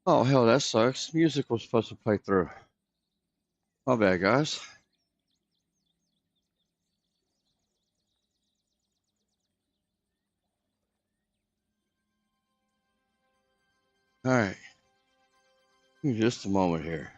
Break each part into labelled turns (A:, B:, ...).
A: Oh, hell, that sucks. Music was supposed to play through. My bad, guys. All right. Give me just a moment here.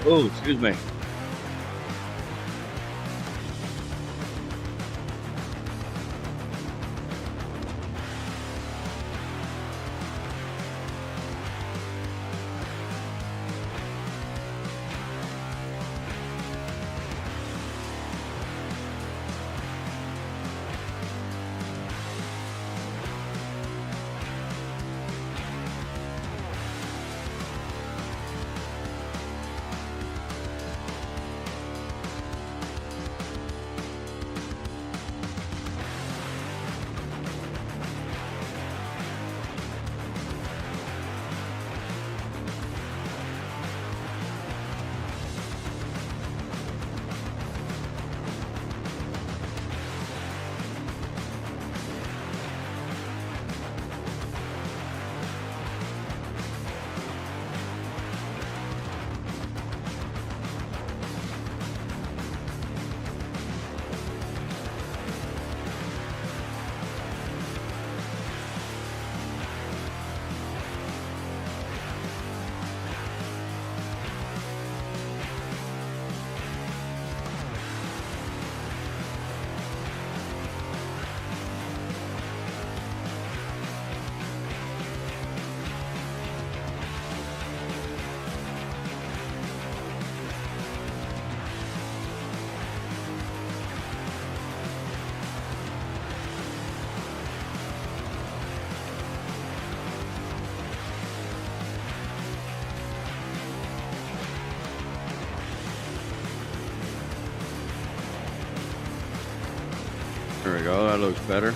A: Oh, excuse me. There we go. That looks better.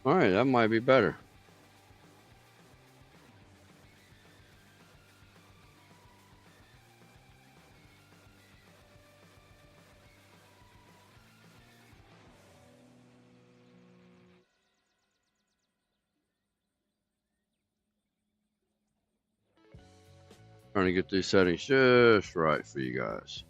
A: All right, that might be better. Trying to get these settings just right for you guys.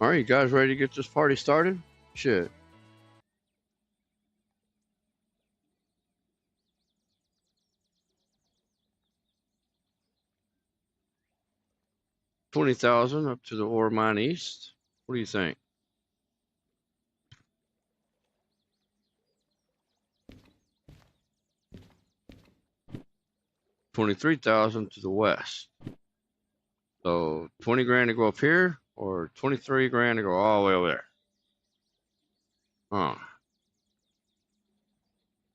A: All right, you guys ready to get this party started? Shit. $20,000 up to the ore mine east. What do you think? $23,000 to the west. So 20 grand to go up here, or 23 grand to go all the way over there. Huh.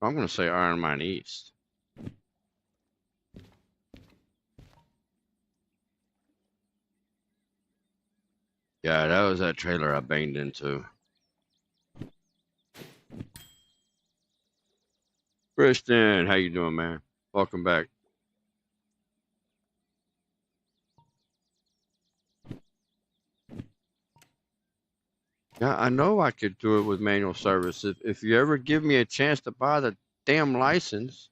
A: I'm gonna say iron mine east. Yeah, that was that trailer I banged into. Kristen, how you doing, man? Welcome back. Yeah, I know I could do it with manual service. If you ever give me a chance to buy the damn license.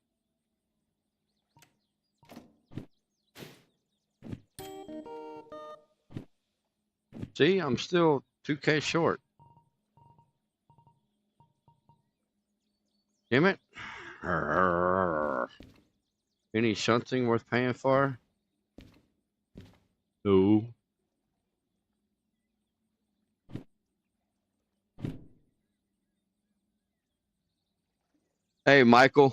A: See, I'm still 2K short. Damn it. Any shunting worth paying for? No. Hey, Michael.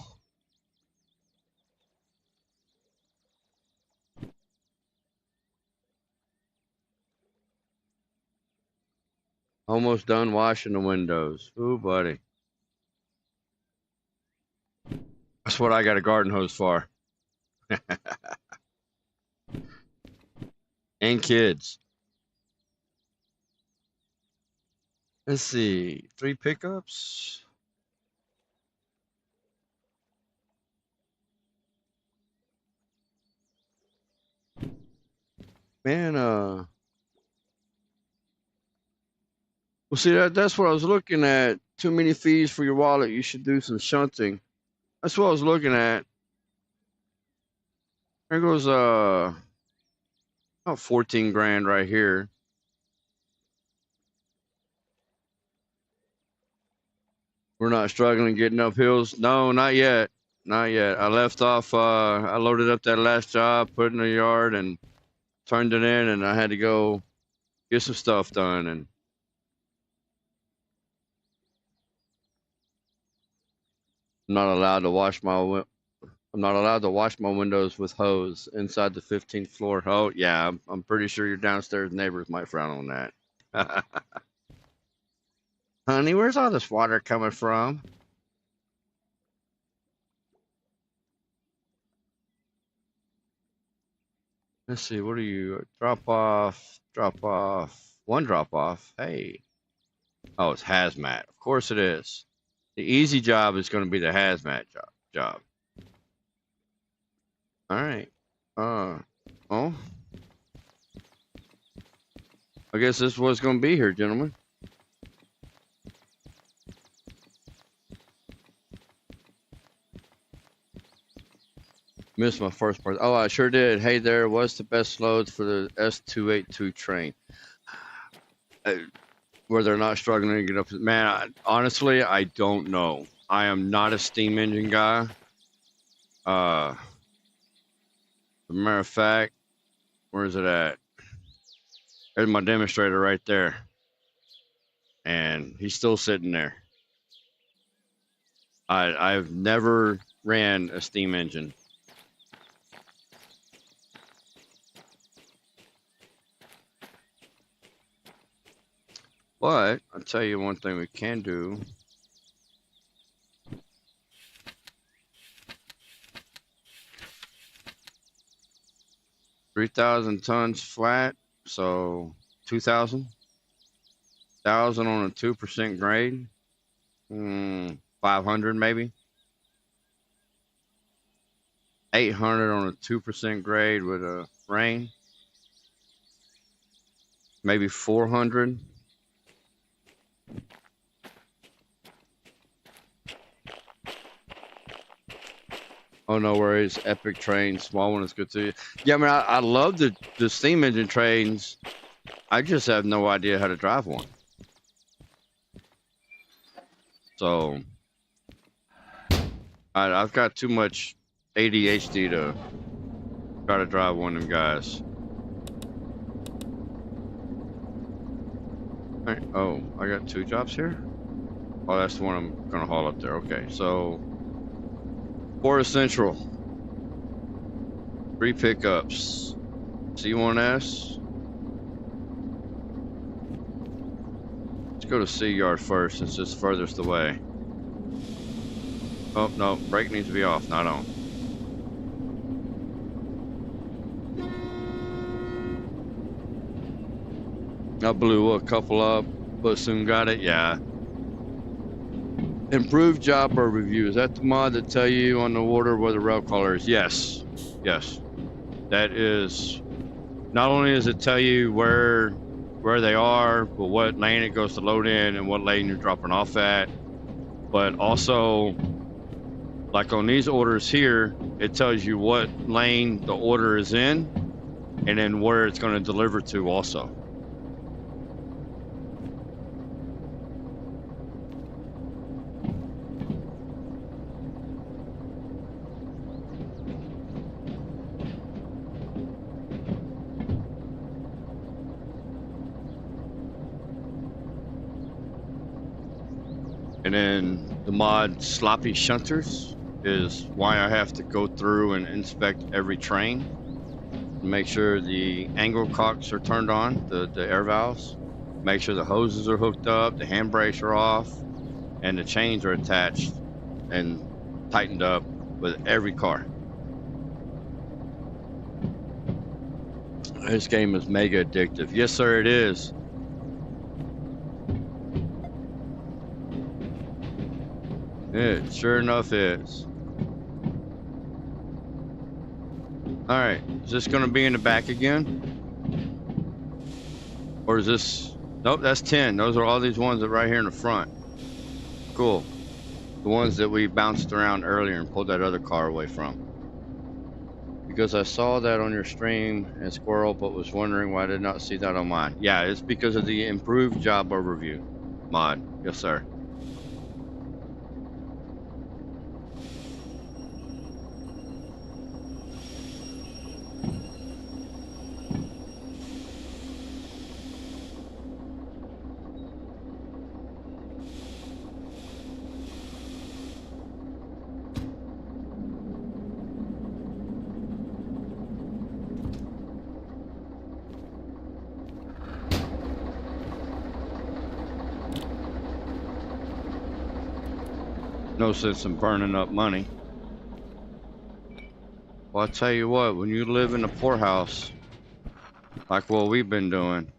A: Almost done washing the windows. Ooh, buddy. That's what I got a garden hose for. And kids. Let's see. 3 pickups. Man, Well, see, that's what I was looking at. Too many fees for your wallet. You should do some shunting. That's what I was looking at. There goes about 14 grand right here. We're not struggling getting up hills. No, not yet. Not yet. I left off. I loaded up that last job, put it in the yard, and turned it in, and I had to go get some stuff done. And I'm not allowed to wash my. I'm not allowed to wash my windows with hose inside the 15th floor. Oh yeah, I'm pretty sure your downstairs neighbors might frown on that. Honey, where's all this water coming from? Let's see, what are you? Drop off, one drop off. Hey. Oh, it's hazmat. Of course it is. The easy job is going to be the hazmat job. All right. Oh. I guess this was going to be here, gentlemen. Missed my first part. Oh, I sure did. Hey there, what's the best loads for the S282 train? Where they're not struggling to get up. Man, honestly, I don't know. I am not a steam engine guy. As a matter of fact, where is it at? There's my demonstrator right there. And he's still sitting there. I've never ran a steam engine. But I'll tell you one thing we can do. $3,000 tons flat, so 2,000. 1,000 on a 2% grade. 500 maybe. 800 on a 2% grade with a rain. Maybe 400. Oh, no worries. Epic train. Small one is good too. Yeah, I mean, I love the steam engine trains. I just have no idea how to drive one. So, I've got too much ADHD to try to drive one of them guys. All right. Oh, I got 2 jobs here? Oh, that's the one I'm going to haul up there. Okay, so Forest Central. 3 pickups. C1S. Let's go to C yard first since it's furthest away. Oh, no, brake needs to be off, not on. I blew a couple up, but soon got it, yeah. Improved job overview. Is that the mod that tell you on the water where the rail collar is? Yes. Yes. That is, not only does it tell you where they are, but what lane it goes to load in and what lane you're dropping off at. But also, like on these orders here, it tells you what lane the order is in and then where it's going to deliver to also. And then the mod sloppy shunters is why I have to go through and inspect every train. Make sure the angle cocks are turned on, the air valves. Make sure the hoses are hooked up, the handbrakes are off, and the chains are attached and tightened up with every car. This game is mega addictive. Yes, sir, it is. It sure enough is. All right, is this gonna be in the back again? Or is this Nope, that's 10. Those are all these ones that right here in the front. Cool. The ones that we bounced around earlier and pulled that other car away from. Because I saw that on your stream and Squirrel, but was wondering why I did not see that on mine. Yeah, it's because of the improved job overview mod. Yes, sir. No sense in burning up money. Well, I'll tell you what, when you live in a poorhouse, like what we've been doing,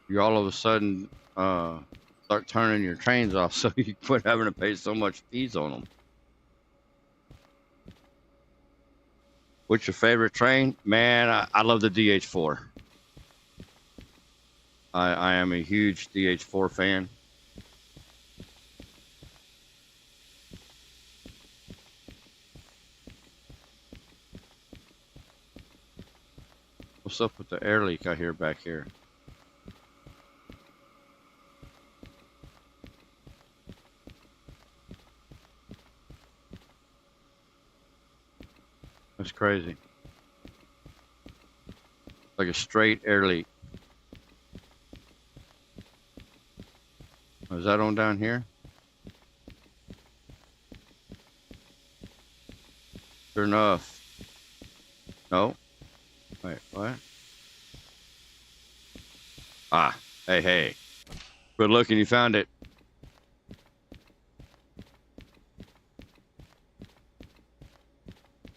A: you all of a sudden start turning your trains off so you quit having to pay so much fees on them. What's your favorite train? Man, I love the DH4. I am a huge DH4 fan. What's up with the air leak I hear back here? That's crazy. Like a straight air leak. Is that on down here? Sure enough. No. Wait, what? Ah, hey. Good looking, you found it.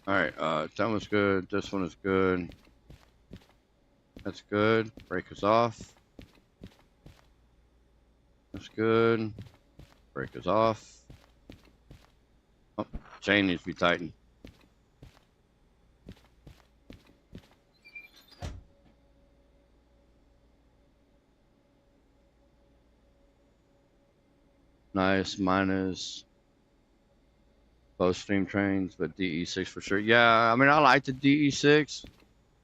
A: Alright, that one's good. This one is good. That's good. Brake is off. That's good. Brake is off. Oh, chain needs to be tightened. Nice. Mine is both stream trains, but DE6 for sure. Yeah, I mean, I like the DE6.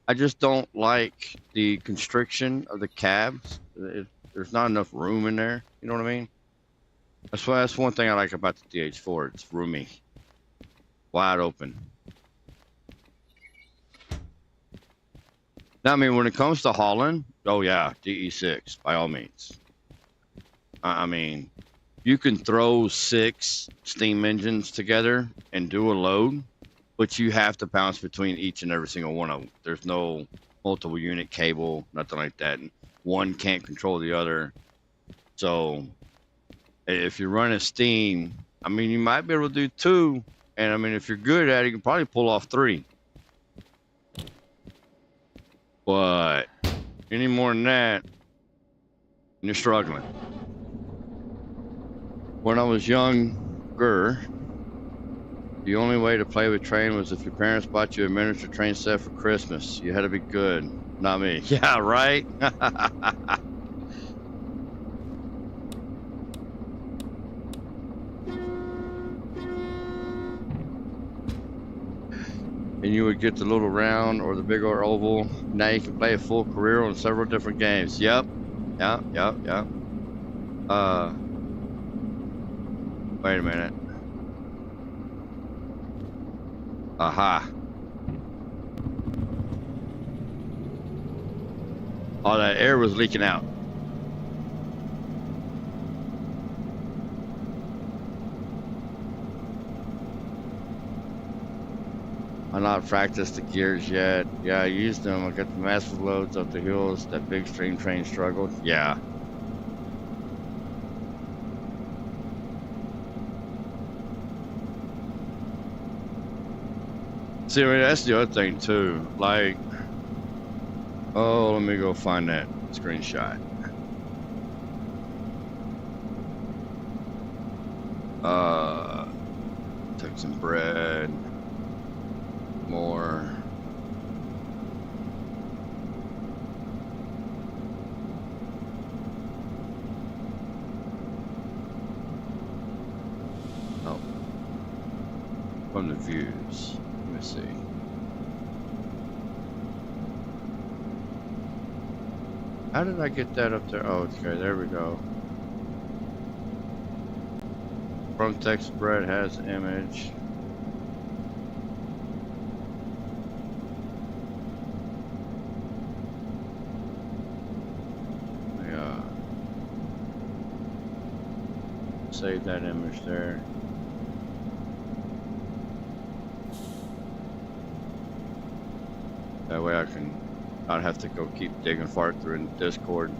A: I just don't like the constriction of the cabs. There's not enough room in there. You know what I mean? That's one thing I like about the DH4. It's roomy, wide open. Now, I mean, when it comes to hauling, oh yeah, DE6 by all means. I mean, you can throw 6 steam engines together and do a load, but you have to bounce between each and every single one of them. There's no multiple unit cable, nothing like that. And one can't control the other. So if you're running steam, I mean, you might be able to do 2. And I mean, if you're good at it, you can probably pull off 3. But any more than that, you're struggling. When I was younger, the only way to play with train was if your parents bought you a miniature train set for Christmas. You had to be good. Not me. Yeah, right? And you would get the little round or the big or oval. Now you can play a full career on several different games. Yep. Yep. Wait a minute. Aha. Oh, that air was leaking out. I'm not practiced the gears yet. Yeah, I used them. I got the massive loads up the hills. That big stream train struggled. Yeah. See, I mean, that's the other thing too. Like, oh, let me go find that screenshot. Took some bread. More. views. Let me see. How did I get that up there? Oh, okay, there we go. From text spread has image. Yeah. Save that image there. That way I can not have to go keep digging far through in Discord.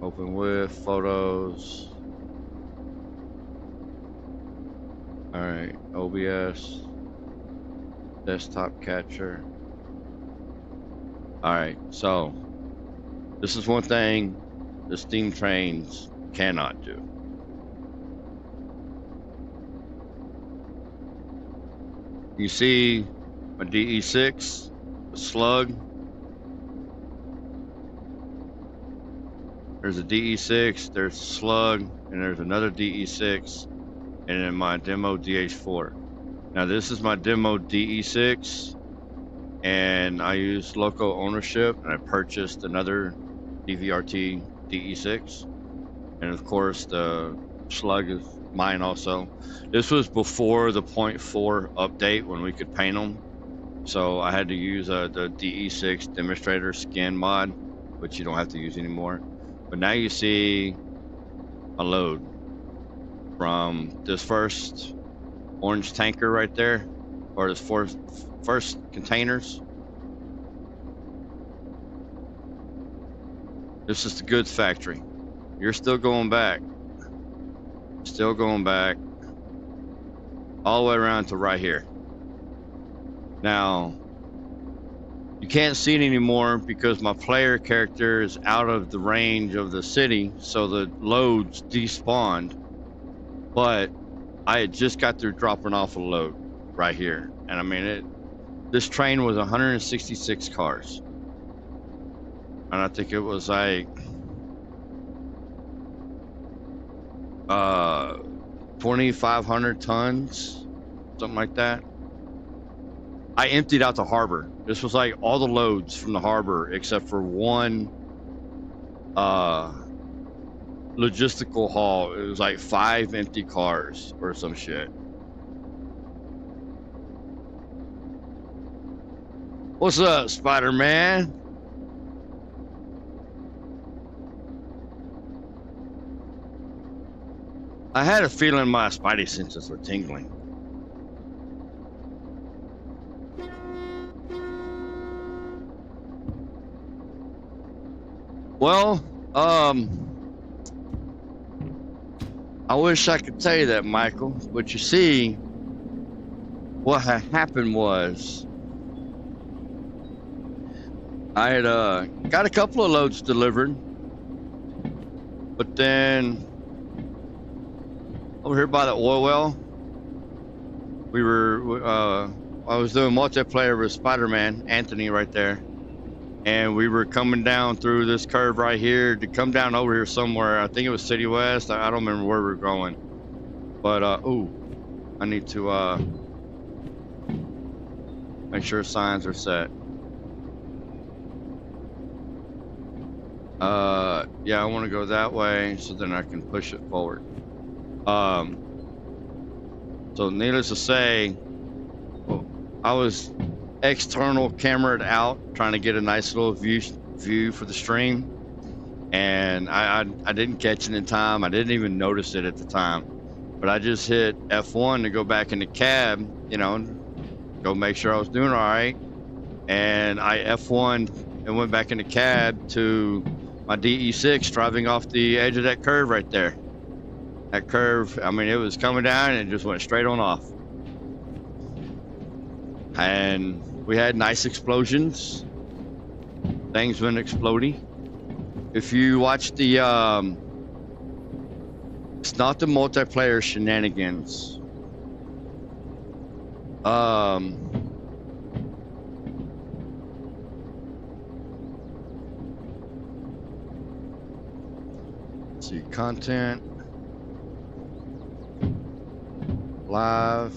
A: Open with photos. All right, OBS, desktop capture. All right, so this is one thing the steam trains cannot do. You see my DE6, the slug. There's a DE6, there's a slug, and there's another DE6, and then my demo DH4. Now this is my demo DE6, and I used local ownership, and I purchased another DVRT DE6, and of course the slug is mine also. This was before the 0.4 update when we could paint them, so I had to use the DE6 demonstrator skin mod, which you don't have to use anymore. But now you see a load from this first orange tanker right there, or this first containers. This is the goods factory. You're still going back. Still going back. All the way around to right here. Now, you can't see it anymore because my player character is out of the range of the city, so the loads despawned. But I had just got through dropping off a load right here, and I mean this train was 166 cars, and I think it was like 2,500 tons, something like that. I emptied out the harbor. This was like all the loads from the harbor except for one logistical haul. It was like 5 empty cars or some shit. What's up, Spider-Man? I had a feeling my spidey senses were tingling. Well, I wish I could tell you that, Michael, but you see, what had happened was I had got a couple of loads delivered, but then over here by the oil well, we were I was doing multiplayer with Spider-Man, Anthony, right there. And we were coming down through this curve right here to come down over here somewhere. I think it was City West. I don't remember where we were going. But, ooh, I need to make sure signs are set. Yeah, I want to go that way so then I can push it forward. So needless to say, I was external cameraed out trying to get a nice little view for the stream, and I didn't catch it in time. I didn't even notice it at the time, but I just hit F1 to go back in the cab, you know, go make sure I was doing all right, and I F1 and went back in the cab to my DE6 driving off the edge of that curve right there. That curve, I mean, it was coming down and it just went straight on off. And we had nice explosions. Things been exploding. If you watch the, it's not the multiplayer shenanigans. Let's see, content. Live.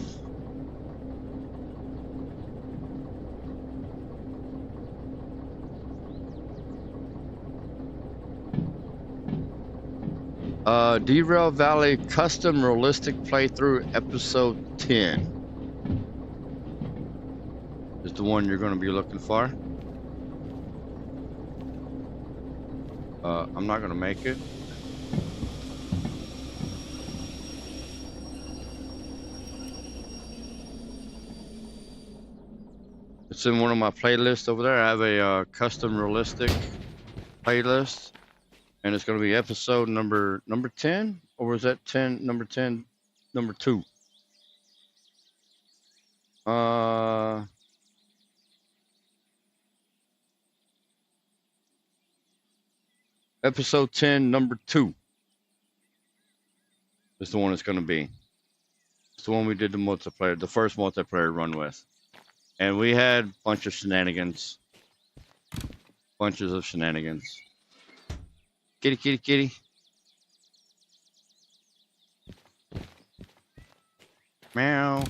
A: Derail Valley Custom Realistic Playthrough Episode 10 is the one you're going to be looking for. I'm not going to make it. It's in one of my playlists over there. I have a custom realistic playlist, and it's going to be episode number 10, or was that 10 number 10 number 2? Episode 10 number 2 is the one it's going to be. It's the one we did the first multiplayer run with. And we had a bunch of shenanigans. Bunches of shenanigans. Kitty, kitty, kitty. Meow.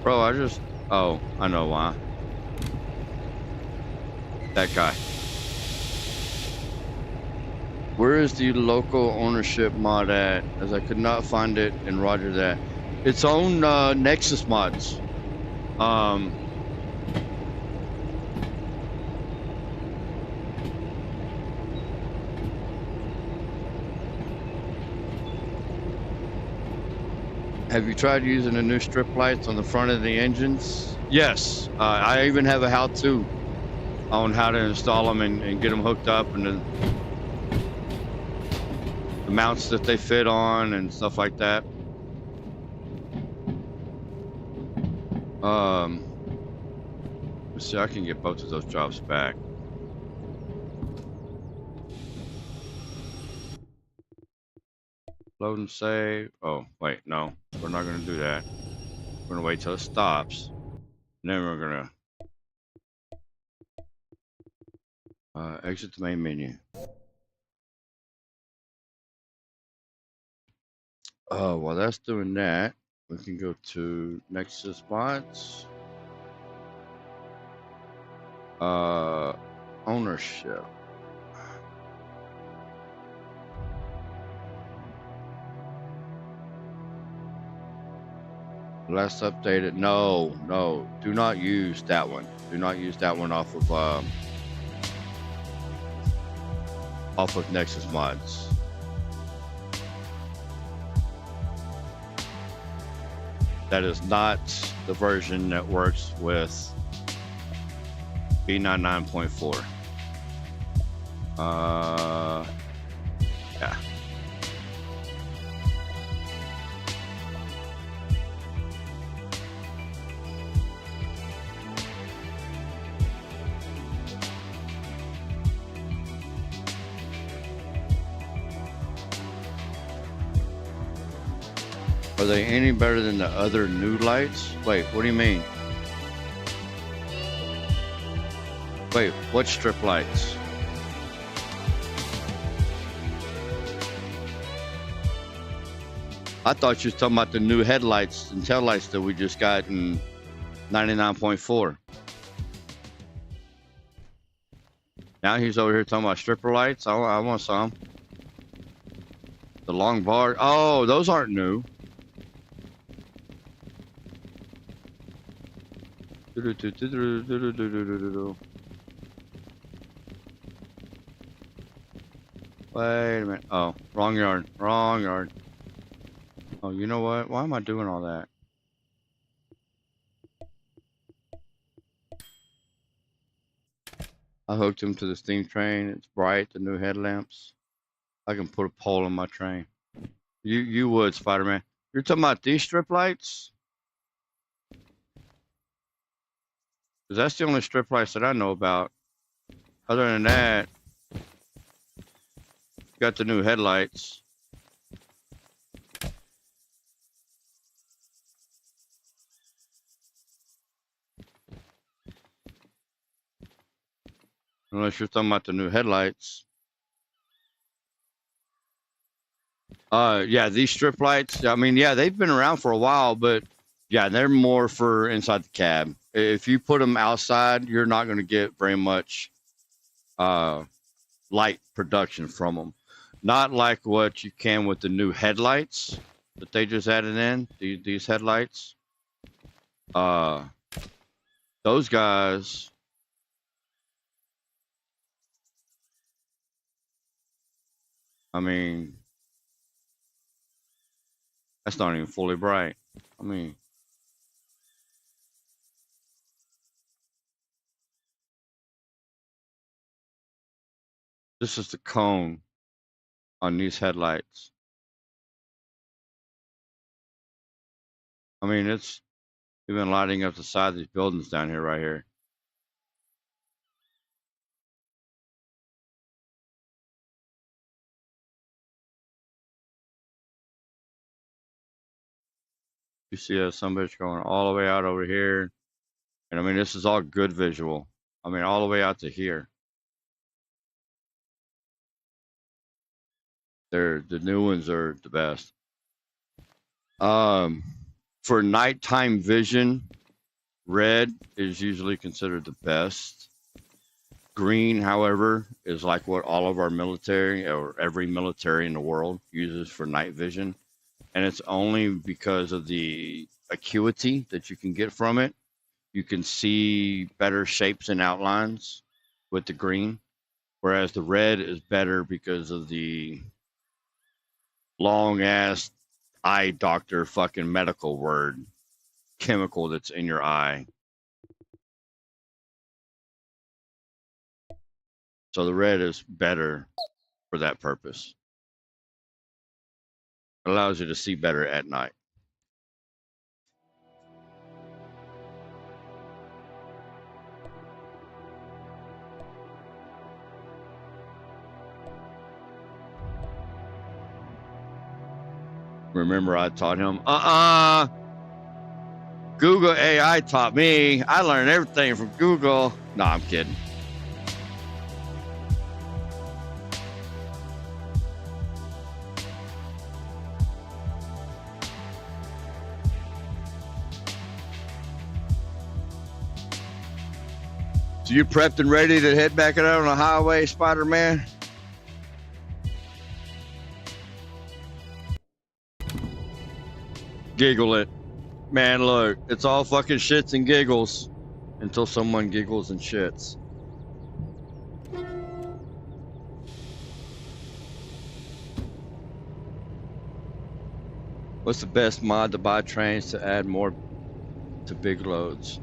A: Bro, oh, I know why. That guy. Where is the local ownership mod at? As I could not find it, and roger that. It's on Nexus mods. Have you tried using the new strip lights on the front of the engines? Yes. I even have a how-to on how to install them and get them hooked up, and the mounts that they fit on and stuff like that. Let's see, I can get both of those jobs back. Load and save. Oh, wait, no. We're not going to do that. We're going to wait till it stops. And then we're going to exit the main menu. Oh, while that's doing that, we can go to Nexus mods. Ownership. Last updated. No, do not use that one. Do not use that one off of Nexus mods. That is not the version that works with B99.4. Yeah. Are they any better than the other new lights? Wait, what do you mean? Wait, what strip lights? I thought you were talking about the new headlights and taillights that we just got in 99.4. Now he's over here talking about stripper lights. I want some. The long bar. Oh, those aren't new. Wait a minute. Oh, wrong yard. Wrong yard. Oh, you know what? Why am I doing all that? I hooked him to the steam train. It's bright, the new headlamps. I can put a pole on my train. You would, Spider-Man. You're talking about these strip lights? Because that's the only strip lights that I know about. Other than that, got the new headlights. Unless you're talking about the new headlights. Yeah, these strip lights, I mean, yeah, they've been around for a while, but yeah, they're more for inside the cab. If you put them outside, you're not going to get very much light production from them. Not like what you can with the new headlights that they just added in, these headlights. Those guys, I mean, that's not even fully bright. I mean, this is the cone on these headlights. I mean, it's even lighting up the side of these buildings down here, right here. You see a sunbitch going all the way out over here. And I mean, this is all good visual. I mean, all the way out to here. The new ones are the best. For nighttime vision, red is usually considered the best. Green, however, is like what all of our military or every military in the world uses for night vision. And it's only because of the acuity that you can get from it. You can see better shapes and outlines with the green, whereas the red is better because of the long ass eye doctor fucking medical word chemical that's in your eye. So the red is better for that purpose. It allows you to see better at night. Remember, I taught him, Google AI taught me. I learned everything from Google. No, I'm kidding. So you prepped and ready to head back out on the highway, Spider-Man? Giggle it. Man, look, it's all fucking shits and giggles until someone giggles and shits. What's the best mod to buy trains to add more to big loads?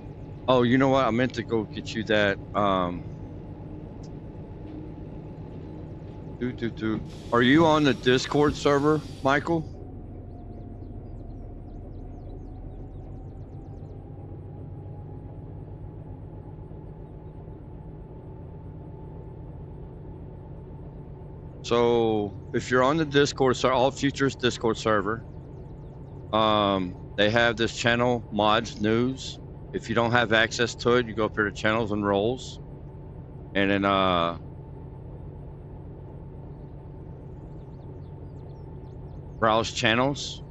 A: Oh, you know what? I meant to go get you that. Are you on the Discord server, Michael? So if you're on the Discord server, All Futures Discord server, they have this channel, Mods News. If you don't have access to it, you go up here to Channels and Roles, and then browse channels,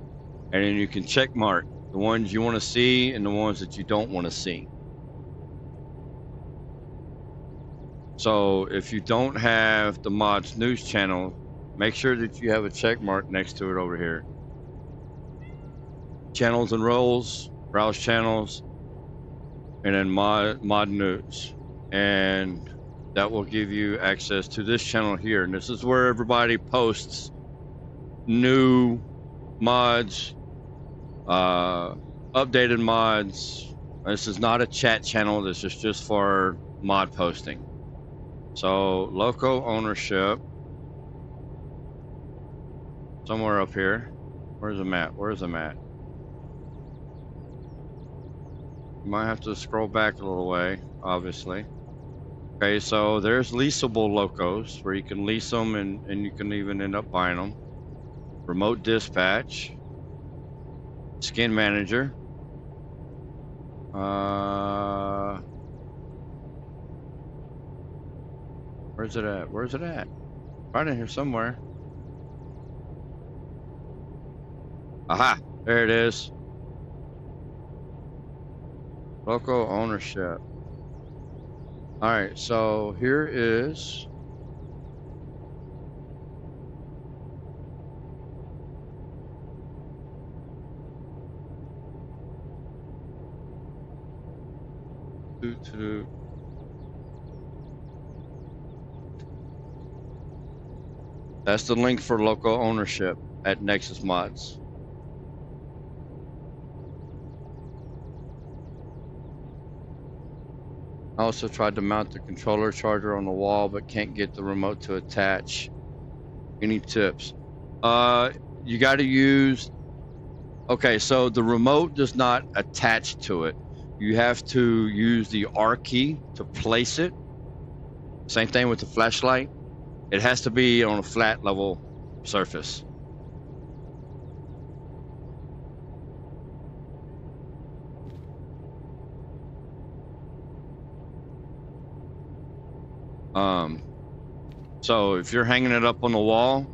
A: and then you can check mark the ones you want to see and the ones that you don't want to see. So if you don't have the Mods News channel, make sure that you have a check mark next to it over here. Channels and Roles, browse channels, and then mod News. And that will give you access to this channel here. And this is where everybody posts new mods, updated mods. This is not a chat channel. This is just for mod posting. So loco ownership. Somewhere up here. Where's the map? Where's the map? You might have to scroll back a little way, obviously. Okay, so there's leasable locos where you can lease them and you can even end up buying them. Remote dispatch. Skin manager. Where's it at? Where's it at? Right in here somewhere. Aha! There it is. Local ownership. Alright, so here is that's the link for local ownership at Nexus Mods. I also tried to mount the controller charger on the wall, but can't get the remote to attach. Any tips? You got to use. Okay, so the remote does not attach to it. You have to use the R key to place it. Same thing with the flashlight. It has to be on a flat level surface. So if you're hanging it up on the wall,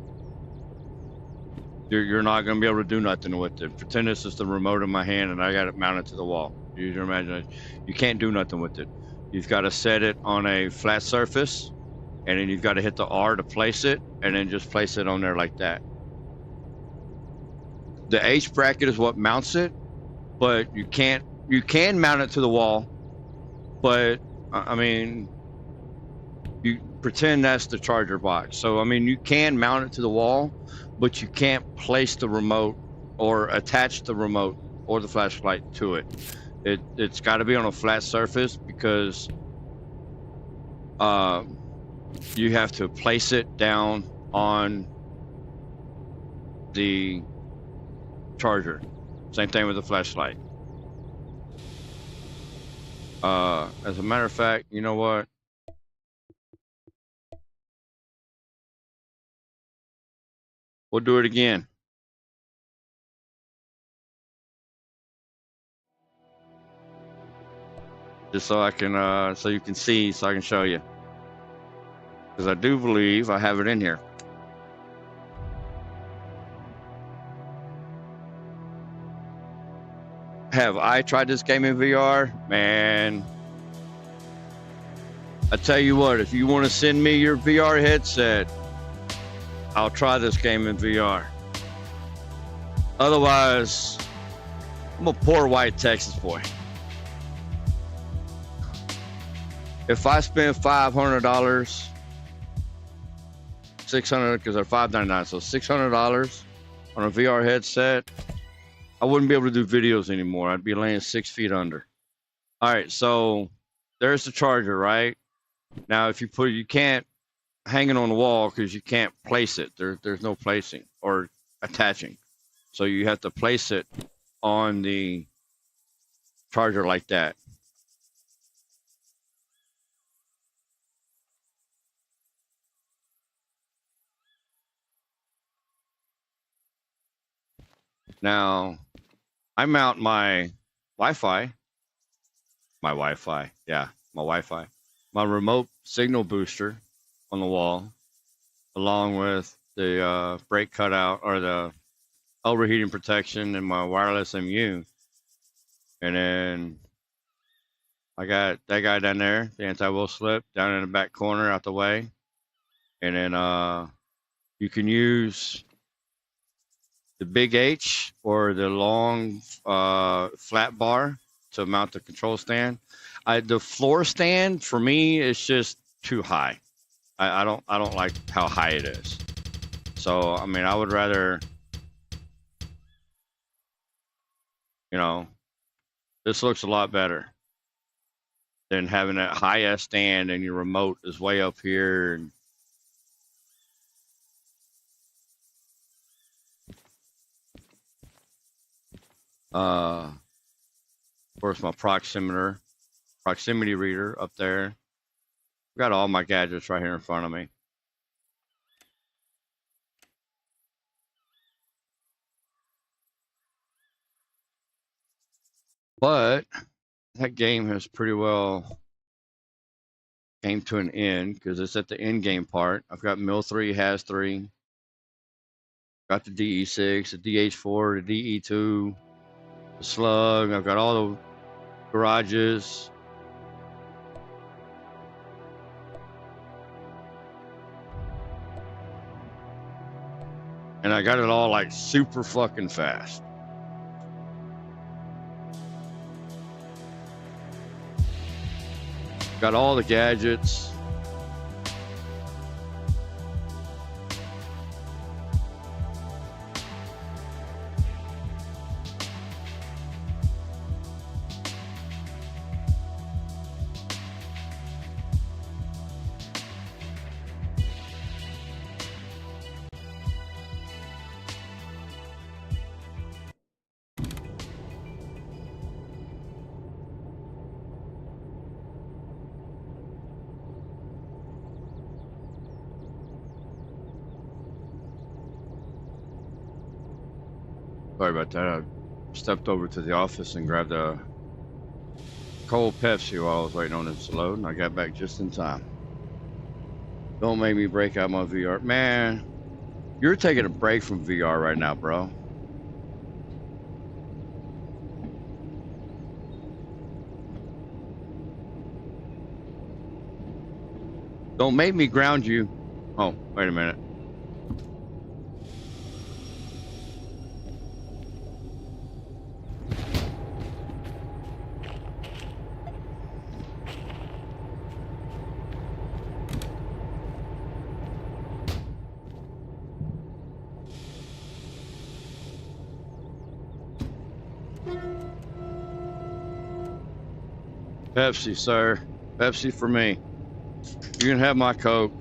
A: you're not going to be able to do nothing with it. Pretend this is the remote in my hand and I got it mounted to the wall. Use your imagination. You can't do nothing with it. You've got to set it on a flat surface, and then you've got to hit the R to place it, and then just place it on there like that. The H bracket is what mounts it, but you can mount it to the wall, but I mean, you pretend that's the charger box. So I mean, you can mount it to the wall, but you can't place the remote or attach the remote or the flashlight to it. It's got to be on a flat surface because you have to place it down on the charger. Same thing with the flashlight. As a matter of fact, you know what? We'll do it again. Just so I can, so you can see, so I can show you. Because I do believe I have it in here. Have I tried this game in VR? Man, I tell you what, if you want to send me your VR headset, I'll try this game in VR. Otherwise, I'm a poor white Texas boy. If I spend $500, $600, because they're $599, so $600 on a VR headset, I wouldn't be able to do videos anymore. I'd be laying 6 feet under. All right, so there's the charger, right? Now, if you put, you can't hang it on the wall because you can't place it. There's no placing or attaching. So you have to place it on the charger like that. Now, I mount my Wi-Fi, my remote signal booster on the wall, along with the brake cutout or the overheating protection and my wireless MU. And then I got that guy down there, the anti-wheel slip, down in the back corner out the way. And then you can use the big H or the long flat bar to mount the control stand. The floor stand for me is just too high. I don't like how high it is. So I mean, I would rather, you know, this looks a lot better. than having that high-ass stand and your remote is way up here. And of course, my proximity reader up there. Got all my gadgets right here in front of me. But that game has pretty well came to an end because it's at the end game part. I've got Mill 3, Has 3. Got the DE6, the DH4, the DE2, the Slug. I've got all the garages. And I got it all like super fucking fast. Got all the gadgets. Sorry about that. I stepped over to the office and grabbed a cold Pepsi while I was waiting on it to load, and I got back just in time. Don't make me break out my VR. Man, you're taking a break from VR right now, bro. Don't make me ground you. Oh, wait a minute. Pepsi, sir. Pepsi for me. You can have my Coke.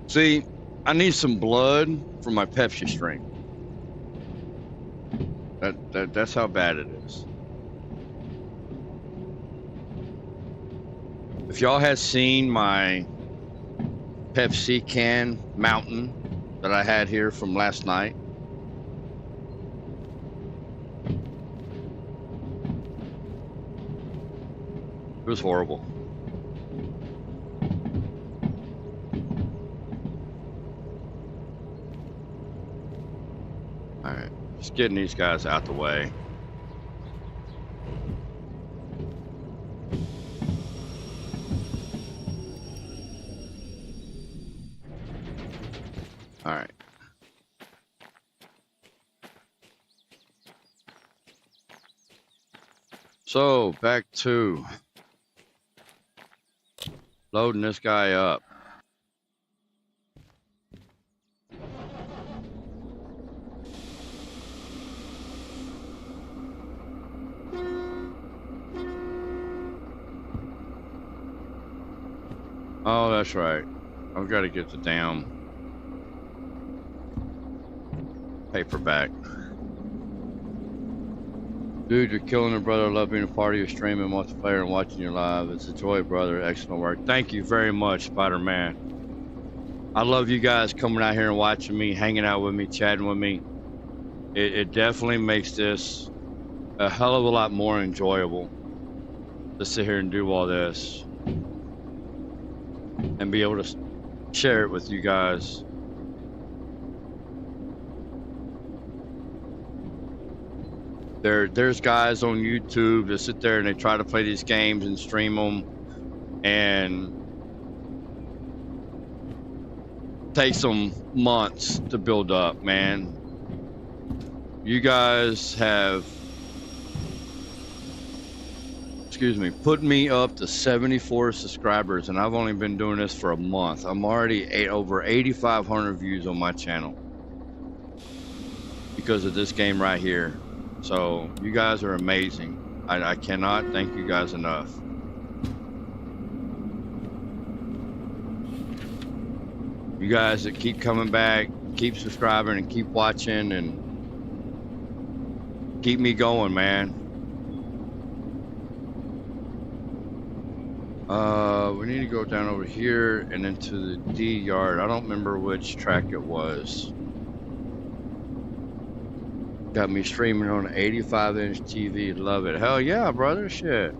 A: See, I need some blood for my Pepsi stream. That's how bad it is. If y'all had seen my Pepsi can mountain that I had here from last night, it was horrible. All right, just getting these guys out the way. All right. So back to loading this guy up. Oh, that's right. I've got to get the damn paperback. Dude, you're killing it, brother. I love being a part of your stream and multiplayer and watching your live. It's a joy, brother. Excellent work. Thank you very much, Spider-Man. I love you guys coming out here and watching me, hanging out with me, chatting with me. It definitely makes this a hell of a lot more enjoyable to sit here and do all this and be able to share it with you guys. There's guys on YouTube that sit there and they try to play these games and stream them, and takes them months to build up, man. You guys have excuse me, put me up to 74 subscribers, and I've only been doing this for a month. I'm already over 8,500 views on my channel because of this game right here. So you guys are amazing. I cannot thank you guys enough. You guys that keep coming back, keep subscribing, and keep watching, and keep me going, man. We need to go down over here and into the D yard. I don't remember which track it was. Got me streaming on an 85-inch TV. Love it. Hell yeah, brother. Shit.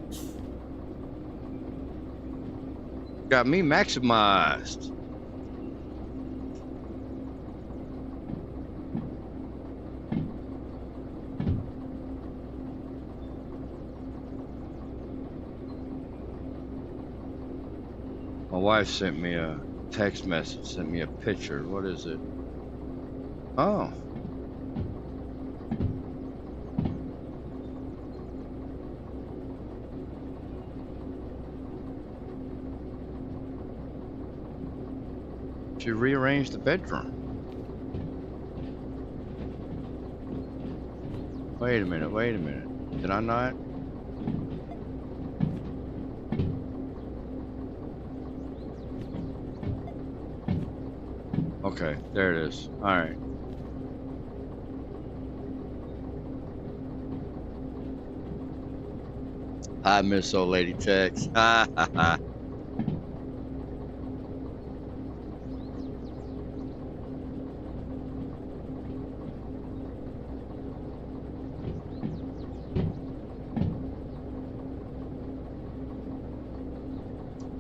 A: Got me maximized. My wife sent me a text message, sent me a picture. What is it? Oh. She rearranged the bedroom. Wait a minute, wait a minute. Did I not? Okay, there it is. All right. I miss old lady text. Ha ha ha.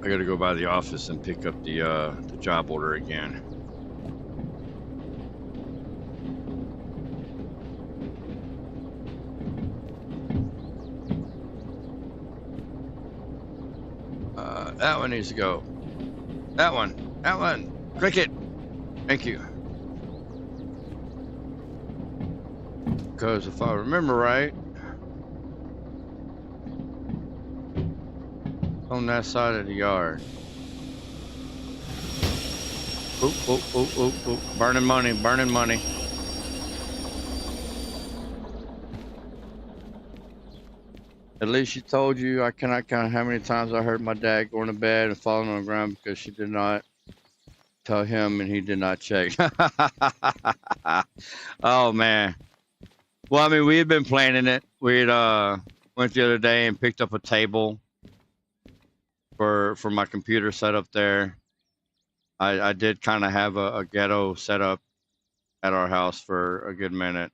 A: I gotta go by the office and pick up the job order again. That one needs to go. That one. That one. Cricket. Thank you. Because if I remember right, on that side of the yard. Oop, oop, oop, oop, oop. Burning money, burning money. At least she told you. I cannot count how many times I heard my dad going to bed and falling on the ground because she did not tell him and he did not check. Oh, man. Well, I mean, we had been planning it. We had went the other day and picked up a table for my computer set up there. I did kind of have a ghetto set up at our house for a good minute.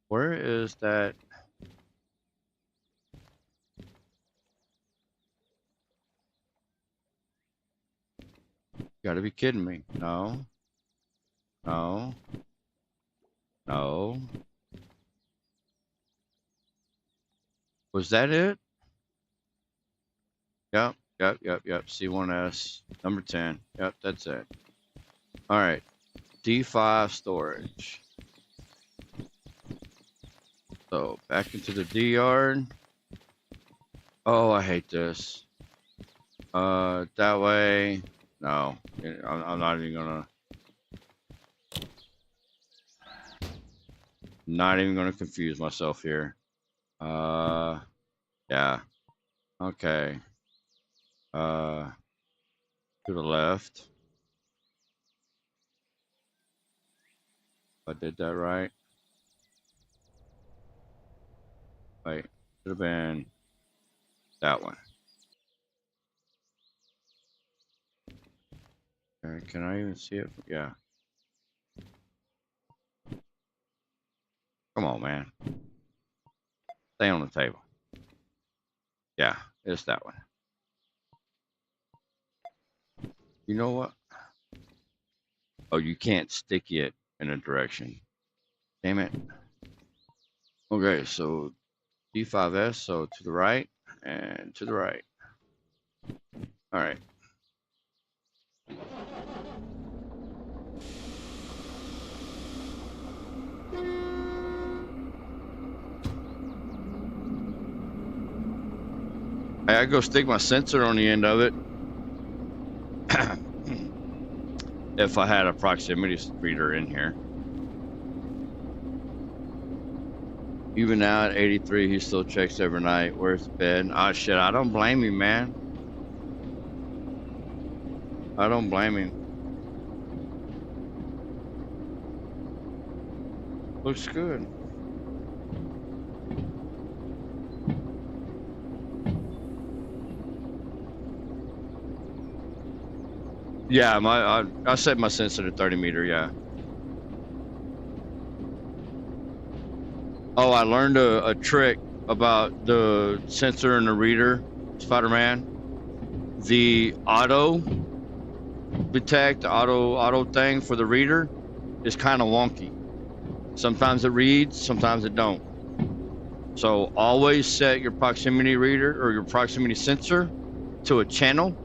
A: Where is that? You gotta be kidding me. No. No. No. Was that it? Yep, yep, yep, yep. C1S, number 10. Yep, that's it. All right. D5 storage. So back into the D yard. Oh, I hate this. That way. No, I'm not even gonna. Not even gonna confuse myself here. Yeah. Okay. To the left. I did that right. Wait, should have been that one. Okay, can I even see it? Yeah. Come on, man. Stay on the table. Yeah, it's that one. You know what? Oh, you can't stick it in a direction. Damn it. Okay, so D5S, so to the right and to the right. All right. I go stick my sensor on the end of it. If I had a proximity reader in here. Even now at 83, he still checks every night. Where's the bed? Oh shit, I don't blame you, man. I don't blame him. Looks good. Yeah, I set my sensor to 30 meter, yeah. Oh, I learned a trick about the sensor and the reader, Spider-Man. The auto detect, auto thing for the reader is kind of wonky. Sometimes it reads, sometimes it don't. So always set your proximity reader or your proximity sensor to a channel,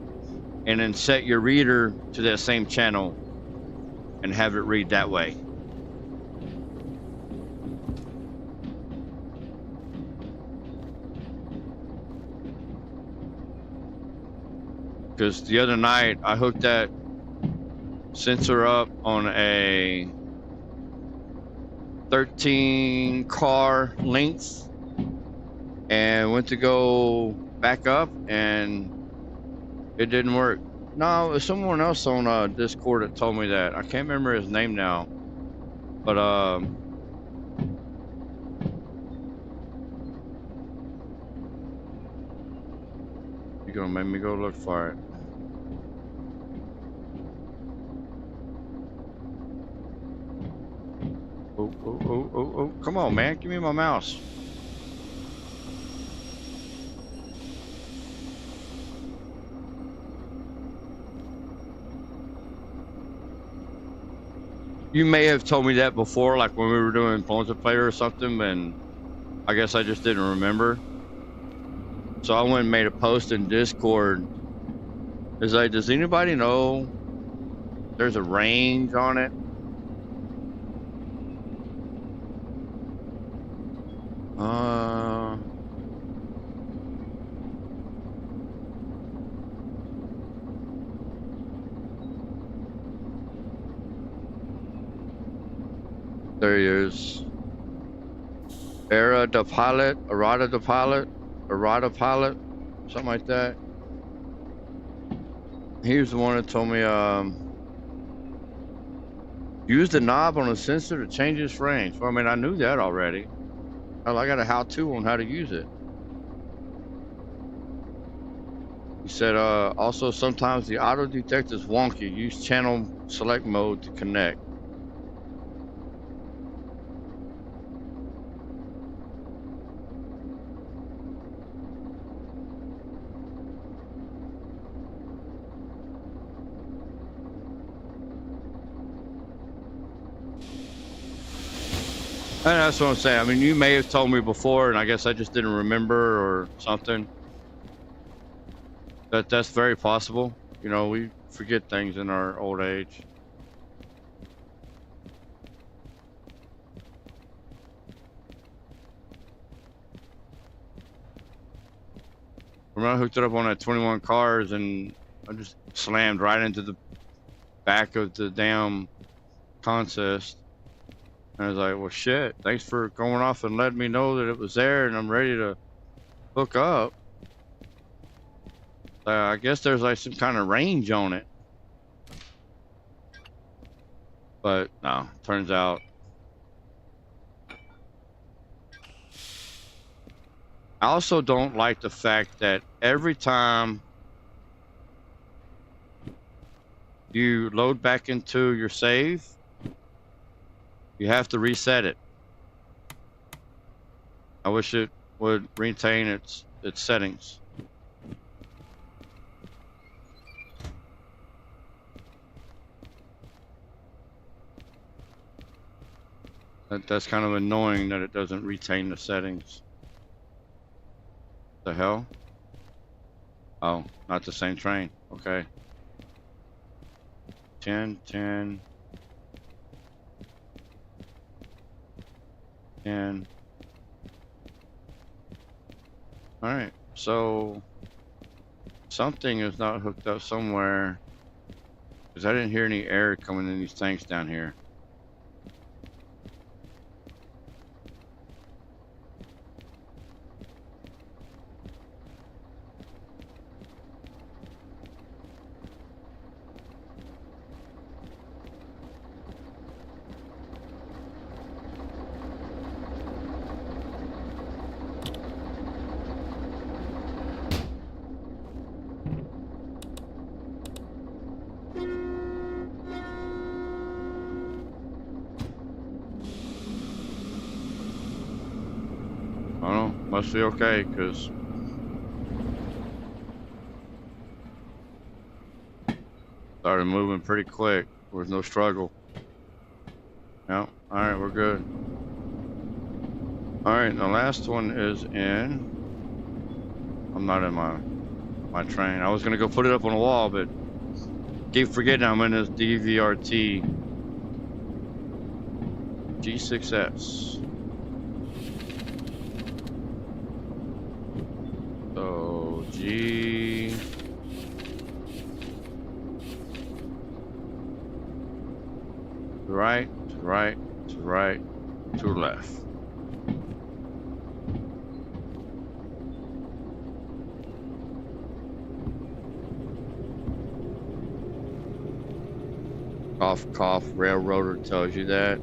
A: and then set your reader to that same channel and have it read that way. Because the other night I hooked that sensor up on a 13 car length and went to go back up and it didn't work. No, it was someone else on Discord that told me that. I can't remember his name now, but you're gonna make me go look for it. Oh, come on, man, give me my mouse. You may have told me that before, like when we were doing multiplayer or something, and I guess I just didn't remember. So I went and made a post in Discord. It's like, does anybody know there's a range on it? There he is. Errata pilot, something like that. He was the one that told me, use the knob on the sensor to change its range. Well, I mean, I knew that already. Hell, I got a how-to on how to use it. He said, also sometimes the auto detect is wonky. Use channel select mode to connect. And that's what I'm saying. I mean, you may have told me before, and I guess I just didn't remember or something. That's very possible. You know, we forget things in our old age. When I hooked it up on that 21 cars, and I just slammed right into the back of the damn consist. And I was like, well, shit, thanks for going off and letting me know that it was there and I'm ready to hook up. I guess there's like some kind of range on it. But no, turns out. I also don't like the fact that every time you load back into your save, you have to reset it. I wish it would retain its settings. That's kind of annoying that it doesn't retain the settings. The hell? Oh, not the same train. Okay. 10, 10. 10. All right, so Something is not hooked up somewhere. Because I didn't hear any air coming in these tanks down here. I don't know, must be okay, because started moving pretty quick. There was no struggle. No, alright, we're good. Alright, the last one is in. I'm not in my train. I was gonna go put it up on the wall, but keep forgetting I'm in this DVRT G6S. So G to right, to right, to right, to left. Cough, cough, railroader tells you that.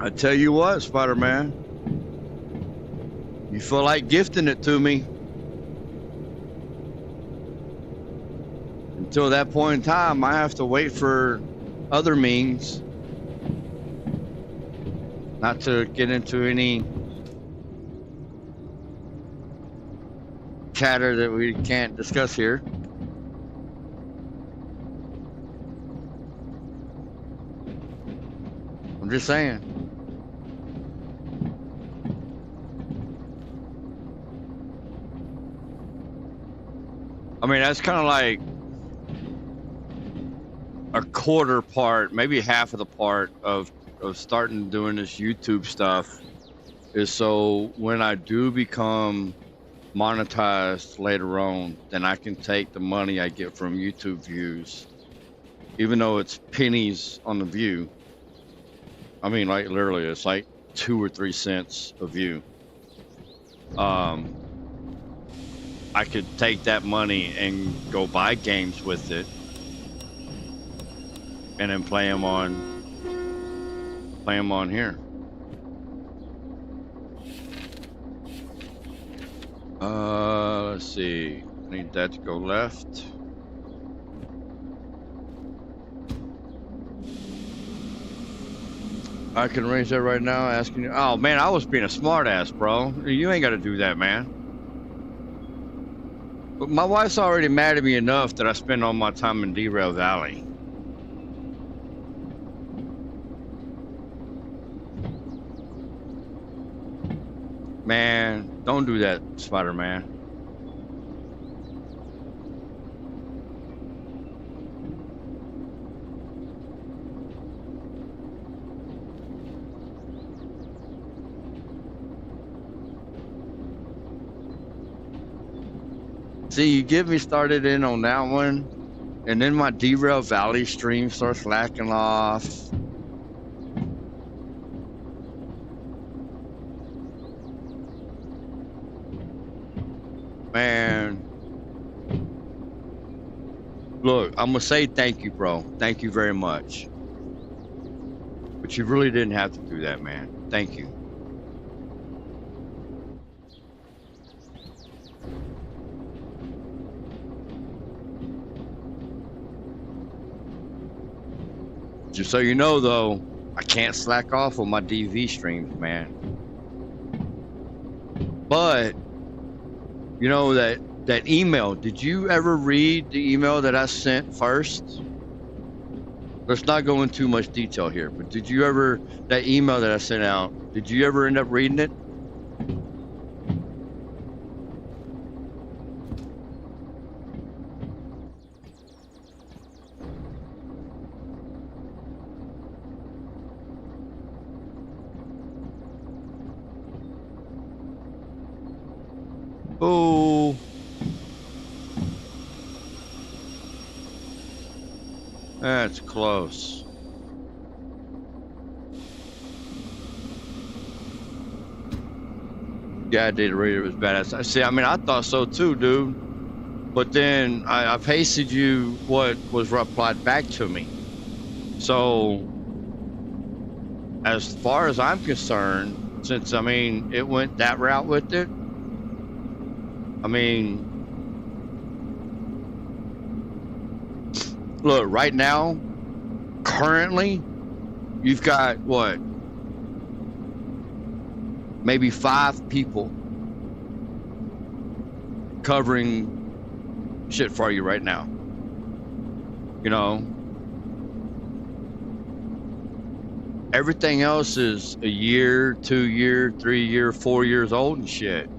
A: I tell you what, Spider-Man, you feel like gifting it to me. Until that point in time, I have to wait for other means. Not to get into any chatter that we can't discuss here. I'm just saying. I mean, that's kind of like a quarter part, maybe half of the part of starting doing this YouTube stuff is so when I do become monetized later on, then I can take the money I get from YouTube views, even though it's pennies on the view. I mean, like literally, it's like 2 or 3 cents a view. I could take that money and go buy games with it, and then play them on here. Let's see. I need that to go left. I can arrange that right now. Asking you. Oh man, I was being a smartass, bro. You ain't got to do that, man. But my wife's already mad at me enough that I spend all my time in Derail Valley. Man, don't do that, Spider-Man. See, you get me started in on that one, and then my Derail Valley stream starts lacking off. Man, look, I'm gonna say thank you, bro. Thank you very much. But you really didn't have to do that, man. Thank you. Just so you know, though, I can't slack off on my DV streams, man. But you know that email, did you ever read the email that I sent first? Let's not go into too much detail here, but did you ever, that email that I sent out, did you ever end up reading it? Oh. That's close. Yeah, data reader was badass. I see. I mean, I thought so too, dude. But then I pasted you what was replied back to me. So, as far as I'm concerned, since I mean it went that route with it, I mean, look, right now, currently, you've got what? Maybe 5 people covering shit for you right now. You know, everything else is a year, 2 year, 3 year, 4 years old and shit.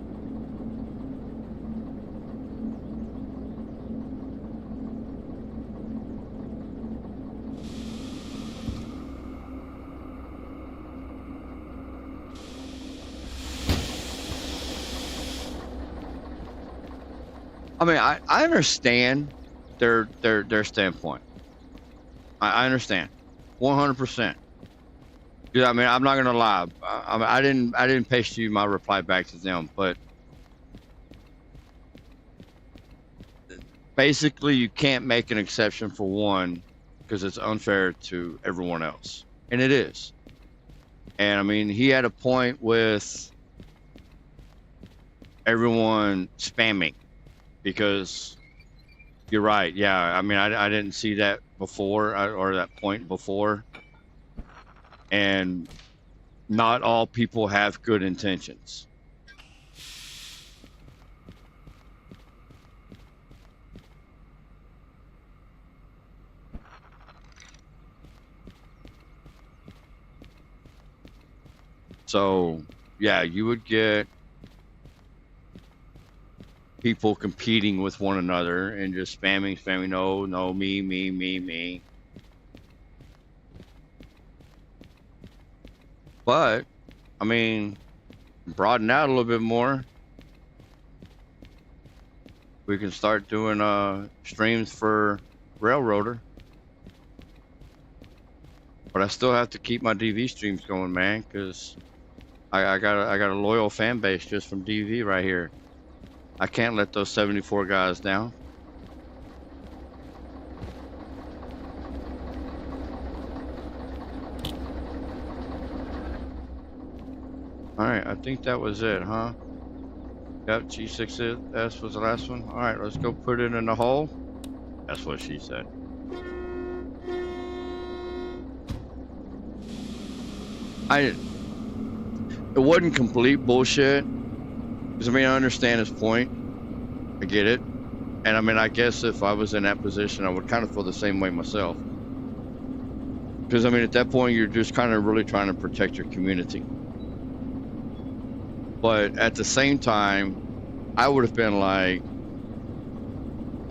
A: I mean, I understand their standpoint. I understand, 100%. Yeah, I mean, I'm not gonna lie. I didn't paste you my reply back to them, but basically, you can't make an exception for one because it's unfair to everyone else, and it is. And I mean, he had a point with everyone spamming because you're right. Yeah, I mean, I didn't see that before or that point before, and not all people have good intentions. So, yeah, you would get people competing with one another and just spamming, no, me. But, I mean, broaden out a little bit more. We can start doing streams for Railroader. But I still have to keep my DV streams going, man, because I got a loyal fan base just from DV right here. I can't let those 74 guys down. All right, I think that was it, huh? Yep, G6S was the last one. All right, let's go put it in the hole. That's what she said. It wasn't complete bullshit. Because, I mean, I understand his point. I get it. And, I mean, I guess if I was in that position, I would kind of feel the same way myself. Because, I mean, at that point, you're just kind of really trying to protect your community. But at the same time, I would have been like,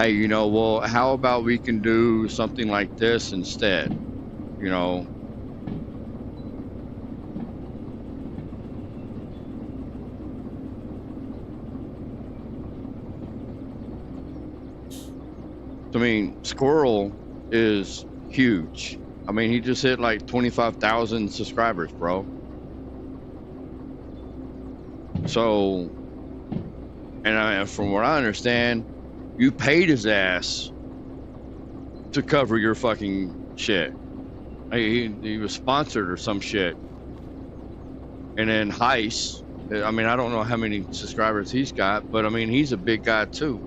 A: hey, you know, well, how about we can do something like this instead? You know? I mean, Squirrel is huge. I mean, he just hit like 25,000 subscribers, bro. So, and from what I understand, you paid his ass to cover your fucking shit. He was sponsored or some shit. And then Heist, I mean, I don't know how many subscribers he's got, but I mean, he's a big guy too.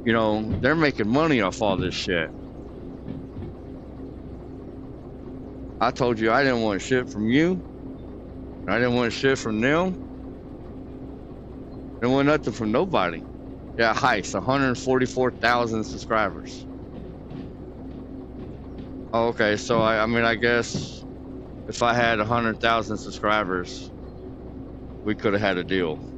A: You know, they're making money off all this shit. I told you I didn't want shit from you. I didn't want shit from them. Didn't want nothing from nobody. Yeah, Heist, 144,000 subscribers. Oh, okay, so I mean, I guess if I had 100,000 subscribers, we could have had a deal.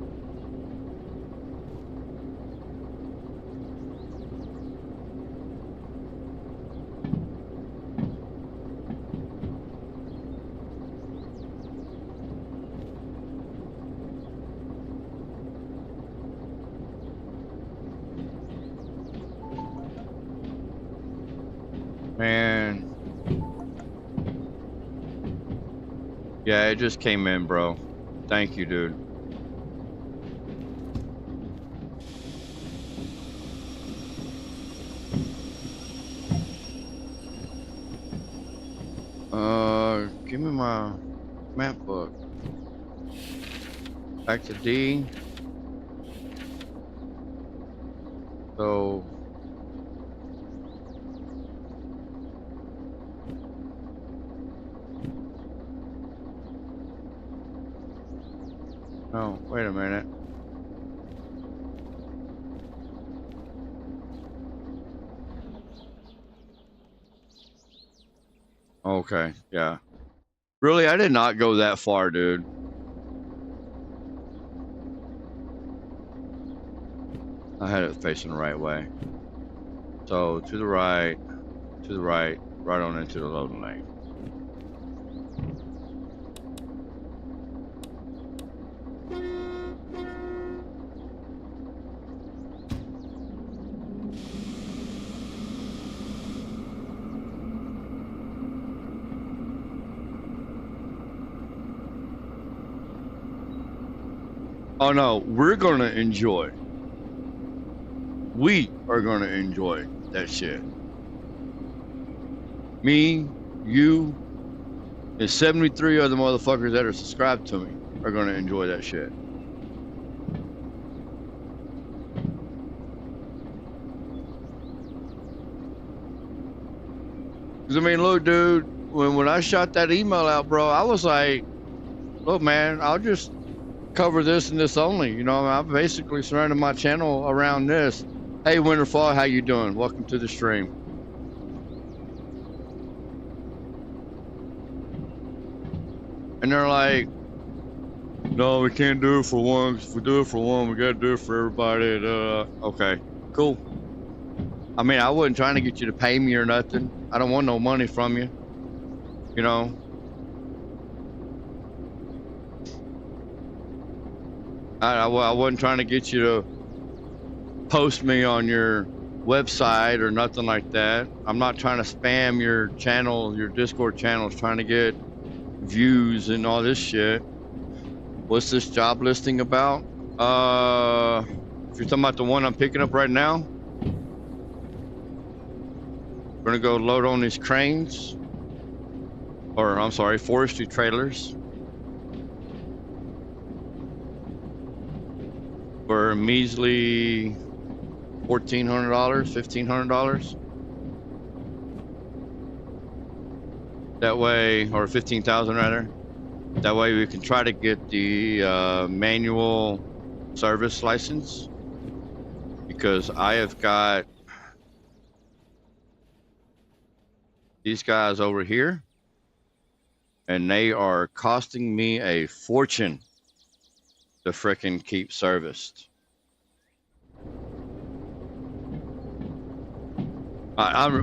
A: Yeah, it just came in, bro. Thank you, dude. Give me my map book. Back to D. So no, wait a minute. Okay, yeah. Really, I did not go that far, dude. I had it facing the right way. So to the right, right on into the loading lane. Oh no, we're gonna enjoy. We are gonna enjoy that shit. Me, you, and 73 other motherfuckers that are subscribed to me are gonna enjoy that shit. Cause I mean, look, dude, when I shot that email out, bro, I was like, look, man, I'll just cover this and this only. You know, I've basically surrounded my channel around this. Hey, Winterfall, how you doing? Welcome to the stream. And they're like, no, we can't do it for one. If we do it for one, we gotta do it for everybody. Okay, cool. I mean, I wasn't trying to get you to pay me or nothing. I don't want no money from you. You know? I wasn't trying to get you to post me on your website or nothing like that. I'm not trying to spam your channel, your Discord channels, trying to get views and all this shit. What's this job listing about? If you're talking about the one I'm picking up right now, we're gonna go load on these cranes, or I'm sorry, forestry trailers, for a measly $1,400, $1,500. That way, or 15,000 rather. That way we can try to get the manual service license, because I have got these guys over here and they are costing me a fortune to frickin' keep serviced. I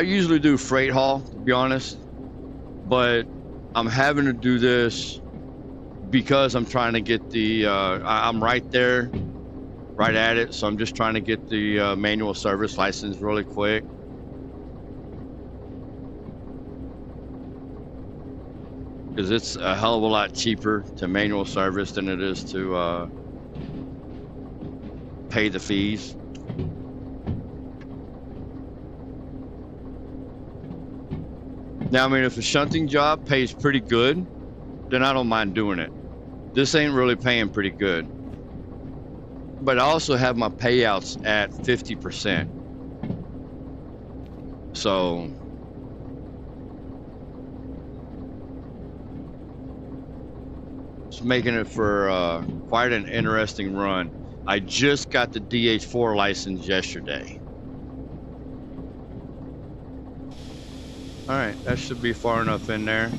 A: usually do freight haul, to be honest, but I'm having to do this because I'm trying to get the, I'm right there, right at it, so I'm just trying to get the manual service license really quick. Because it's a hell of a lot cheaper to manual service than it is to pay the fees. Now, I mean, if a shunting job pays pretty good, then I don't mind doing it. This ain't really paying pretty good. But I also have my payouts at 50%. So it's making it for quite an interesting run. I just got the DH4 license yesterday. All right, that should be far enough in there.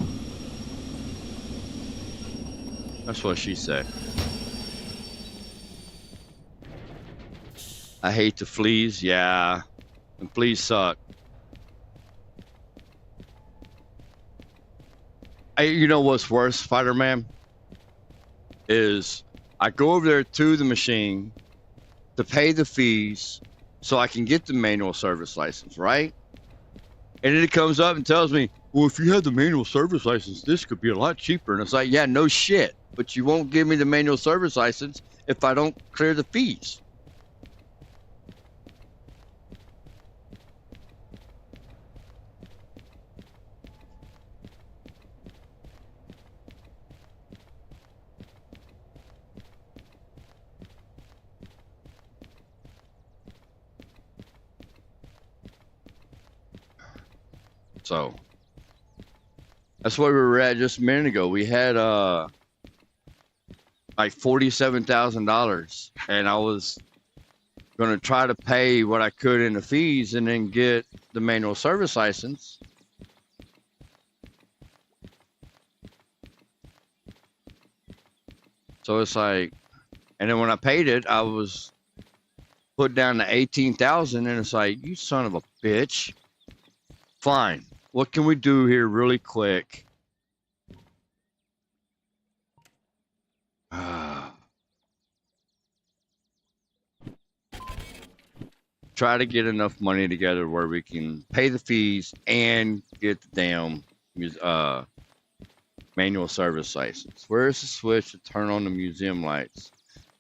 A: That's what she said. I hate the fleas. Yeah, and fleas suck. You know what's worse, Spider-Man? Is I go over there to the machine to pay the fees so I can get the manual service license, right? And then it comes up and tells me, well, if you had the manual service license, this could be a lot cheaper. And it's like, yeah, no shit. But you won't give me the manual service license if I don't clear the fees. So that's where we were at just a minute ago. We had like $47,000, and I was gonna try to pay what I could in the fees and then get the manual service license. So it's like, and then when I paid it, I was put down to 18,000, and it's like, you son of a bitch. Fine. What can we do here really quick? Try to get enough money together where we can pay the fees and get the damn manual service license. Where's the switch to turn on the museum lights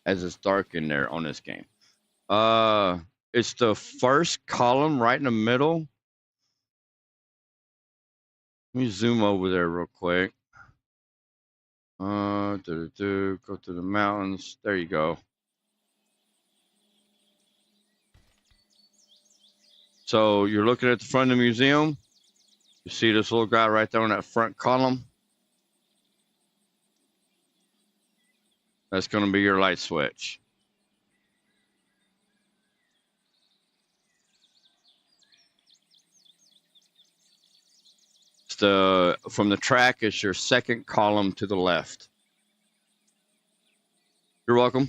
A: as it's dark in there on this game? It's the first column right in the middle. Let me zoom over there real quick. Go to the mountains. There you go. So you're looking at the front of the museum. You see this little guy right there on that front column? That's going to be your light switch. From the track, it's your second column to the left. You're welcome.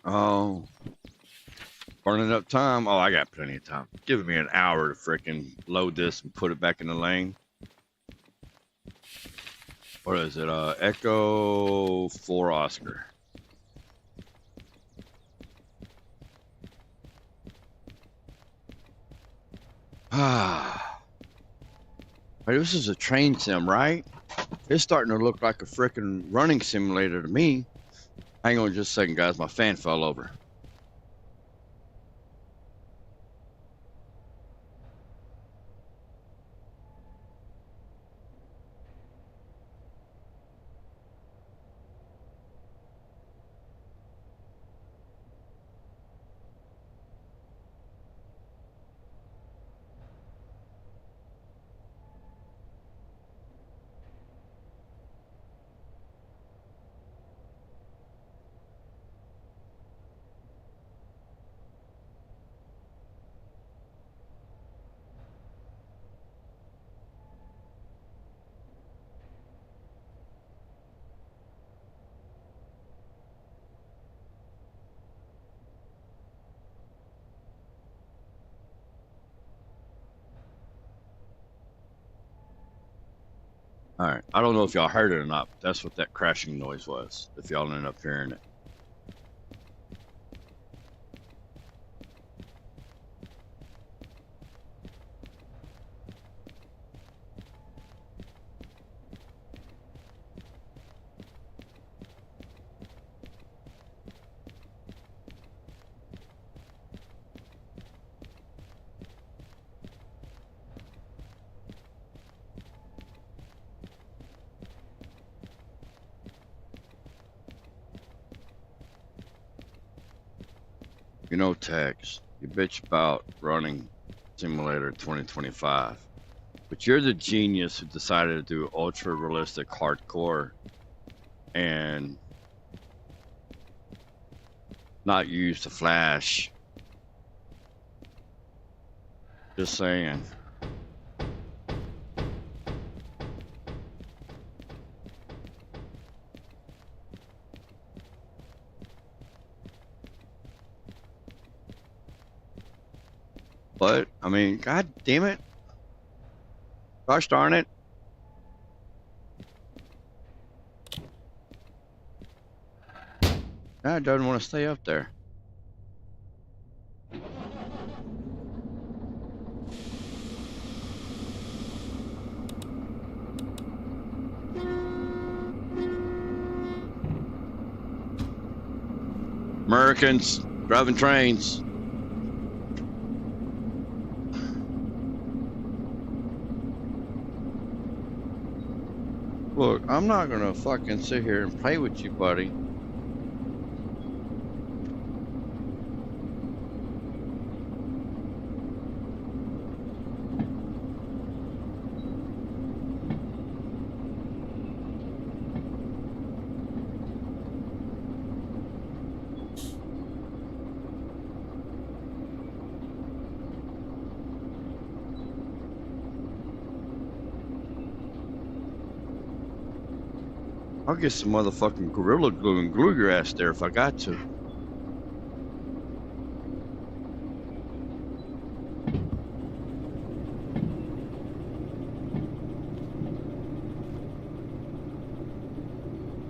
A: Oh, burning up time. Oh, I got plenty of time. Giving me an hour to freaking load this and put it back in the lane. What is it? Echo 4 Oscar. Ah. This is a train sim, right? It's starting to look like a freaking running simulator to me. Hang on just a second, guys. My fan fell over. All right. I don't know if y'all heard it or not, but that's what that crashing noise was, if y'all ended up hearing it. You know, Tex, you bitch about running Simulator 2025, but you're the genius who decided to do ultra realistic hardcore and not use the flash. Just saying. But, I mean, god damn it. Gosh darn it. That doesn't want to stay up there. Americans driving trains. Look, I'm not gonna fucking sit here and play with you, buddy. I'll get some motherfucking Gorilla Glue and glue your ass there if I got to.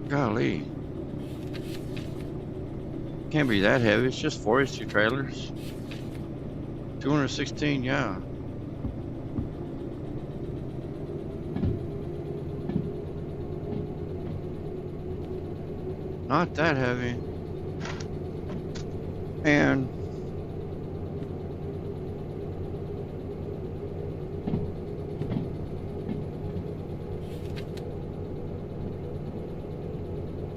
A: Golly. Can't be that heavy. It's just forestry trailers. 216, yeah. Not that heavy. And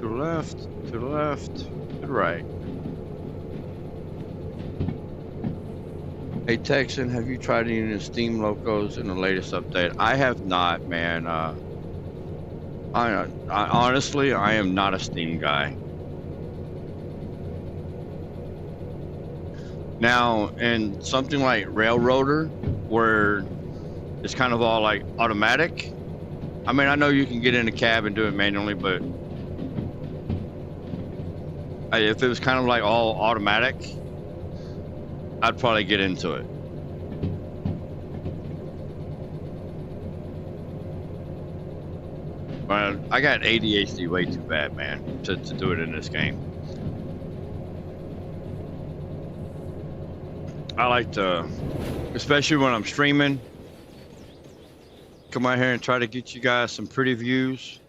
A: to the left, to the left, to the right. Hey Texan, have you tried any of the Steam locos in the latest update? I have not, man. I honestly, I am not a Steam guy. Now, in something like Railroader, where it's kind of all like automatic. I mean, I know you can get in a cab and do it manually, but if it was kind of like all automatic, I'd probably get into it. But I got ADHD way too bad, man, to do it in this game. I like to, especially when I'm streaming, come out here and try to get you guys some pretty views.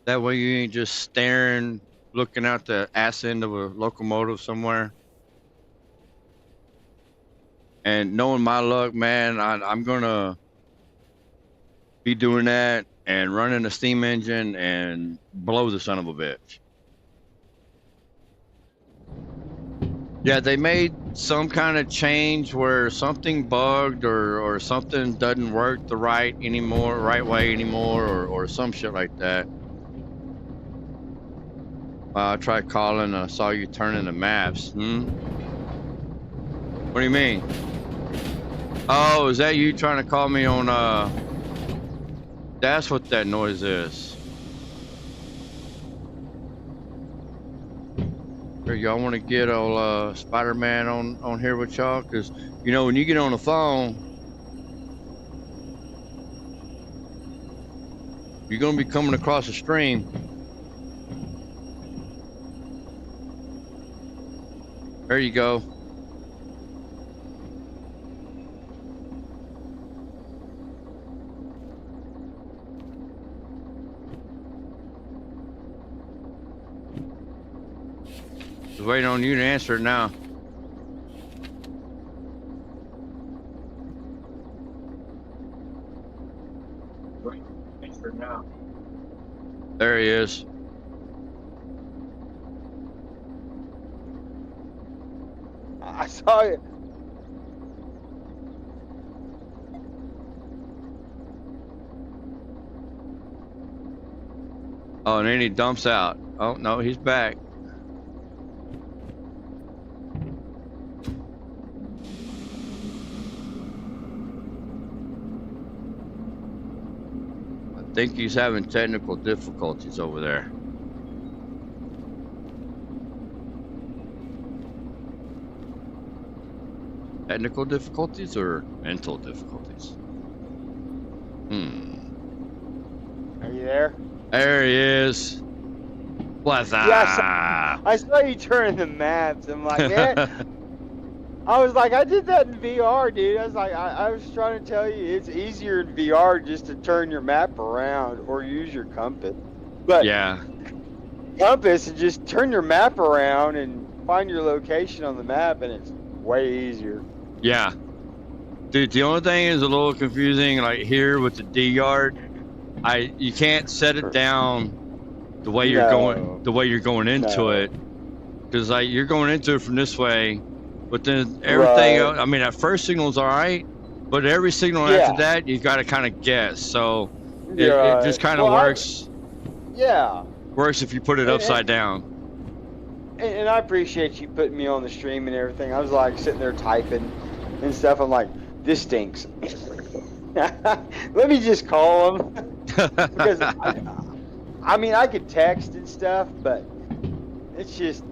A: That way you ain't just staring, looking out the ass end of a locomotive somewhere. And knowing my luck, man, I'm gonna be doing that and running a steam engine and blow the son of a bitch. Yeah, they made some kind of change where something bugged or something doesn't work the right way anymore, or some shit like that. I tried calling. I saw you turning the maps. What do you mean? Oh, is that you trying to call me on, that's what that noise is. Here, y'all want to get old, Spider-Man on here with y'all? Because, you know, when you get on the phone, you're going to be coming across a stream. There you go. Just waiting on you to answer it now. There he is.
B: I saw it.
A: Oh, and then he dumps out. Oh, no, he's back. I think he's having technical difficulties over there. Technical difficulties or mental difficulties?
B: Are you there?
A: There he is. What's up?
B: Yeah, I saw you turning the maps. I'm like, man. I was like, I did that in VR, dude. I was like, I was trying to tell you, it's easier in VR just to turn your map around or use your compass. But
A: Yeah.
B: compass and just turn your map around and find your location on the map, and it's way easier.
A: Yeah. Dude, the only thing is a little confusing, like here with the D yard, you can't set it down the way you're going into it, because like you're going into it from this way, but then everything else, I mean, that first signal's all right, but every signal after that you got to kind of guess. So it just kind of works. Works if you put it upside down.
B: And I appreciate you putting me on the stream and everything. I was like sitting there typing and stuff. I'm like, this stinks. Let me just call them. Because I mean, I could text and stuff, but it's just.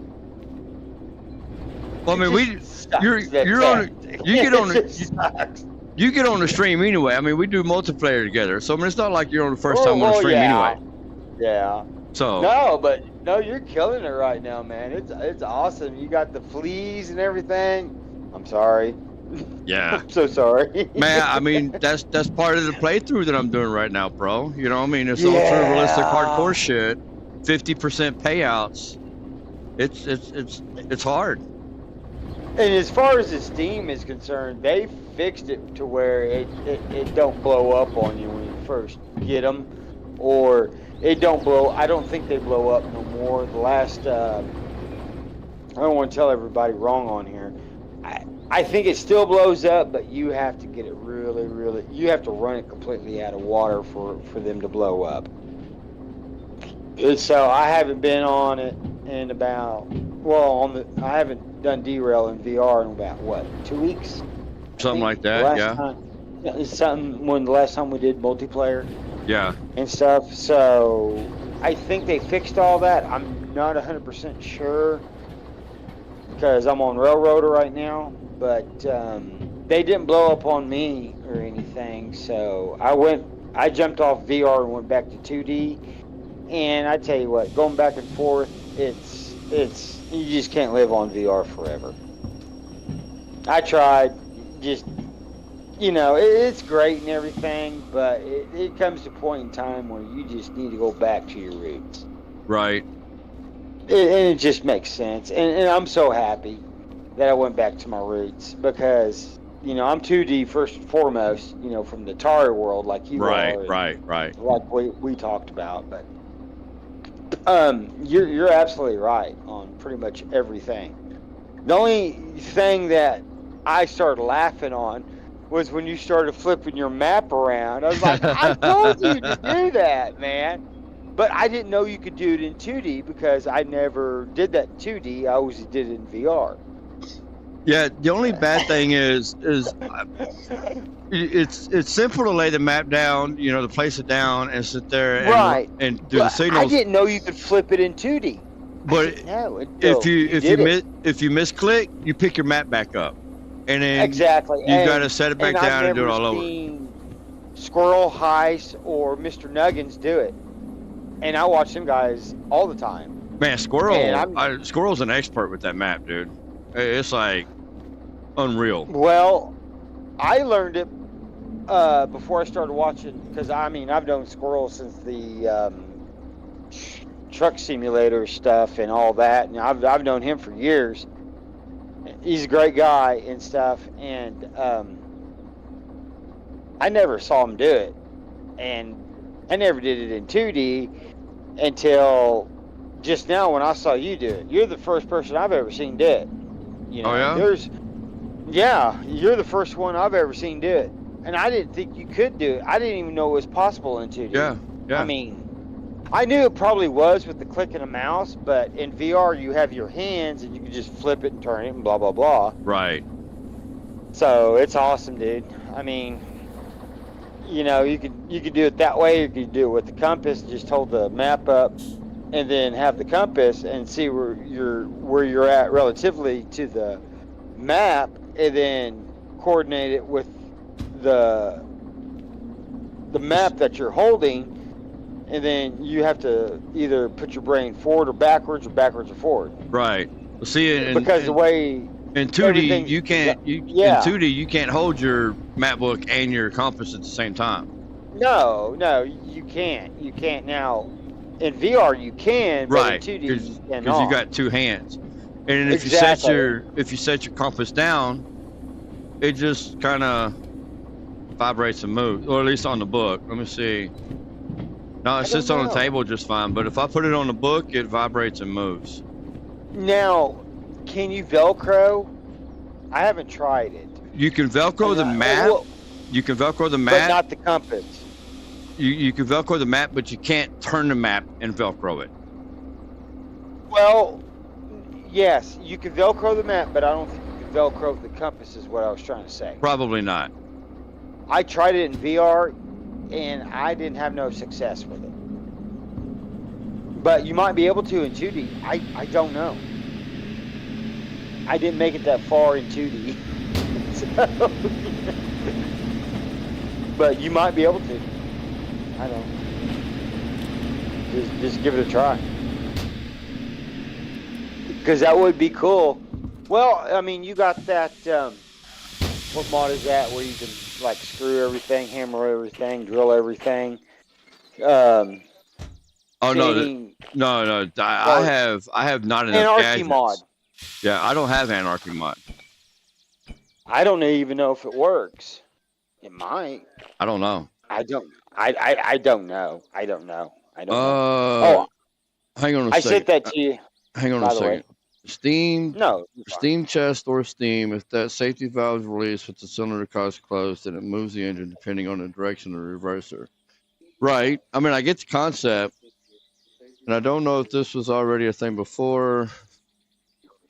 A: Well, I mean, you get on the stream anyway. I mean, we do multiplayer together, so I mean, it's not like you're on the first time on the stream anyway.
B: Yeah.
A: So.
B: No, you're killing it right now, man. It's awesome. You got the fleas and everything. I'm sorry.
A: Yeah.
B: I'm so sorry.
A: Man, I mean, that's part of the playthrough that I'm doing right now, bro. You know, I mean, it's ultra realistic hardcore shit. 50% payouts. It's hard.
B: And as far as the Steam is concerned, they fixed it to where it don't blow up on you when you first get them, or it don't blow. I don't think they blow up no more. The last, I don't want to tell everybody wrong on here. I think it still blows up, but you have to get it really, you have to run it completely out of water for them to blow up. And so I haven't been on it in about, I haven't done Derail in VR in about, what, 2 weeks?
A: Something like that, yeah.
B: It's the last time we did multiplayer.
A: Yeah.
B: And stuff, so I think they fixed all that. I'm not 100% sure because I'm on Railroader right now, but they didn't blow up on me or anything, so I jumped off VR and went back to 2D, and I tell you what, going back and forth, it's you just can't live on VR forever. I tried, just, you know, it's great and everything, but it comes to a point in time where you just need to go back to your roots.
A: Right.
B: And it just makes sense. And I'm so happy that I went back to my roots because, you know, I'm 2D first and foremost, you know, from the Atari world like you are.
A: Right.
B: Like we talked about. But you're absolutely right on pretty much everything. The only thing that I started laughing on was when you started flipping your map around. I was like, I told you to do that, man. But I didn't know you could do it in 2D because I never did that in 2D. I always did it in VR.
A: Yeah, the only bad thing is it's simple to lay the map down, you know, to place it down and sit there and do the signals.
B: I didn't know you could flip it in 2D.
A: But if you misclick, you pick your map back up. And then
B: exactly.
A: You got to set it back down and do it all over.
B: Squirrel Heist or Mr. Nuggins do it, and I watch them guys all the time.
A: Man, Squirrel's an expert with that map, dude. It's like unreal.
B: Well, I learned it before I started watching because I mean I've known Squirrel since the truck simulator stuff and all that, and I've known him for years. He's a great guy and stuff, and I never saw him do it, and I never did it in 2D until just now when I saw you do it. You're the first person I've ever seen do it. You know, you're the first one I've ever seen do it, and I didn't think you could do it. I didn't even know it was possible in 2D.
A: Yeah.
B: I mean, I knew it probably was with the click of a mouse, but in VR you have your hands and you can just flip it and turn it and blah blah blah.
A: Right.
B: So it's awesome, dude. I mean, you know, you could do it that way. You could do it with the compass, just hold the map up, and then have the compass and see where you're at relatively to the map, and then coordinate it with the map that you're holding. and then you have to either put your brain forward or backwards or forward.
A: Right. Well, see,
B: Because the way
A: in 2D
B: everything's
A: you can't in
B: yeah.
A: 2D you can't hold your map book and your compass at the same time.
B: No, you can't. You can't now. In VR you can, but in 2D you cannot.
A: Because you got two hands, and if
B: Exactly.
A: you set your compass down, it just kind of vibrates and moves, or at least on the book. Let me see. No, it sits on the table just fine, but if I put it on the book, it vibrates and moves.
B: Now, can you Velcro? I haven't tried it.
A: You can Velcro the map. You can Velcro the map.
B: But not the compass.
A: You can Velcro the map, but you can't turn the map and Velcro it.
B: Well, yes, you can Velcro the map, but I don't think you can Velcro the compass is what I was trying to say.
A: Probably not.
B: I tried it in VR, and I didn't have no success with it. But you might be able to in 2D. I don't know. I didn't make it that far in 2D. So, but you might be able to. I don't know. Just give it a try. Because that would be cool. Well, I mean, you got that, what mod is that where you can, like, screw everything, hammer everything, drill everything?
A: Oh, no, I have not enough
B: Anarchy
A: gadgets.
B: mod.
A: Yeah, I don't have Anarchy mod.
B: I don't even know if it works. It might.
A: I don't know.
B: I don't know. I don't know.
A: Oh, hang on a second.
B: I sent that to you.
A: Hang on a second. Steam.
B: No.
A: Steam chest or steam. If that safety valve is released with the cylinder cost closed, then it moves the engine depending on the direction of the reverser. Right. I mean, I get the concept, and I don't know if this was already a thing before.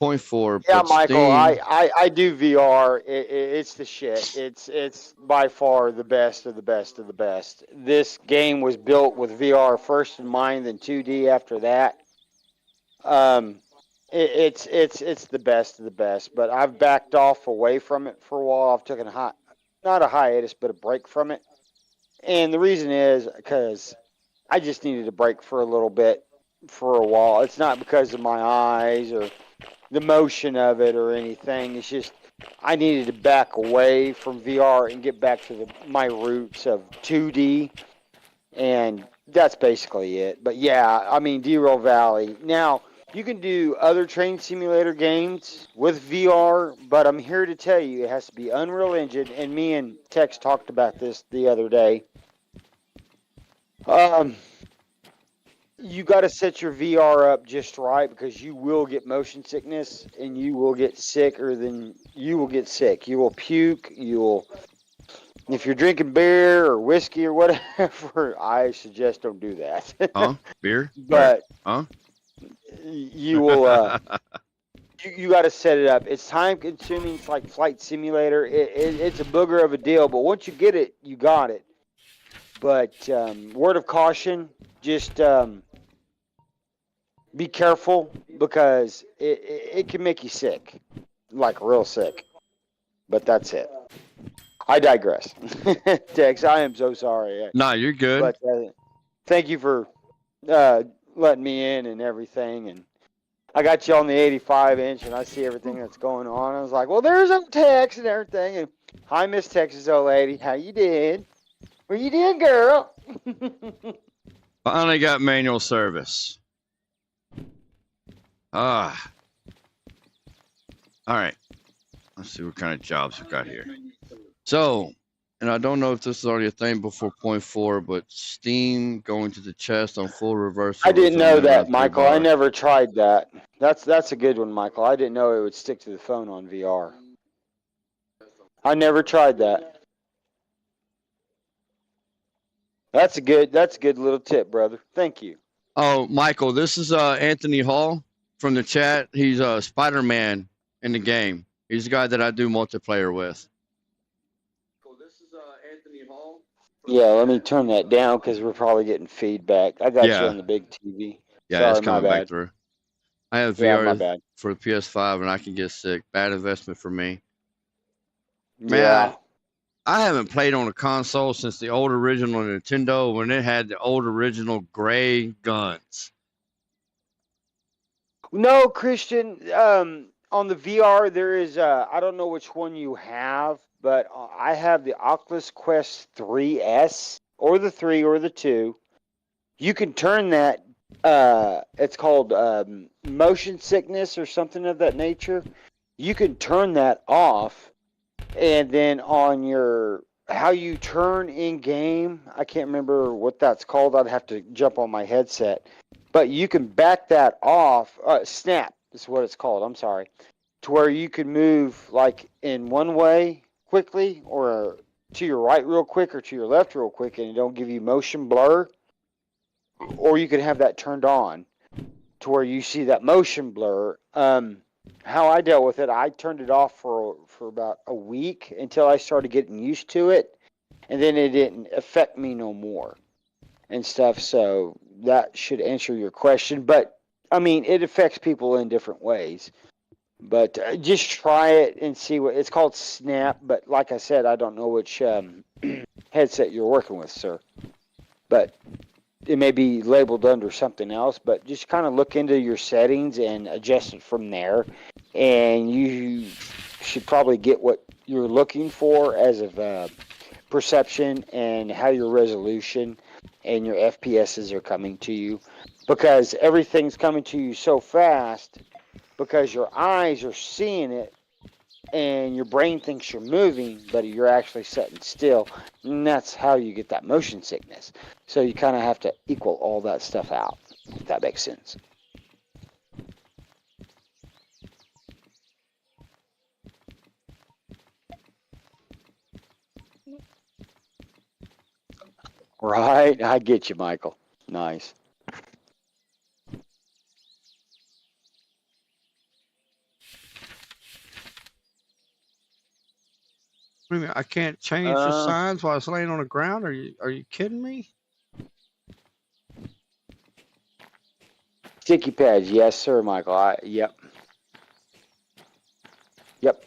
A: 0.4.
B: Yeah, Michael,
A: Steam...
B: I do VR. It's the shit. It's by far the best of the best of the best. This game was built with VR first in mind, then 2D after that. It's the best of the best. But I've backed off away from it for a while. I've taken not a hiatus, but a break from it. And the reason is because I just needed a break for a little bit, for a while. It's not because of my eyes or the motion of it or anything. It's just I needed to back away from VR and get back to my roots of 2D, and that's basically it. But yeah, I mean, Derail Valley. Now, you can do other train simulator games with VR, but I'm here to tell you it has to be Unreal Engine, and me and Tex talked about this the other day. You got to set your VR up just right, because you will get motion sickness and you will get sicker than you will get sick. You will puke. If you're drinking beer or whiskey or whatever, I suggest don't do that.
A: Beer?
B: But you will. You got to set it up. It's time consuming. It's like Flight Simulator. It's a booger of a deal. But once you get it, you got it. But word of caution, just be careful, because it can make you sick, like real sick. But that's it. I digress. Tex, I am so sorry.
A: No, you're good.
B: But thank you for letting me in and everything. And I got you on the 85-inch, and I see everything that's going on. I was like, well, there's Tex and everything. And hi, Miss Texas old lady. How you did? Where you did, girl?
A: Finally got manual service. All right. Let's see what kind of jobs we got here. So, and I don't know if this is already a thing before 0.4, but Steam going to the chest on full reverse.
B: I didn't know that, Michael. I never tried that. That's a good one, Michael. I didn't know it would stick to the phone on VR. I never tried that. That's a good little tip, brother. Thank you.
A: Oh, Michael, this is Anthony Hall from the chat. He's Spider-Man in the game. He's the guy that I do multiplayer with. This is Anthony Hall.
B: Yeah, let me turn that down, because we're probably getting feedback. I got you on the big TV.
A: Yeah,
B: sorry,
A: it's coming back through. I have VR for the PS5, and I can get sick. Bad investment for me. Man, I haven't played on a console since the old original Nintendo when it had the old original gray guns.
B: No, Christian. On the VR, there is. I don't know which one you have, but I have the Oculus Quest 3S or the 3 or the 2. You can turn that. It's called motion sickness or something of that nature. You can turn that off, and then on your how you turn in game, I can't remember what that's called. I'd have to jump on my headset. But you can back that off. Snap is what it's called. I'm sorry. To where you can move like in one way quickly, or to your right real quick, or to your left real quick, and it don't give you motion blur. Or you can have that turned on to where you see that motion blur. How I dealt with it, I turned it off for about a week until I started getting used to it, and then it didn't affect me no more and stuff. So that should answer your question. But I mean, it affects people in different ways. But just try it and see what it's called. Snap. But like I said, I don't know which headset you're working with, sir. But it may be labeled under something else. But just kind of look into your settings and adjust it from there, and you should probably get what you're looking for as of perception and how your resolution and your FPSs are coming to you, because everything's coming to you so fast because your eyes are seeing it and your brain thinks you're moving, but you're actually sitting still, and that's how you get that motion sickness. So you kind of have to equal all that stuff out, if that makes sense. Right, I get you, Michael. Nice.
A: What do you mean, I can't change the signs while it's laying on the ground? Are you kidding me?
B: Sticky pads, yes, sir, Michael. Yep. Yep.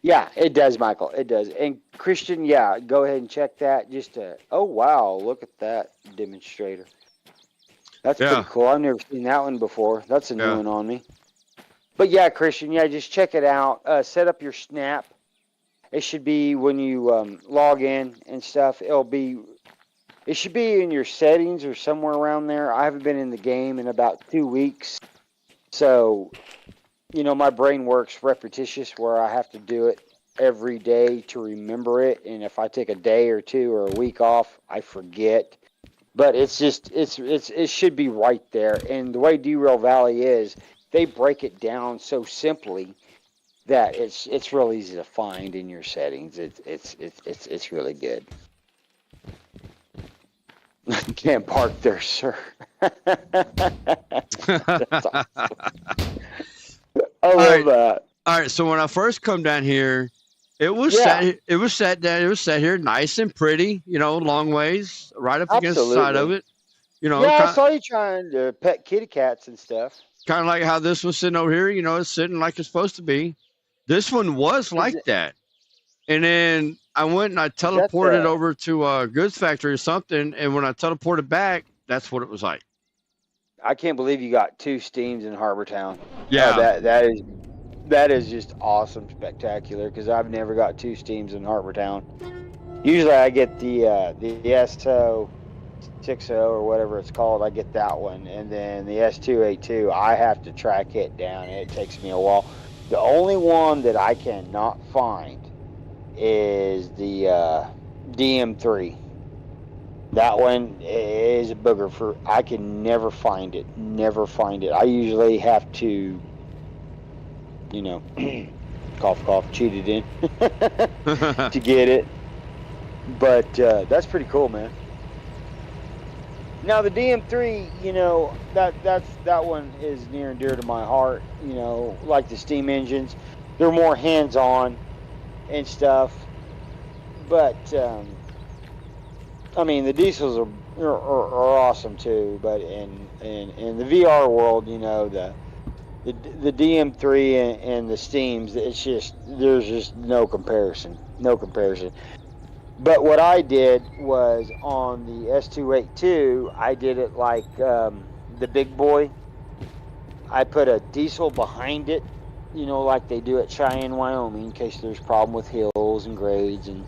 B: Yeah, it does, Michael. It does. And Christian, yeah, go ahead and check that. Just to, oh wow, look at that demonstrator. That's pretty cool. I've never seen that one before. That's a new one on me. But yeah, Christian, yeah, just check it out. Set up your snap. It should be when you log in and stuff. It should be in your settings or somewhere around there. I haven't been in the game in about 2 weeks, so you know my brain works repetitious where I have to do it every day to remember it. And if I take a day or two or a week off, I forget. But it's just it should be right there. And the way Derail Valley is, they break it down so simply that it's real easy to find in your settings. It's really good. Can't park there, sir. That's awesome. I love that.
A: All right, so when I first come down here, it was set here nice and pretty, you know, long ways, right up against the side of it. You know,
B: yeah, I saw you trying to pet kitty cats and stuff.
A: Kind of like how this was sitting over here, you know, it's sitting like it's supposed to be. This one was like that. And then I went and I teleported over to a goods factory or something, and when I teleported back, that's what it was like.
B: I can't believe you got 2 Steams in Harbortown.
A: Yeah.
B: That is just awesome, spectacular, because I've never got 2 Steams in Harbortown. Usually I get the S0 60 or whatever it's called. I get that one, and then the S282, I have to track it down. It takes me a while. The only one that I cannot find is the DM3. That one is a booger. I can never find it. Never find it. I usually have to, you know, cough, cough, cheat it in to get it. But that's pretty cool, man. Now the DM3, you know, that one is near and dear to my heart. You know, like the steam engines, they're more hands-on and stuff. But I mean, the diesels are awesome too. But in the VR world, you know, The DM3 and the Steams, it's just there's just no comparison, no comparison. But what I did was on the S282, I did it like the big boy. I put a diesel behind it, you know, like they do at Cheyenne, Wyoming, in case there's problem with hills and grades and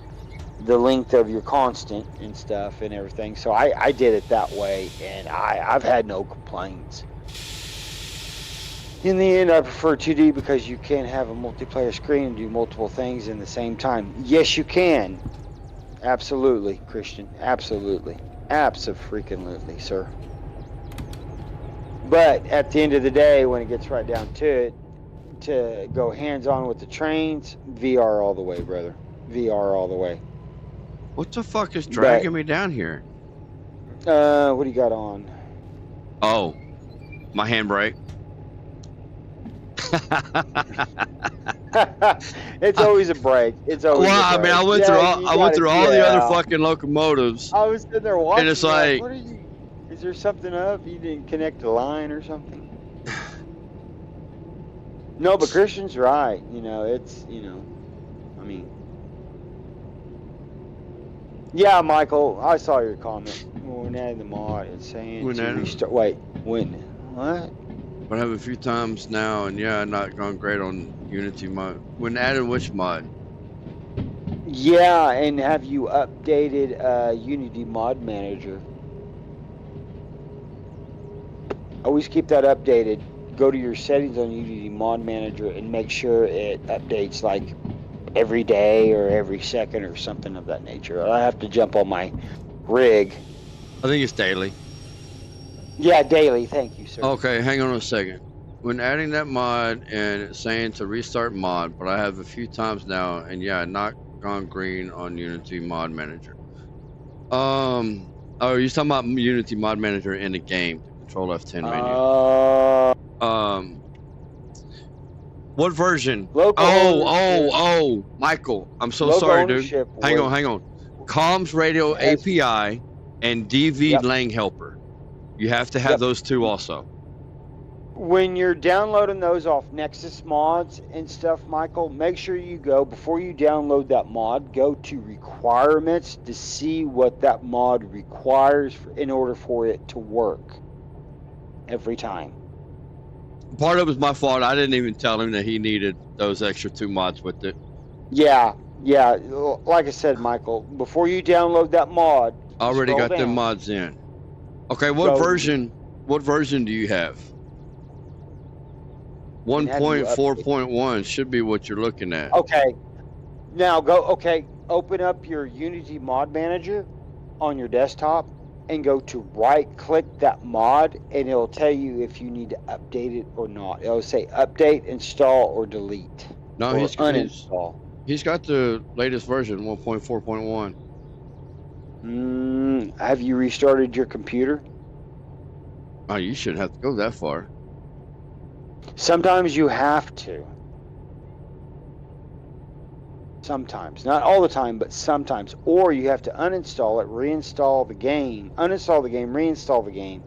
B: the length of your constant and stuff and everything. So I did it that way, and I've had no complaints. In the end, I prefer 2D because you can have a multiplayer screen and do multiple things in the same time. Yes, you can. Absolutely, Christian. Absolutely. Abso-freaking-lutely, sir. But at the end of the day, when it gets right down to it, to go hands-on with the trains, VR all the way, brother. VR all the way.
A: What the fuck is dragging me down here?
B: What do you got on?
A: Oh, my handbrake.
B: It's always a break. It's always.
A: Well, I mean, I went through all the other fucking locomotives.
B: I was sitting there watching.
A: And it's like,
B: what are you? Is there something up? You didn't connect a line or something? No, but Christian's right. You know, it's I mean, yeah, Michael, I saw your comment. When adding the mod, it's saying to restart. Wait, when? What?
A: But I have a few times now, and yeah, not gone great on Unity mod. When added which mod?
B: Yeah, and have you updated Unity Mod Manager? Always keep that updated. Go to your settings on Unity Mod Manager and make sure it updates like every day or every second or something of that nature. I have to jump on my rig.
A: I think it's daily.
B: Yeah, daily. Thank you, sir.
A: Okay, hang on a second. When adding that mod and it's saying to restart mod, but I have a few times now, and yeah, not gone green on Unity Mod Manager. Oh, you're talking about Unity Mod Manager in the game, the Control F10 menu. What version? Oh, Michael, I'm so sorry, dude. Hang on. Comms Radio API and DV Lang Helper. You have to have those two also.
B: When you're downloading those off Nexus mods and stuff, Michael, make sure you go, before you download that mod, go to requirements to see what that mod requires in order for it to work every time.
A: Part of it was my fault. I didn't even tell him that he needed those extra 2 mods with it.
B: Yeah. Like I said, Michael, before you download that mod,
A: already got them mods in. Okay, what version do you have? 1.4.1 should be what you're looking at.
B: Okay. Now open up your Unity Mod Manager on your desktop and go to right-click that mod, and it'll tell you if you need to update it or not. It'll say update, install, or delete.
A: No,
B: or uninstall.
A: He's got the latest version, 1.4.1.
B: Have you restarted your computer?
A: Oh, you shouldn't have to go that far.
B: Sometimes you have to. Sometimes. Not all the time, but sometimes. Or you have to uninstall it, reinstall the game, uninstall the game, reinstall the game,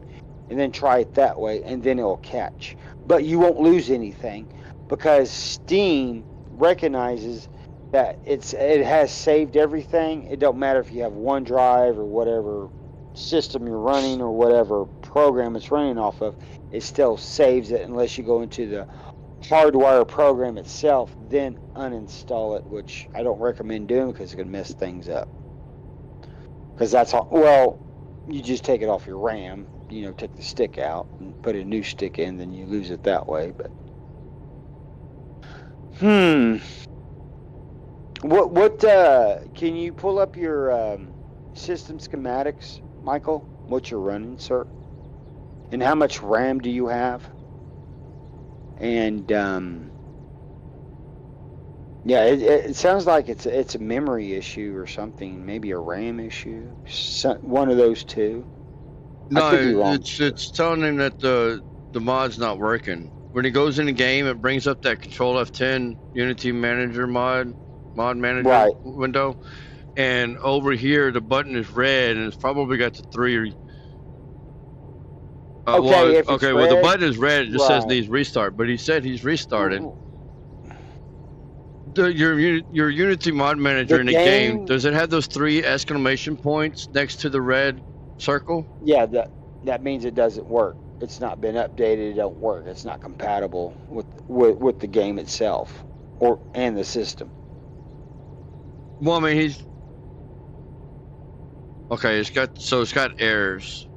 B: and then try it that way, and then it'll catch. But you won't lose anything because Steam recognizes that it has saved everything. It don't matter if you have OneDrive or whatever system you're running or whatever program it's running off of, it still saves it unless you go into the hardwire program itself, then uninstall it, which I don't recommend doing because it's going to mess things up. Because that's all. Well, you just take it off your RAM, take the stick out and put a new stick in, then you lose it that way. But what can you pull up your system schematics, Michael? What you're running, sir? And how much RAM do you have? And yeah, it sounds like it's a memory issue or something, maybe a RAM issue, one of those two.
A: No, it's telling him that the mod's not working. When he goes in the game, it brings up that Control F10 Unity Manager mod manager window, and over here the button is red, and it's probably got the 3
B: Okay, if it's
A: okay. Well, the
B: red,
A: button is red. It just says
B: right.
A: needs restart, but he said he's restarted. Your Unity mod manager in the game, does it have those 3 exclamation points next to the red circle?
B: Yeah, that means it doesn't work. It's not been updated. It don't work. It's not compatible with the game itself and the system.
A: Well, I mean, he's okay. It's got errors.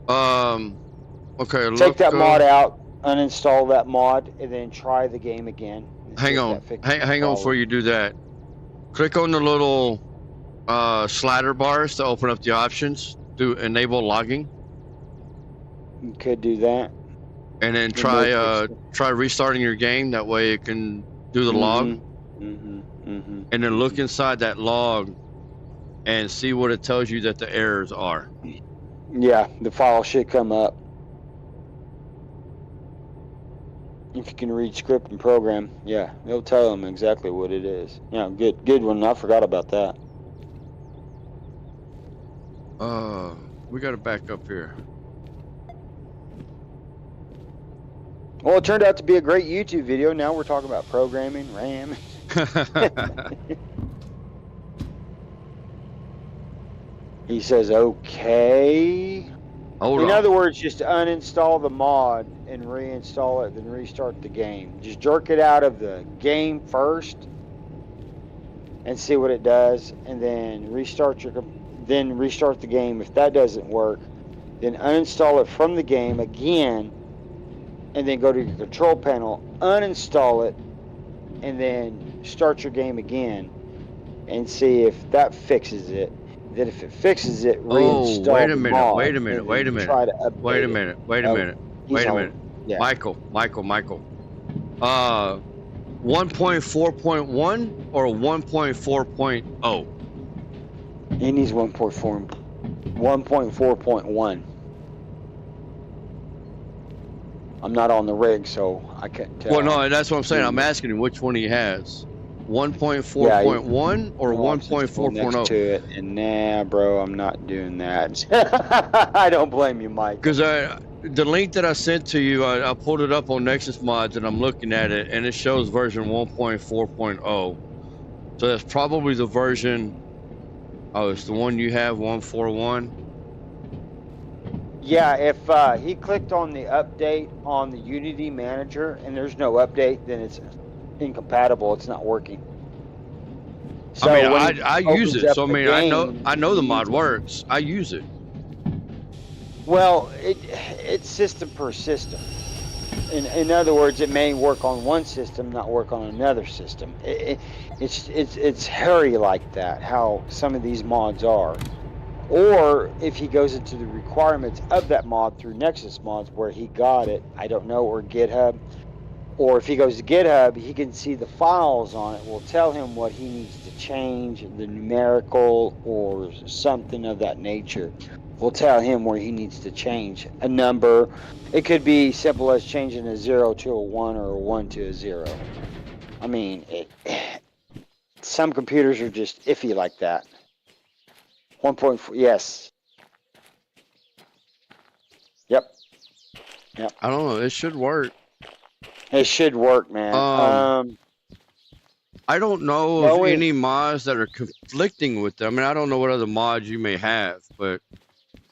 A: Okay.
B: Take that mod out, uninstall that mod, and then try the game again.
A: Hang on before you do that. Click on the little slider bars to open up the options. Do enable logging.
B: You could do that.
A: And then try restarting your game. That way it can do the log. And then look inside that log and see what it tells you that the errors are.
B: Yeah, the file should come up. If you can read script and program, yeah, it'll tell them exactly what it is. Yeah, good one. I forgot about that.
A: We got to back up here.
B: Well, it turned out to be a great YouTube video. Now we're talking about programming, RAM. He says, okay. In other words, just uninstall the mod and reinstall it, then restart the game. Just jerk it out of the game first and see what it does, and then restart the game. If that doesn't work, then uninstall it from the game again, and then go to your control panel, uninstall it, and then start your game again, and see if that fixes it. Then if it fixes it, reinstall
A: wait a
B: the
A: minute,
B: mod,
A: wait a minute.
B: Wait a minute.
A: Yeah. Michael. 1.4.1 or 1.4.0?
B: He needs 1.4.1. I'm not on the rig, so I can't tell.
A: Well, no, that's what I'm saying. I'm asking him which one he has. 1.4.1 or 1.4.0?
B: To it, and nah, bro, I'm not doing that. I don't blame you, Mike.
A: Because the link that I sent to you, I pulled it up on Nexus Mods, and I'm looking at it, and it shows version 1.4.0. So that's probably the version. Oh, it's the one you have, 141.
B: Yeah, if he clicked on the update on the Unity manager and there's no update, then it's incompatible. It's not working. So
A: I mean, I use it, so I mean,
B: game,
A: I know the mod works. I use it.
B: Well, it's system per system. In other words, it may work on one system, not work on another system. It's hairy like that. How some of these mods are. Or if he goes into the requirements of that mod through Nexus Mods where he got it, I don't know, or GitHub. Or if he goes to GitHub, he can see the files on it. Will tell him what he needs to change, the numerical or something of that nature. Will tell him where he needs to change a number. It could be simple as changing a 0 to a 1 or a 1 to a 0. I mean, some computers are just iffy like that. 1.4, yes. Yep.
A: I don't know. It should work.
B: It should work, man.
A: I don't know of any mods that are conflicting with them. I mean, I don't know what other mods you may have, but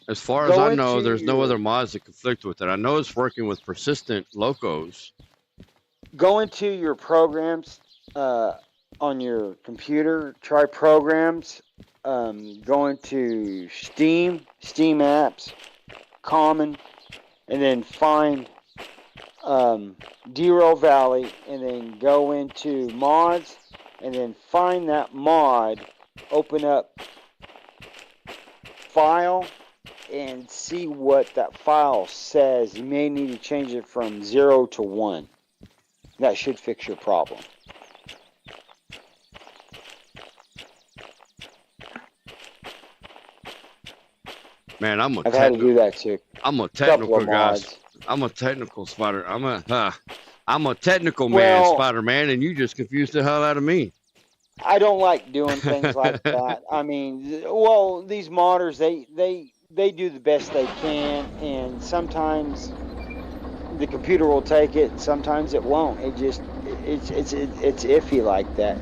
A: as far as I know, there's no other mods that conflict with it. I know it's working with persistent locos.
B: Go into your programs on your computer. Try programs. Go into Steam apps, common, and then find Derail Valley, and then go into mods, and then find that mod, open up file, and see what that file says. You may need to change it from 0 to 1. That should fix your problem.
A: Man,
B: I've had to do that too.
A: I'm a technical guy. I'm a technical spider. I'm a technical man, Spider-Man, and you just confused the hell out of me.
B: I don't like doing things like that. I mean, well, these modders, they do the best they can, and sometimes the computer will take it, and sometimes it won't. It's iffy like that.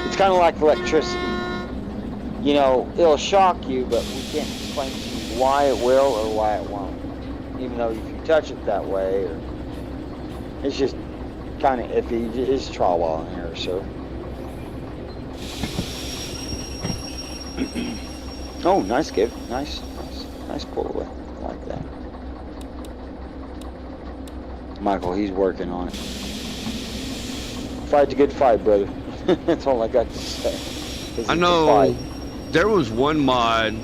B: It's kind of like electricity. You know, it'll shock you, but we can't explain to you why it will or why it won't. Even though if you touch it that way, or it's just kind of iffy. It's trial and error, sir. Oh, nice give. Nice pull away. I like that. Michael, he's working on it. Fight's a good fight, brother. That's all I got to say.
A: I know there was one mod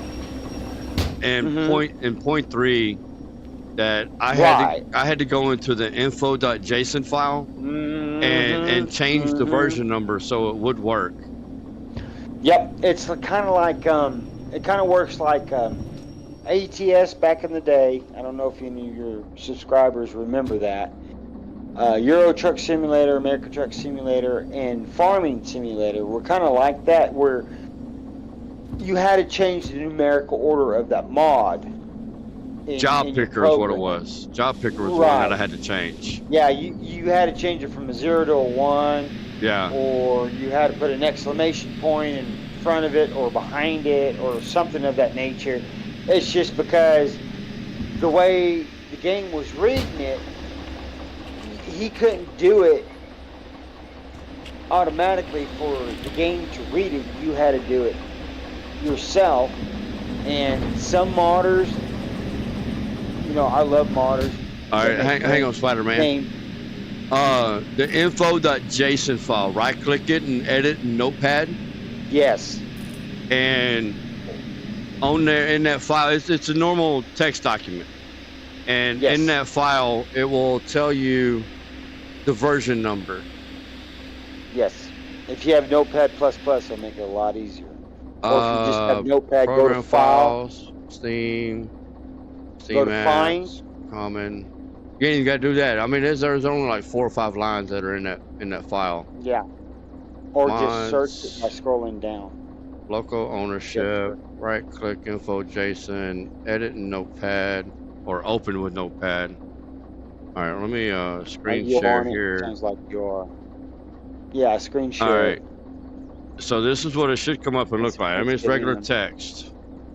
A: in point 3 that I had to go into the info.json file and change the version number so it would work.
B: Yep, it's kind of like it kind of works like ATS back in the day. I don't know if any of your subscribers remember that. Euro Truck Simulator, America Truck Simulator, and Farming Simulator were kind of like that, where you had to change the numerical order of that mod.
A: Job Picker is what it was. Job Picker was the one that I had to change.
B: Yeah, you had to change it from a 0 to a 1.
A: Yeah.
B: Or you had to put an exclamation point in front of it or behind it or something of that nature. It's just because the way the game was reading it, he couldn't do it automatically for the game to read it. You had to do it yourself. And some modders, you know, I love modders.
A: All right, hang on, Spider-Man. The info.json file, right click it and edit in Notepad.
B: Yes.
A: And on there in that file, it's a normal text document. And in that file, it will tell you the version number.
B: Yes. If you have Notepad++, it'll make it a lot easier. Or if you just have Notepad, go to
A: Files, Steam
B: go to
A: apps,
B: Find.
A: Common. You ain't got to do that. I mean, there's only like 4 or 5 lines that are in that file.
B: Yeah. Or
A: Mods,
B: just search it by scrolling down.
A: Local ownership, right click info JSON, edit in Notepad, or open with Notepad. All right, let me screen share here.
B: Sounds like you are. Yeah, screen share.
A: All right. So this is what it should come up and look like. I mean, it's regular text.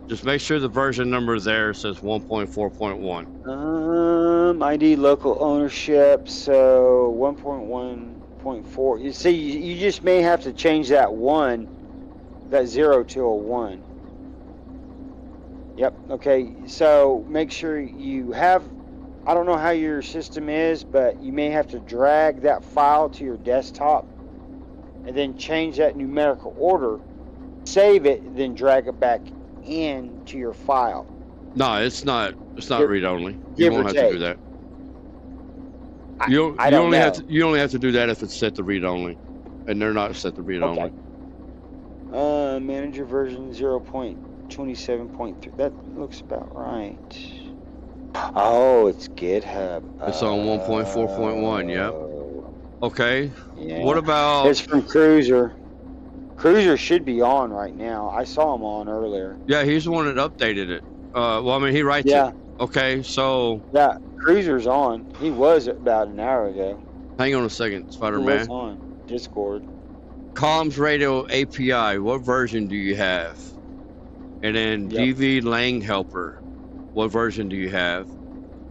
A: Just make sure the version number there says 1.4.1.
B: ID local ownership, so 1.1.4. You see, you just may have to change that 0 to a 1. Yep, okay, so make sure you have, I don't know how your system is, but you may have to drag that file to your desktop and then change that numerical order, save it, then drag it back into your file.
A: No, it's not read-only. You won't have to do that. You only have to do that if it's set to read-only, and they're not set to read-only.
B: Okay. Manager version 0.27.3. That looks about right. Oh, it's GitHub.
A: It's on 1.4.1. Yep. Okay.
B: Yeah.
A: What about?
B: It's from Cruiser. Cruiser should be on right now. I saw him on earlier.
A: Yeah, he's the one that updated it. Well, I mean, he writes it. Okay, so.
B: Yeah, Cruiser's on. He was about an hour ago.
A: Hang on a second, Spider-Man.
B: He was on Discord.
A: Comms Radio API, what version do you have? And then DV Lang Helper, what version do you have?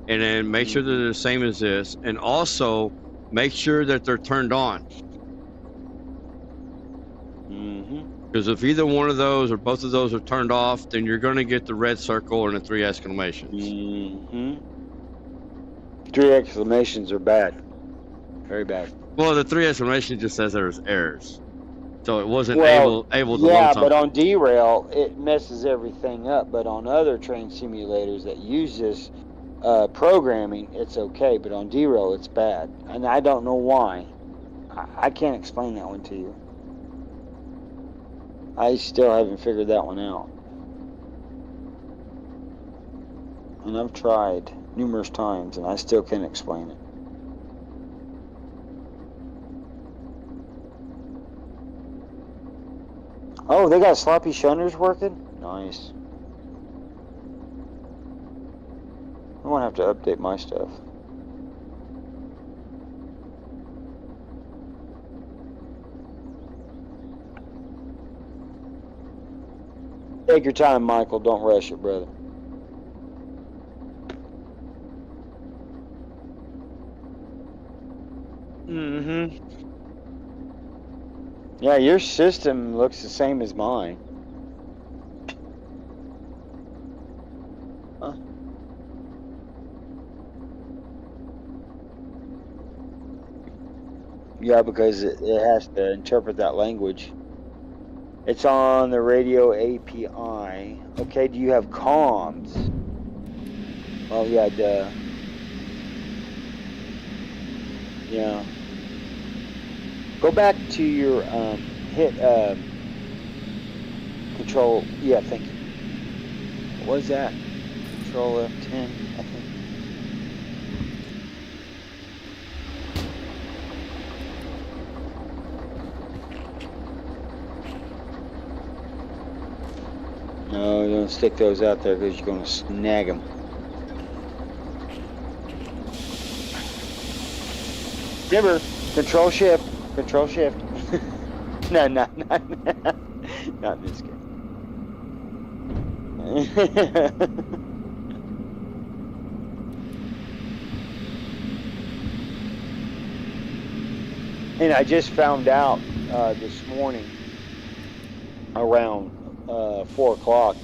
A: And then make sure that they're the same as this. And also, make sure that they're turned on. Because if either one of those or both of those are turned off, then you're going to get the red circle and the 3 exclamations.
B: 3 exclamations are bad. Very bad.
A: Well, the 3 exclamations just says there's errors. So it wasn't able to load something.
B: Yeah, but on Derail, it messes everything up. But on other train simulators that use this programming, it's okay. But on Derail, it's bad. And I don't know why. I can't explain that one to you. I still haven't figured that one out. And I've tried numerous times, and I still can't explain it. Oh, they got sloppy shunters working? Nice. I'm gonna have to update my stuff. Take your time, Michael. Don't rush it, brother. Mm-hmm. Yeah, your system looks the same as mine. Huh? Yeah, because it has to interpret that language. It's on the radio API. Okay, do you have comms? Oh, yeah, duh. Yeah. Go back to your, hit, control, yeah, thank you. What was that? Control F10, I think. No, don't stick those out there because you're going to snag them. Remember, control shift. No, not in this game. And I just found out this morning around 4 o'clock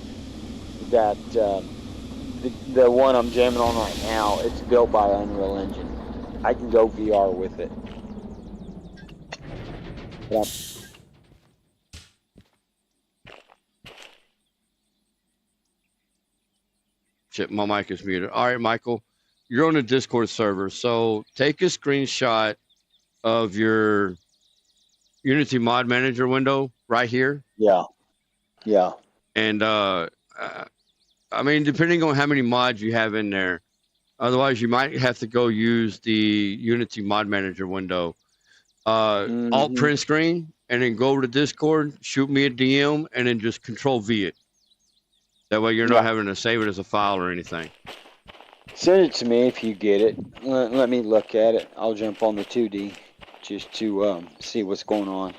B: that the one I'm jamming on right now, it's built by Unreal Engine. I can go VR with it. Yeah.
A: Shit, my mic is muted. All right, Michael, you're on the Discord server, so take a screenshot of your Unity Mod Manager window right here.
B: Yeah.
A: And I mean, depending on how many mods you have in there, otherwise you might have to go use the Unity Mod Manager window. Alt print screen, and then go to Discord, shoot me a DM, and then just Control V it. That way you're not having to save it as a file or anything.
B: Send it to me if you get it. Let me look at it. I'll jump on the 2D just to see what's going on.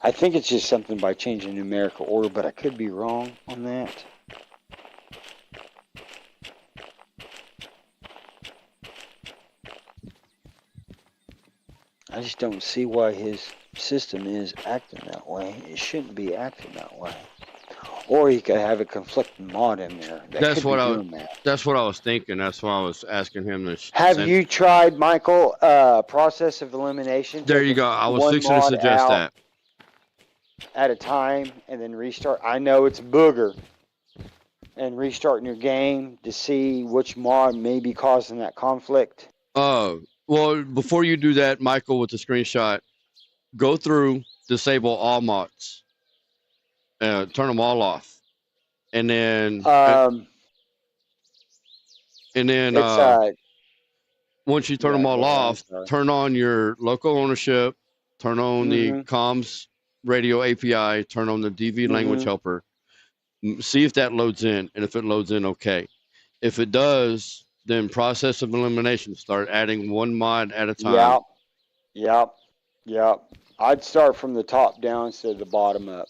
B: I think it's just something by changing numerical order, but I could be wrong on that. I just don't see why his system is acting that way. It shouldn't be acting that way. Or you could have a conflicting mod in there.
A: That's what I was thinking. That's why I was asking him to
B: Have you tried, Michael, process of elimination?
A: There you go. I was fixing to suggest that.
B: At a time and then restart. I know it's booger. And restarting your game to see which mod may be causing that conflict.
A: Well, before you do that, Michael, with the screenshot, go through, disable all mods, turn them all off, and then once you turn them all off, turn on your local ownership, turn on the comms radio API, turn on the DV language helper, see if that loads in, and if it loads in, okay. If it does, then process of elimination. Start adding one mod at a time.
B: Yep. I'd start from the top down instead of the bottom up.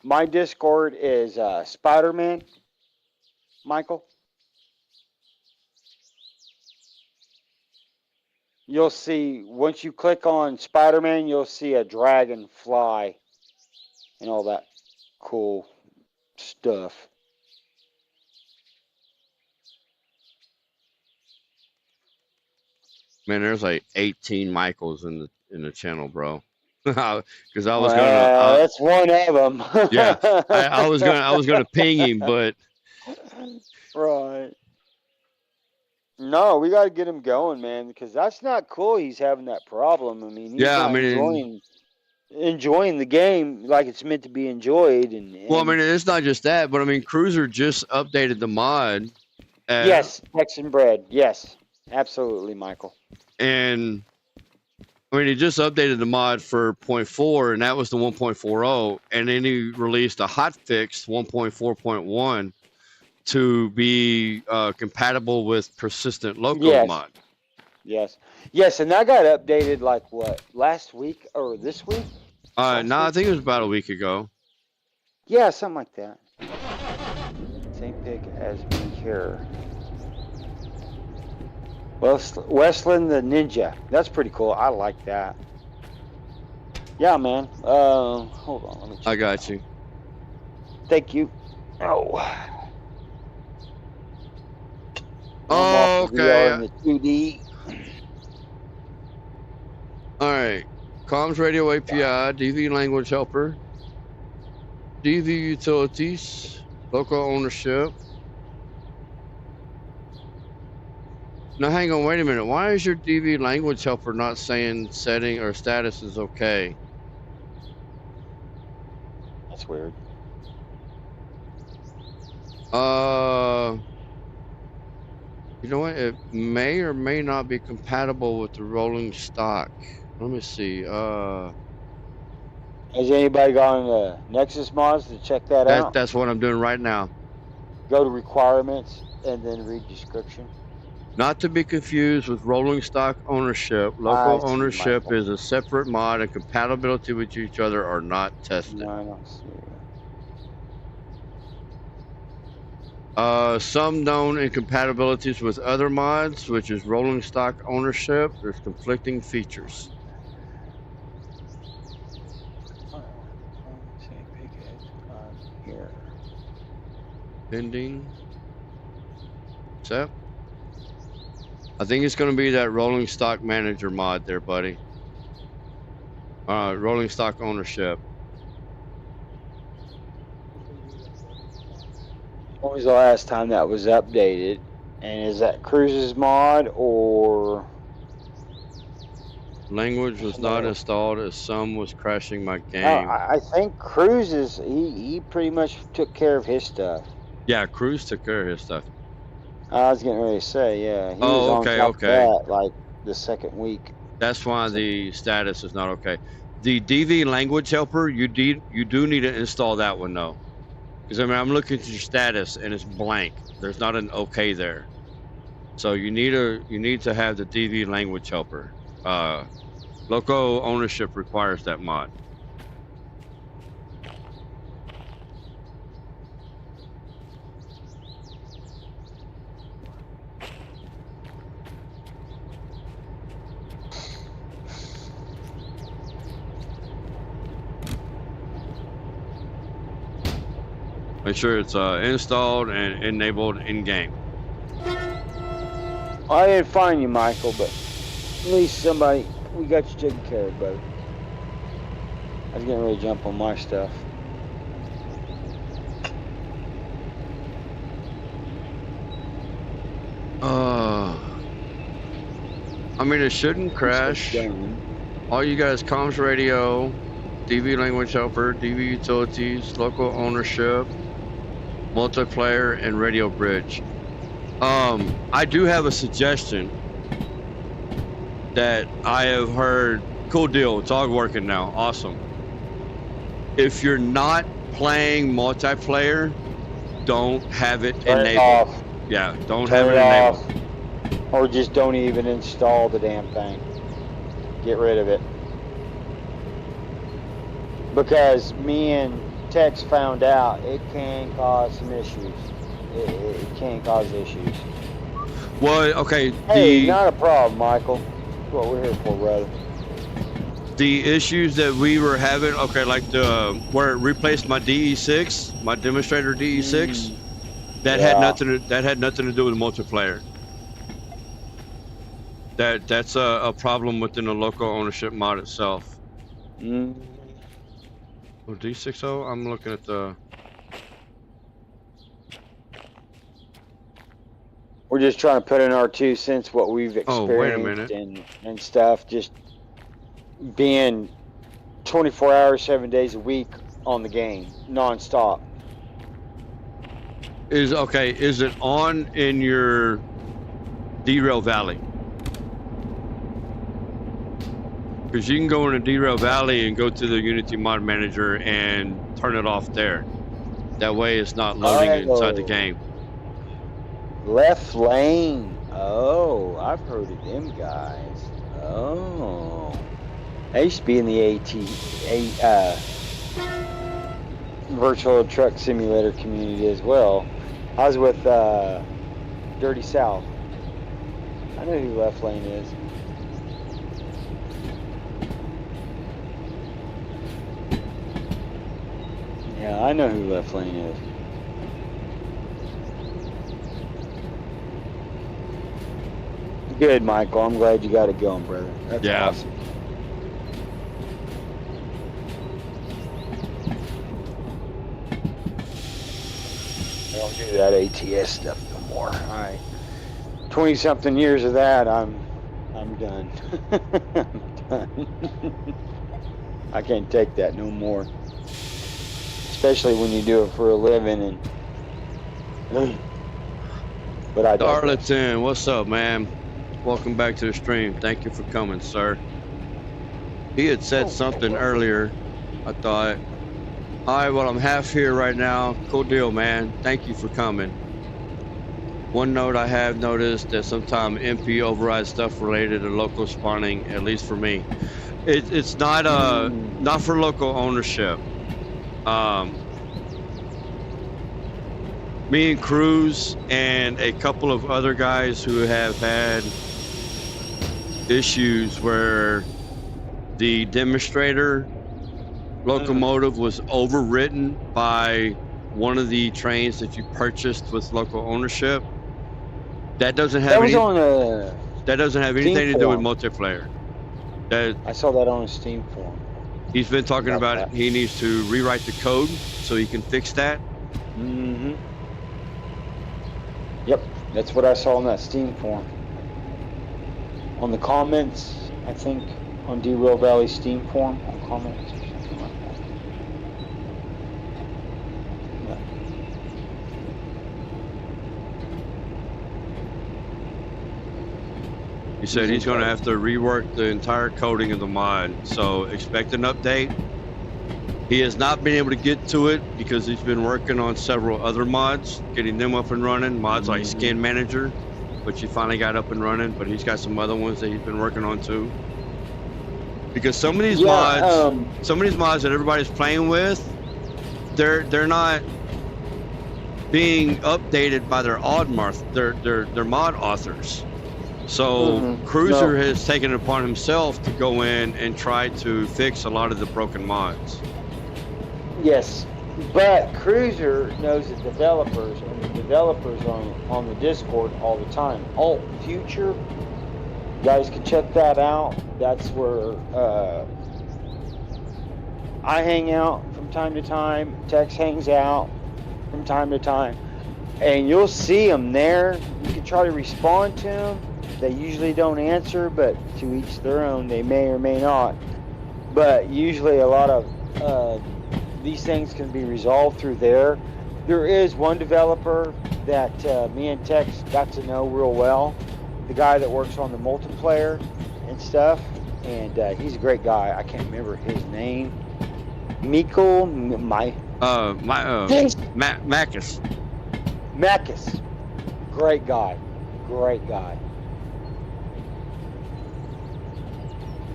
B: My Discord is Spider-Man, Michael. You'll see, once you click on Spider-Man, you'll see a dragon fly and all that cool stuff.
A: Man, there's like 18 Michaels in the channel, bro. Because I was gonna.
B: That's one of them.
A: Yeah, I was gonna ping him, but.
B: Right. No, we got to get him going, man, because that's not cool. He's having that problem. I mean, he's enjoying the game like it's meant to be enjoyed. And
A: well, I mean, it's not just that, but I mean, Cruiser just updated the mod.
B: Yes, Texan Bread. Yes, absolutely, Michael.
A: And I mean, he just updated the mod for 0.4, and that was the 1.40, and then he released a hotfix 1.4.1 to be compatible with persistent loco
B: Yes.
A: mod.
B: Yes, and that got updated like what, last week or this week?
A: No,
B: Last
A: I
B: week?
A: think it was about a week ago.
B: Yeah, something like that. Same pick as me here. Westland the Ninja. That's pretty cool. I like that. Yeah, man. Hold on. Let me check
A: I
B: it
A: got
B: out.
A: you.
B: Thank you. Oh.
A: Oh, okay.
B: In the 2D.
A: All right. Comms radio API, DV language helper, DV utilities, local ownership. Now, hang on, wait a minute. Why is your DV language helper not saying setting or status is okay?
B: That's weird.
A: You know what? It may or may not be compatible with the rolling stock. Let me see.
B: Has anybody gone to Nexus Mods to check that out?
A: That's what I'm doing right now.
B: Go to requirements and then read description.
A: Not to be confused with rolling stock ownership.
B: I
A: Local
B: see,
A: ownership
B: Michael.
A: is a separate mod, and compatibility with each other are not tested.
B: No, I don't see it.
A: Some known incompatibilities with other mods, which is rolling stock ownership. There's conflicting features.
B: Here.
A: Pending. Accept. I think it's going to be that rolling stock manager mod there, buddy. Rolling stock ownership.
B: When was the last time that was updated? And is that Cruise's mod or?
A: Language was not installed as some was crashing my game.
B: I think Cruise's, he pretty much took care of his stuff.
A: Yeah, Cruise took care of his stuff.
B: I was getting ready to say, yeah. He
A: Oh,
B: was
A: okay,
B: on top
A: okay.
B: of that, like the second week.
A: That's why the status is not okay. The DV language helper, you do need to install that one though, because I mean I'm looking at your status and it's blank. There's not an okay there, so you need to have the DV language helper. Loco ownership requires that mod. Make sure it's installed and enabled in game.
B: I didn't find you, Michael, but at least somebody, we got you taken care of, buddy. I was getting ready to jump on my stuff.
A: I mean, it shouldn't crash. All you guys, comms radio, DV language helper, DV utilities, local ownership, multiplayer, and radio bridge. I do have a suggestion that I have heard. Cool deal. It's all working now. Awesome. If you're not playing multiplayer, don't have it
B: Turn
A: enabled.
B: it off.
A: Yeah, don't
B: Turn
A: have it
B: off.
A: enabled.
B: Or just don't even install the damn thing. Get rid of it. Because me and Tex found out it can cause some issues. It can cause issues.
A: Well, okay.
B: Hey, not a problem, Michael. That's what we're here for, brother.
A: The issues that we were having, okay, like the where it replaced my DE6, my demonstrator DE6, that had nothing to do with multiplayer. That's a problem within the local ownership mod itself. Oh, D60. I'm looking at the.
B: We're just trying to put in our 2 cents, what we've experienced.
A: Oh, wait a minute.
B: And stuff. Just being 24 hours, 7 days a week on the game, non-stop.
A: Is it on in your Derail Valley? Because you can go into Derail Valley and go to the Unity Mod Manager and turn it off there. That way it's not loading inside the game.
B: Left Lane. Oh, I've heard of them guys. Oh. I used to be in the virtual truck simulator community as well. I was with Dirty South. I know who Left Lane is. Yeah, I know who Left Lane is. Good, Michael. I'm glad you got it going, brother. That's awesome. I don't do that ATS stuff no more. All right. 20-something years of that, I'm done. I'm done. I can't take that no more. Especially when you do it for a living and but I
A: Darlington, what's up, man? Welcome back to the stream. Thank you for coming, sir. He had said something earlier, I thought. All right, well, I'm half here right now. Cool deal, man. Thank you for coming. One note I have noticed that sometimes MP overrides stuff related to local spawning, at least for me. It's not not for local ownership. Me and Cruz and a couple of other guys who have had issues where the demonstrator locomotive was overwritten by one of the trains that you purchased with local ownership. That doesn't have anything to do with multiplayer.
B: I saw that on a Steam forum.
A: He's been talking about it. He needs to rewrite the code so he can fix that.
B: Mm-hmm. Yep, that's what I saw on that Steam forum. On the comments, I think, on Derail Valley Steam forum, on comments or something like that. Yeah.
A: He said he's going to have to rework the entire coding of the mod, so expect an update. He has not been able to get to it because he's been working on several other mods, getting them up and running, mods like Skin Manager, which he finally got up and running, but he's got some other ones that he's been working on too. Because some of these mods that everybody's playing with, they're not being updated by their mod authors. So Cruiser has taken it upon himself to go in and try to fix a lot of the broken mods.
B: Yes, but Cruiser knows the developers, and the developers on the Discord all the time. Alt Future, you guys can check that out. That's where I hang out from time to time. Tex hangs out from time to time, and you'll see them there. You can try to respond to them. They usually don't answer, but to each their own. They may or may not. But usually a lot of these things can be resolved through there. There is one developer that me and Tex got to know real well. The guy that works on the multiplayer and stuff. And he's a great guy. I can't remember his name.
A: Macus.
B: Macus. Great guy. Great guy.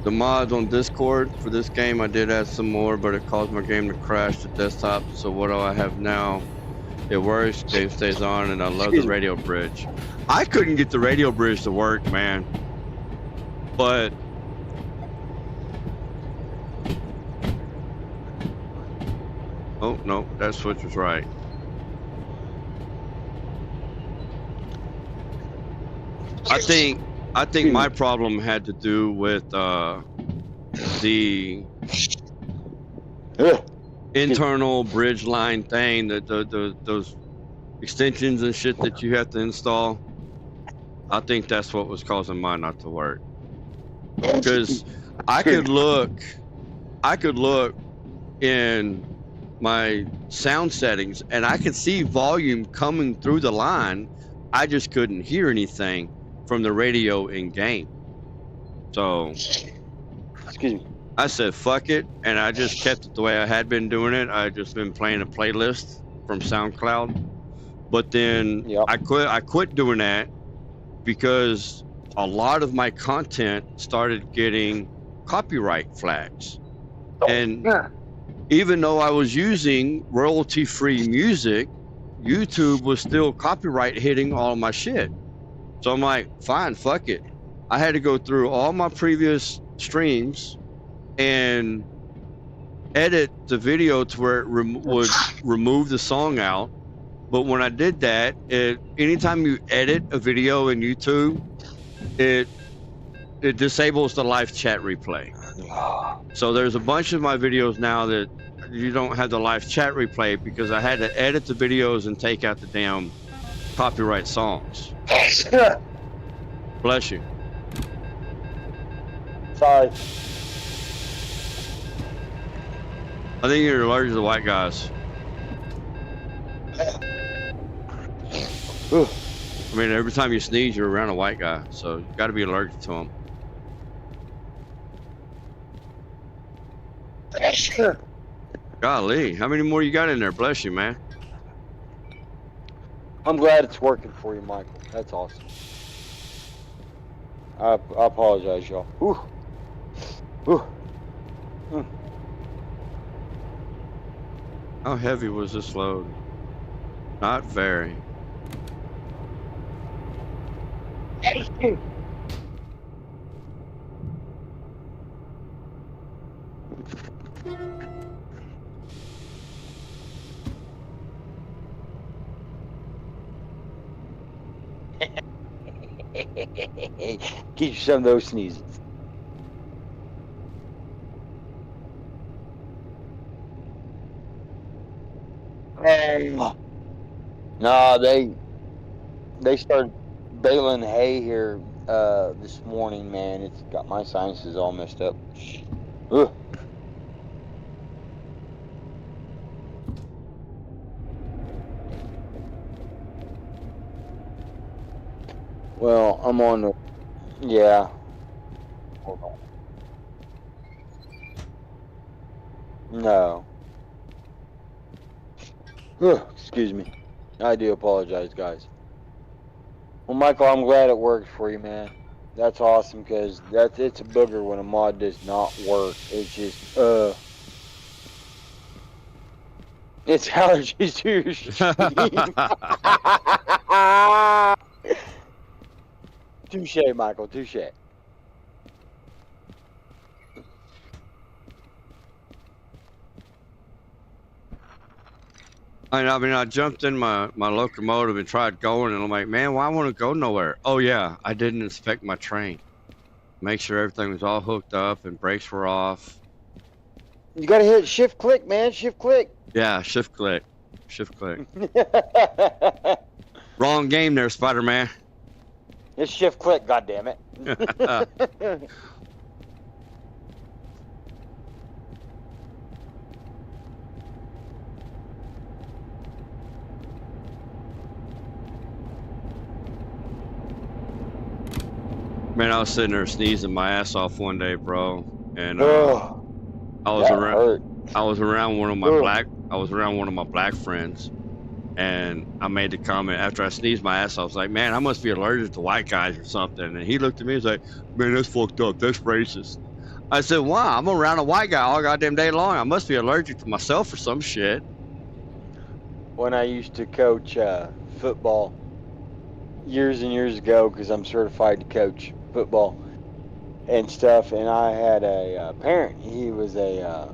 A: The mods on Discord for this game, I did add some more, but it caused my game to crash the desktop. So what do I have now? It works, game stays on, and I love the radio bridge. I couldn't get the radio bridge to work, man. But oh no, that switch was right. I think my problem had to do with the internal bridge line thing, those extensions and shit that you have to install. I think that's what was causing mine not to work. Because I could look in my sound settings and I could see volume coming through the line. I just couldn't hear anything from the radio in game. So
B: excuse me.
A: I said fuck it, and I just kept it the way I had been doing it. I just been playing a playlist from SoundCloud, But then
B: Yep.
A: I quit doing that because a lot of my content started getting copyright flags. And even though I was using royalty-free music, YouTube was still copyright hitting all my shit. So I'm like, fine, fuck it. I had to go through all my previous streams and edit the video to where it would remove the song out. But when I did that, anytime you edit a video in YouTube, it disables the live chat replay. So there's a bunch of my videos now that you don't have the live chat replay because I had to edit the videos and take out the damn copyright songs. Bless you.
B: Sorry.
A: I think you're allergic to white guys. I mean, every time you sneeze, you're around a white guy, so you got to be allergic to them. Golly, how many more you got in there? Bless you, man.
B: I'm glad it's working for you, Michael. That's awesome. I apologize, y'all. Ooh. Ooh. Mm.
A: How heavy was this load? Not very.
B: Get you some of those sneezes. No, they started baling hay here this morning, man. It's got my sinuses all messed up. Ugh. Well, I'm on the... Yeah. Hold on. No. Ugh, excuse me. I do apologize, guys. Well, Michael, I'm glad it worked for you, man. That's awesome, because it's a booger when a mod does not work. It's just, it's allergies to your stream. Touche, Michael, touche.
A: I mean, I jumped in my locomotive and tried going, and I'm like, man, why won't it go nowhere? Oh, yeah, I didn't inspect my train. Make sure everything was all hooked up and brakes were off.
B: You gotta hit shift click, man, shift click.
A: Yeah, shift click. Shift click. Wrong game there, Spider-Man.
B: It's shift click, goddammit.
A: Man, I was sitting there sneezing my ass off one day, bro, and I was around one of my black friends, and I made the comment after I sneezed my ass off. I was like, man, I must be allergic to white guys or something. And he looked at me and was like, man, that's fucked up. That's racist. I said, wow, I'm around a white guy all goddamn day long. I must be allergic to myself or some shit.
B: When I used to coach football years and years ago, because I'm certified to coach football and stuff, and I had a parent. He was a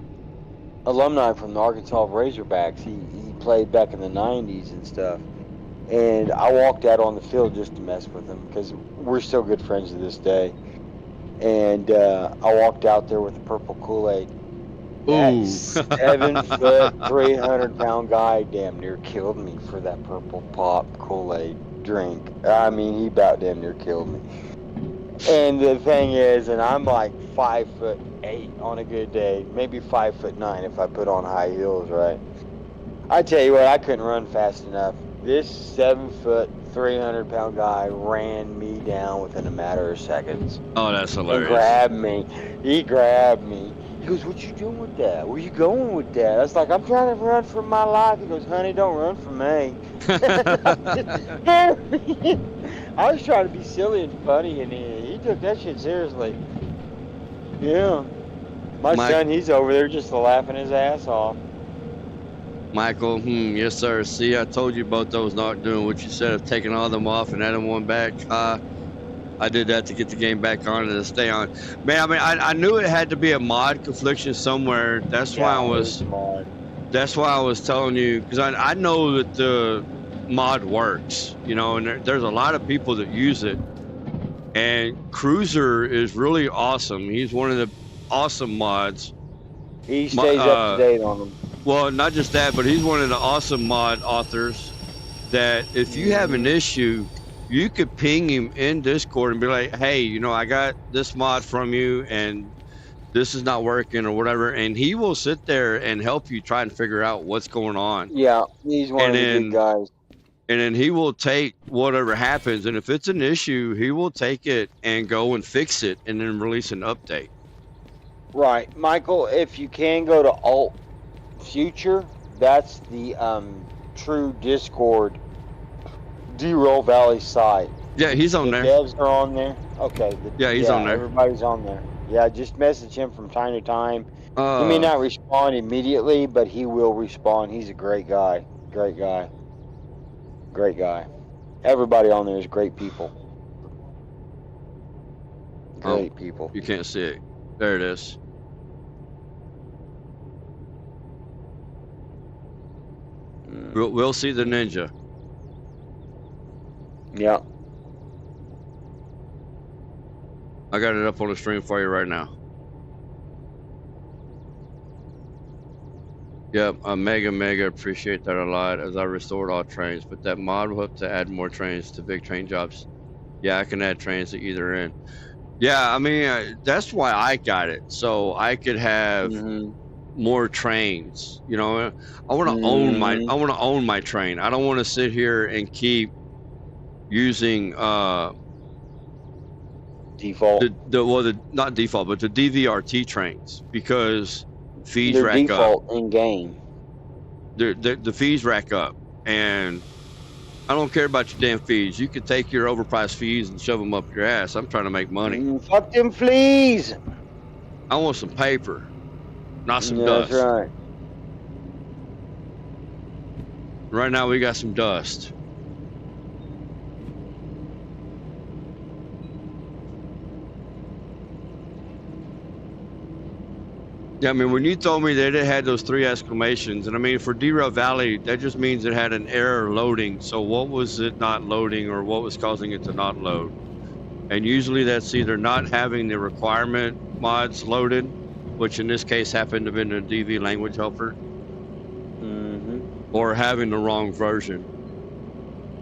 B: alumni from the Arkansas Razorbacks. He played back in the 90s and stuff, and I walked out on the field just to mess with him because we're still good friends to this day. And I walked out there with a purple Kool-Aid. That 7 foot 300-pound guy damn near killed me for that purple pop Kool-Aid drink. I mean, he about damn near killed me. And the thing is, and I'm like 5'8" on a good day, maybe 5'9" if I put on high heels, right? I tell you what, I couldn't run fast enough. This 7 foot 300-pound guy ran me down within a matter of seconds.
A: Oh, that's hilarious.
B: And grabbed me. He grabbed me. goes, "What you doing with that? Where you going with that?" I was like, "I'm trying to run for my life." He goes, "Honey, don't run from me." I was trying to be silly and funny, and he took that shit seriously. Yeah. My son, he's over there just laughing his ass off.
A: Michael, yes, sir. See, I told you about those not doing what you said of taking all them off and adding one back. I did that to get the game back on and to stay on. Man, I mean, I knew it had to be a mod confliction somewhere. That's why I was. That's why I was telling you, because I know that the mod works, you know, and there's a lot of people that use it. And Cruiser is really awesome. He's one of the awesome mods.
B: He stays up to date on them.
A: Well, not just that, but he's one of the awesome mod authors that if you have an issue, you could ping him in Discord and be like, hey, you know, I got this mod from you and this is not working or whatever. And he will sit there and help you try and figure out what's going on.
B: Yeah, he's one of the good guys.
A: And then he will take whatever happens. And if it's an issue, he will take it and go and fix it and then release an update.
B: Right. Michael, if you can go to Alt Future, that's the true Discord Derail Valley site.
A: Yeah, he's on there.
B: Devs are on there. Okay.
A: Yeah, he's on there.
B: Everybody's on there. Yeah, just message him from time to time. He may not respond immediately, but he will respond. He's a great guy. Great guy. Great guy. Everybody on there is great people. Great people.
A: You can't see it. There it is. We'll see the ninja.
B: Yeah.
A: I got it up on the stream for you right now. Yep, mega appreciate that a lot as I restored all trains, but that mod will help to add more trains to big train jobs. Yeah, I can add trains to either end. Yeah, I mean, that's why I got it. So I could have more trains, you know. I want to own my train. I don't want to sit here and keep using
B: default
A: not default, but the DVRT trains, because fees
B: they're
A: rack
B: default
A: up
B: in game.
A: The fees rack up, and I don't care about your damn fees. You can take your overpriced fees and shove them up your ass. I'm trying to make money.
B: Fuck them fleas.
A: I want some paper, not some dust.
B: That's right.
A: Right now we got some dust. Yeah, I mean, when you told me that it had those 3 exclamations, and I mean, for Derail Valley, that just means it had an error loading. So what was it not loading, or what was causing it to not load? And usually that's either not having the requirement mods loaded, which in this case happened to be the DV language helper, or having the wrong version.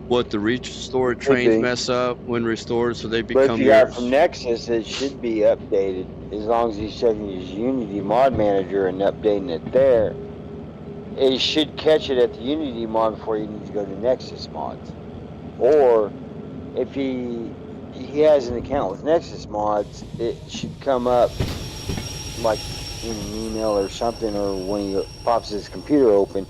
A: What, the restored trains mess up when restored, so they become
B: But if you got from Nexus, it should be updated. As long as he's checking his Unity mod manager and updating it there, it should catch it at the Unity mod before you need to go to Nexus mods. Or if he has an account with Nexus mods, it should come up like in an email or something, or when he pops his computer open,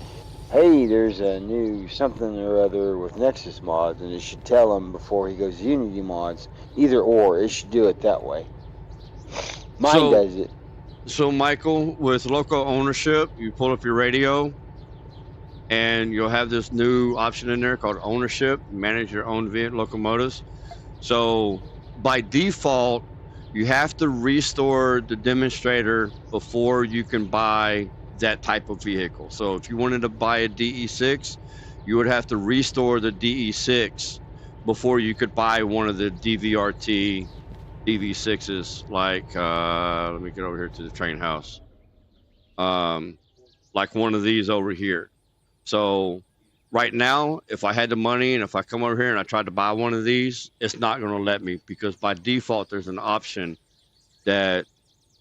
B: hey, there's a new something or other with Nexus mods, and it should tell him before he goes to Unity mods. Either or, it should do it that way. Mine does it.
A: So Michael, with local ownership, you pull up your radio and you'll have this new option in there called ownership, manage your own locomotives. So by default, you have to restore the demonstrator before you can buy that type of vehicle. So if you wanted to buy a DE6, you would have to restore the DE6 before you could buy one of the DVRT DV6s, like let me get over here to the train house, like one of these over here. So right now, if I had the money and if I come over here and I tried to buy one of these, it's not going to let me, because by default there's an option that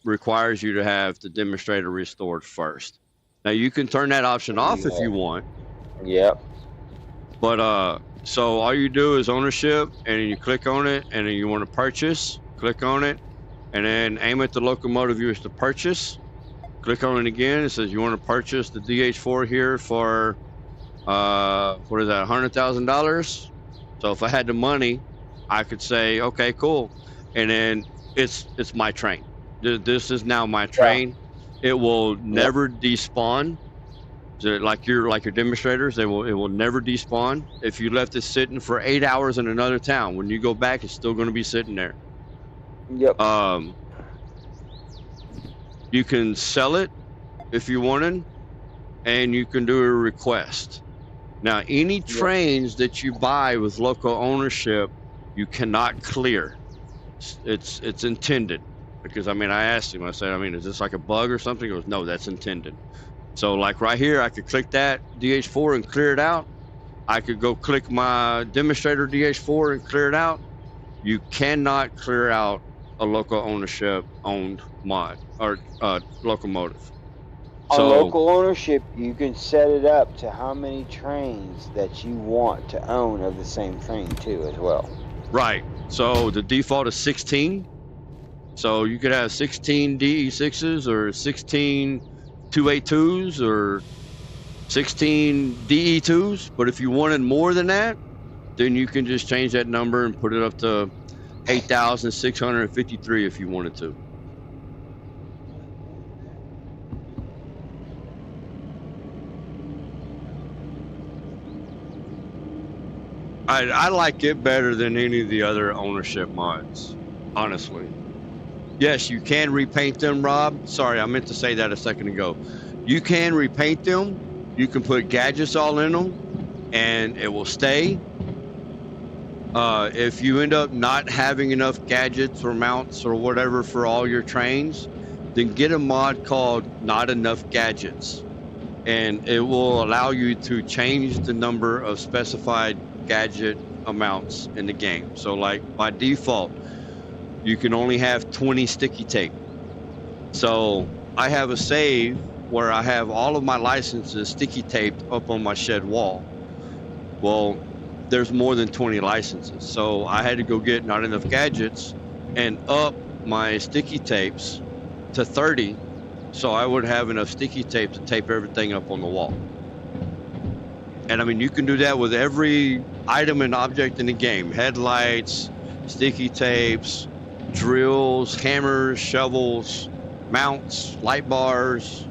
A: requires you to have the demonstrator restored first. Now you can turn that option off if you want.
B: Yep.
A: But so all you do is ownership, and then you click on it, and then you want to purchase, click on it, and then aim at the locomotive you wish to purchase, click on it again. It says you want to purchase the DH4 here for what is that, $100,000. So if I had the money, I could say, okay, cool, and then it's my train. This is now my train. It will never despawn. So like your demonstrators, it will never despawn. If you left it sitting for 8 hours in another town, when you go back, it's still going to be sitting there.
B: Yep.
A: You can sell it if you wanted, and you can do a request. Now, any trains that you buy with local ownership, you cannot clear. It's intended, because I mean, I asked him. I said, I mean, is this like a bug or something? He goes, no, that's intended. So like right here, I could click that DH4 and clear it out. I could go click my demonstrator DH4 and clear it out. You cannot clear out a local ownership owned mod or locomotive.
B: On local ownership, you can set it up to how many trains that you want to own of the same train too, as well.
A: Right. So the default is 16. So you could have 16 DE6s or 16 282s or 16 DE2s. But if you wanted more than that, then you can just change that number and put it up to 8,653 if you wanted to. I like it better than any of the other ownership mods, honestly. Yes, you can repaint them, Rob. Sorry, I meant to say that a second ago. You can repaint them. You can put gadgets all in them, and it will stay. If you end up not having enough gadgets or mounts or whatever for all your trains, then get a mod called Not Enough Gadgets, and it will allow you to change the number of specified gadget amounts in the game. So like by default, you can only have 20 sticky tape. So I have a save where I have all of my licenses sticky taped up on my shed wall. Well, there's more than 20 licenses. So I had to go get Not Enough Gadgets and up my sticky tapes to 30. So I would have enough sticky tape to tape everything up on the wall. And I mean, you can do that with every item and object in the game. Headlights, sticky tapes, drills, hammers, shovels, mounts, light bars,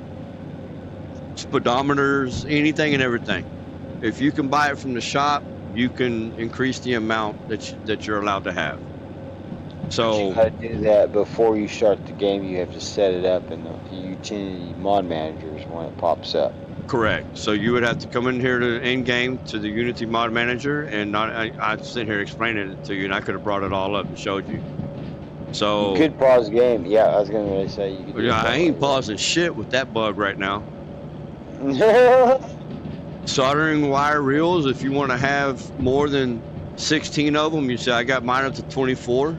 A: speedometers, anything and everything. If you can buy it from the shop, you can increase the amount that you're allowed to have. So
B: you gotta do that before you start the game. You have to set it up in the utility mod managers when it pops up.
A: Correct. So you would have to come in here to in-game to the Unity mod manager, and I'd sit here explaining it to you, and I could have brought it all up and showed you. So
B: you could pause the game. Yeah, I was gonna say you could.
A: Yeah, I ain't pausing shit with that bug right now. Soldering wire reels. If you want to have more than 16 of them, you say I got mine up to 24,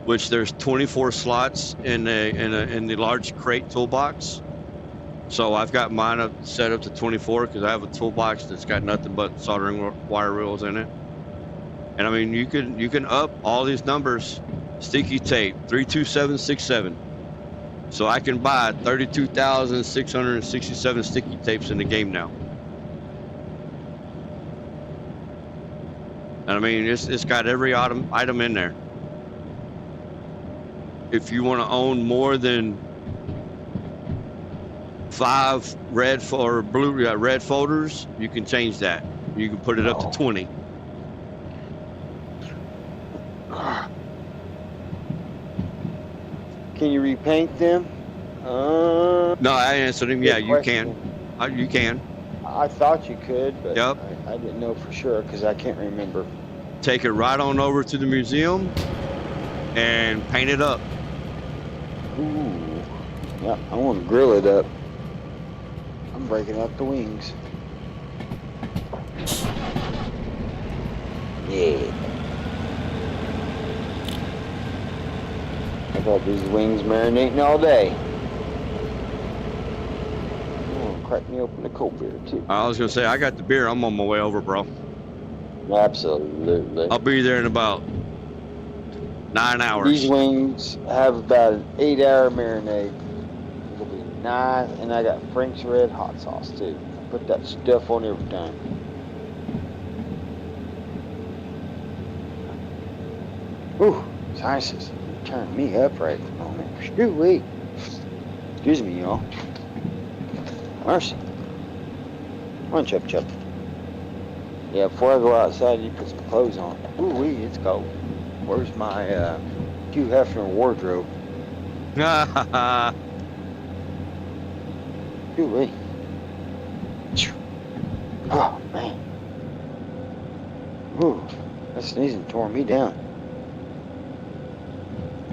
A: which there's 24 slots in the large crate toolbox. So I've got mine set up to 24 because I have a toolbox that's got nothing but soldering wire reels in it. And I mean, you can up all these numbers. Sticky tape 32767. So I can buy 32,667 sticky tapes in the game now. And I mean, it's got every item in there. If you want to own more than 5 red or blue red folders, you can change that. You can put it up to 20.
B: Can you repaint them?
A: No, I answered him. Yeah, you can. You can.
B: I thought you could, but
A: yep.
B: I didn't know for sure because I can't remember.
A: Take it right on over to the museum and paint it up.
B: Ooh. Yeah, I want to grill it up. I'm breaking up the wings. Yeah. I got these wings marinating all day. Oh, crack me open a cold beer too.
A: I was gonna say I got the beer. I'm on my way over, bro.
B: Absolutely.
A: I'll be there in about 9 hours.
B: These wings have about an 8-hour marinade. Nice, and I got Frank's Red hot sauce too. I put that stuff on every time. Ooh, sinuses turn me up right at the moment. Shoo-wee. Excuse me, y'all. Mercy. Come on, Chup Chup. Yeah, before I go outside, you put some clothes on. Ooh-wee, it's cold. Where's my Hugh Hefner wardrobe? Ooh-wee. Oh, man. Ooh, that sneezing tore me down.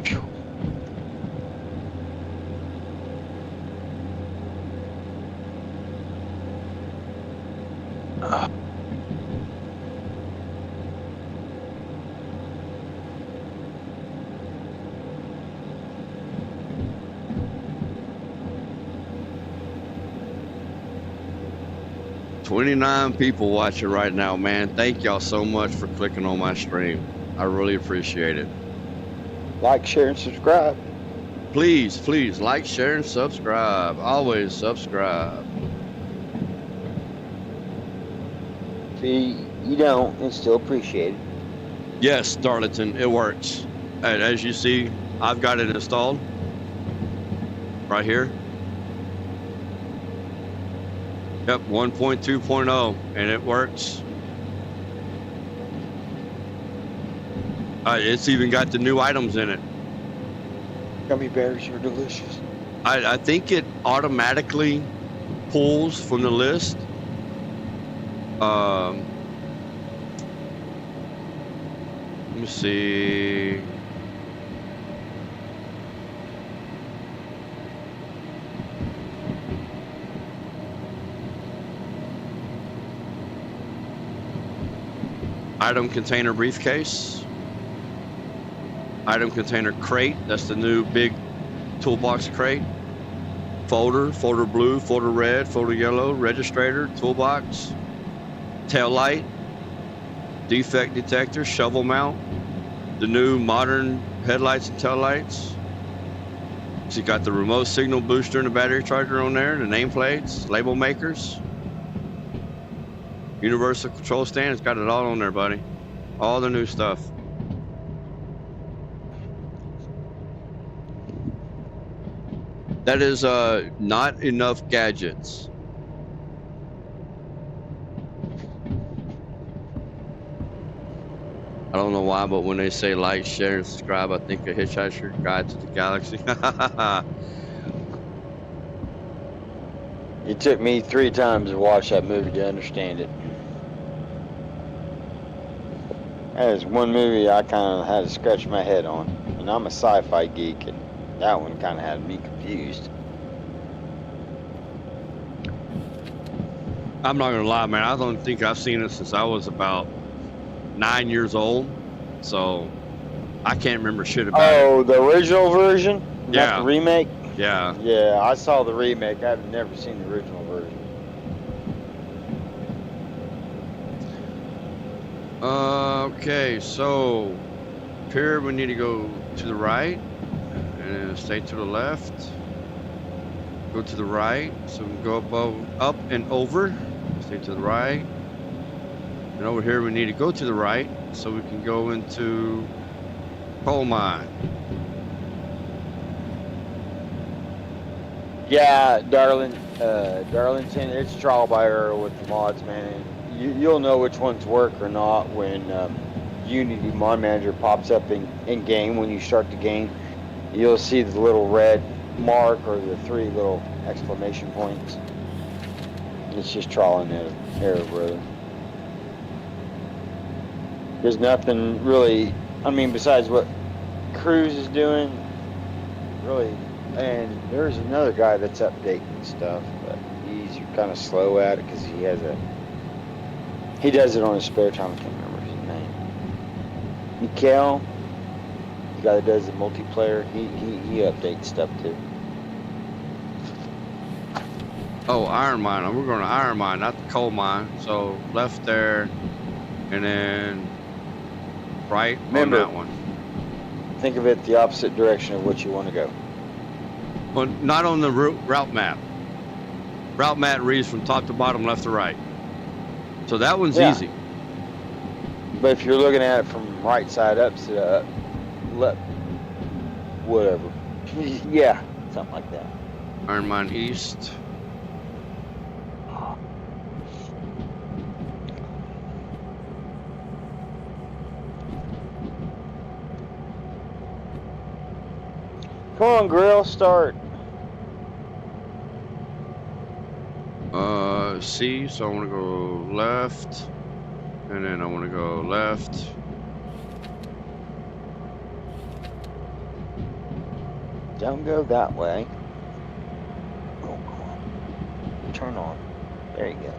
B: Phew.
A: 29 people watching right now, man. Thank y'all so much for clicking on my stream. I really appreciate it.
B: Like, share, and subscribe.
A: Please, please like, share, and subscribe. Always subscribe.
B: See, you don't, it's still appreciated.
A: Yes, Darlington, it works. And as you see, I've got it installed right here. Yep, 1.2.0, and it works. It's even got the new items in it.
B: Gummy bears are delicious.
A: I think it automatically pulls from the list. Let me see. Item container briefcase. Item container crate. That's the new big toolbox crate. Folder, folder blue, folder red, folder yellow, registrator, toolbox, tail light, defect detector, shovel mount, the new modern headlights and tail lights. So you got the remote signal booster and the battery charger on there, the nameplates, label makers, universal control stand. It's got it all on there, buddy. All the new stuff. That is not enough gadgets. I don't know why, but when they say like, share, and subscribe, I think of Hitchhiker's Guide to the Galaxy.
B: It took me 3 times to watch that movie to understand it. That is one movie I kind of had to scratch my head on. And I'm a sci-fi geek, and that one kind of had me confused.
A: I'm not gonna lie, man. I don't think I've seen it since I was about 9 years old, so I can't remember shit about it.
B: Oh, the original version?
A: Yeah.
B: Not the remake?
A: Yeah.
B: Yeah, I saw the remake. I've never seen the original version.
A: Okay, so here we need to go to the right and stay to the left. Go to the right, so we can go up and over. Stay to the right. And over here we need to go to the right so we can go into coal mine.
B: Yeah, Darlington, it's trial by error with the mods, man. You'll know which ones work or not when Unity Mod Manager pops up in game. When you start the game, you'll see the little red mark or the 3 little exclamation points. It's just trial and error, brother. There's nothing really, I mean, besides what Cruz is doing, really. And there's another guy that's updating stuff, but he's kind of slow at it because he does it on his spare time. I can't remember his name. Mikhail, the guy that does the multiplayer, he updates stuff too.
A: Oh, iron mine. We're going to iron mine, not the coal mine. So left there, and then right. Remember, on that one.
B: Think of it the opposite direction of what you want to go.
A: Well, not on the route map. Route map reads from top to bottom, left to right. So that one's easy.
B: But if you're looking at it from right side up to left, whatever. Yeah, something like that.
A: Iron Mine East.
B: Come on, Grill, start.
A: C, so I want to go left, and then I want to go left.
B: Don't go that way. Oh, come on. Turn on. There you go.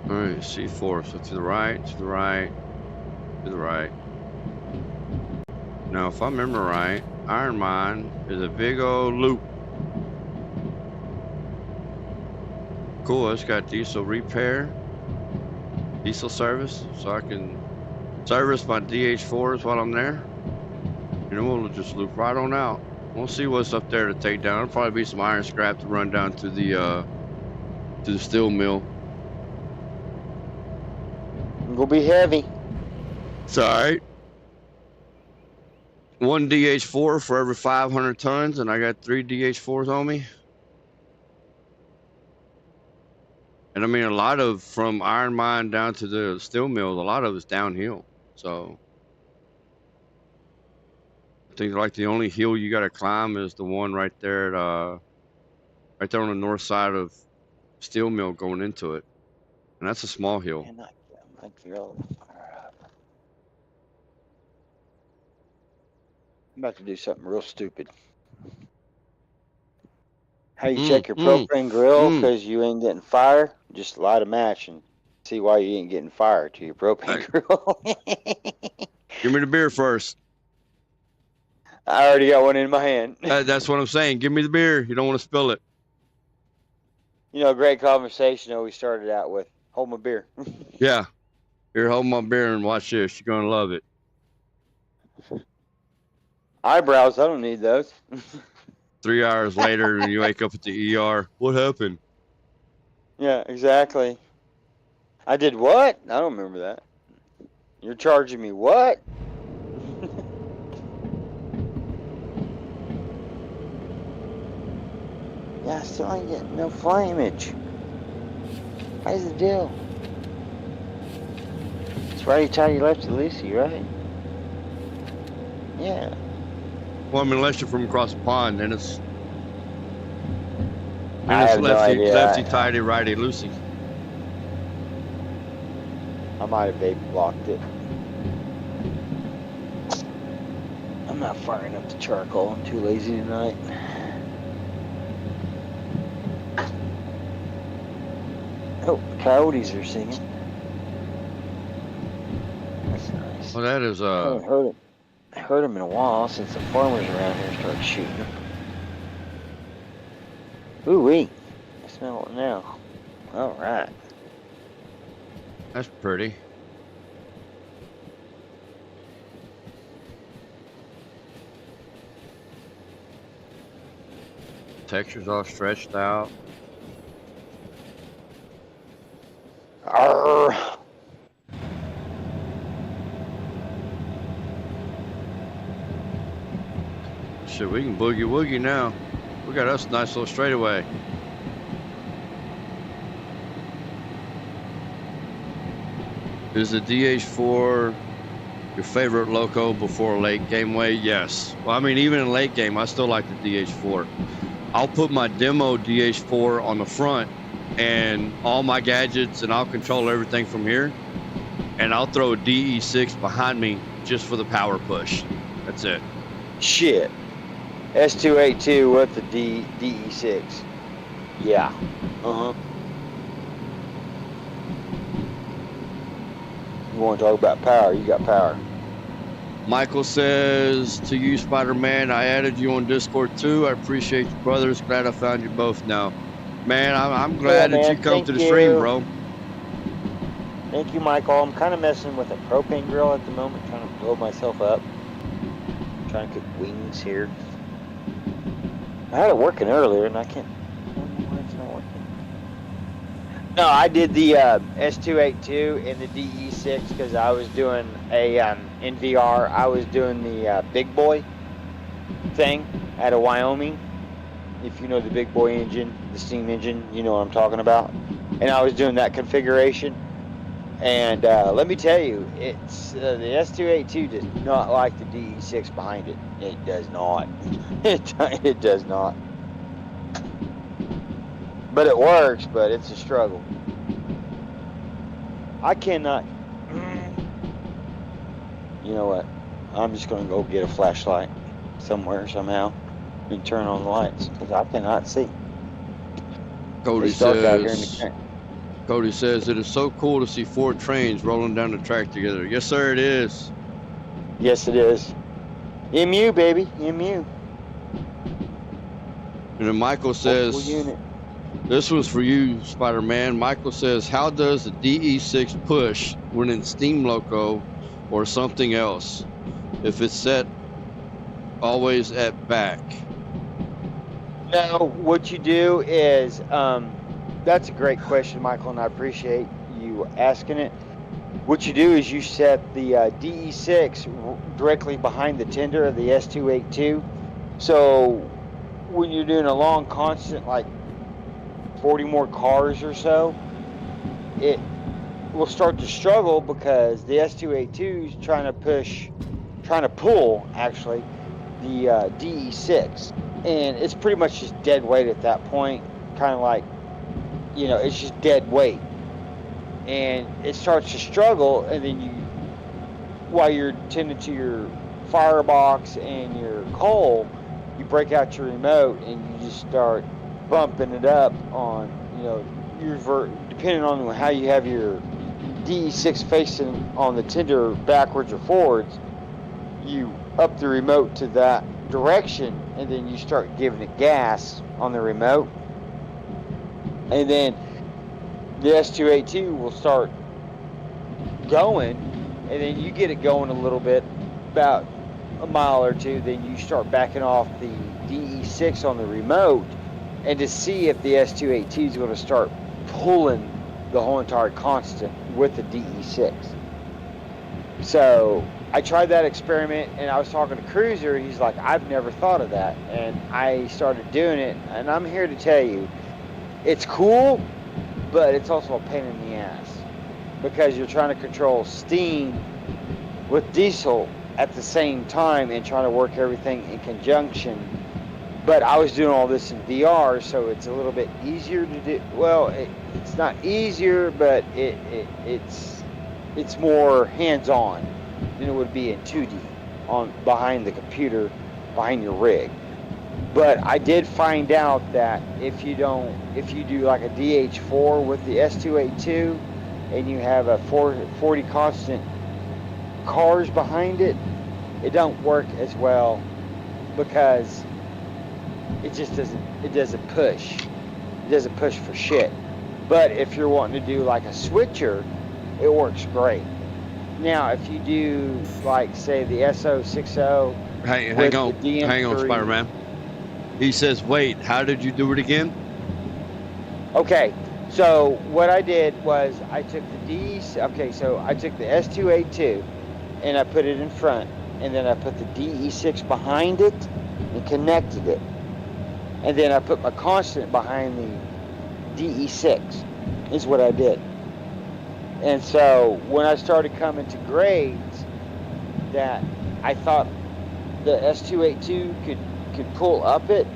A: All right, C4, so to the right, to the right, to the right. Now, if I remember right, Iron Mine is a big old loop. Cool, it's got diesel repair, diesel service, so I can service my DH4s while I'm there. And then we'll just loop right on out. We'll see what's up there to take down. There'll probably be some iron scrap to run down to the steel mill.
B: Gonna be heavy.
A: It's all right. One DH4 for every 500 tons, and I got 3 DH4s on me. And I mean, a lot of, from Iron Mine down to the steel mills, a lot of it's downhill. So I think like the only hill you got to climb is the one right there at, right there on the north side of steel mill going into it. And that's a small hill.
B: And I my grill. I'm about to do something real stupid. How you check your propane grill because you ain't getting fire? Just light a match and see why you ain't getting fire to your propane grill.
A: Give me the beer first.
B: I already got one in my hand.
A: That's what I'm saying. Give me the beer. You don't want to spill it.
B: You know, great conversation that we started out with. Hold my beer.
A: Yeah. Here, hold my beer and watch this. You're going to love it.
B: Eyebrows, I don't need those.
A: 3 hours later, and you wake up at the ER. What happened?
B: Yeah, exactly. I did what? I don't remember that. You're charging me what? Yeah, I still ain't getting no flameage. What's the deal? It's right till you left to Lucy, right? Yeah.
A: Well, I mean, unless you're from across the pond, then it's...
B: I have no idea.
A: Lefty, tighty, righty, loosey.
B: I might have vape blocked it. I'm not firing up the charcoal. I'm too lazy tonight. Oh, coyotes are singing. That's nice.
A: Well, that is
B: I haven't heard them in a while since the farmers around here started shooting them. Ooh-wee. I smell it now. All right.
A: That's pretty. Texture's all stretched out.
B: Arr.
A: Shit, we can boogie woogie now. We got us a nice little straightaway. Is the DH4 your favorite loco before late game way? Yes. Well, I mean, even in late game, I still like the DH4. I'll put my demo DH4 on the front and all my gadgets, and I'll control everything from here. And I'll throw a DE6 behind me just for the power push. That's it.
B: Shit. S282 with the DE6. Yeah. Uh-huh. You want to talk about power? You got power.
A: Michael says to you, Spider-Man, I added you on Discord too. I appreciate you, brothers. Glad I found you both now. Man, I'm glad that
B: man,
A: you come to the
B: thank
A: stream,
B: you.
A: bro.
B: Thank you, Michael. I'm kind of messing with a propane grill at the moment, trying to blow myself up. Trying to cook wings here. I had it working earlier, and I don't know why it's not working. No, I did the S282 and the DE6 because I was doing a in VR. I was doing the big boy thing out of Wyoming. If you know the big boy engine, the steam engine, you know what I'm talking about. And I was doing that configuration. And let me tell you, it's the S282 does not like the DE6 behind it. It does not. It does not. But it works, but it's a struggle. I cannot. You know what? I'm just going to go get a flashlight somewhere somehow and turn on the lights because I cannot see.
A: Cody
B: It's dark out here in the
A: says,
B: camp.
A: Cody says, it is so cool to see 4 trains rolling down the track together. Yes, sir, it is.
B: Yes, it is. MU, baby. MU.
A: And then Michael
B: Multiple
A: says,
B: unit.
A: this one's for you, Spider-Man. Michael says, how does the DE6 push when in Steam Loco or something else if it's set always at back?
B: No, what you do is, that's a great question, Michael, and I appreciate you asking it. What you do is you set the DE6 directly behind the tender of the S282. So when you're doing a long constant, like 40 more cars or so, it will start to struggle because the S282 is trying to pull actually the DE6, and it's pretty much just dead weight at that point, kind of like, it's just dead weight, and it starts to struggle, and then while you're tending to your firebox and your coal, you break out your remote and you just start bumping it up on, depending on how you have your DE6 facing on the tender backwards or forwards, you up the remote to that direction, and then you start giving it gas on the remote, and then the S282 will start going, and then you get it going a little bit, about a mile or two, then you start backing off the DE6 on the remote, and to see if the S282 is going to start pulling the whole entire constant with the DE6. So I tried that experiment, and I was talking to Cruiser. He's like, I've never thought of that, and I started doing it, and I'm here to tell you, it's cool, but it's also a pain in the ass because you're trying to control steam with diesel at the same time and trying to work everything in conjunction. But I was doing all this in VR, so it's a little bit easier to do. Well, it's not easier, but it's more hands-on than it would be in 2D behind the computer, behind your rig. But I did find out that if you do like a DH4 with the S282 and you have a 40 constant cars behind it, it don't work as well because it just doesn't push. It doesn't push for shit. But if you're wanting to do like a switcher, it works great. Now, if you do like say the SO60,
A: Hang on, Spider-Man. He says, wait, how did you do it again?
B: Okay, so what I did was I took the S282 and I put it in front, and then I put the DE6 behind it and connected it. And then I put my constant behind the DE6 is what I did. And so when I started coming to grades that I thought the S282 could pull up it,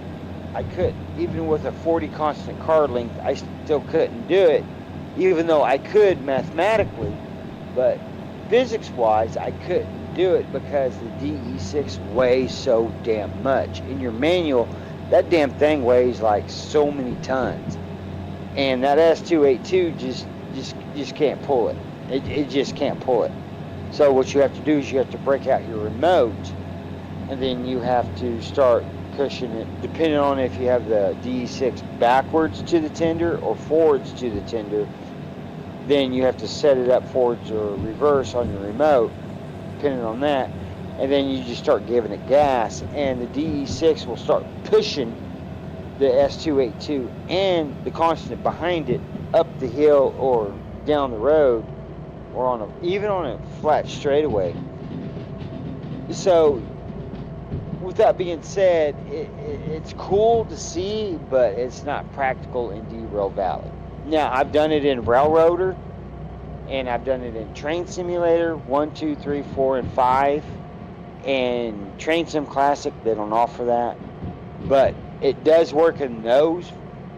B: I couldn't. Even with a 40 constant car length, I still couldn't do it, even though I could mathematically, but physics-wise, I couldn't do it because the DE6 weighs so damn much. In your manual, that damn thing weighs like so many tons, and that S282 just can't pull it. It just can't pull it. So what you have to do is you have to break out your remote, and then you have to start cushion it, depending on if you have the DE6 backwards to the tender or forwards to the tender. Then you have to set it up forwards or reverse on your remote, depending on that. And then you just start giving it gas, and the DE6 will start pushing the S282 and the constant behind it up the hill or down the road, or even on a flat straightaway. So with that being said, it's cool to see, but it's not practical in Derail Valley. Now, I've done it in Railroader, and I've done it in Train Simulator 1, 2, 3, 4, and 5, and Train Sim Classic. They don't offer that, but it does work in those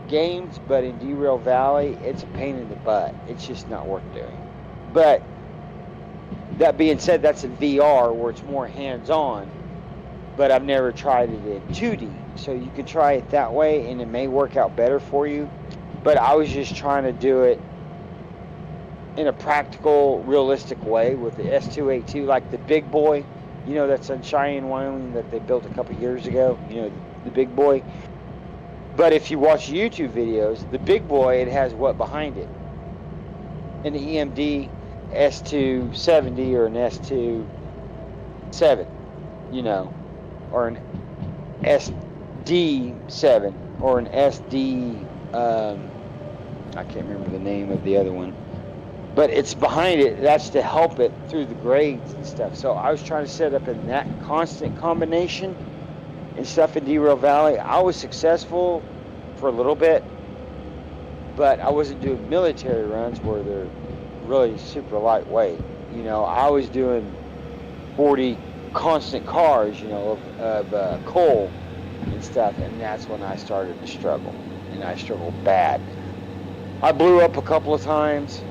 B: games. But in Derail Valley, it's a pain in the butt. It's just not worth doing. But that being said, that's in VR where it's more hands-on. But I've never tried it in 2D, so you can try it that way, and it may work out better for you. But I was just trying to do it in a practical, realistic way with the S282, like the big boy, that's in Cheyenne, Wyoming, that they built a couple years ago, the big boy. But if you watch YouTube videos, the big boy, it has what behind it? An EMD S270 or an S27, or an SD7 or an SD, I can't remember the name of the other one, but it's behind it. That's to help it through the grades and stuff. So I was trying to set up in that constant combination and stuff in Derail Valley. I was successful for a little bit, but I wasn't doing military runs where they're really super lightweight. I was doing 40 constant cars, of coal and stuff, and that's when I started to struggle, and I struggled bad. I blew up a couple of times.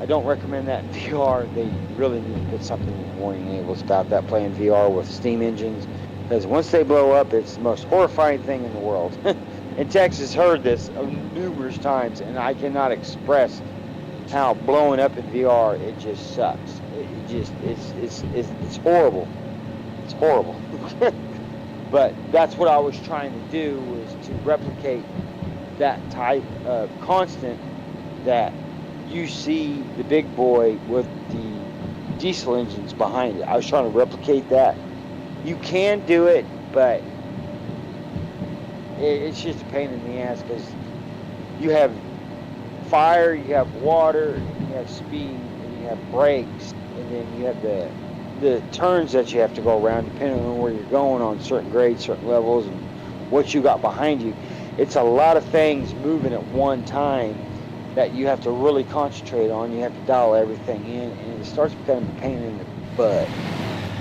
B: I don't recommend that in VR. They really need to put something in warning labels about that, playing VR with steam engines, because once they blow up, it's the most horrifying thing in the world. And Texas heard this numerous times, and I cannot express how blowing up in VR, it just sucks. It's horrible. It's horrible. But that's what I was trying to do, was to replicate that type of constant that you see the big boy with the diesel engines behind it. I was trying to replicate that. You can do it, but it's just a pain in the ass, because you have fire, you have water, and you have speed, and you have brakes, and then you have the turns that you have to go around depending on where you're going on certain grades, certain levels, and what you got behind you. It's a lot of things moving at one time that you have to really concentrate on. You have to dial everything in, and it starts becoming a pain in the butt.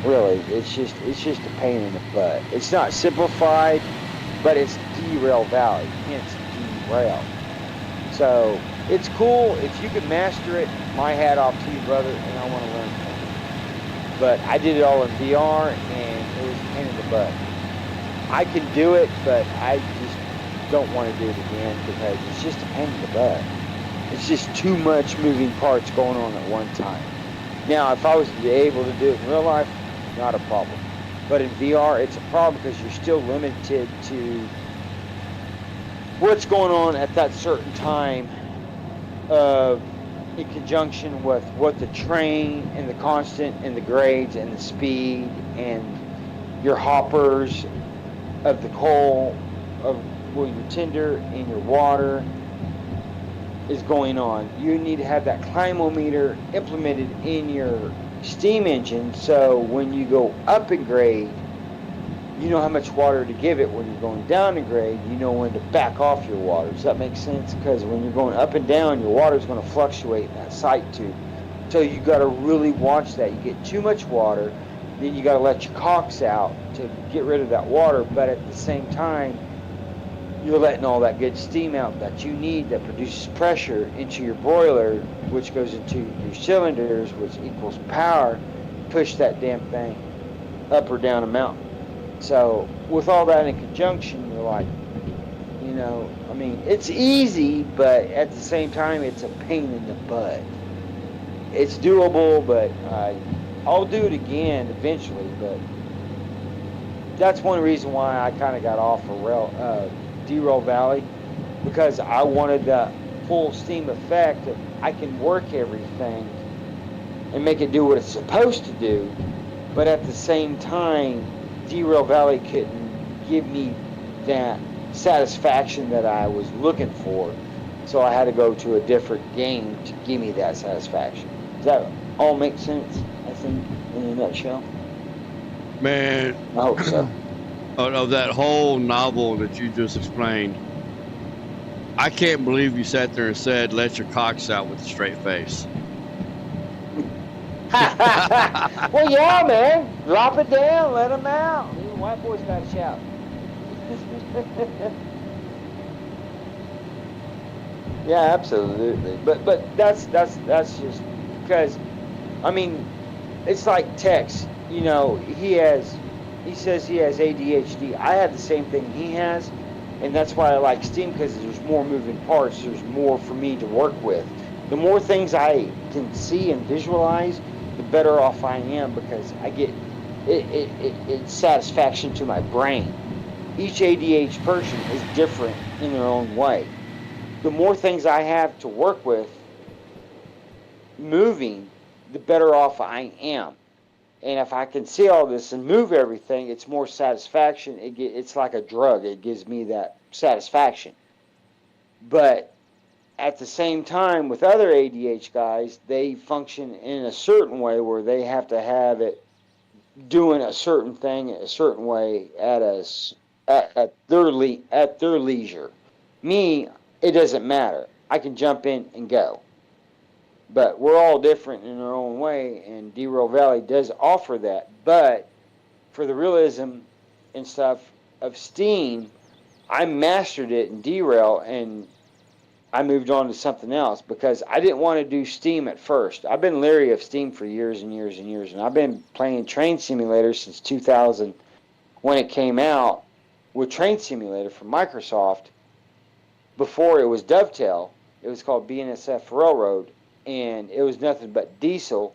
B: Really, it's just a pain in the butt. It's not simplified, but it's Derail Valley, hence derail. So it's cool if you can master it. My hat off to you, brother, and I want to learn from you. But I did it all in VR, and it was a pain in the butt. I can do it, but I just don't want to do it again, because it's just a pain in the butt. It's just too much moving parts going on at one time. Now, if I was to be able to do it in real life, not a problem. But in VR, it's a problem, because you're still limited to what's going on at that certain time, in conjunction with what the train and the constant and the grades and the speed and your hoppers of the coal, of your tinder and your water is going on. You need to have that climometer implemented in your steam engine, so when you go up in grade, you know how much water to give it. When you're going down in grade, you know when to back off your water. Does that make sense? Because when you're going up and down, your water is going to fluctuate in that sight tube. So you got to really watch that. You get too much water, then you got to let your cocks out to get rid of that water. But at the same time, you're letting all that good steam out that you need, that produces pressure into your boiler, which goes into your cylinders, which equals power, push that damn thing up or down a mountain. So with all that in conjunction, you're like, it's easy, but at the same time, it's a pain in the butt. It's doable, but I'll do it again eventually, but that's one reason why I kind of got off of Derail Valley, because I wanted the full steam effect that I can work everything and make it do what it's supposed to do, but at the same time, Derail Valley couldn't give me that satisfaction that I was looking for, so I had to go to a different game to give me that satisfaction. Does that all make sense, I think, in a nutshell?
A: Man,
B: I hope so.
A: of that whole novel that you just explained, I can't believe you sat there and said, "Let your cocks out" with a straight face.
B: Well, yeah, man. Drop it down. Let them out. Even white boys got to shout. Yeah, absolutely. But that's just because, I mean, it's like Tex. You know, he says he has ADHD. I have the same thing he has, and that's why I like Steam, because there's more moving parts. There's more for me to work with. The more things I can see and visualize, the better off I am, because I get it's satisfaction to my brain. Each ADHD person is different in their own way. The more things I have to work with moving, the better off I am. And if I can see all this and move everything, it's more satisfaction. It's like a drug. It gives me that satisfaction. But at the same time, with other ADHD guys, they function in a certain way where they have to have it doing a certain thing a certain way at their leisure. Me, it doesn't matter. I can jump in and go. But we're all different in our own way, and Derail Valley does offer that. But for the realism and stuff of Steam, I mastered it in Derail, and I moved on to something else because I didn't want to do Steam at first. I've been leery of Steam for years and years and years, and I've been playing Train Simulator since 2000 when it came out with Train Simulator from Microsoft. Before it was Dovetail, it was called BNSF Railroad, and it was nothing but diesel,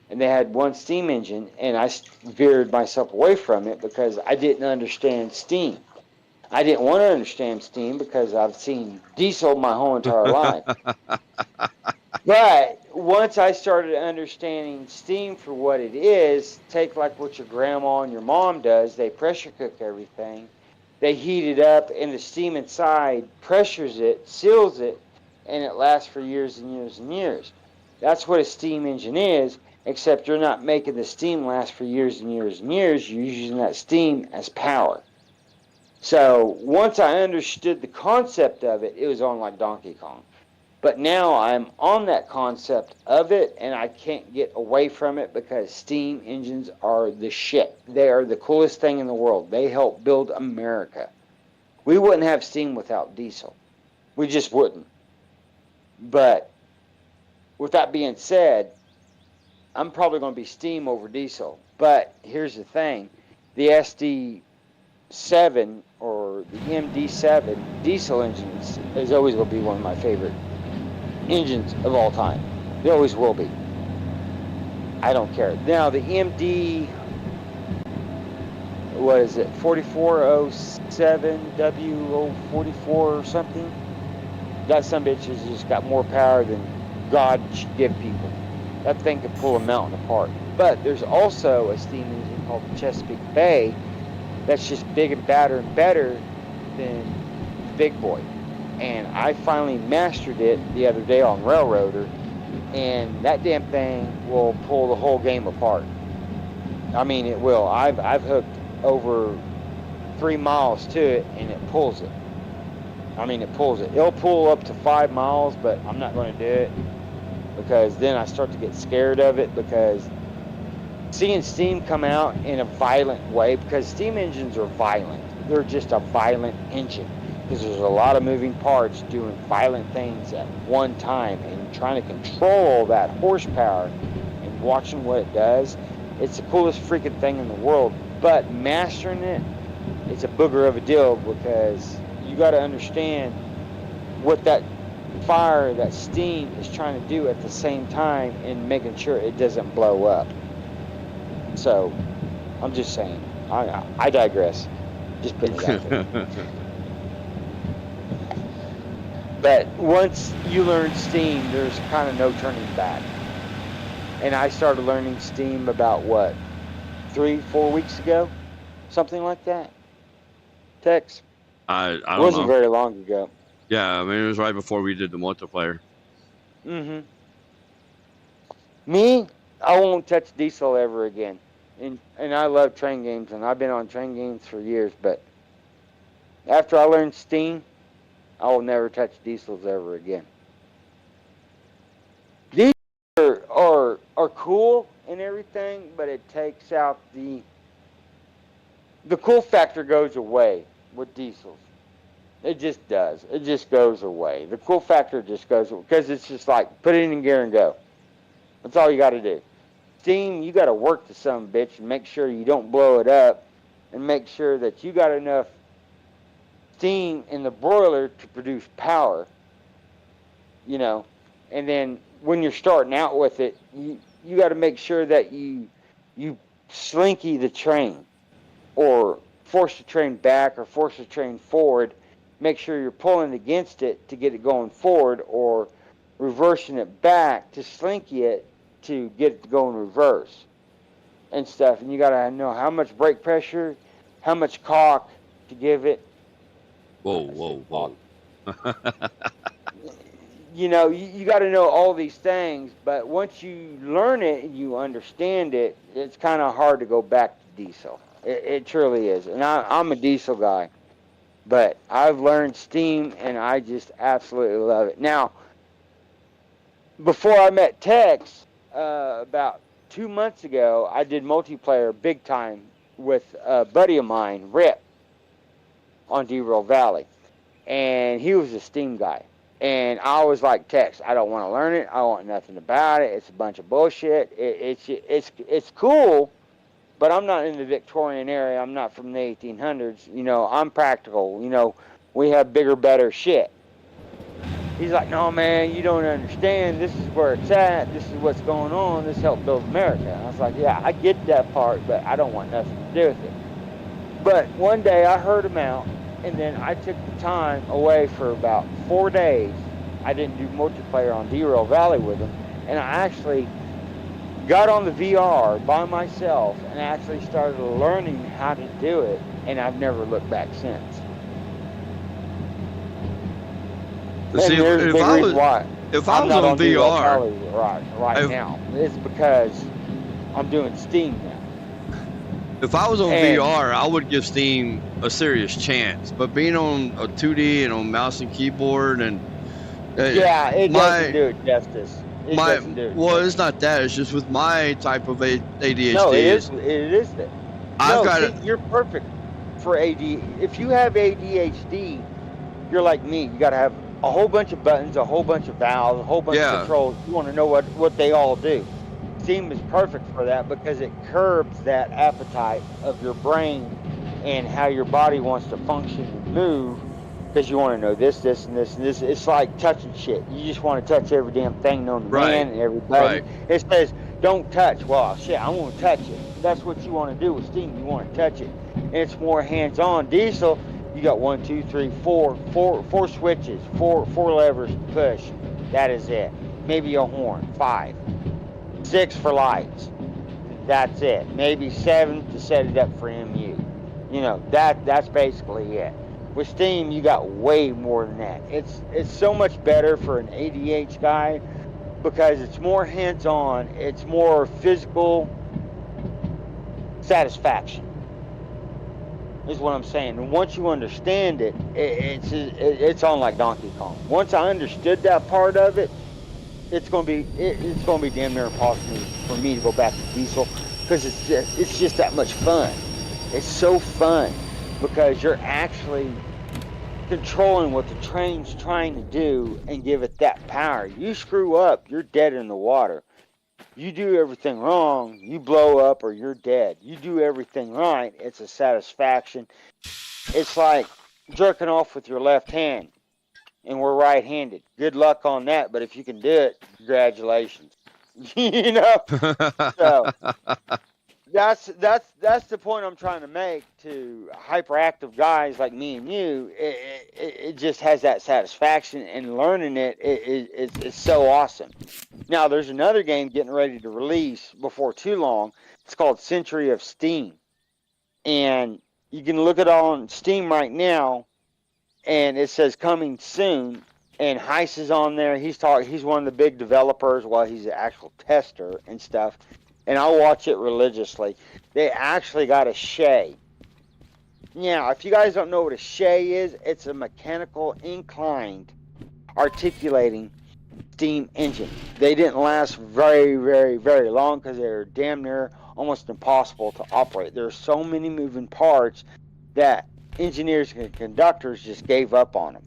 B: and they had one steam engine, and I veered myself away from it because I didn't understand Steam. I didn't want to understand Steam because I've seen diesel my whole entire life. But once I started understanding Steam for what it is, take like what your grandma and your mom does, they pressure cook everything. They heat it up, and the steam inside pressures it, seals it, and it lasts for years and years and years. That's what a steam engine is, except you're not making the steam last for years and years and years. You're using that steam as power. So once I understood the concept of it, it was on like Donkey Kong. But now I'm on that concept of it, and I can't get away from it because steam engines are the shit. They are the coolest thing in the world. They help build America. We wouldn't have steam without diesel. We just wouldn't. But with that being said, I'm probably going to be steam over diesel. But here's the thing. The SD7 or the MD7 diesel engines is always going to be one of my favorite engines of all time. They always will be. I don't care. Now the MD, what is it, 4407 W044 or something? That son bitch has just got more power than God should give people. That thing could pull a mountain apart. But there's also a steam engine called the Chesapeake Bay that's just big and badder and better than the big boy. And I finally mastered it the other day on Railroader, and that damn thing will pull the whole game apart. I mean, it will. I've hooked over 3 miles to it, and it pulls it. I mean, it pulls it. It'll pull up to 5 miles, but I'm not going to do it because then I start to get scared of it, because seeing steam come out in a violent way, because steam engines are violent. They're just a violent engine. Because there's a lot of moving parts doing violent things at one time, and trying to control all that horsepower and watching what it does. It's the coolest freaking thing in the world. But mastering it, it's a booger of a deal, because you got to understand what that fire, that steam is trying to do at the same time, and making sure it doesn't blow up. So, I'm just saying. I digress. Just putting it out there. But once you learn Steam, there's kind of no turning back. And I started learning Steam about what, 3-4 weeks ago, something like that. Tex.
A: I don't
B: Wasn't
A: know.
B: very long ago.
A: Yeah, I mean it was right before we did the multiplayer.
B: Mm-hmm. Me, I won't touch diesel ever again. And I love train games, and I've been on train games for years. But after I learned Steam, I will never touch diesels ever again. These are cool and everything, but it takes out the cool factor goes away with diesels. It just does. It just goes away. The cool factor just goes away because it's just like put it in gear and go. That's all you got to do. Steam, you got to work the son bitch and make sure you don't blow it up, and make sure that you got enough steam in the broiler to produce power. You know, and then when you're starting out with it, you got to make sure that you slinky the train, or force the train back, or force the train forward. Make sure you're pulling against it to get it going forward, or reversing it back to slinky it to get it to go in reverse and stuff. And you got to know how much brake pressure, how much cock to give it.
A: Whoa.
B: You know, you got to know all these things, but once you learn it and you understand it, it's kind of hard to go back to diesel. It truly is. And I'm a diesel guy, but I've learned Steam, and I just absolutely love it. Now, before I met Tex, about 2 months ago, I did multiplayer big time with a buddy of mine, Rip, on Derail Valley. And he was a Steam guy. And I was like, Tex, I don't want to learn it. I want nothing about it. It's a bunch of bullshit. It's cool, but I'm not in the Victorian area. I'm not from the 1800s. You know, I'm practical. You know, we have bigger, better shit. He's like, no, man, you don't understand. This is where it's at. This is what's going on. This helped build America. And I was like, yeah, I get that part, but I don't want nothing to do with it. But one day I heard him out, and then I took the time away for about 4 days. I didn't do multiplayer on Derail Valley with him, and I actually got on the VR by myself and actually started learning how to do it, and I've never looked back since.
A: See,
B: and there's a big reason why
A: if I
B: I'm
A: was
B: not
A: on VR,
B: right now. It's because I'm doing Steam now.
A: If I was on VR, I would give Steam a serious chance. But being on a 2D and on mouse and keyboard, and
B: yeah, it doesn't do it justice.
A: It's not that. It's just with my type of ADHD.
B: No, it is that. You're perfect for AD. If you have ADHD, you're like me. You got to have a whole bunch of buttons, a whole bunch of valves, a whole bunch of controls. You want to know what they all do. Steam is perfect for that because it curbs that appetite of your brain and how your body wants to function and move, because you want to know this, this, and this, and this. It's like touching shit. You just want to touch every damn thing known to man and everybody. It says, don't touch. Well, shit, I want to touch it. That's what you want to do with Steam. You want to touch it. And it's more hands-on. Diesel, you got 1, 2, 3, 4 switches, four levers to push. That is it. Maybe a horn, 5. 6 for lights. That's it. Maybe 7 to set it up for MU. You know, that's basically it. With Steam, you got way more than that. It's so much better for an ADH guy because it's more hands-on. It's more physical satisfaction, is what I'm saying. And once you understand it, it's on like Donkey Kong. Once I understood that part of it, it's gonna be damn near impossible for me to go back to diesel because it's just that much fun. It's so fun because you're actually controlling what the train's trying to do and give it that power. You screw up, you're dead in the water. You do everything wrong, you blow up or you're dead. You do everything right, it's a satisfaction. It's like jerking off with your left hand. And we're right-handed. Good luck on that, but if you can do it, congratulations. You know? So, that's the point I'm trying to make to hyperactive guys like me and you. It just has that satisfaction, and learning it's so awesome. Now there's another game getting ready to release before too long. It's called Century of Steam, and you can look it on Steam right now, and it says coming soon. And Heiss is on there. He's one of the big developers. Well, he's an actual tester and stuff. And I watch it religiously. They actually got a shay. Now, if you guys don't know what a shay is, it's a mechanical inclined articulating steam engine. They didn't last very, very, very long because they're damn near almost impossible to operate. There are so many moving parts that engineers and conductors just gave up on them.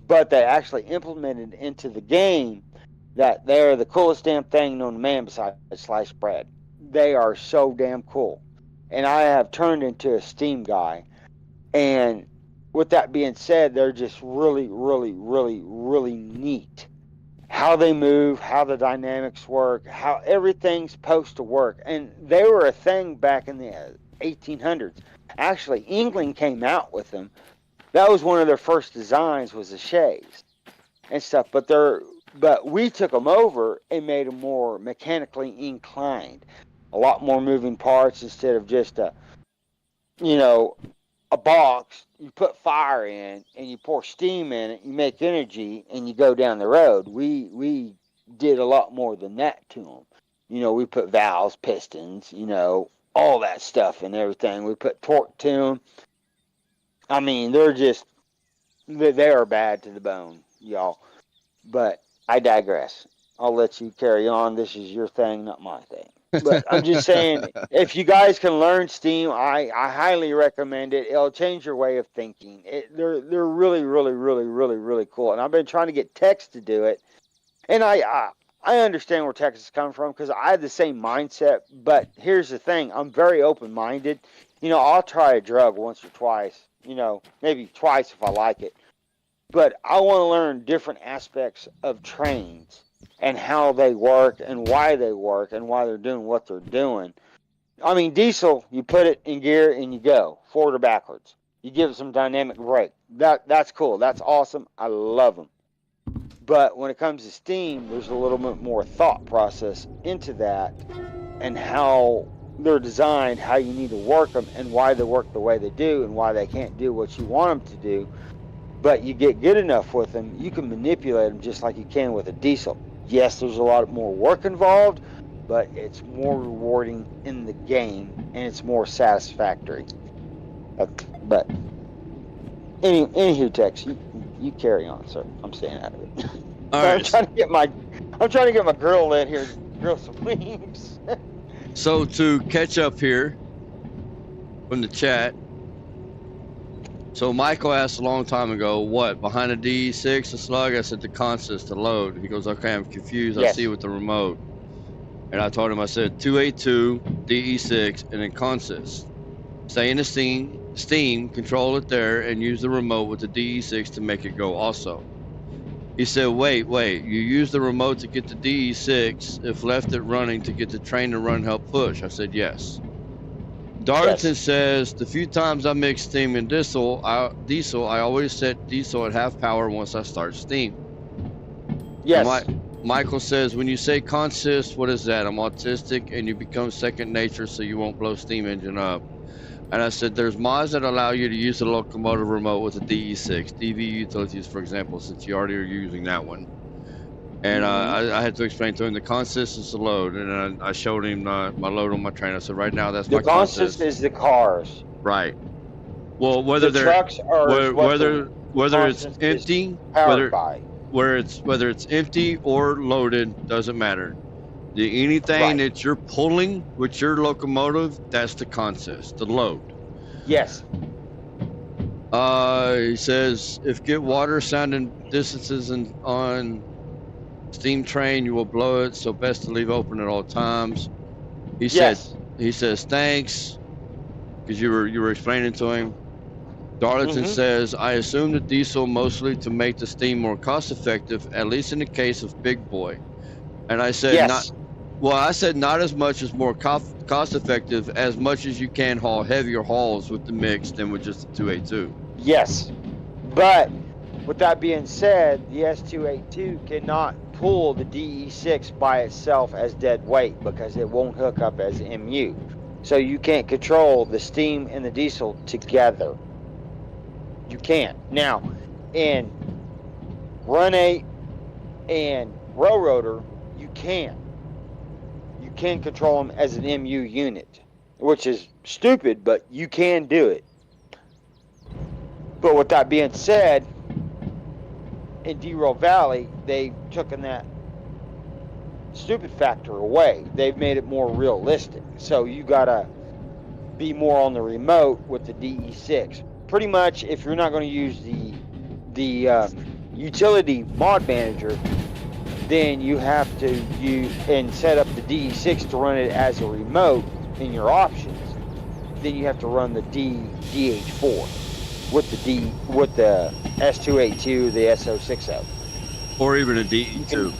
B: But they actually implemented into the game that they're the coolest damn thing known to man besides sliced bread. They are so damn cool. And I have turned into a Steam guy. And with that being said, they're just really, really, really, really neat. How they move, how the dynamics work, how everything's supposed to work. And they were a thing back in the 1800s. Actually, England came out with them. That was one of their first designs, was the shays and stuff. But we took them over and made them more mechanically inclined. A lot more moving parts instead of just a box. You put fire in and you pour steam in it. You make energy and you go down the road. We did a lot more than that to them. We put valves, pistons, all that stuff and everything. We put torque to them. I mean, they are bad to the bone, y'all. But I digress. I'll let you carry on. This is your thing, not my thing. But I'm just saying, if you guys can learn Steam, I highly recommend it. It'll change your way of thinking. They're really, really, really, really, really cool. And I've been trying to get Tex to do it. And I understand where Tex is coming from because I had the same mindset. But here's the thing. I'm very open-minded. I'll try a drug once or twice. Maybe twice if I like it. But I want to learn different aspects of trains and how they work and why they're doing what they're doing. I mean, diesel, you put it in gear and you go forward or backwards. You give it some dynamic brake. That's cool. That's awesome. I love them. But when it comes to steam, there's a little bit more thought process into that and how they're designed, how you need to work them, and why they work the way they do, and why they can't do what you want them to do. But you get good enough with them, you can manipulate them just like you can with a diesel. Yes, there's a lot more work involved, but it's more rewarding in the game, and it's more satisfactory. But anywho, Tex, you carry on, sir. I'm staying out of it.
A: All right.
B: I'm trying to get my grill lit here, grill some wings.
A: So to catch up here from the chat, so Michael asked a long time ago, what, behind a DE6, a slug? I said the consist, the load. He goes, okay, I'm confused.
B: Yes.
A: I see it with the remote. And I told him, I said 282, DE6, and then consist. Stay in the steam, control it there, and use the remote with the DE6 to make it go also. He said, wait, you use the remote to get the DE6, if left it running to get the train to run, help push. I said, yes. Darlington says, the few times I mix steam and diesel, I always set diesel at half power once I start steam.
B: Yes.
A: Michael says, when you say consist, what is that? I'm autistic and you become second nature so you won't blow steam engine up. And I said, there's mods that allow you to use the locomotive remote with a DE6, DV utilities, for example, since you already are using that one. And I had to explain to him the consist is the load, and I showed him my load on my train. I said, right now that's my consist.
B: The consist is the cars.
A: Right. Well, whether
B: the
A: they're
B: trucks are
A: whether it's empty, whether it's empty or loaded, doesn't matter. Anything that you're pulling with your locomotive, that's the consist, the load.
B: Yes.
A: He says, if get water sounding distances on steam train, you will blow it, so best to leave open at all times. He says, thanks, because you were explaining to him. Darlington says, I assume the diesel mostly to make the steam more cost effective, at least in the case of Big Boy. And I said, not as much as more cost cost effective as much as you can haul heavier hauls with the mix than with just the 282.
B: Yes, but with that being said, the S282 cannot pull the DE6 by itself as dead weight because it won't hook up as MU. So you can't control the steam and the diesel together. You can't. Now, in Run 8 and Railroader, you can. You can control them as an MU unit, which is stupid, but you can do it. But with that being said, in Derail Valley, they've taken that stupid factor away. They've made it more realistic. So you gotta be more on the remote with the DE6. Pretty much, if you're not going to use the utility mod manager, then you have to use and set up the DE6 to run it as a remote in your options. Then you have to run the DH4 with the S282, the S060,
A: or even a DE2.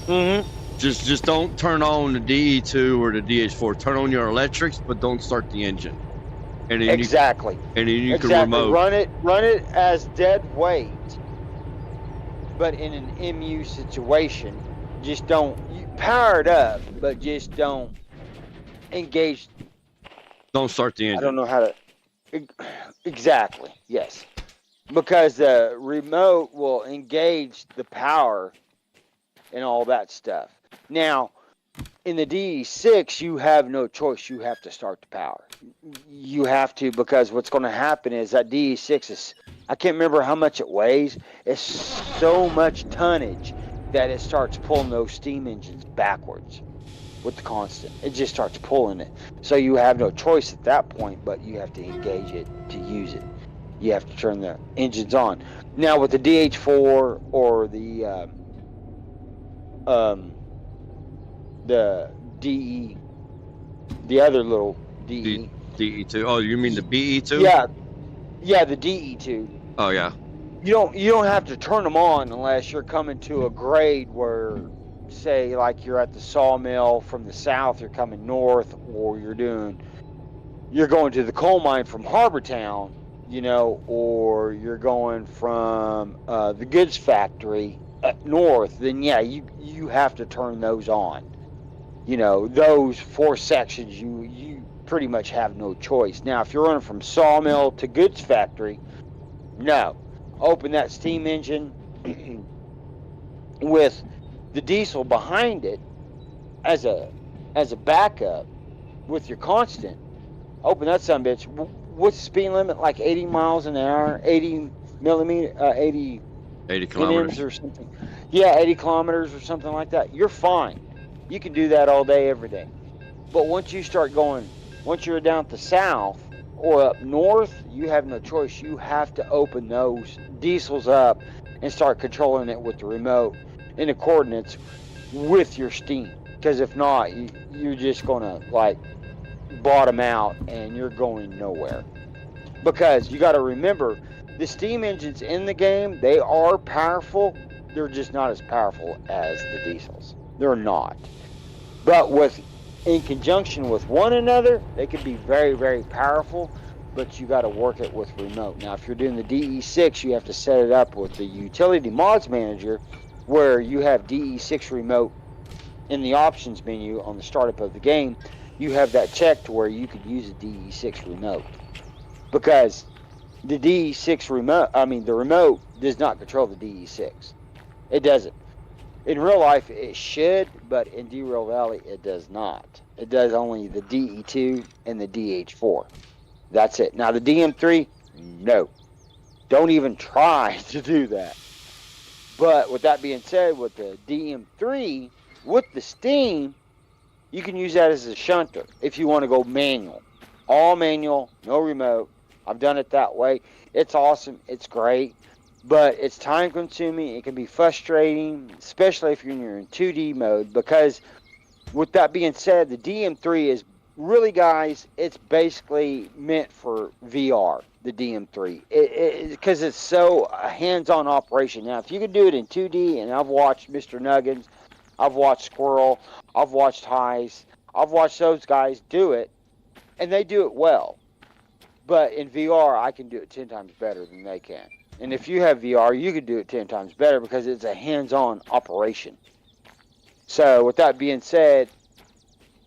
B: Mm-hmm.
A: Just don't turn on the DE2 or the DH4. Turn on your electrics, but don't start the engine. And then
B: Exactly.
A: And then you can
B: Exactly.
A: remote.
B: Run it as dead weight, but in an MU situation. Just don't power it up, but just don't engage.
A: Don't start the engine.
B: I don't know how to. Exactly. Yes. Because the remote will engage the power and all that stuff. Now, in the DE6, you have no choice. You have to start the power. You have to, because what's going to happen is that DE6 is, I can't remember how much it weighs. It's so much tonnage that it starts pulling those steam engines backwards with the constant. It just starts pulling it. So you have no choice at that point, but you have to engage it to use it. You have to turn the engines on. Now with the DH4 or the DE, the other little DE.
A: DE2. Oh, you mean the BE2?
B: Yeah, the DE2.
A: Oh yeah.
B: You don't have to turn them on unless you're coming to a grade where, say, like you're at the sawmill from the south, you're coming north, or you're going to the coal mine from Harbortown, or you're going from the goods factory up north. Then yeah, you have to turn those on. Those 4 sections, you pretty much have no choice. Now, if you're running from sawmill to goods factory, no. Open that steam engine with the diesel behind it as a backup with your constant. Open that son bitch. What's the speed limit? Like 80 miles an hour, 80
A: kilometers
B: or something. Yeah, 80 kilometers or something like that. You're fine. You can do that all day, every day. But once you're down at the south or up north, you have no choice. You have to open those diesels up and start controlling it with the remote and the coordinates with your steam. Because if not, you're just going to bottom out and you're going nowhere. Because you got to remember, the steam engines in the game, they are powerful. They're just not as powerful as the diesels. They're not. But in conjunction with one another, they can be very, very powerful, but you got to work it with remote. Now, if you're doing the DE6, you have to set it up with the utility mods manager, where you have DE6 remote in the options menu on the startup of the game. You have that checked to where you could use a DE6 remote, because the DE6 remote, the remote does not control the DE6. It doesn't. In real life, it should, but in Derail Valley, it does not. It does only the DE2 and the DH4. That's it. Now, the DM3, no. Don't even try to do that. But with that being said, with the DM3, with the steam, you can use that as a shunter if you want to go manual. All manual, no remote. I've done it that way. It's awesome. It's great. But it's time consuming. It can be frustrating, especially if you're in 2D mode. Because with that being said, the DM3 is really, guys, it's basically meant for VR, the DM3. Because it's so a hands-on operation. Now, if you could do it in 2D, and I've watched Mr. Nuggins, I've watched Squirrel, I've watched Heist, I've watched those guys do it, and they do it well. But in VR, I can do it 10 times better than they can. And if you have VR, you can do it 10 times better because it's a hands-on operation. So with that being said,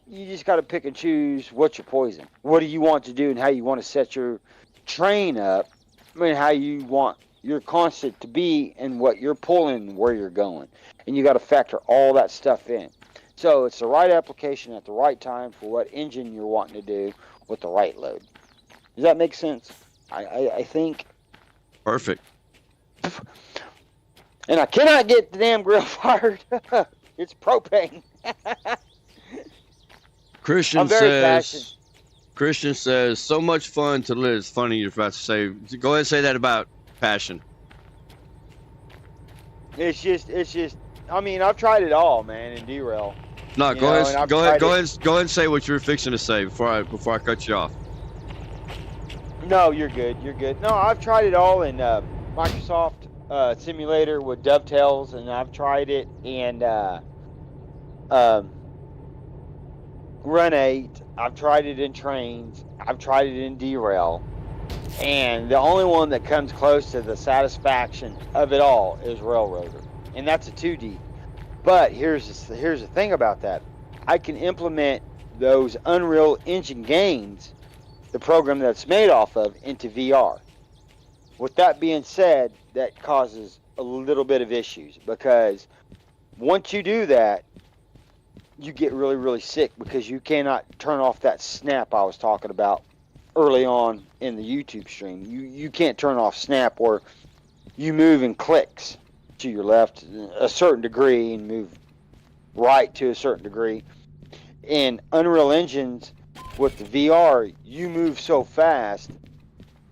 B: you just got to pick and choose what's your poison. What do you want to do and how you want to set your train up. I mean, how you want your constant to be and what you're pulling and where you're going. And you got to factor all that stuff in. So it's the right application at the right time for what engine you're wanting to do with the right load. Does that make sense? I think.
A: Perfect.
B: And I cannot get the damn grill fired. It's propane.
A: Christian says, so much fun to live. It's funny you're about to say. Go ahead and say that about passion.
B: It's just. I mean, I've tried it all, man, in derail.
A: No, go ahead and say what you were fixing to say before I cut you off.
B: No, you're good. No, I've tried it all in Microsoft Simulator with dovetails, and I've tried it in Run 8. I've tried it in trains. I've tried it in derail. And the only one that comes close to the satisfaction of it all is Railroader. And that's a 2D. But here's the thing about that. I can implement those Unreal Engine games, the program that's made off of, into VR. With that being said, that causes a little bit of issues because once you do that, you get really, really sick because you cannot turn off that snap I was talking about early on in the YouTube stream. You can't turn off snap where you move in clicks to your left a certain degree and move right to a certain degree. In Unreal Engines with the VR, you move so fast,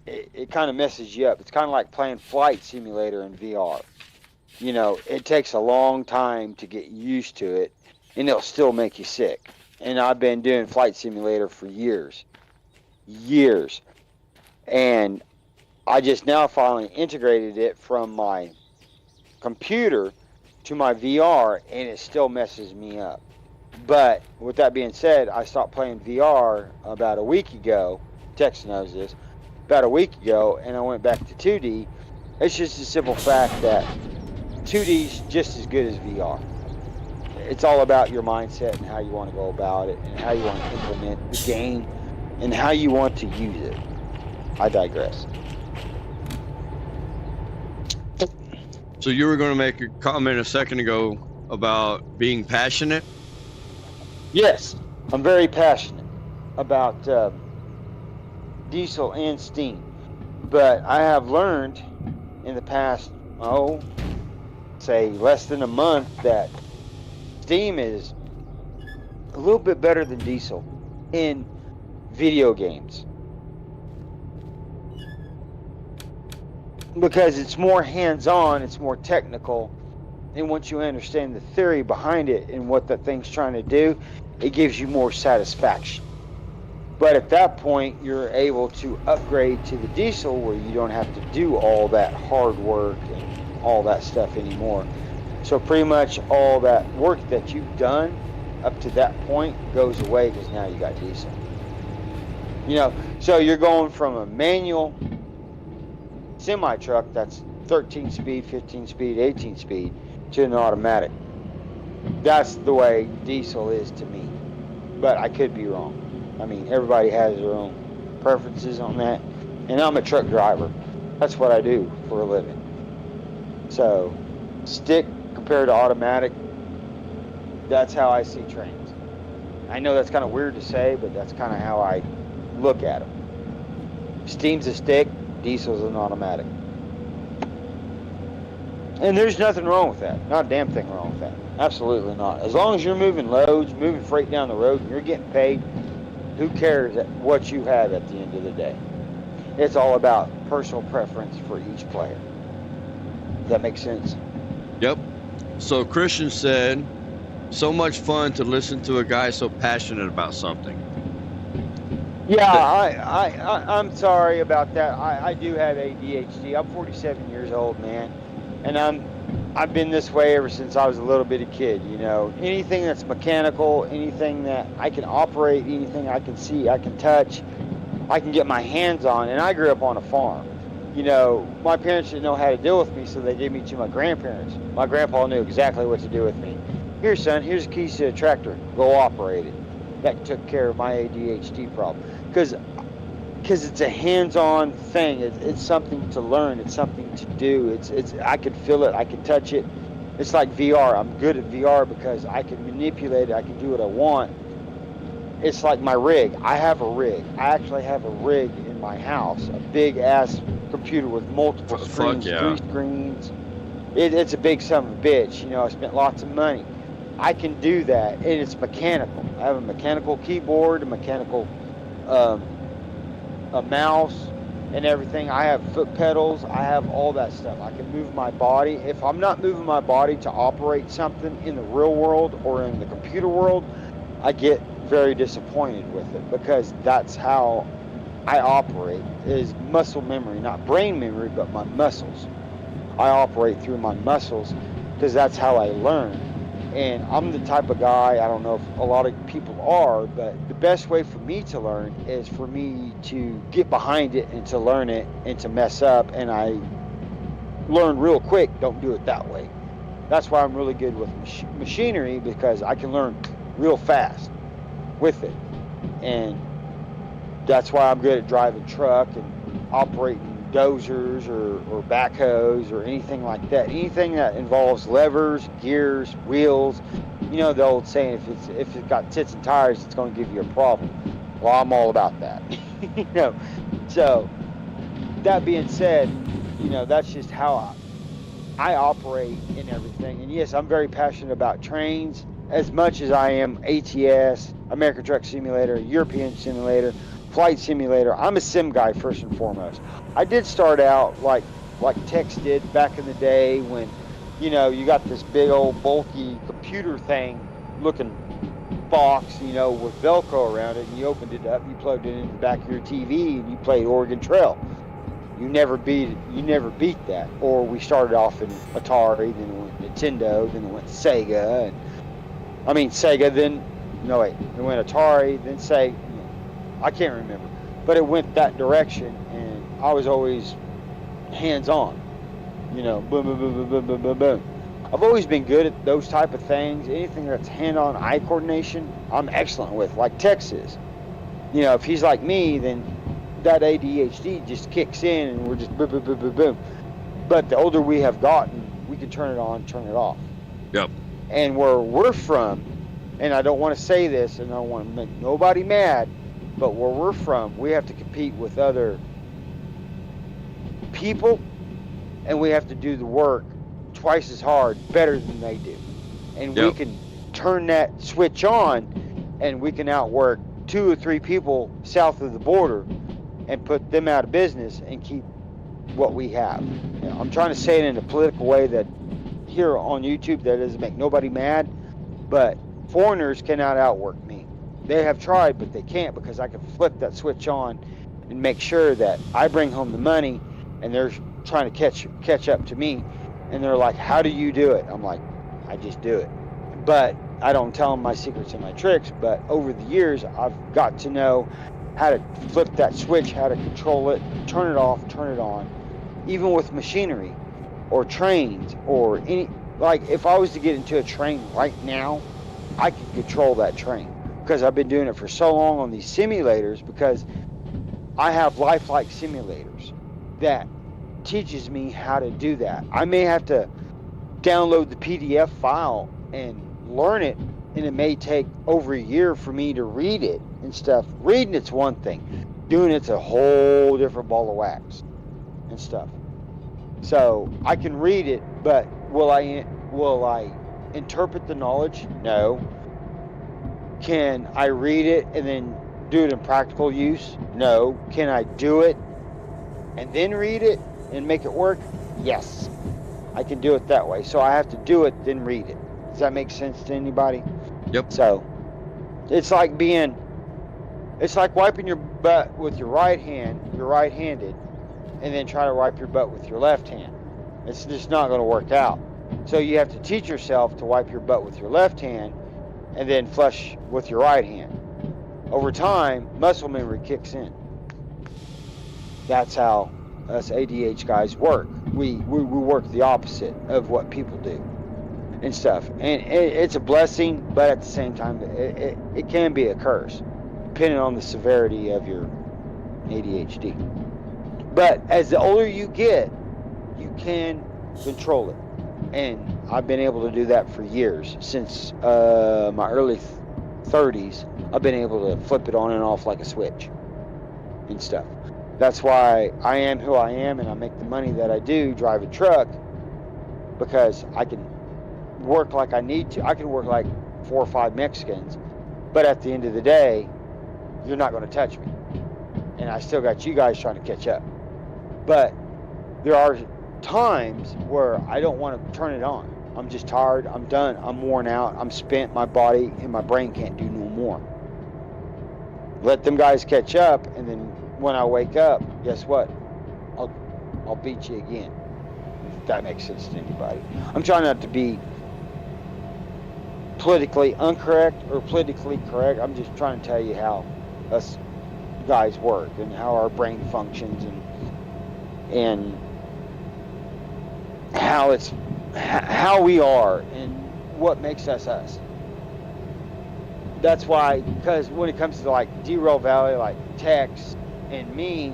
B: it kind of messes you up. It's kind of like playing Flight Simulator in VR. You know, it takes a long time to get used to it, and it'll still make you sick. And I've been doing Flight Simulator for years. And I just now finally integrated it from my computer to my VR, and it still messes me up. But with that being said, I stopped playing VR about a week ago. Tex knows this. About a week ago, and I went back to 2D. It's just a simple fact that 2D's just as good as VR. It's all about your mindset and how you want to go about it and how you want to implement the game and how you want to use it. I digress.
A: So you were going to make a comment a second ago about being passionate?
B: Yes, I'm very passionate about diesel and steam. But I have learned in the past, say less than a month, that steam is a little bit better than diesel in video games. Because it's more hands-on, it's more technical, and once you understand the theory behind it and what that thing's trying to do, it gives you more satisfaction. But at that point, you're able to upgrade to the diesel where you don't have to do all that hard work and all that stuff anymore. So pretty much all that work that you've done up to that point goes away because now you got diesel. You know, so you're going from a manual semi-truck that's 13 speed, 15 speed, 18 speed to an automatic. That's the way diesel is to me. But I could be wrong. I mean, everybody has their own preferences on that. And I'm a truck driver. That's what I do for a living. So, stick compared to automatic, that's how I see trains. I know that's kind of weird to say, but that's kind of how I look at them. Steam's a stick, diesel's an automatic. And there's nothing wrong with that. Not a damn thing wrong with that. Absolutely not. As long as you're moving loads, moving freight down the road, and you're getting paid, who cares what you have at the end of the day? It's all about personal preference for each player. Does that make sense?
A: Yep. So Christian said, so much fun to listen to a guy so passionate about something.
B: Yeah, I'm sorry about that. I do have ADHD. I'm 47 years old, man. And I've been this way ever since I was a little bitty kid, you know. Anything that's mechanical, anything that I can operate, anything I can see, I can touch, I can get my hands on. And I grew up on a farm. You know, my parents didn't know how to deal with me, so they gave me to my grandparents. My grandpa knew exactly what to do with me. Here, son, here's the keys to a tractor. Go operate it. That took care of my ADHD problem. Because it's a hands-on thing. It's something to learn. It's something to do. It's I can feel it. I can touch it. It's like VR. I'm good at VR because I can manipulate it. I can do what I want. It's like my rig. I have a rig. I actually have a rig in my house, a big ass computer with multiple screens, 3 screens. It's a big son of a bitch. You know, I spent lots of money. I can do that, and it's mechanical. I have a mechanical keyboard, a mechanical a mouse, and everything. I have foot pedals. I have all that stuff. I can move my body. If I'm not moving my body to operate something in the real world or in the computer world, I get very disappointed with it, because that's how I operate, is muscle memory, not brain memory, but my muscles. I operate through my muscles because that's how I learn. And I'm the type of guy, I don't know if a lot of people are, but the best way for me to learn is for me to get behind it and to learn it and to mess up. And I learn real quick, don't do it that way. That's why I'm really good with machinery, because I can learn real fast with it. And that's why I'm good at driving truck and operating dozers or backhoes or anything like that. Anything that involves levers, gears, wheels. You know the old saying, if it's got tits and tires, it's going to give you a problem. Well, I'm all about that. You know. So that being said, you know, that's just how I operate in everything. And yes, I'm very passionate about trains as much as I am ATS, American Truck Simulator, European Simulator, Flight Simulator. I'm a sim guy first and foremost. I did start out like Tex did back in the day, when, you know, you got this big old bulky computer thing looking box, you know, with Velcro around it, and you opened it up, you plugged it into the back of your TV, and you played Oregon Trail. You never beat that. Or we started off in Atari, then it went Nintendo, then it went Sega, then it went Atari, then Sega. I can't remember, but it went that direction, and I was always hands-on, you know, boom, boom, boom, boom, boom, boom, boom, boom. I've always been good at those type of things. Anything that's hand-on eye coordination, I'm excellent with, like Tex is. You know, if he's like me, then that ADHD just kicks in, and we're just boom, boom, boom, boom, boom. But the older we have gotten, we can turn it on, turn it off.
A: Yep.
B: And where we're from, and I don't want to say this, and I don't want to make nobody mad, but where we're from, we have to compete with other people, and we have to do the work twice as hard, better than they do. And we can turn that switch on, and we can outwork 2 or 3 people south of the border and put them out of business and keep what we have. You know, I'm trying to say it in a political way that here on YouTube that doesn't make nobody mad, but foreigners cannot outwork me. They have tried, but they can't, because I can flip that switch on and make sure that I bring home the money, and they're trying to catch up to me, and they're like, how do you do it? I'm like, I just do it. But I don't tell them my secrets and my tricks, but over the years, I've got to know how to flip that switch, how to control it, turn it off, turn it on, even with machinery or trains or any, like if I was to get into a train right now, I could control that train. Because I've been doing it for so long on these simulators, because I have lifelike simulators that teaches me how to do that. I may have to download the PDF file and learn it, and it may take over a year for me to read it and stuff. Reading it's one thing. Doing it's a whole different ball of wax and stuff. So I can read it, but will I interpret the knowledge? No. Can I read it and then do it in practical use? No. Can I do it and then read it and make it work? Yes. I can do it that way. So I have to do it, then read it. Does that make sense to anybody?
A: Yep.
B: So it's like wiping your butt with your right hand, you're right-handed, and then try to wipe your butt with your left hand. It's just not going to work out. So you have to teach yourself to wipe your butt with your left hand and then flush with your right hand. Over time, muscle memory kicks in. That's how us ADH guys work. We work the opposite of what people do and stuff. And it's a blessing, but at the same time, it can be a curse, depending on the severity of your ADHD. But as the older you get, you can control it. And I've been able to do that for years. Since my early 30s, I've been able to flip it on and off like a switch and stuff. That's why I am who I am, and I make the money that I do, drive a truck, because I can work like I need to. I can work like 4 or 5 Mexicans, but at the end of the day, you're not going to touch me. And I still got you guys trying to catch up. But there are times where I don't want to turn it on. I'm just tired. I'm done. I'm worn out. I'm spent. My body and my brain can't do no more. Let them guys catch up, and then when I wake up, guess what? I'll beat you again. If that makes sense to anybody. I'm trying not to be politically incorrect or politically correct. I'm just trying to tell you how us guys work and how our brain functions and how we are and what makes us us. That's why, because when it comes to like Derail Valley, like Tex and me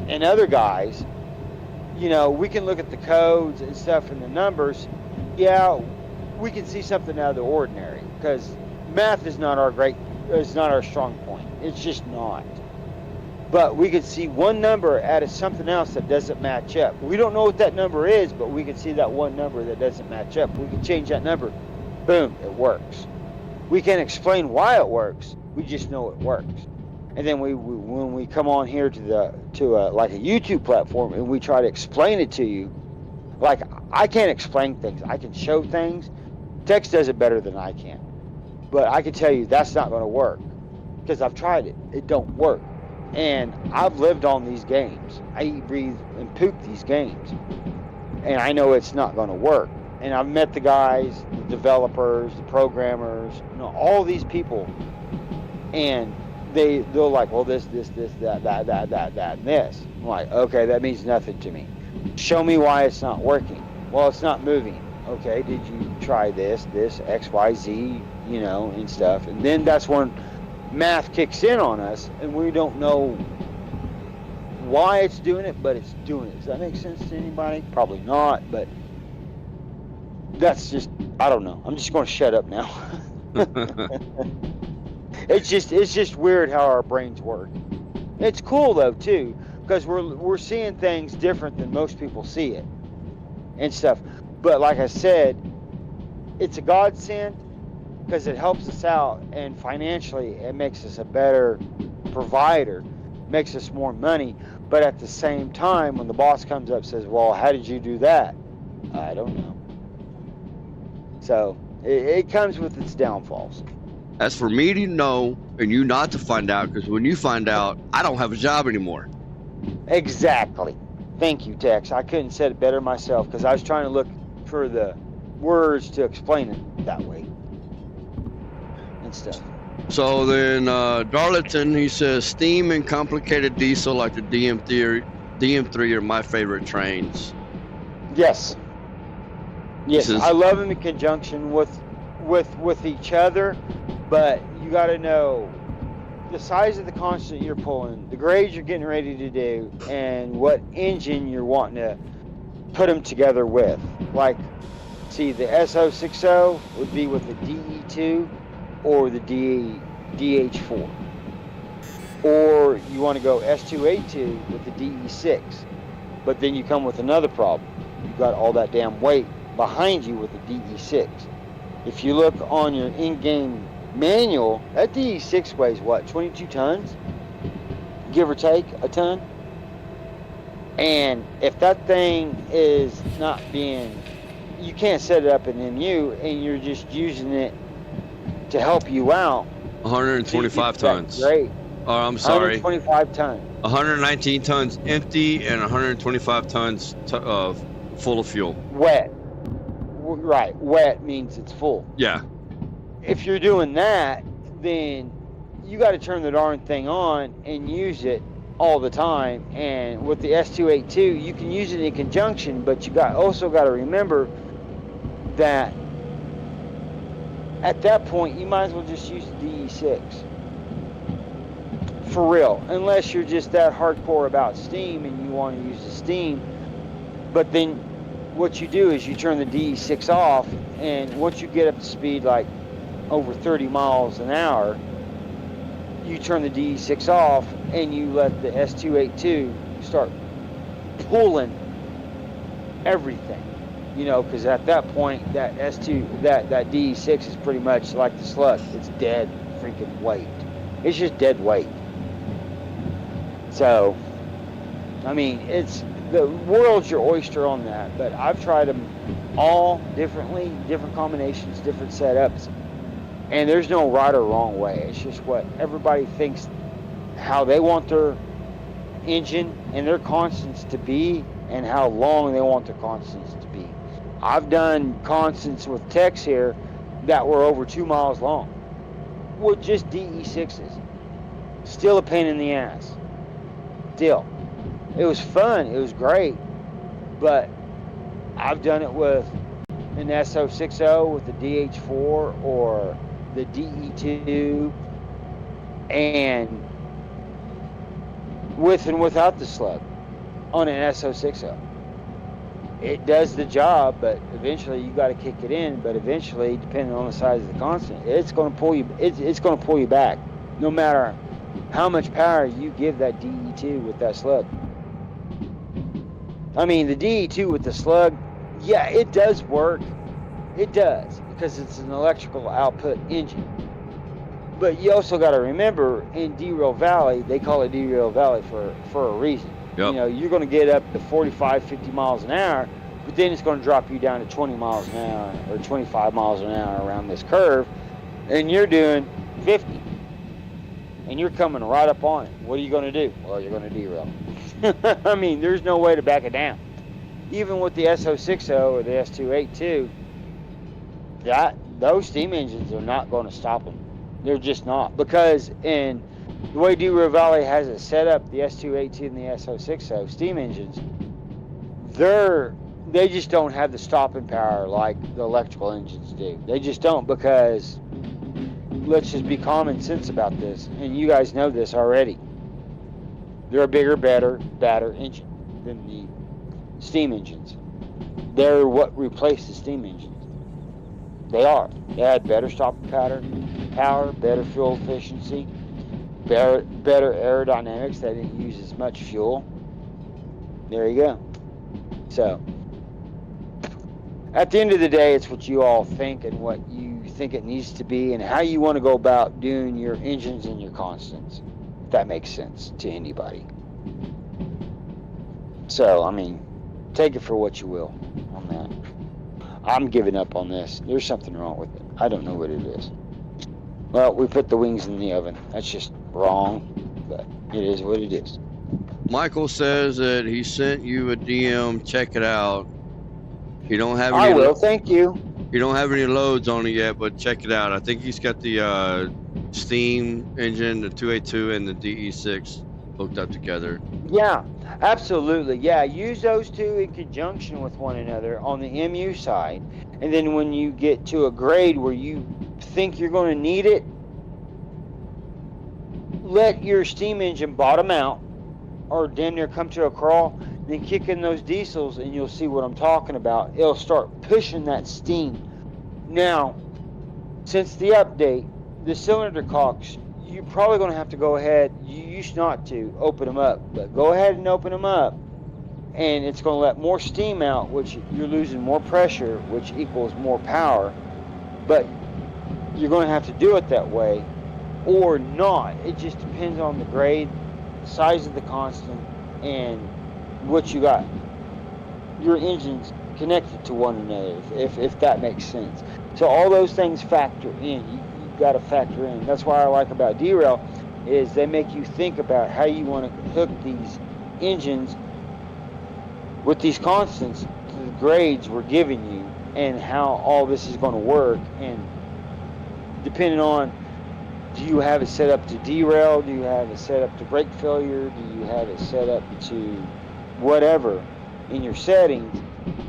B: and other guys, you know, we can look at the codes and stuff and the numbers. Yeah, we can see something out of the ordinary, because math is not our strong point. It's just not. But we could see one number out of something else that doesn't match up. We don't know what that number is, but we can see that one number that doesn't match up. We can change that number. Boom, it works. We can't explain why it works. We just know it works. And then when we come on here to like a YouTube platform and we try to explain it to you, like, I can't explain things. I can show things. Tex does it better than I can. But I can tell you that's not going to work, because I've tried it. It don't work. And I've lived on these games. I eat, breathe, and poop these games. And I know it's not going to work. And I've met the guys, the developers, the programmers, you know, all these people. And they're like, well, this, that, and this. I'm like, okay, that means nothing to me. Show me why it's not working. Well, it's not moving. Okay, did you try this, X, Y, Z, you know, and stuff. And then that's when math kicks in on us, and we don't know why it's doing it, but it's doing it. Does that make sense to anybody? Probably not, but that's just, I don't know. I'm just going to shut up now. It's just weird how our brains work. It's cool though too, because we're seeing things different than most people see it and stuff. But like I said, it's a godsend, because it helps us out, and financially it makes us a better provider, makes us more money. But at the same time, when the boss comes up and says, well, how did you do that? I don't know. So it comes with its downfalls.
A: That's for me to know and you not to find out, because when you find out, I don't have a job anymore.
B: Exactly. Thank you, Tex. I couldn't say it better myself, because I was trying to look for the words to explain it that way and stuff.
A: So then Darlington, he says, steam and complicated diesel like the DM3 are my favorite trains.
B: Yes. Yes, I love them in conjunction with each other, but you got to know the size of the constant you're pulling, the grades you're getting ready to do, and what engine you're wanting to put them together with. Like, see, the SO60 would be with the DE2 or the DH4. Or you want to go S2A2 with the DE6. But then you come with another problem. You've got all that damn weight behind you with the DE6. If you look on your in-game manual, that DE6 weighs what, 22 tons? Give or take a ton? And if that thing is not being, you can't set it up in MU and you're just using it to help you out.
A: 125 tons.
B: Great.
A: Oh, I'm sorry.
B: 125 tons.
A: 119 tons empty and 125 tons full of fuel.
B: Wet. Right. Wet means it's full.
A: Yeah.
B: If you're doing that, then you got to turn the darn thing on and use it all the time. And with the S282, you can use it in conjunction, but you also got to remember that at that point you might as well just use the DE6. For real, unless you're just that hardcore about steam and you want to use the steam. But then what you do is you turn the DE6 off, and once you get up to speed like over 30 miles an hour, you turn the DE6 off and you let the S282 start pulling everything, you know, because at that point that that DE6 is pretty much like the slug. It's dead freaking weight. It's just dead weight. So, I mean, the world's your oyster on that, but I've tried them all differently, different combinations, different setups, and there's no right or wrong way. It's just what everybody thinks, how they want their engine and their constants to be, and how long they want their constants to be. I've done constants with techs here that were over 2 miles long with just DE6s. Still a pain in the ass. Still. It was fun, it was great, but I've done it with an SO60 with the DH4 or the DE2, and with and without the slug on an SO60. It does the job, but eventually you got to kick it in. But eventually, depending on the size of the constant, it's going to pull you. It's going to pull you back, no matter how much power you give that DE2 with that slug. I mean, the DE2 with the slug, yeah, it does work. It does, because it's an electrical output engine. But you also got to remember, in Derail Valley, they call it Derail Valley for a reason. Yep. You know, you're going to get up to 45, 50 miles an hour, but then it's going to drop you down to 20 miles an hour or 25 miles an hour around this curve, and you're doing 50. And you're coming right up on it. What are you going to do? Well, you're going to derail. I mean, there's no way to back it down. Even with the SO60 or the S282, those steam engines are not going to stop them. They're just not. Because in the way Derail Valley has it set up, the S282 and the SO60 steam engines, they just don't have the stopping power like the electrical engines do. They just don't, because let's just be common sense about this, and you guys know this already. They're a bigger, better engine than the steam engines. They're what replaced the steam engines. They are. They had better stopping power, better fuel efficiency, better aerodynamics. They didn't use as much fuel. There you go. So, at the end of the day, it's what you all think and what you think it needs to be, and how you want to go about doing your engines and your constants, if that makes sense to anybody. So, I mean, take it for what you will on that. I'm giving up on this. There's something wrong with it. I don't know what it is. Well, we put the wings in the oven. That's just wrong, but it is what it is.
A: Michael says that he sent you a DM. Check it out. You don't have any.
B: I will. Thank you.
A: You don't have any loads on it yet, but check it out. I think he's got the steam engine, the 282, and the DE6 hooked up together.
B: Yeah, absolutely. Yeah, use those two in conjunction with one another on the MU side, and then when you get to a grade where you think you're going to need it, let your steam engine bottom out or damn near come to a crawl, then kick in those diesels and you'll see what I'm talking about. It'll start pushing that steam. Now, since the update, the cylinder cocks, you're probably going to have to go ahead, you used not to open them up, but go ahead and open them up, and it's going to let more steam out, which you're losing more pressure, which equals more power, but you're going to have to do it that way or not. It just depends on the grade, size of the constant, and what you got. Your engines connected to one another, if that makes sense. So all those things factor in. You got to factor in. That's why I like about Derail is they make you think about how you want to hook these engines with these constants to the grades we're giving you and how all this is going to work, and depending on, do you have it set up to derail, do you have it set up to brake failure, do you have it set up to whatever in your settings,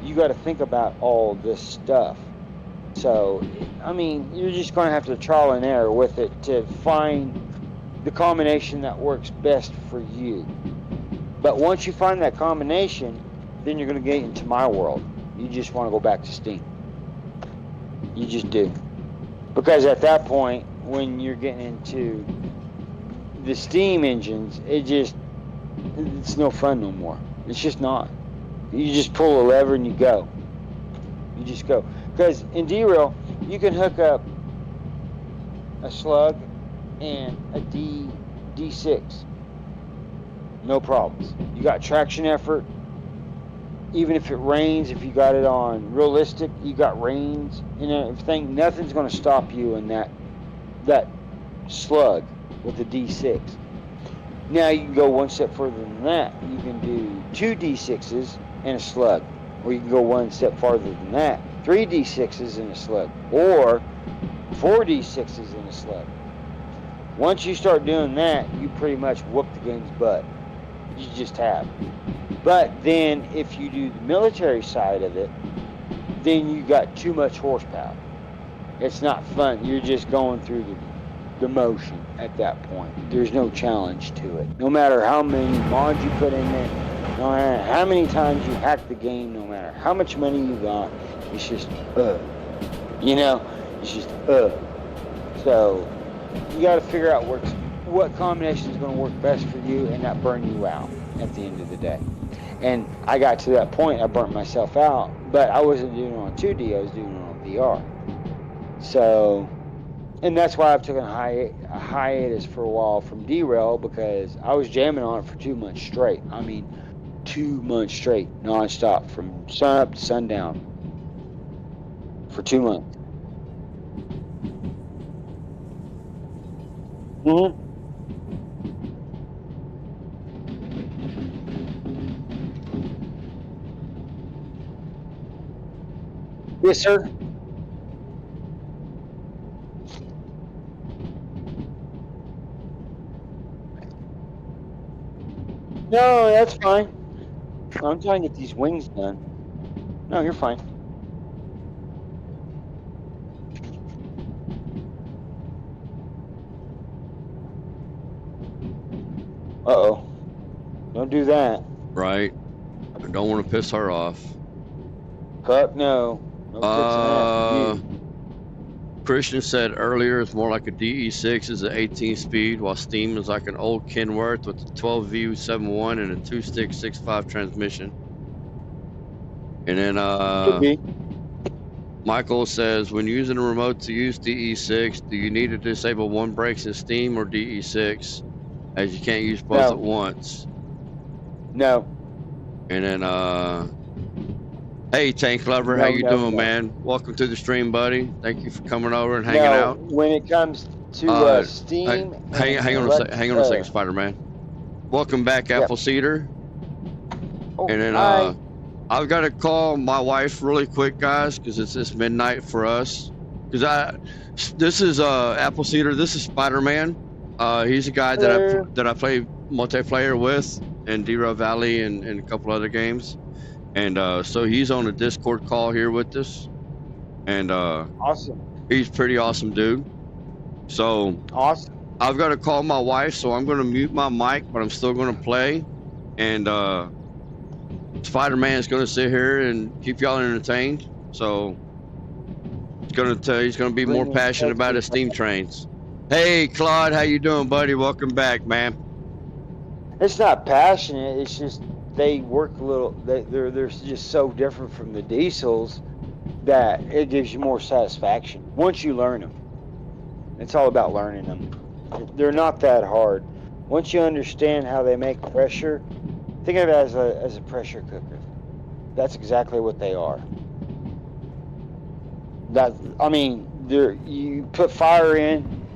B: you got to think about all this stuff. So I mean, you're just going to have to trial and error with it to find the combination that works best for you. But once you find that combination, then you're going to get into my world. You just want to go back to Steam. You just do. Because at that point, when you're getting into the Steam engines, it's no fun no more. It's just not. You just pull a lever and you go. You just go. Because in derail, you can hook up a slug and a D6. No problems. You got traction effort. Even if it rains, if you got it on realistic, you got rains and everything, nothing's going to stop you in that slug with the D6. Now you can go one step further than that. You can do 2 D6s and a slug. Or you can go one step farther than that. 3 D6s and a slug. Or 4 D6s and a slug. Once you start doing that, you pretty much whoop the game's butt. You just have. But then if you do the military side of it, then you got too much horsepower. It's not fun. You're just going through the motion at that point. There's no challenge to it. No matter how many mods you put in there, no matter how many times you hack the game, no matter how much money you got, it's just, you know, it's just, So you got to figure out what combination is going to work best for you and not burn you out at the end of the day. And I got to that point, I burnt myself out, but I wasn't doing it on 2D, I was doing it on VR. So, and that's why I've taken a hiatus for a while from Derail, because I was jamming on it for 2 months straight. I mean, 2 months straight, non-stop, from sun up to sundown, for 2 months. Mm-hmm. Yes, sir. No, that's fine. I'm trying to get these wings done. No, you're fine. Uh-oh. Don't do that.
A: Right. I don't want to piss her off.
B: Fuck no. No pissing that.
A: Christian said earlier it's more like a DE6 is an 18 speed, while Steam is like an old Kenworth with a 12V71 and a 2-stick 6.5 transmission. And then
B: Could be.
A: Michael says, when using a remote to use DE6, do you need to disable one brakes in Steam or DE6, as you can't use both at once?
B: No.
A: And then hey, Tank Lover, how you doing, man? Welcome to the stream, buddy. Thank you for coming over and hanging out.
B: When it comes to Steam,
A: hang on a second, Spider-Man. Welcome back, Apple Cedar.
B: Oh,
A: and then
B: hi.
A: I've got to call my wife really quick, guys, because it's midnight for us. Because this is Apple Cedar. This is Spider-Man. He's a guy that I play multiplayer with in Derail Valley and a couple other games. And so he's on a Discord call here with us, and
B: awesome.
A: He's pretty awesome, dude. So
B: awesome.
A: I've got to call my wife, so I'm going to mute my mic, but I'm still going to play. And Spider-Man is going to sit here and keep y'all entertained. So he's going to be more passionate about his steam trains. Hey, Claude, how you doing, buddy? Welcome back, man.
B: It's not passionate. It's just they work a little. They're just so different from the diesels that it gives you more satisfaction once you learn them. It's all about learning them. They're not that hard. Once you understand how they make pressure, think of it as a pressure cooker. That's exactly what they are. You put fire in,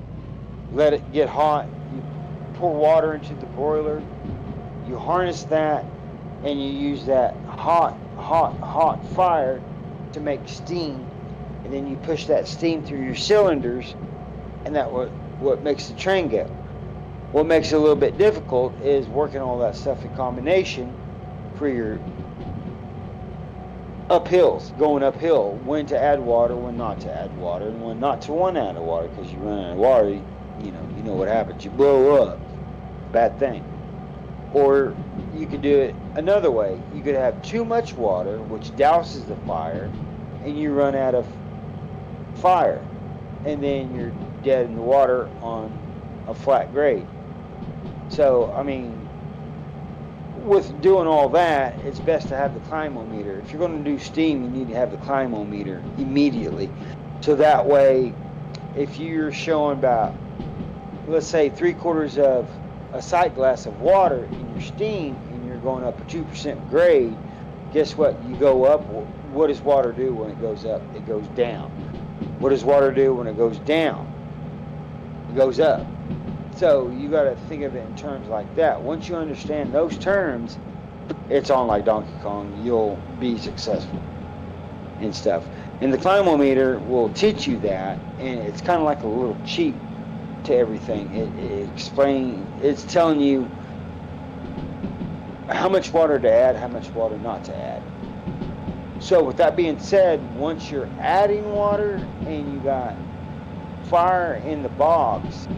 B: let it get hot, you pour water into the broiler, you harness that, and you use that hot fire to make steam, and then you push that steam through your cylinders, and that what makes the train go. What makes it a little bit difficult is working all that stuff in combination for your uphills, going uphill, when to add water, when not to add water, and when not to want to add water, because you run out of water, you know what happens. You blow up. Bad thing. Or you could do it another way. You could have too much water, which douses the fire, and you run out of fire, and then you're dead in the water on a flat grade. So, I mean, with doing all that, it's best to have the climometer. If you're going to do steam, you need to have the climometer immediately. So that way, if you're showing about, let's say, 3/4 of a sight glass of water in your steam, and you're going up a 2% grade, guess what? You go up. What does water do when it goes up? It goes down. What does water do when it goes down? It goes up. So you got to think of it in terms like that. Once you understand those terms, it's on like Donkey Kong. You'll be successful and stuff. And the climometer will teach you that, and it's kind of like a little cheat to everything. It's telling you how much water to add, how much water not to add. So with that being said, once you're adding water and you got fire in the box,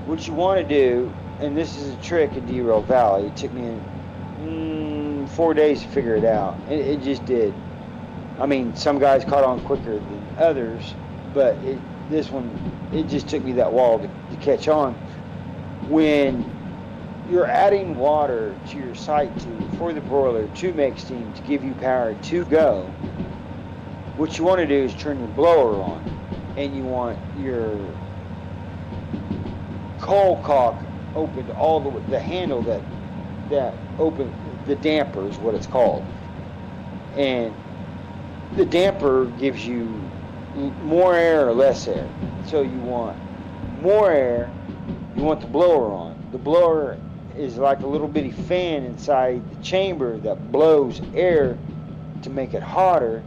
B: what you want to do, and this is a trick in Derail Valley, it took me 4 days to figure it out. It just did. I mean, some guys caught on quicker than others, but this one, it just took me that while to catch on. When you're adding water to your sight tube for the broiler to make steam, to give you power to go, what you want to do is turn your blower on, and you want your coal cock opened all the way, the handle that open, the damper is what it's called. And the damper gives you more air or less air. So you want more air, you want the blower on. The blower is like a little bitty fan inside the chamber that blows air to make it hotter,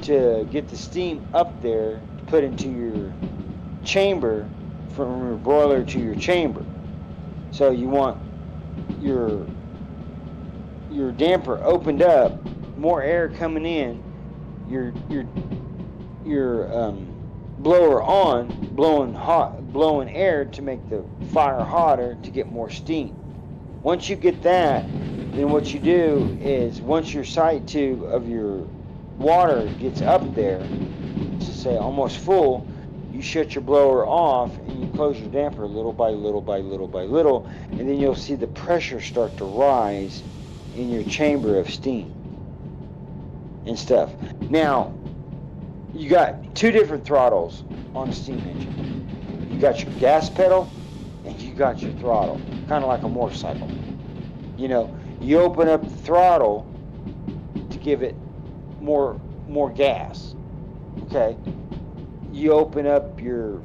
B: to get the steam up there to put into your chamber, from your broiler to your chamber. So you want your damper opened up, more air coming in, your blower on, blowing air to make the fire hotter to get more steam. Once you get that, then what you do is, once your sight tube of your water gets up there, to say almost full, you shut your blower off and you close your damper little by little by little by little, and then you'll see the pressure start to rise in your chamber of steam and stuff. Now, you got two different throttles on a steam engine. You got your gas pedal and you got your throttle, kind of like a motorcycle. You know, you open up the throttle to give it more gas. Okay. You open up your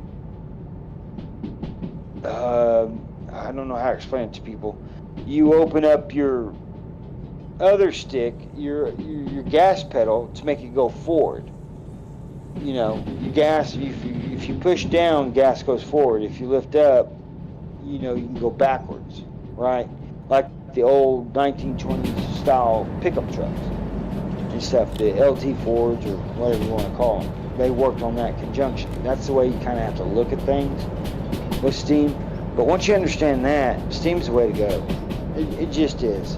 B: I don't know how to explain it to people. You open up your other stick, your gas pedal, to make it go forward. You know, your gas, if you push down, gas goes forward. If you lift up, you know, you can go backwards, right? Like the old 1920s style pickup trucks and stuff, the LT Fords or whatever you want to call them. They worked on that conjunction. That's the way you kind of have to look at things with steam. But once you understand that, steam's the way to go. It just is.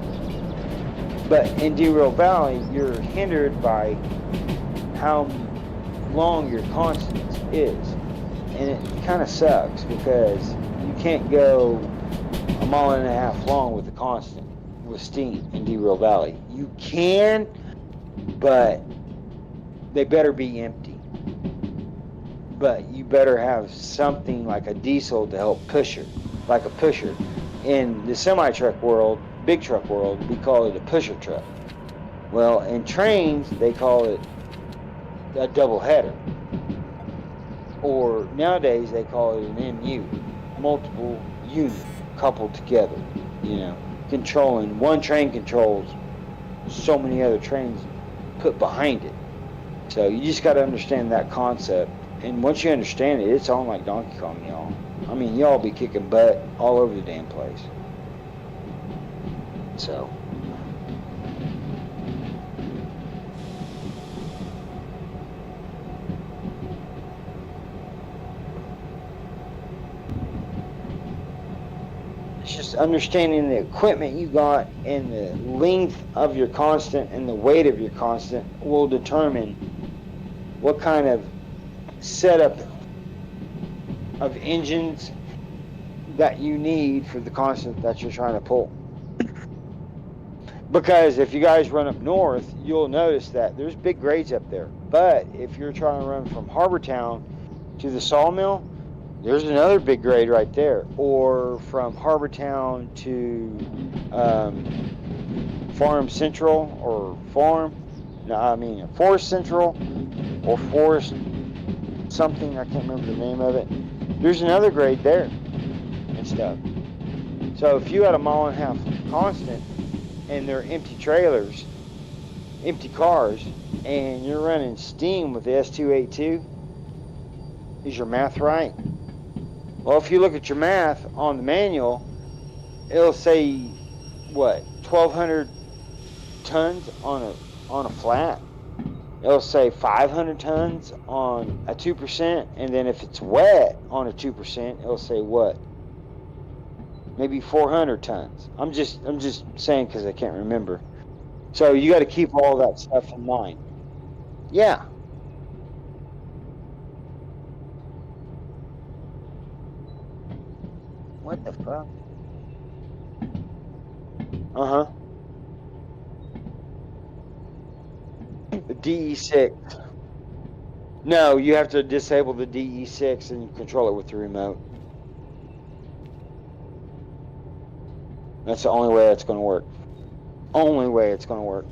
B: But in Derail Valley, you're hindered by how long your constants is. And it kind of sucks because you can't go a mile and a half long with a constant with steam in Derail Valley. You can, but they better be empty. But you better have something like a diesel to help push it, like a pusher. In the semi-truck world, big truck world, we call it a pusher truck. Well, in trains, they call it a double header. Or nowadays, they call it an MU, multiple unit coupled together, you know, controlling. One train controls so many other trains put behind it. So you just got to understand that concept. And once you understand it, it's on like Donkey Kong, y'all. I mean, y'all be kicking butt all over the damn place. So. It's just understanding the equipment you got and the length of your constant and the weight of your constant will determine what kind of setup of engines that you need for the constant that you're trying to pull. Because if you guys run up north, you'll notice that there's big grades up there. But if you're trying to run from Harbortown to the sawmill, there's another big grade right there. Or from Harbortown to Farm Central or Forest Central or Forest something, I can't remember the name of it. There's another grade there and stuff. So if you had a 1.5 mile constant and they're empty trailers, empty cars, and you're running steam with the S282, is your math right? Well, if you look at your math on the manual, it'll say, what, 1,200 tons on a flat? It'll say 500 tons on a 2%, and then if it's wet on a 2%, it'll say what? Maybe 400 tons. I'm just saying because I can't remember. So you got to keep all that stuff in mind. Yeah. What the fuck? Uh-huh. The DE6. No, you have to disable the DE6 and control it with the remote. That's the only way it's going to work. Only way it's going to work.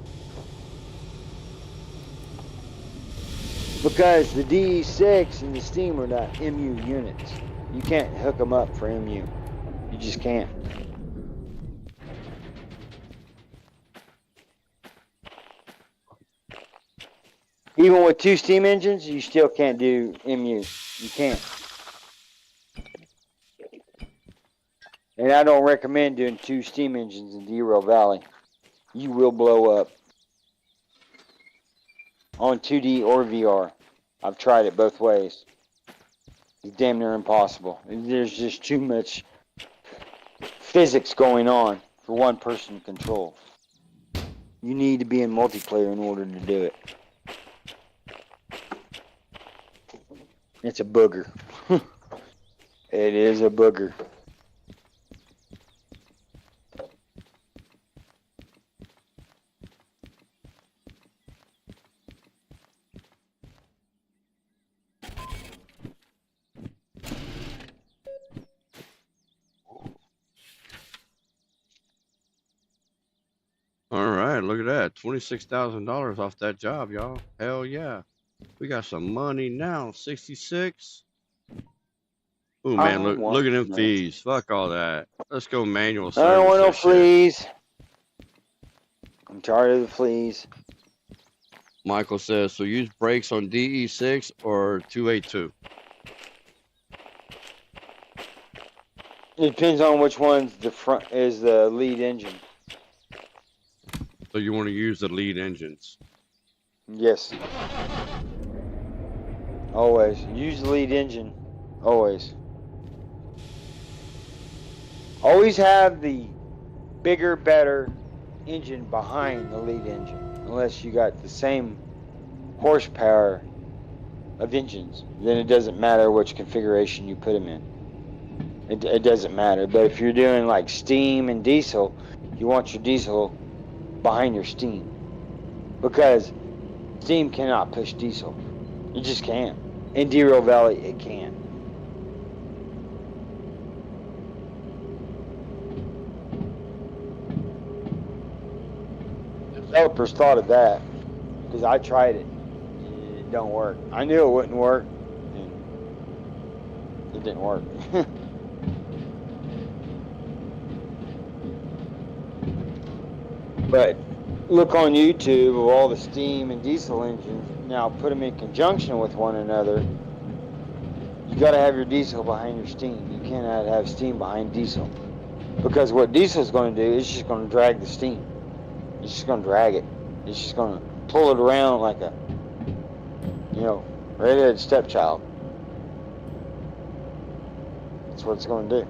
B: Because the DE6 and the steam are not MU units. You can't hook them up for MU. You just can't. Even with 2 steam engines, you still can't do MU. You can't. And I don't recommend doing 2 steam engines in Derail Valley. You will blow up. On 2D or VR. I've tried it both ways. It's damn near impossible. There's just too much physics going on for one person to control. You need to be in multiplayer in order to do it. It's a booger. It is a booger.
A: All right, look at that. $26,000 off that job, y'all. Hell yeah. We got some money now. 66. Ooh, man, look at them fees. Fuck all that. Let's go manual service.
B: I don't want no
A: shit.
B: fleas. I'm tired of the fleas.
A: Michael says, so use brakes on DE6 or 282?
B: It depends on which one's the front is the lead engine.
A: So you want to use the lead engines?
B: Yes. Always. Use the lead engine. Always. Always have the bigger, better engine behind the lead engine. Unless you got the same horsepower of engines. Then it doesn't matter which configuration you put them in. It doesn't matter. But if you're doing like steam and diesel, you want your diesel behind your steam. Because steam cannot push diesel. You just can't. In Derail Valley, it can. Developers thought of that because I tried it. It don't work. I knew it wouldn't work. And it didn't work. But look on YouTube of all the steam and diesel engines. Now put them in conjunction with one another. You got to have your diesel behind your steam. You cannot have steam behind diesel, because what diesel is going to do is just going to drag the steam. It's just going to drag it. It's just going to pull it around like a, redheaded stepchild. That's what it's going to do.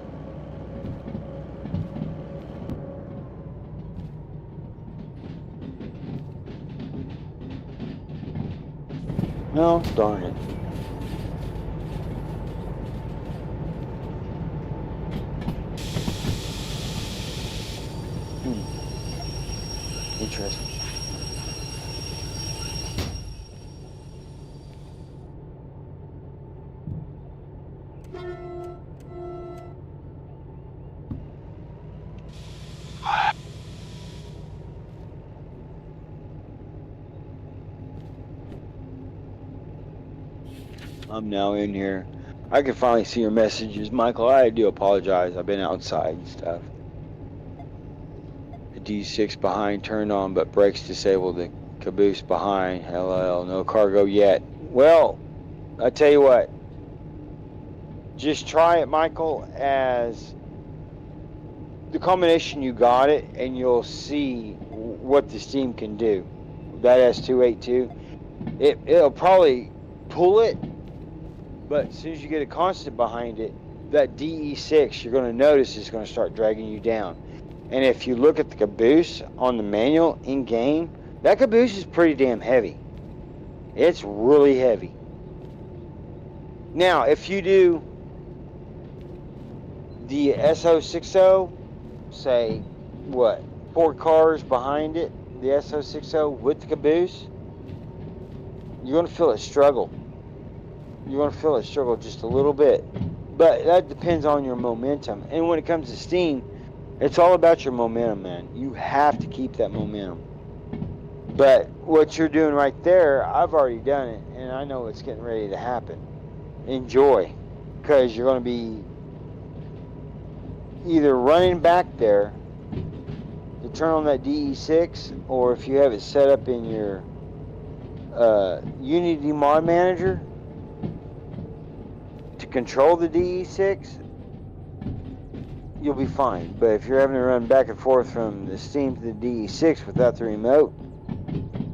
B: No, darn it. Interesting. I'm now in here. I can finally see your messages, Michael. I do apologize. I've been outside and stuff. The D6 behind turned on, but brakes disabled. The caboose behind. LL, no cargo yet. Well, I tell you what. Just try it, Michael, as the combination you got it, and you'll see what the steam can do. That S282, it'll probably pull it, but as soon as you get a constant behind it, that DE6, you're going to notice is going to start dragging you down. And if you look at the caboose on the manual in game, that caboose is pretty damn heavy. It's really heavy. Now, if you do the SO60, say, 4 cars behind it, the SO60 with the caboose, you're going to feel it struggle. You're going to feel it struggle just a little bit. But that depends on your momentum. And when it comes to steam, it's all about your momentum, man. You have to keep that momentum. But what you're doing right there, I've already done it, and I know it's getting ready to happen. Enjoy, because you're going to be either running back there to turn on that DE6, or if you have it set up in your Unity mod manager to control the DE6, you'll be fine. But if you're having to run back and forth from the steam to the DE6 without the remote,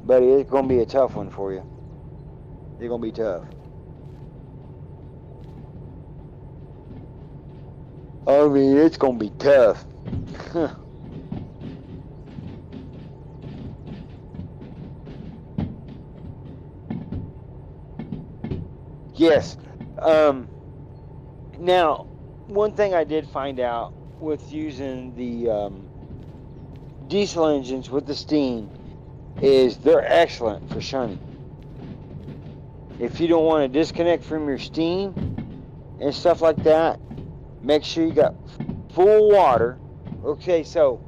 B: buddy, it's going to be a tough one for you. It's going to be tough. I mean, it's going to be tough. Yes. Now, one thing I did find out with using the diesel engines with the steam is they're excellent for shunting. If you don't want to disconnect from your steam and stuff like that, make sure you got full water. Okay, so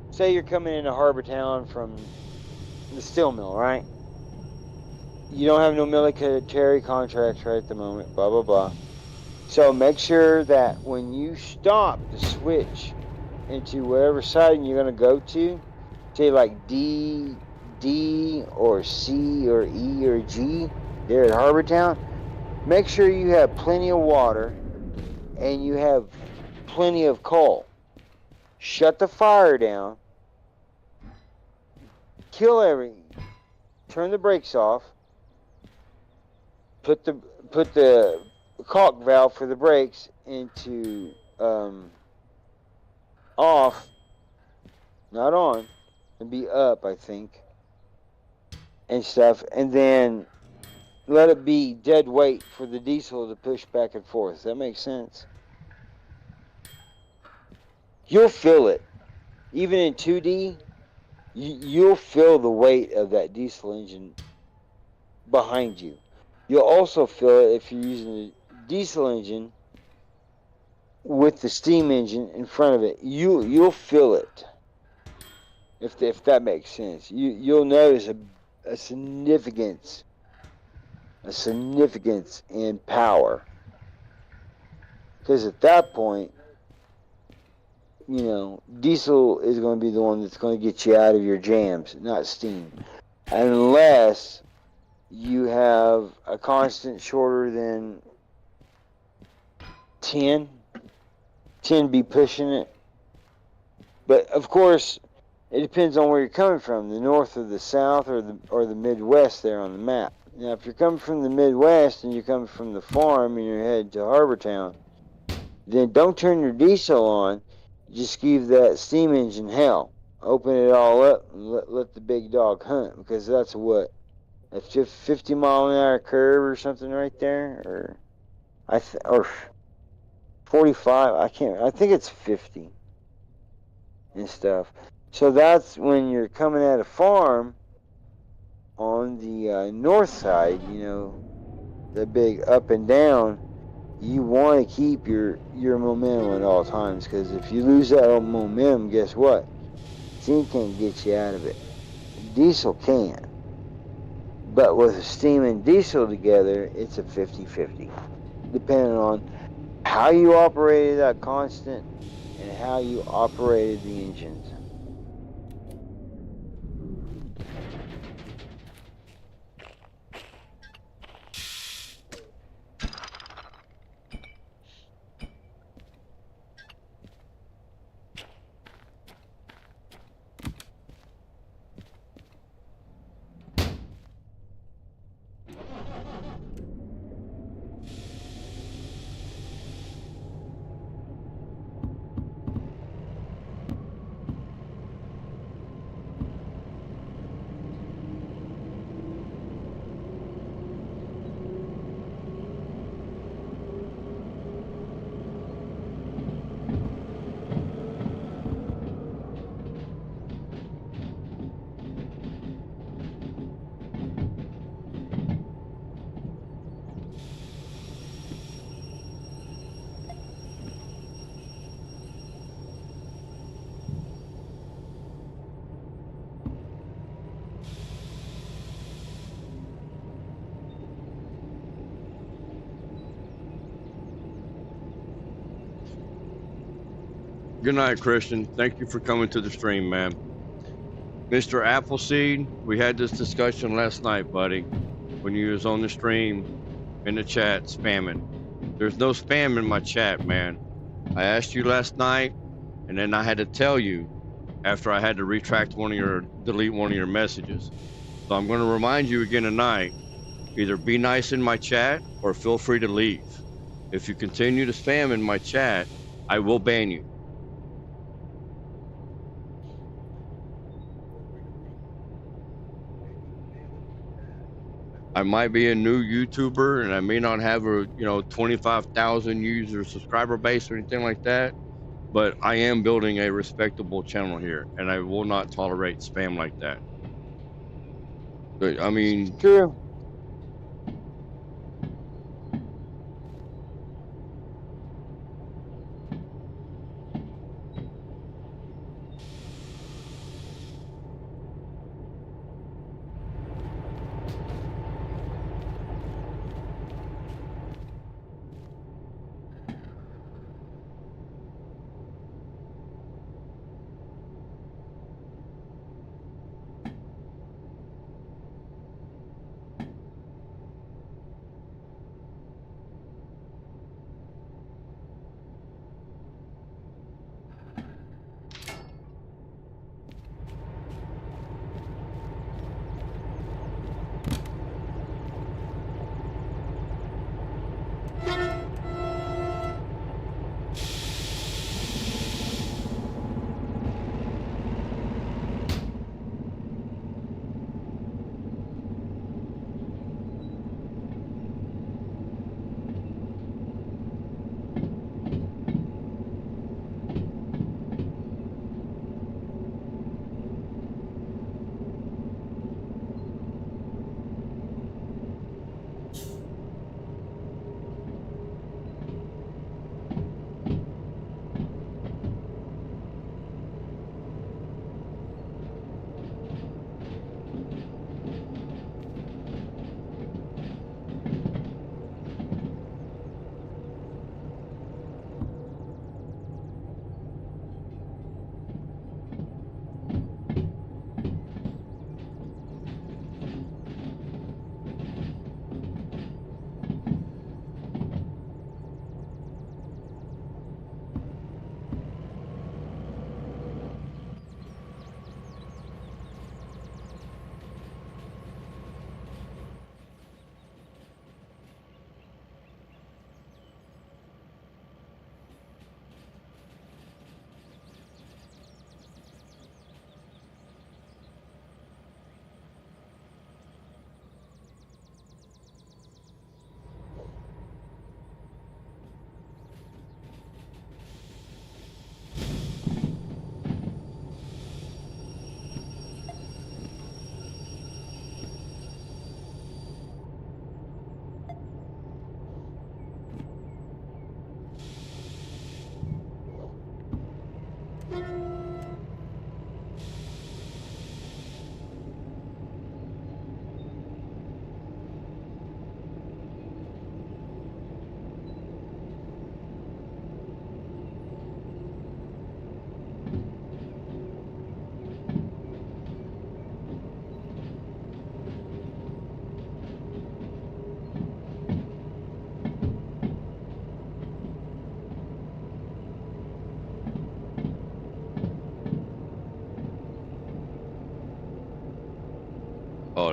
B: say you're coming into Harbor Town from the steel mill, right? You don't have no military contracts right at the moment, blah, blah, blah. So make sure that when you stop to switch into whatever siding you're going to go to, say like D or C or E or G there at Harbor Town, make sure you have plenty of water and you have plenty of coal. Shut the fire down, kill everything, turn the brakes off, put the caulk valve for the brakes into off, not on, and be up, I think, and stuff, and then let it be dead weight for the diesel to push back and forth. Does that make sense? You'll feel it. Even in 2D, you'll feel the weight of that diesel engine behind you. You'll also feel it if you're using a diesel engine with the steam engine in front of it. You'll feel it. If that makes sense. You'll notice a significance in power. Because at that point, you know, diesel is going to be the one that's going to get you out of your jams, not steam. Unless you have a constant shorter than 10, 10 be pushing it. But of course, it depends on where you're coming from, the north or the south or the Midwest there on the map. Now, if you're coming from the Midwest and you're coming from the farm and you're headed to Harbortown, then don't turn your diesel on. Just give that steam engine hell. Open it all up and let the big dog hunt, because that's what, a 50-mile-an-hour curve or something right there, or 45. I think it's 50 and stuff. So that's when you're coming at a farm on the north side, you know, the big up and down. You want to keep your momentum at all times, because if you lose that momentum, guess what? Steam can't get you out of it. Diesel can. But with steam and diesel together, it's a 50-50, depending on how you operated that constant and how you operated the engines.
A: Good night, Christian. Thank you for coming to the stream, man. Mr. Appleseed, we had this discussion last night, buddy, when you was on the stream in the chat spamming. There's no spam in my chat, man. I asked you last night, and then I had to tell you after I had to delete one of your messages. So I'm going to remind you again tonight, either be nice in my chat or feel free to leave. If you continue to spam in my chat, I will ban you. I might be a new YouTuber and I may not have a 25,000 user subscriber base or anything like that, but I am building a respectable channel here and I will not tolerate spam like that. But I mean,
B: True.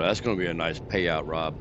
A: that's going to be a nice payout, Rob.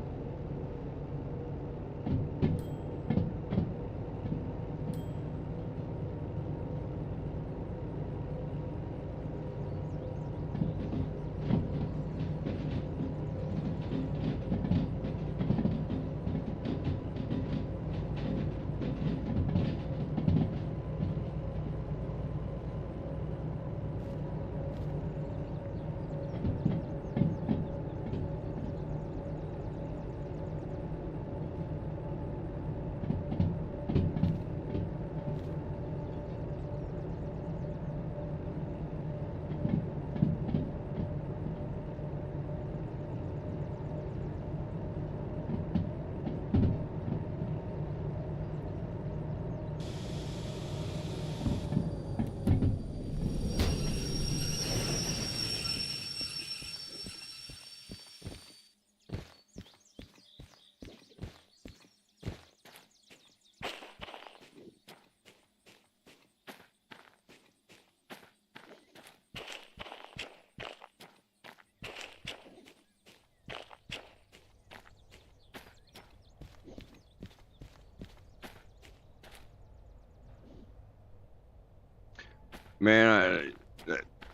A: Man,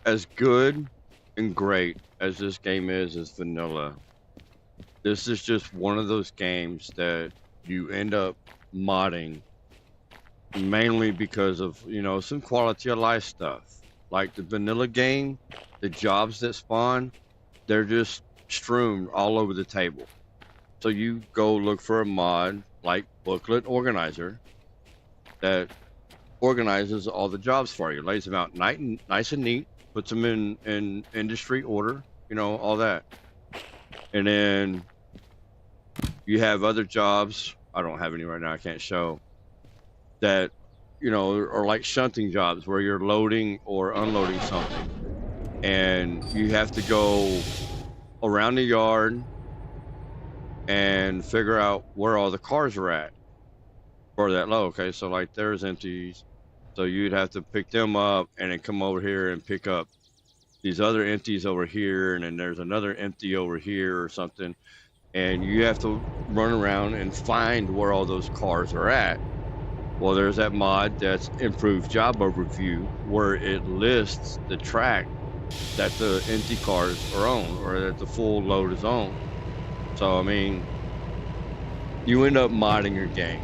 A: as good and great as this game is as vanilla, this is just one of those games that you end up modding mainly because of, you know, some quality of life stuff. Like the vanilla game, the jobs that spawn, they're just strewn all over the table. So you go look for a mod like Booklet Organizer that organizes all the jobs for you, lays them out nice and neat, puts them in industry order, you know, all that. And then you have other jobs, I don't have any right now, I can't show, that, you know, are like shunting jobs where you're loading or unloading something. And you have to go around the yard and figure out where all the cars are at for that load. Okay, so like there's empties. So you'd have to pick them up and then come over here and pick up these other empties over here, and then there's another empty over here or something. And you have to run around and find where all those cars are at. Well, there's that mod that's Improved Job Overview, where it lists the track that the empty cars are on or that the full load is on. So, I mean, you end up modding your game.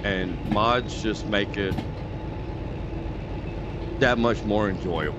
A: And mods just make it that much more enjoyable.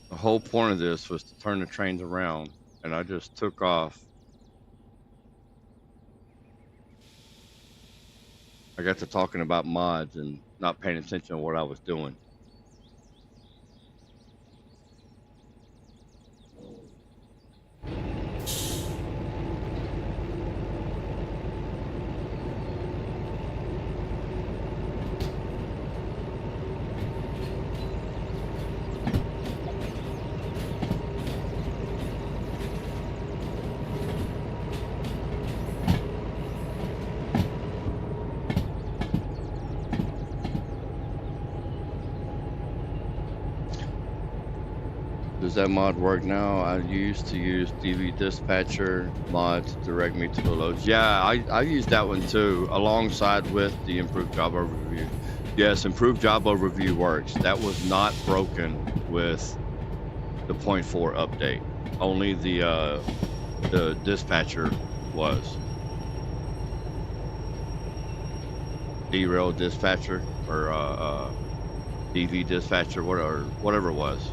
A: The whole point of this was to turn the trains around, and I just took off. I got to talking about mods and not paying attention to what I was doing. Does that mod work now? I used to use DV Dispatcher mod to direct me to the loads. Yeah, I used that one too, alongside with the Improved Job Overview. Yes, Improved Job Overview works. That was not broken with the 0.4 update. Only the dispatcher was. Derail Dispatcher or DV Dispatcher, whatever it was.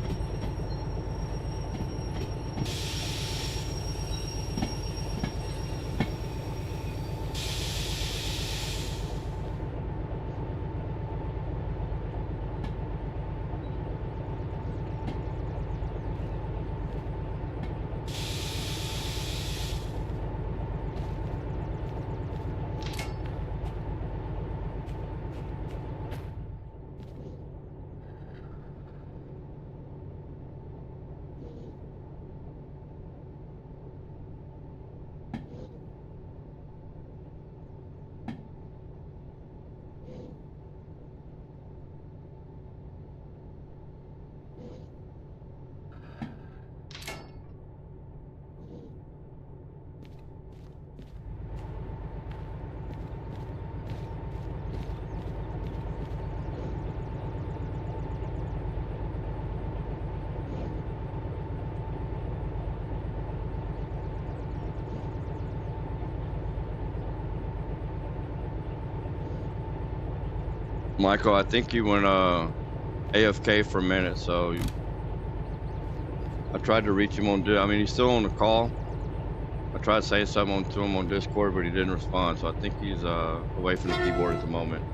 A: Michael, I think you went AFK for a minute, so I tried to reach him on. I mean, he's still on the call. I tried to say something to him on Discord, but he didn't respond. So I think he's away from the keyboard at the moment.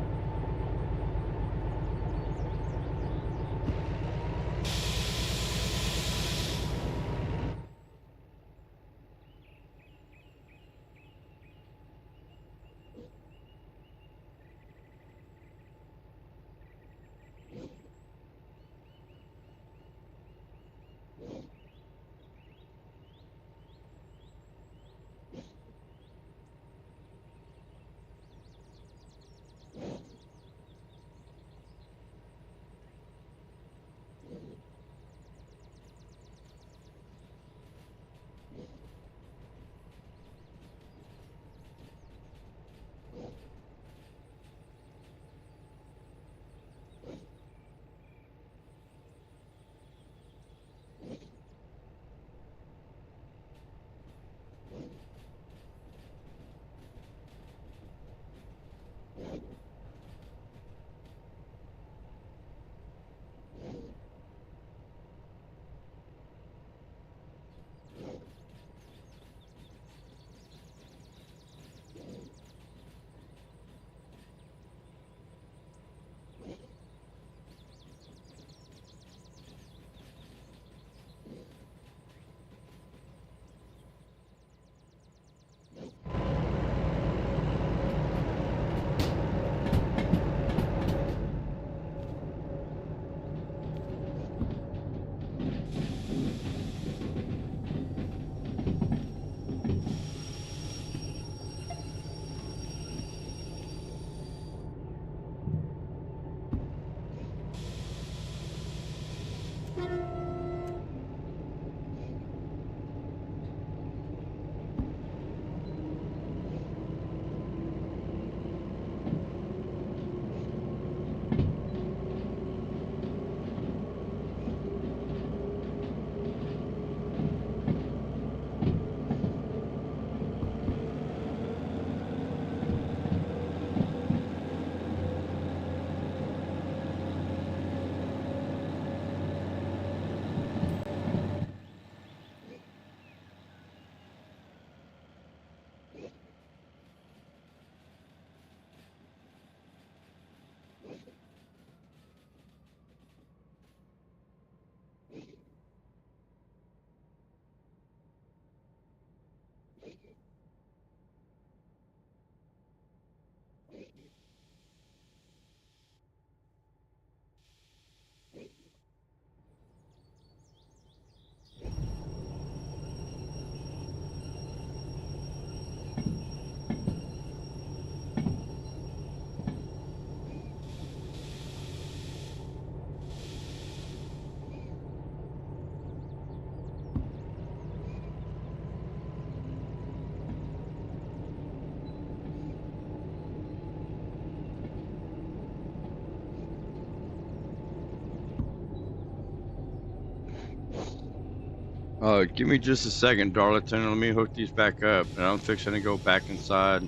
A: Give me just a second, Darlington. Let me hook these back up, and I'm fixing to go back inside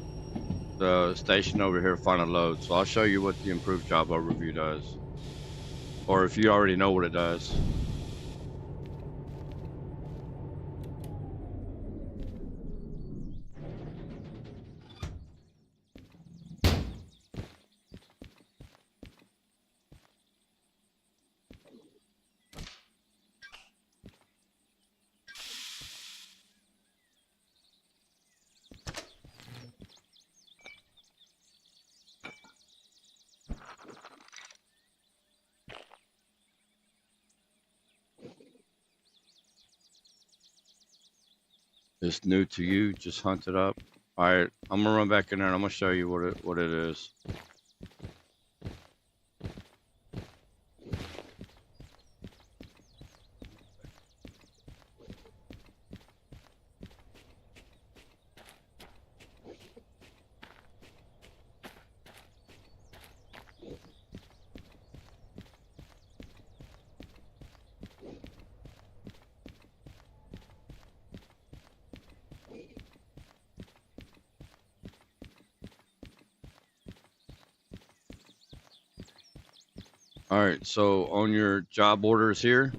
A: the station over here, find a load. So I'll show you what the improved job overview does, or if you already know what it does. It's new to you. Just hunt it up. All right, I'm gonna run back in there and I'm gonna show you what it is. All right, so on your job orders here,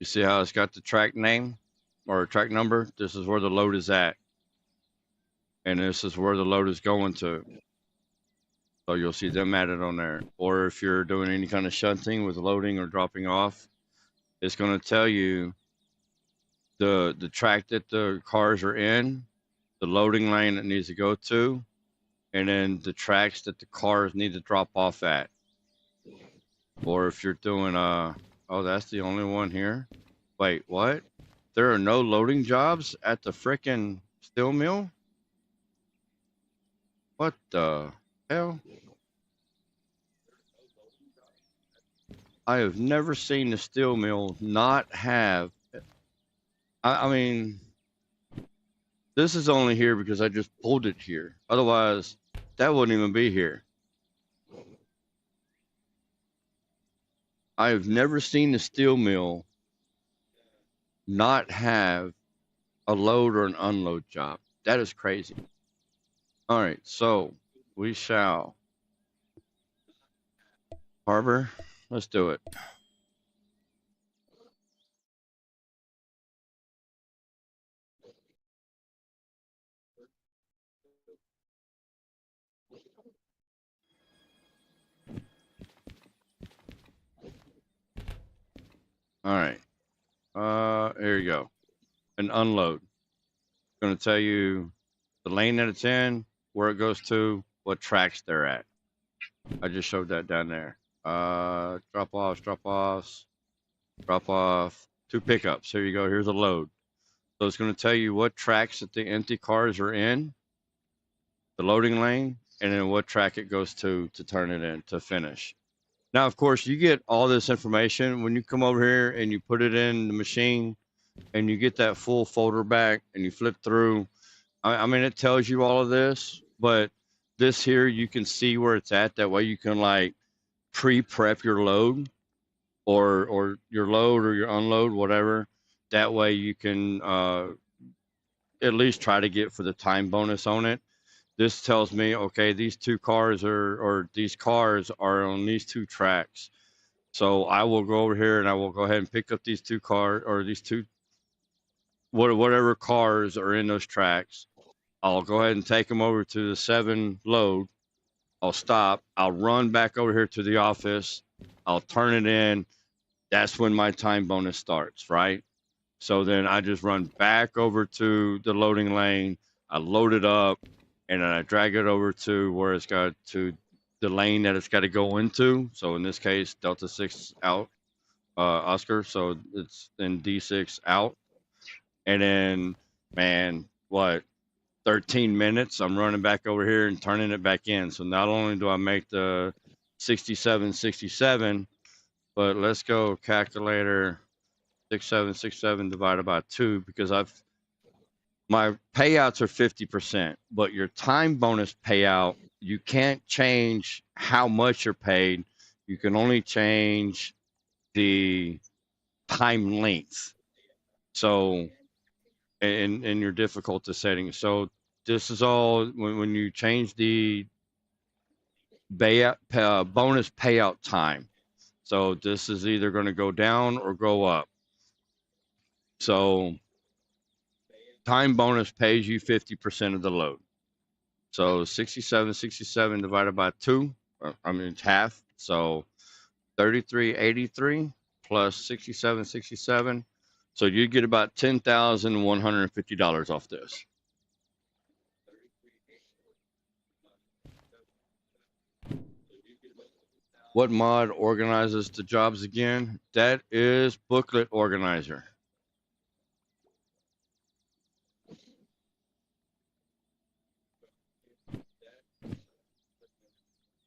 A: you see how it's got the track name or track number? This is where the load is at. And this is where the load is going to. So you'll see them added on there. Or if you're doing any kind of shunting with loading or dropping off, it's going to tell you the track that the cars are in, the loading lane it needs to go to, and then the tracks that the cars need to drop off at. Or if you're doing oh, that's the only one here. Wait, what? There are no loading jobs at the frickin' steel mill? What the hell? I have never seen the steel mill not have. I mean, this is only here because I just pulled it here. Otherwise, that wouldn't even be here. I have never seen the steel mill not have a load or an unload job. That is crazy. All right, so we shall. Harbor, let's do it. All right. Here you go. An unload. It's going to tell you the lane that it's in, where it goes to, what tracks they're at. I just showed that down there. Drop offs, drop offs, drop off. 2 pickups. Here you go. Here's a load. So it's going to tell you what tracks that the empty cars are in, the loading lane, and then what track it goes to turn it in to finish. Now, of course, you get all this information when you come over here and you put it in the machine and you get that full folder back and you flip through. I mean, it tells you all of this, but this here, you can see where it's at. That way you can like pre-prep your load or your load or your unload, whatever. That way you can at least try to get for the time bonus on it. This tells me, okay, these 2 cars or these cars are on these 2 tracks. So I will go over here and I will go ahead and pick up these 2 cars or these 2, whatever cars are in those tracks. I'll go ahead and take them over to the 7 load. I'll stop. I'll run back over here to the office. I'll turn it in. That's when my time bonus starts, right? So then I just run back over to the loading lane. I load it up, and then I drag it over to where it's got to the lane that it's got to go into. So in this case, Delta 6 out, Oscar. So it's in D6 out. And then, man, what, 13 minutes, I'm running back over here and turning it back in. So not only do I make the 67, but let's go calculator 6767 divided by 2 because my payouts are 50%, but your time bonus payout, you can't change how much you're paid. You can only change the time length. So, in your difficulty settings. So this is all when you change the bonus payout time. So this is either going to go down or go up. So time bonus pays you 50% of the load. So 67 divided by 2, I mean, it's half. So 3383 plus 67. So you get about $10,150 off this. What mod organizes the jobs again? That is Booklet Organizer.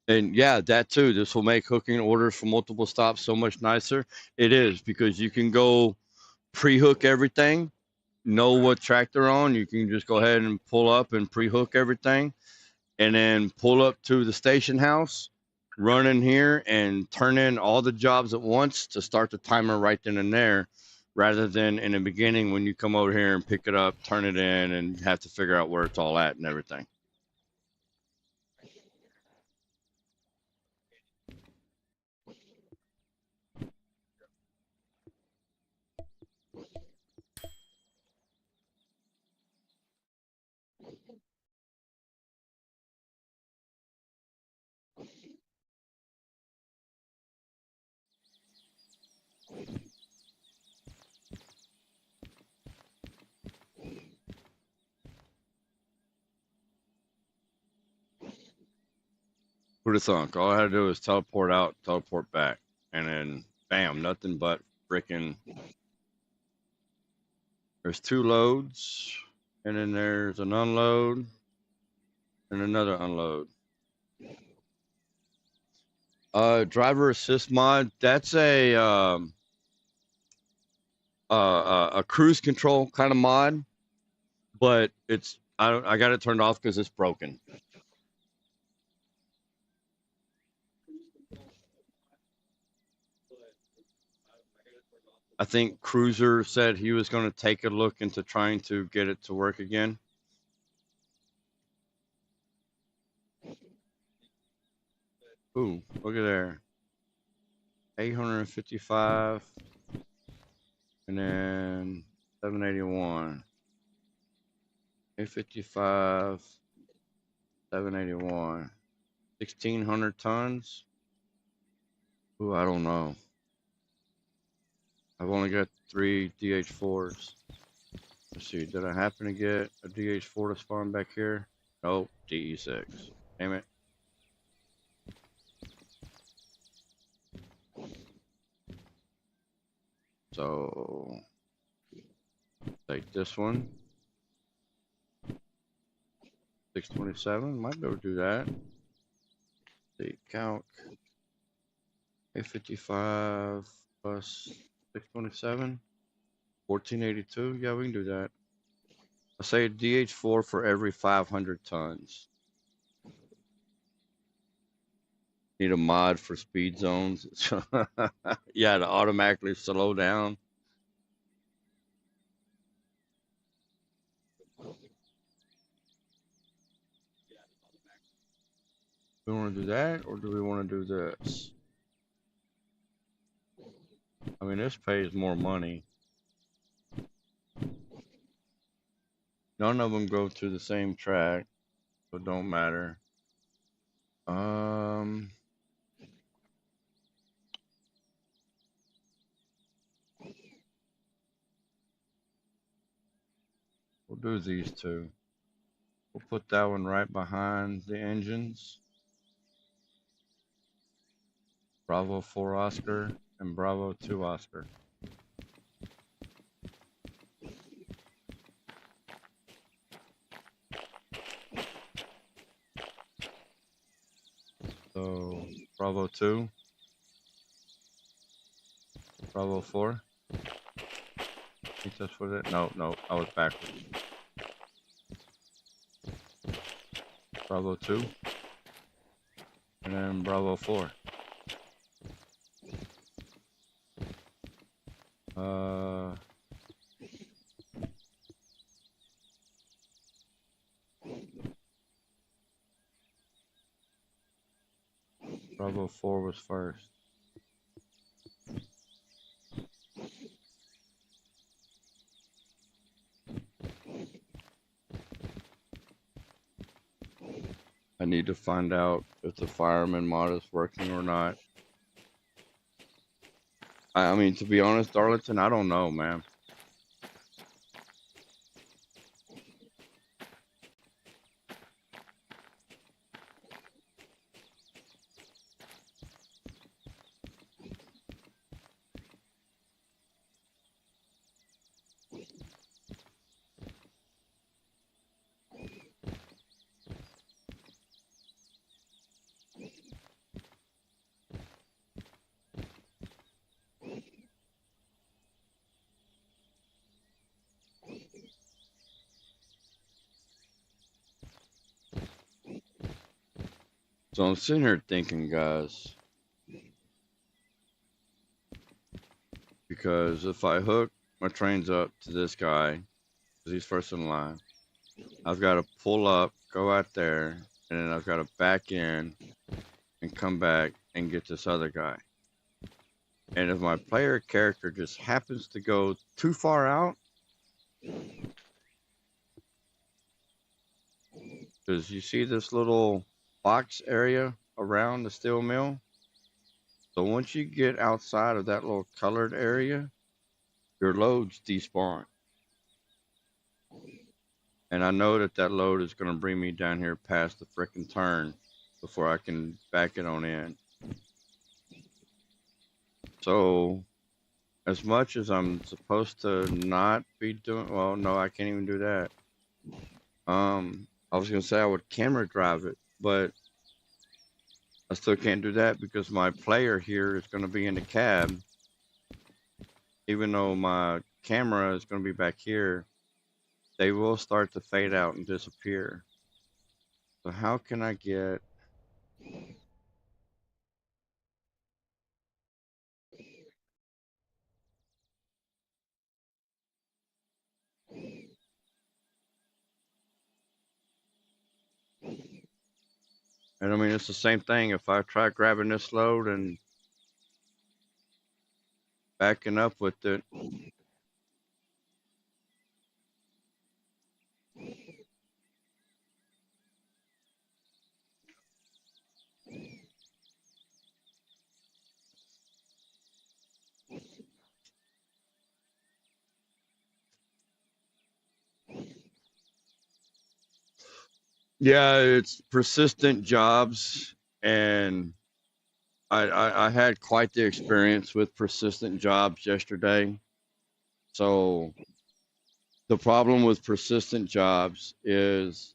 A: And yeah, that too. This will make hooking orders for multiple stops so much nicer. It is because you can go pre-hook everything, know what track they're on. You can just go ahead and pull up and pre-hook everything, and then pull up to the station house, run in here, and turn in all the jobs at once to start the timer right then and there, rather than in the beginning when you come over here and pick it up, turn it in, and have to figure out where it's all at and everything. would have thunk? All I had to do was teleport out, teleport back, and then bam, nothing but freaking. There's 2 loads, and then there's an unload, and another unload. Driver assist mod. That's a cruise control kind of mod, but it's I got it turned off because it's broken. I think Cruiser said he was going to take a look into trying to get it to work again. Ooh, look at there. 855. And then 781. 855. 781. 1,600 tons. Ooh, I don't know. I've only got 3 DH4s. Let's see, did I happen to get a DH4 to spawn back here? Nope, DE6. Damn it. So, take this one. 627, might be able to do that. The calc. 855 plus 627. 1482, yeah, we can do that. I'll say DH4 for every 500 tons. Need a mod for speed zones. Yeah, to automatically slow down. Do we want to do that, or do we want to do this? I mean, this pays more money. None of them go to the same track, so it don't matter. We'll do these 2. We'll put that one right behind the engines. Bravo 4 Oscar and Bravo 2 Oscar. So Bravo 2, Bravo 4. I think that's what it. No, I was backwards. Bravo 2, and then Bravo 4. Bravo 4 was first. I need to find out if the fireman mod is working or not. I mean, to be honest, Darlington, I don't know, man. So I'm sitting here thinking, guys, because if I hook my trains up to this guy, because he's first in line, I've got to pull up, go out there, and then I've got to back in and come back and get this other guy. And if my player character just happens to go too far out, because you see this little box area around the steel mill. So once you get outside of that little colored area, your loads despawn. And I know that that load is going to bring me down here past the frickin' turn before I can back it on in. So as much as I'm supposed to not be doing, well, no, I can't even do that. I was gonna say I would camera drive it, but I still can't do that because my player here is gonna be in the cab, even though my camera is gonna be back here. They will start to fade out and disappear. So how can I get? And I mean, it's the same thing. If I try grabbing this load and backing up with it, yeah, it's persistent jobs, and I had quite the experience with persistent jobs yesterday. So the problem with persistent jobs is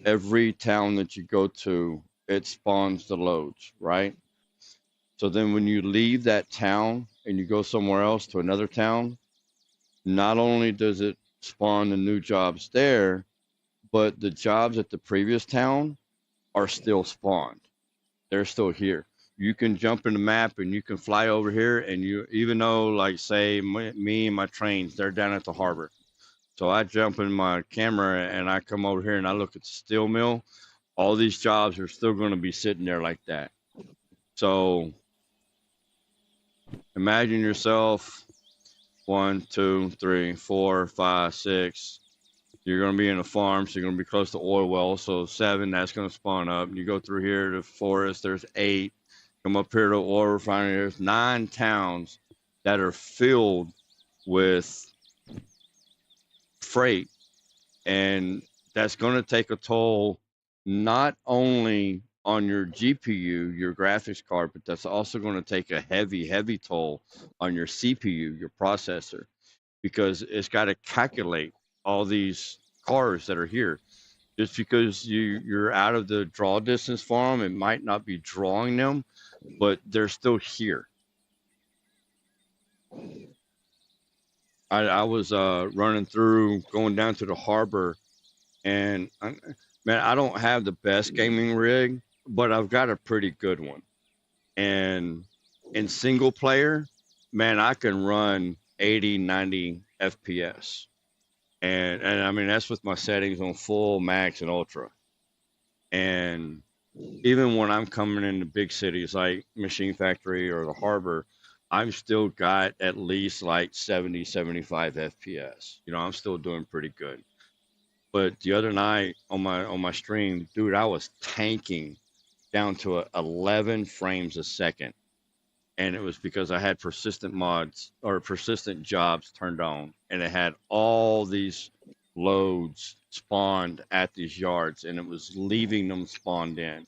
A: every town that you go to, it spawns the loads, right? So then when you leave that town and you go somewhere else to another town, not only does it spawn the new jobs there, but the jobs at the previous town are still spawned. They're still here. You can jump in the map and you can fly over here, and you, even though, like, say me and my trains, they're down at the harbor. So I jump in my camera and I come over here and I look at the steel mill. All these jobs are still going to be sitting there like that. So imagine yourself 1, 2, 3, 4, 5, 6. You're going to be in a farm, so you're going to be close to oil wells. So 7, that's going to spawn up. You go through here to forest, there's 8. Come up here to oil refinery, there's 9 towns that are filled with freight. And that's going to take a toll not only on your GPU, your graphics card, but that's also going to take a heavy toll on your CPU, your processor, because it's got to calculate all these cars that are here. Just because you're out of the draw distance for them, it might not be drawing them, but they're still here. I was running through, going down to the harbor, and man, I don't have the best gaming rig, but I've got a pretty good one. And in single player, man, I can run 80, 90 FPS. And I mean, that's with my settings on full, max, and ultra. And even when I'm coming into big cities like Machine Factory or the Harbor, I've still got at least like 70, 75 FPS. You know, I'm still doing pretty good. But the other night on my stream, dude, I was tanking down to 11 frames a second, and it was because I had persistent mods or persistent jobs turned on, and it had all these loads spawned at these yards, and it was leaving them spawned in.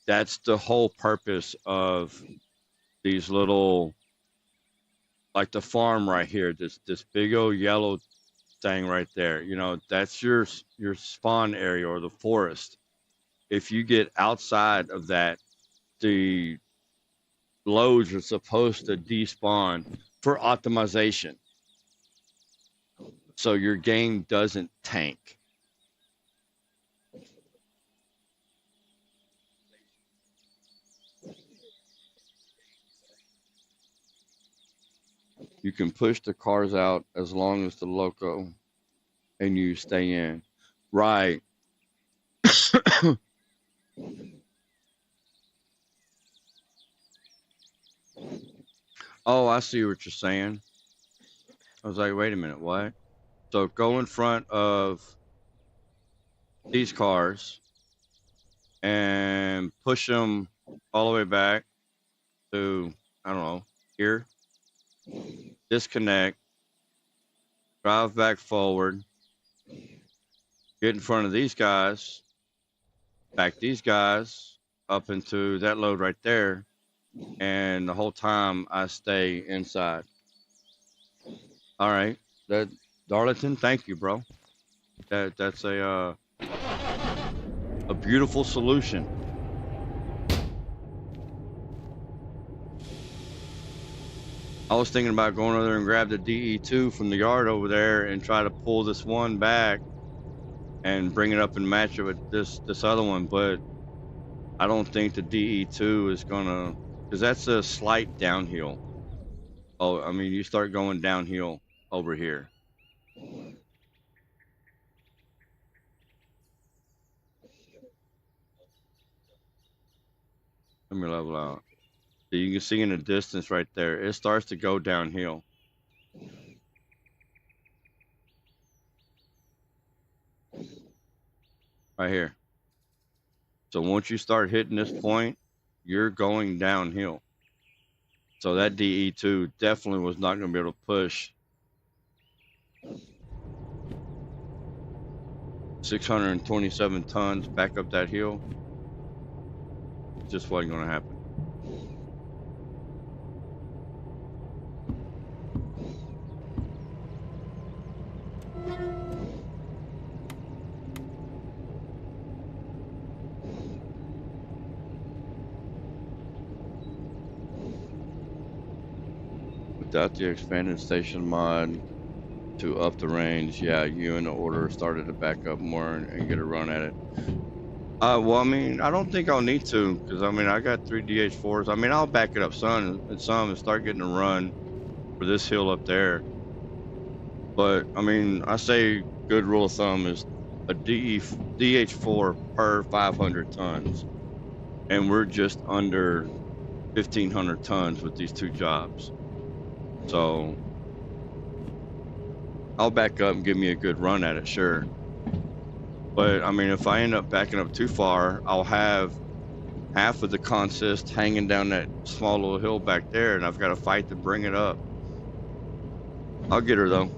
A: That's the whole purpose of these little, like the farm right here, this big old yellow thing right there. You know, that's your spawn area or the forest. If you get outside of that, the loads are supposed to despawn for optimization, so your game doesn't tank. You can push the cars out as long as the loco and you stay in. Right. Oh, I see what you're saying. I was like, wait a minute, what? So go in front of these cars and push them all the way back to, I don't know, here. Disconnect, drive back forward, get in front of these guys, back these guys up into that load right there, and the whole time I stay inside. All right, that Darlington, thank you, bro. That's a beautiful solution. I was thinking about going over there and grab the DE2 from the yard over there and try to pull this one back and bring it up and match it with this other one, but I don't think the DE2 is gonna, because that's a slight downhill. Oh, I mean, you start going downhill over here. Let me level out. So you can see in the distance right there, it starts to go downhill. Right here. So once you start hitting this point, you're going downhill. So that DE2 definitely was not going to be able to push 627 tons back up that hill. Just wasn't going to happen. Without the expanded station mod to up the range, yeah, you and the order started to back up more and get a run at it. Well, I mean, I don't think I'll need to, because I mean, I got 3 DH4s. I mean, I'll back it up some and start getting a run for this hill up there. But I mean, I say good rule of thumb is a DH4 per 500 tons, and we're just under 1,500 tons with these two jobs. So I'll back up and give me a good run at it, sure. But I mean, if I end up backing up too far, I'll have half of the consist hanging down that small little hill back there, and I've got to fight to bring it up. I'll get her though.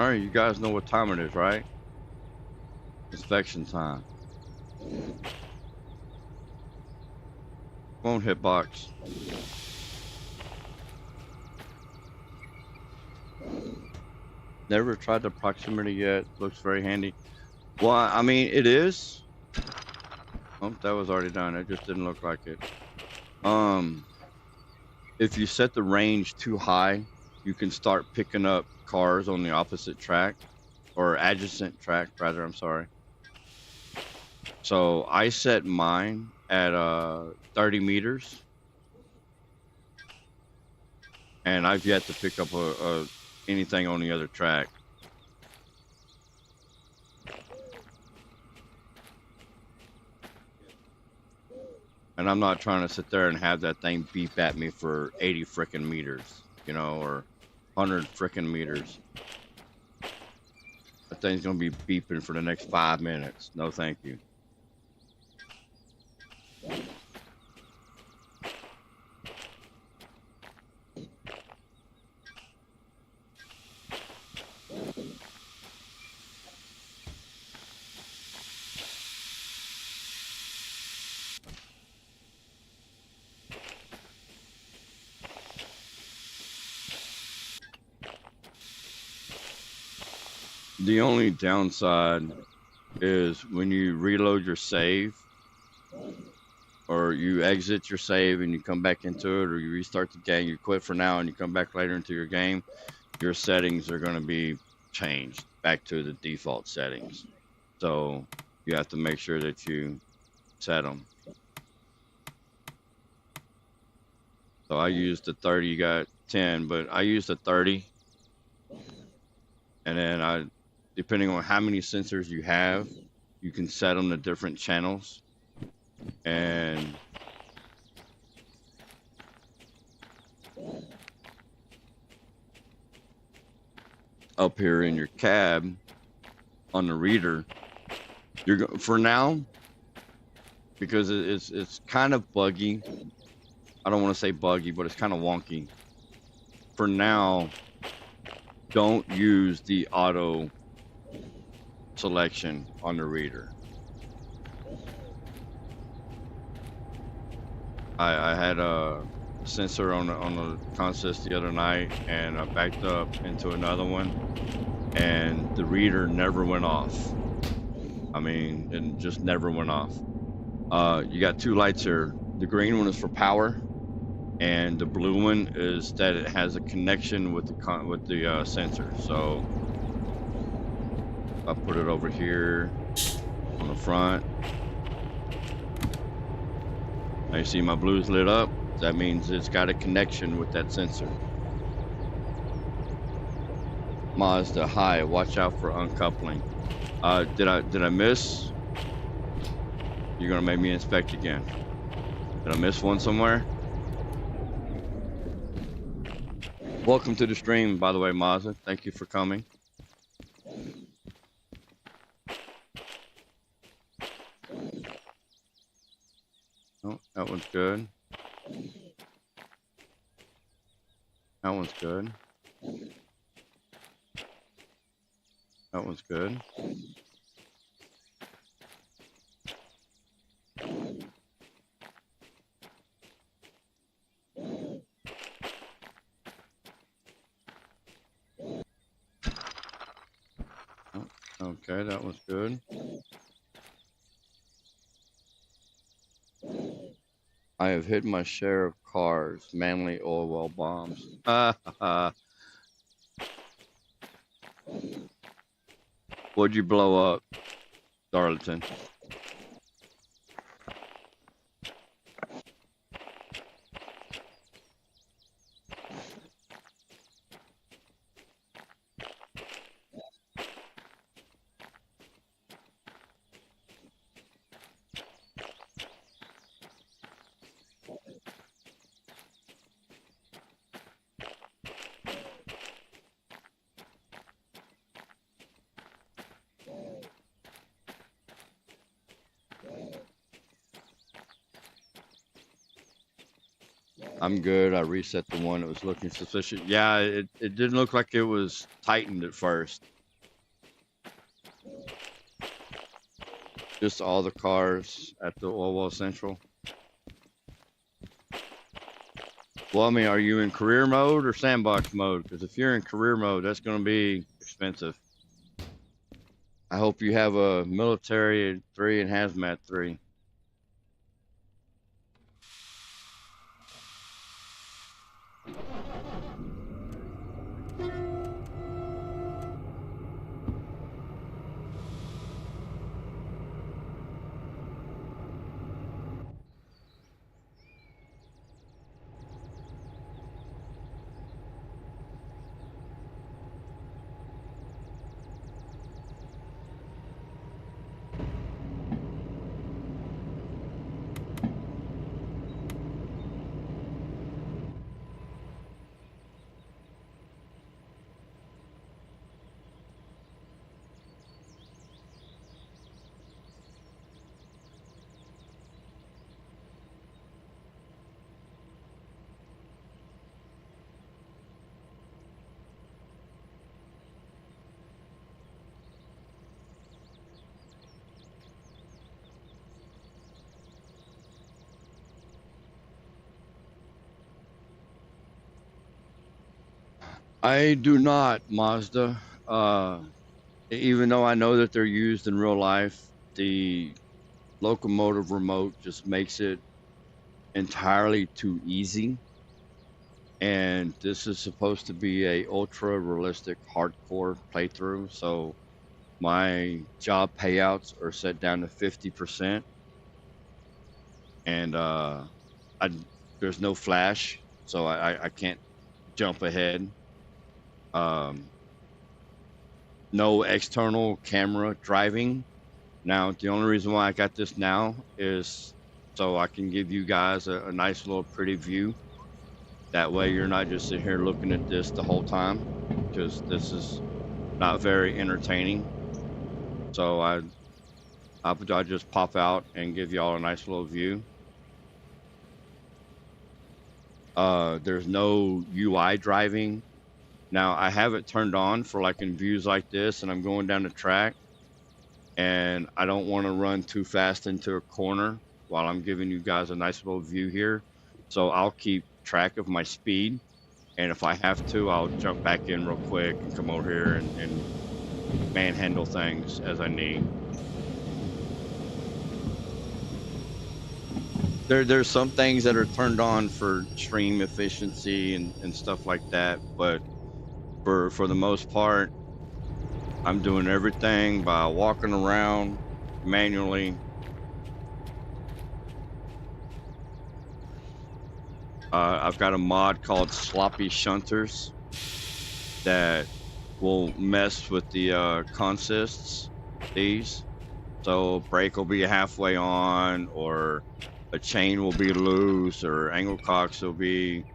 A: All right, you guys know what time it is, right? Inspection time. Come on, hitbox. Never tried the proximity yet. Looks very handy. Well, I mean, it is. Oh, that was already done. It just didn't look like it. If you set the range too high, you can start picking up cars on the opposite track, or adjacent track, rather. I'm sorry. So I set mine at 30 meters, and I've yet to pick up anything on the other track. And I'm not trying to sit there and have that thing beep at me for 80 frickin' meters, you know, or 100 frickin' meters. That thing's gonna be beeping for the next 5 minutes. No, thank you. The only downside is when you reload your save, or you exit your save and you come back into it, or you restart the game, you quit for now and you come back later into your game, your settings are going to be changed back to the default settings. So you have to make sure that you set them. So I used the 30, you got 10, but I used the 30. And then depending on how many sensors you have, you can set them to different channels. And up here in your cab on the reader, for now, because it's kind of buggy. I don't want to say buggy, but it's kind of wonky. For now, don't use the auto selection on the reader. I had a sensor on the consist the other night, and I backed up into another one, and the reader never went off. I mean, it just never went off. You got two lights here. The green one is for power, and the blue one is that it has a connection with the sensor. So I put it over here on the front. Now you see my blue's lit up. That means it's got a connection with that sensor. Mazda, hi. Watch out for uncoupling. Did I miss? You're gonna make me inspect again. Did I miss one somewhere? Welcome to the stream, by the way, Mazda. Thank you for coming. Oh, that one's good. That one's good. That one's good. Oh, okay, that one's good. I have hit my share of cars, mainly oil well bombs. What'd you blow up, Darlington? I'm good. I reset the one that was looking suspicious. Yeah, it didn't look like it was tightened at first. Just all the cars at the Oil Well Central. Well, I mean, are you in career mode or sandbox mode? Because if you're in career mode, that's going to be expensive. I hope you have a military 3 and hazmat 3. I do not, Mazda. Even though I know that they're used in real life, the locomotive remote just makes it entirely too easy. And this is supposed to be a ultra realistic hardcore playthrough, so my job payouts are set down to 50%. And there's no flash, so I can't jump ahead. No external camera driving. Now, the only reason why I got this now is so I can give you guys a nice little pretty view. That way you're not just sitting here looking at this the whole time, because this is not very entertaining. So I just pop out and give y'all a nice little view. There's no UI driving. Now, I have it turned on for like in views like this, and I'm going down the track, and I don't want to run too fast into a corner while I'm giving you guys a nice little view here. So I'll keep track of my speed, and if I have to, I'll jump back in real quick and come over here and manhandle things as I need. There's some things that are turned on for stream efficiency and stuff like that, but for the most part, I'm doing everything by walking around manually. I've got a mod called Sloppy Shunters that will mess with the consists, these. So brake will be halfway on, or a chain will be loose, or angle cocks will be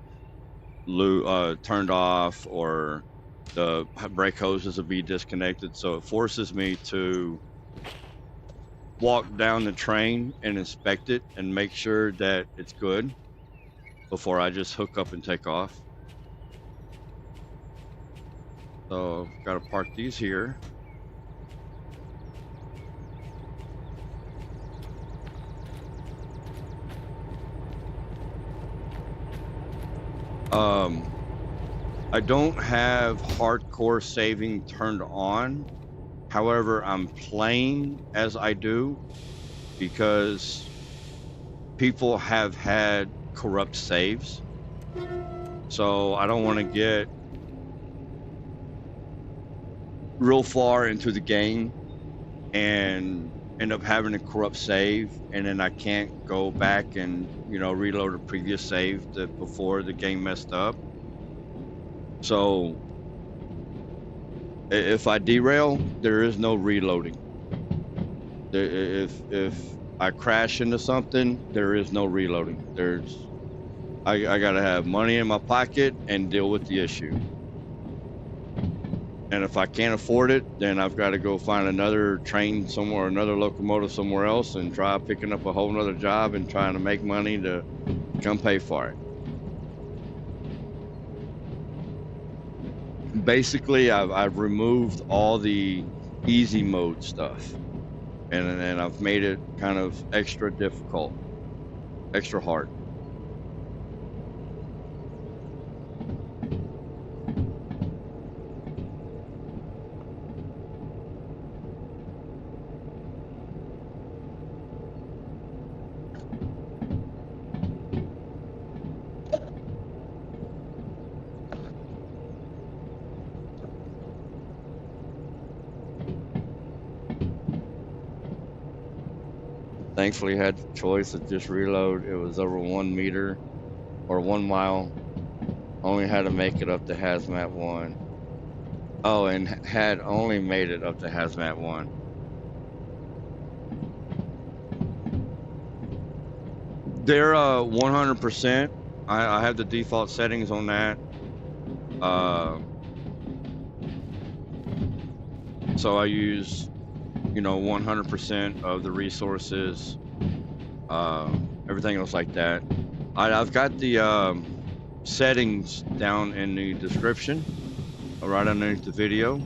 A: turned off, or the brake hoses will be disconnected. So it forces me to walk down the train and inspect it and make sure that it's good before I just hook up and take off. So I've got to park these here. I don't have hardcore saving turned on. However, I'm playing as I do because people have had corrupt saves. So I don't want to get real far into the game and end up having a corrupt save, and then I can't go back and, you know, reload a previous save before the game messed up. So if I derail, there is no reloading. If I crash into something, there is no reloading. I gotta have money in my pocket and deal with the issue. And if I can't afford it, then I've got to go find another train somewhere, another locomotive somewhere else, and try picking up a whole nother job and trying to make money to come pay for it. basically I've removed all the easy mode stuff, and I've made it kind of extra difficult, extra hard. Thankfully, had the choice of just reload. It was over 1 meter or 1 mile. Only had to make it up to Hazmat 1. Oh, and had only made it up to Hazmat 1. They're 100%. I have the default settings on that. So I use, 100% of the resources, everything else like that. I've got the settings down in the description, right underneath the video.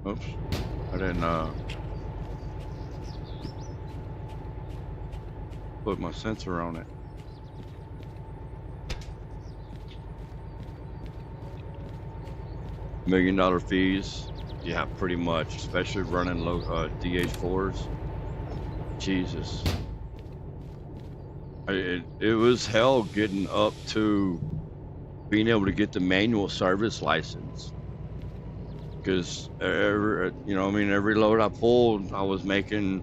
A: Oops, I didn't put my sensor on it. $1 million fees, yeah, pretty much, especially running low DH4s. Jesus, it was hell getting up to being able to get the manual service license. Because every load I pulled, I was making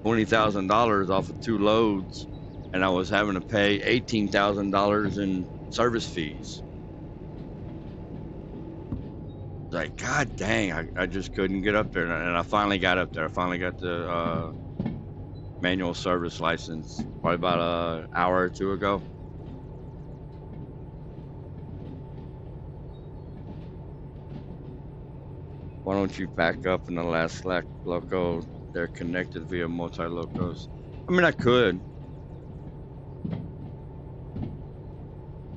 A: $20,000 off of 2 loads, and I was having to pay $18,000 in service fees. Like, God dang, I just couldn't get up there, and I finally got up there. I finally got the manual service license probably about an hour or two ago. Why don't you back up in the last Slack loco? They're connected via multi-locos. I mean, I could.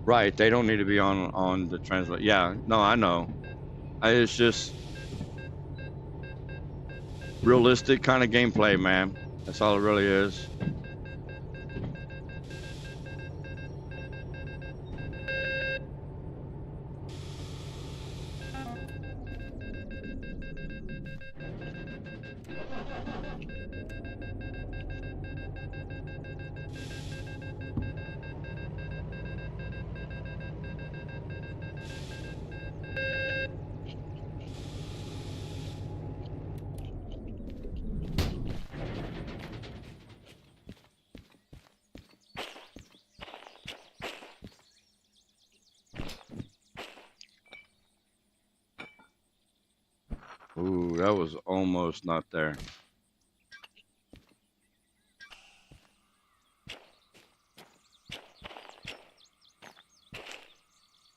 A: Right, they don't need to be on the translate. Yeah, no, I know. It's just realistic kind of gameplay, man. That's all it really is. Ooh, that was almost not there.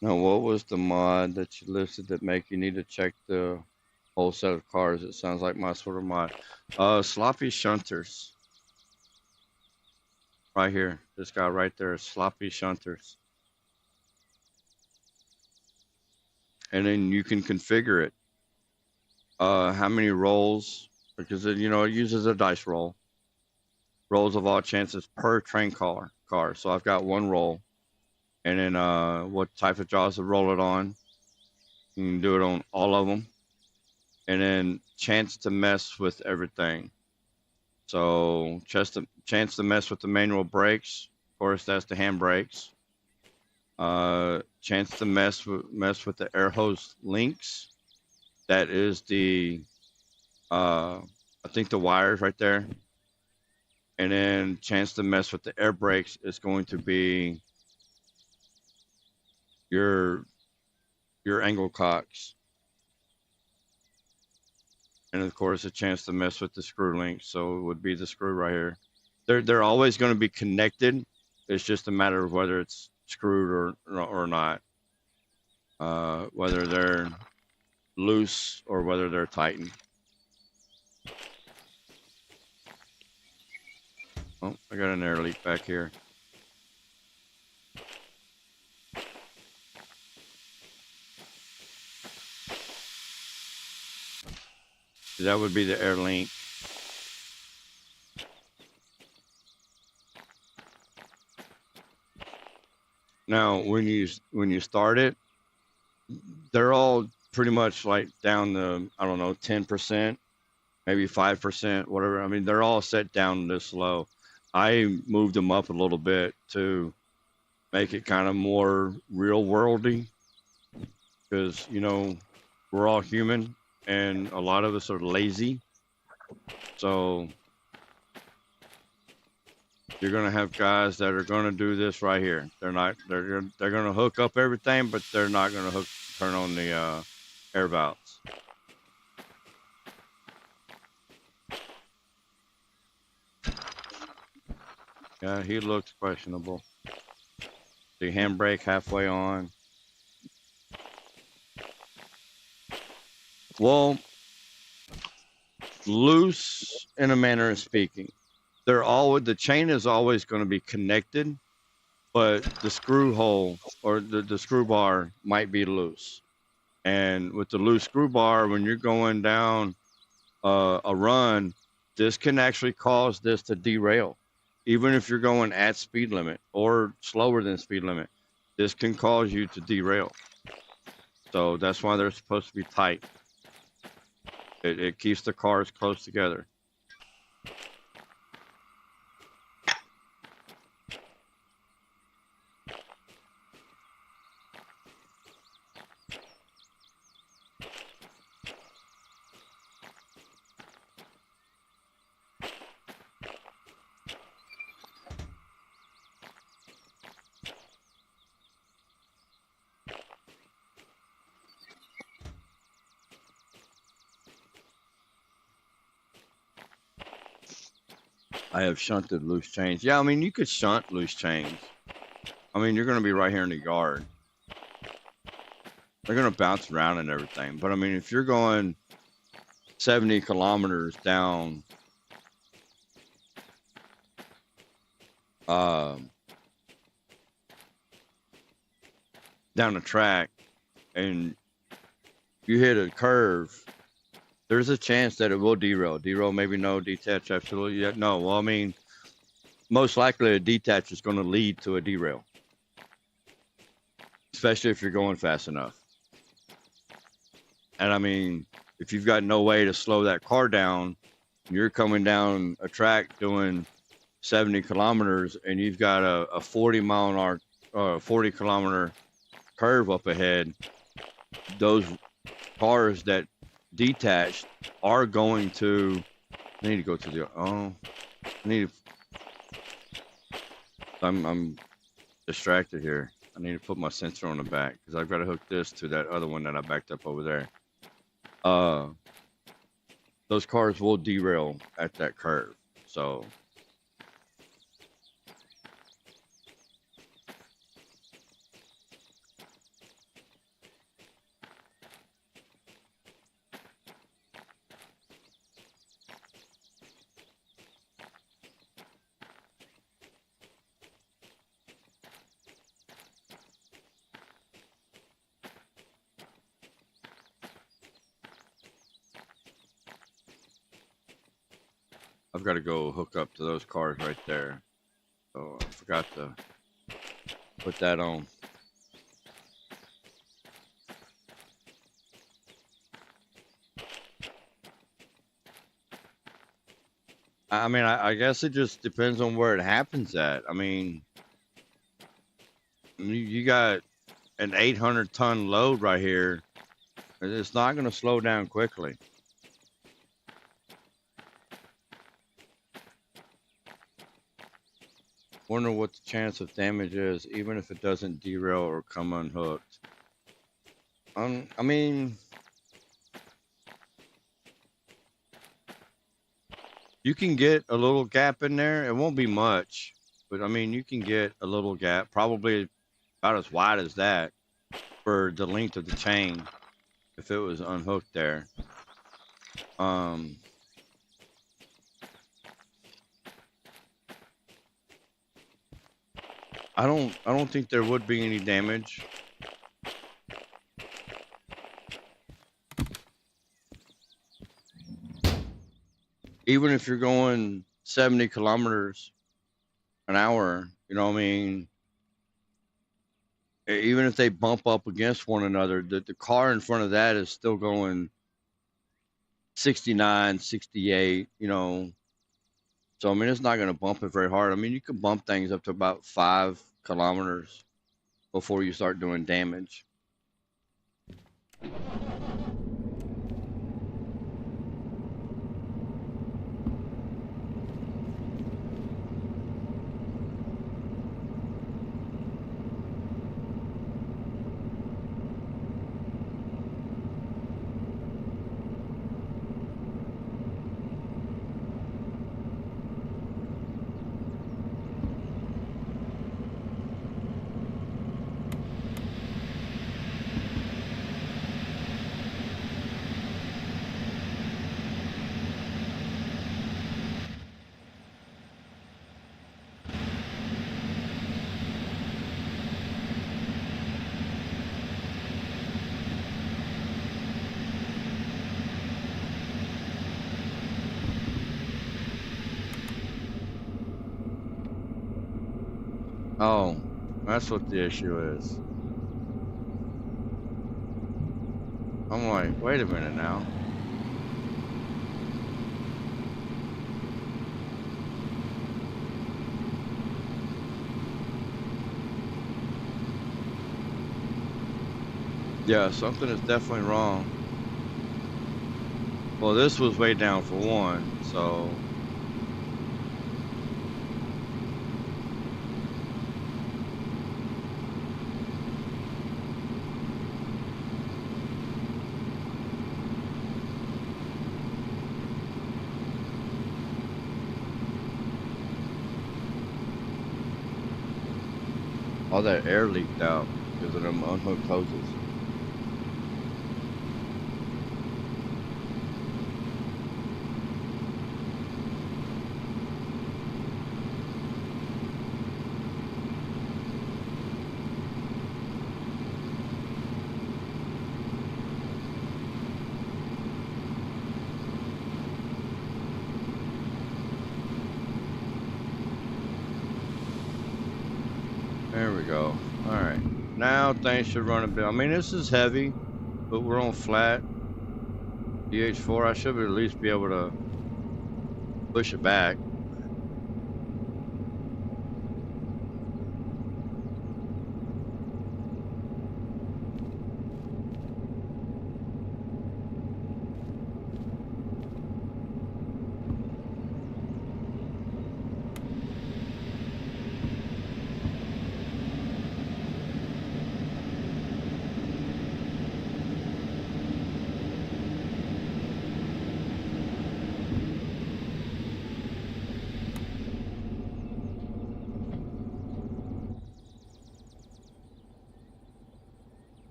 A: Now, what was the mod that you listed that make you need to check the whole set of cars? It sounds like my sort of mod. Sloppy shunters. Right here. This guy right there is sloppy shunters. And then you can configure it. How many rolls? Because it uses a dice roll. Rolls of all chances per train car. So I've got 1 roll. And then what type of jaws to roll it on. You can do it on all of them. And then chance to mess with everything. So chance to mess with the manual brakes. Of course, that's the hand brakes. Chance to mess with the air hose links. That is the I think the wires right there. And then chance to mess with the air brakes is going to be your angle cocks. And of course, a chance to mess with the screw link. So it would be the screw right here. they're always going to be connected. It's just a matter of whether it's screwed or not. Whether they're loose or whether they're tightened. Oh, I got an air leak back here. That would be the air link. Now, when you start it, they're all pretty much like down to, I don't know, 10%, maybe 5%, whatever. I mean, they're all set down this low. I moved them up a little bit to make it kind of more real worldy, because, you know, we're all human and a lot of us are lazy. So you're going to have guys that are going to do this right here. They're going to hook up everything, but they're not going to turn on the air valves. Yeah, he looks questionable. The handbrake halfway on. Well, loose in a manner of speaking. The chain is always going to be connected, but the screw hole or the screw bar might be loose. And with the loose screw bar, when you're going down a run, this can actually cause this to derail. Even if you're going at speed limit or slower than speed limit, this can cause you to derail. So that's why they're supposed to be tight. It keeps the cars close together. I have shunted loose chains. Yeah, I mean, you could shunt loose chains. I mean, you're going to be right here in the yard. They're going to bounce around and everything. But, I mean, if you're going 70 kilometers down down a track and you hit a curve, there's a chance that it will derail. Derail, maybe no. Detach, absolutely. Yeah, no. Well, I mean, most likely a detach is going to lead to a derail, especially if you're going fast enough. And I mean, if you've got no way to slow that car down, you're coming down a track doing 70 kilometers and you've got a 40 kilometer curve up ahead, those cars that detached are going to, I need to go to the, I'm distracted here. I need to put my sensor on the back because I've got to hook this to that other one that I backed up over there. Those cars will derail at that curve. So I've got to go hook up to those cars right there. So I forgot to put that on. I mean, I guess it just depends on where it happens at. I mean, you got an 800-ton load right here. It's not going to slow down quickly. Wonder what the chance of damage is, even if it doesn't derail or come unhooked. I mean, You can get a little gap in there. It won't be much, but I mean, you can get a little gap, probably about as wide as that for the length of the chain if it was unhooked there. Um, I don't think there would be any damage. Even if you're going 70 kilometers an hour, you know what I mean? Even if they bump up against one another, the car in front of that is still going 69, 68, you know. So, I mean, it's not going to bump it very hard. I mean, you can bump things up to about 5 kilometers before you start doing damage. Oh, that's what the issue is. I'm like, wait a minute now. Yeah, something is definitely wrong. Well, this was way down for one, so all that air leaked out because of them unhooked hoses. There we go. All right. Now things should run a bit. I mean, this is heavy, but we're on flat. DH4, I should at least be able to push it back.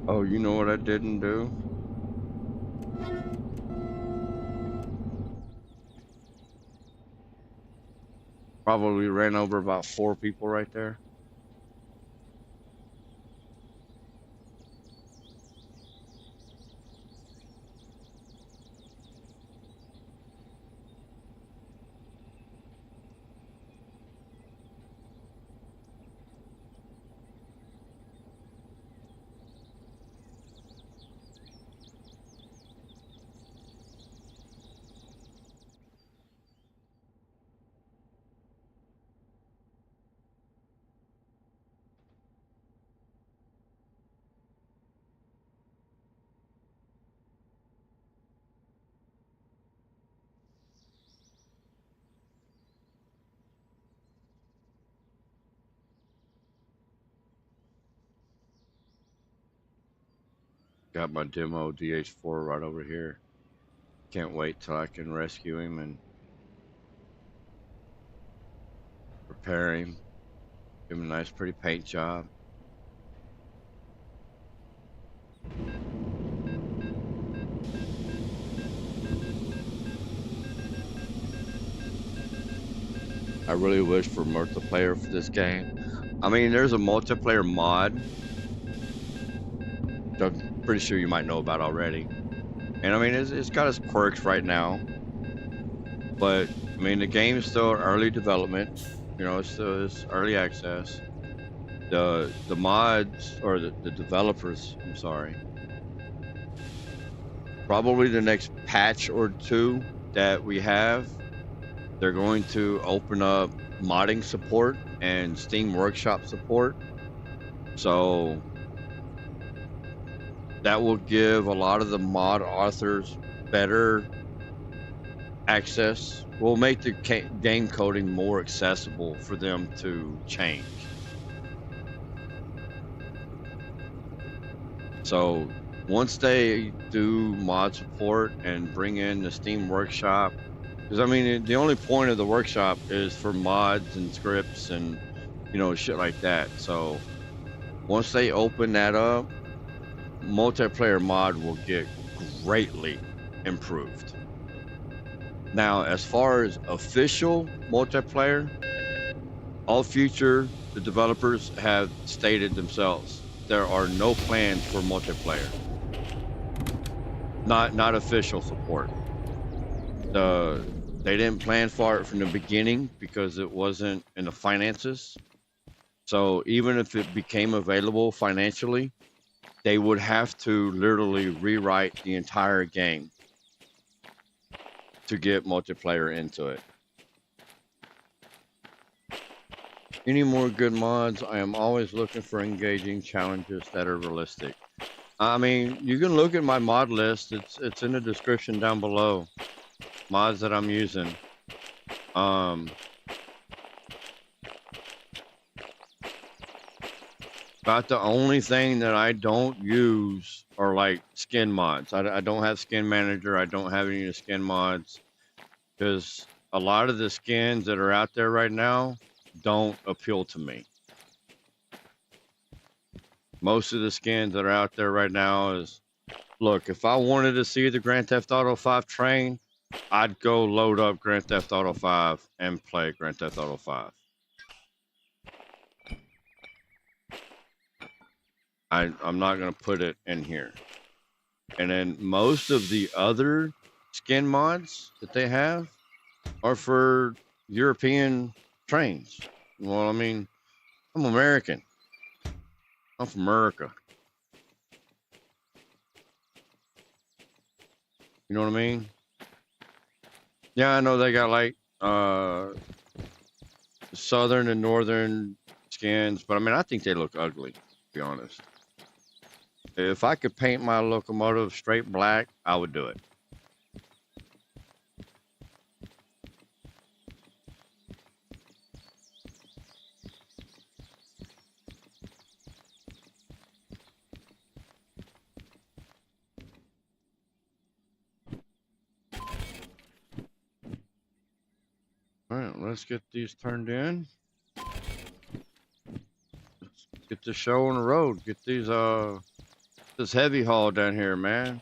A: Oh, you know what I didn't do? Probably ran over about 4 people right there. Got my demo DH4 right over here. Can't wait till I can rescue him and repair him. Give him a nice, pretty paint job. I really wish for multiplayer for this game. I mean, there's a multiplayer mod that I'm pretty sure you might know about already. And I mean, it's got its quirks right now. But I mean, the game's still early development. You know, it's early access. The mods or the developers, I'm sorry, probably the next patch or two that we have, they're going to open up modding support and Steam Workshop support. So that will give a lot of the mod authors better access. Will make the game coding more accessible for them to change. So once they do mod support and bring in the Steam Workshop, because I mean, the only point of the workshop is for mods and scripts and, you know, shit like that. So once they open that up, multiplayer mod will get greatly improved. Now, as far as official multiplayer, the developers have stated themselves, there are no plans for multiplayer. Not official support. They didn't plan for it from the beginning because it wasn't in the finances. So even if it became available financially, they would have to literally rewrite the entire game to get multiplayer into it. Any more good mods? I am always looking for engaging challenges that are realistic. I mean, you can look at my mod list. It's in the description down below. Mods that I'm using. About the only thing that I don't use are like skin mods. I don't have skin manager. I don't have any of the skin mods because a lot of the skins that are out there right now don't appeal to me. Most of the skins that are out there right now is, look, if I wanted to see the Grand Theft Auto 5 train, I'd go load up Grand Theft Auto 5 and play Grand Theft Auto 5. I'm not going to put it in here. And then most of the other skin mods that they have are for European trains. Well, I mean, I'm American. I'm from America. You know what I mean? Yeah, I know they got like southern and northern skins, but I mean, I think they look ugly, to be honest. If I could paint my locomotive straight black, I would do it. All right, let's get these turned in. Let's get the show on the road. Get these this heavy haul down here, man.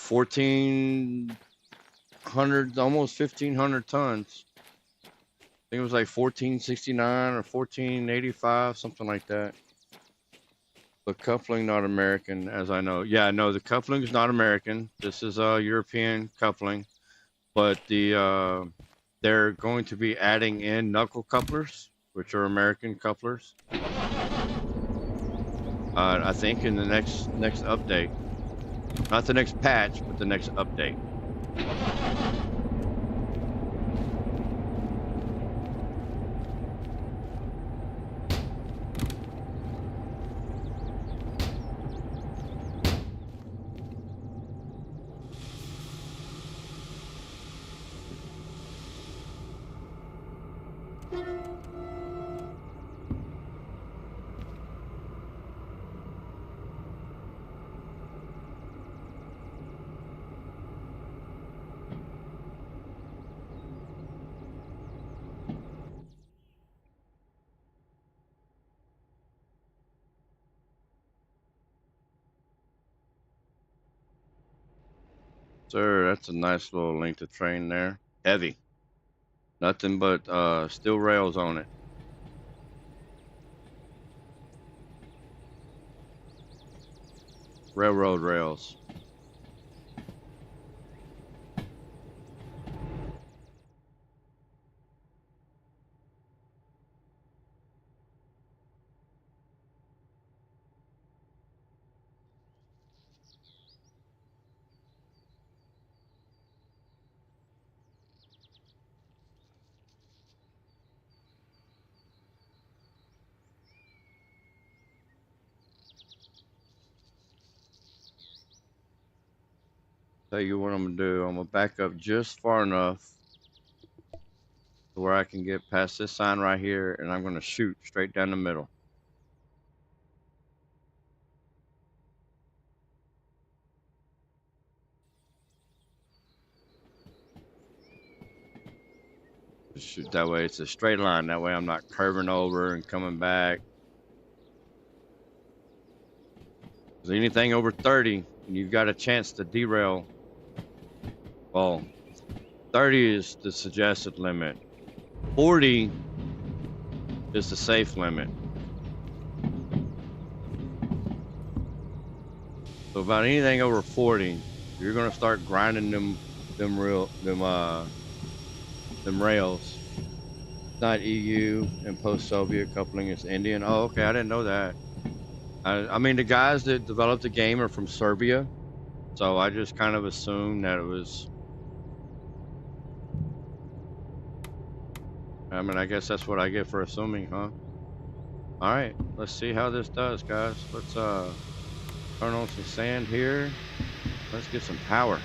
A: 1,400, almost 1,500 tons. I think it was like 1,469 or 1,485, something like that. The coupling not American, as I know. Yeah, no, the coupling is not American. This is a European coupling, but they're going to be adding in knuckle couplers, which are American couplers. I think in the next update, not the next patch, but the next update. Sir, that's a nice little length of train there. Heavy. Nothing but steel rails on it. Railroad rails. Tell you what I'm gonna do. I'm gonna back up just far enough to where I can get past this sign right here, and I'm gonna shoot straight down the middle. Just shoot that way. It's a straight line. That way I'm not curving over and coming back. 'Cause anything over 30, and you've got a chance to derail. Well, 30 is the suggested limit. 40 is the safe limit. So about anything over 40, you're gonna start grinding them rails. It's not EU and post-Soviet coupling, it's Indian. Oh, okay, I didn't know that. I mean, the guys that developed the game are from Serbia, so I just kind of assumed that it was. I mean, I guess that's what I get for assuming, huh? All right, let's see how this does, guys. Let's turn on some sand here. Let's get some power.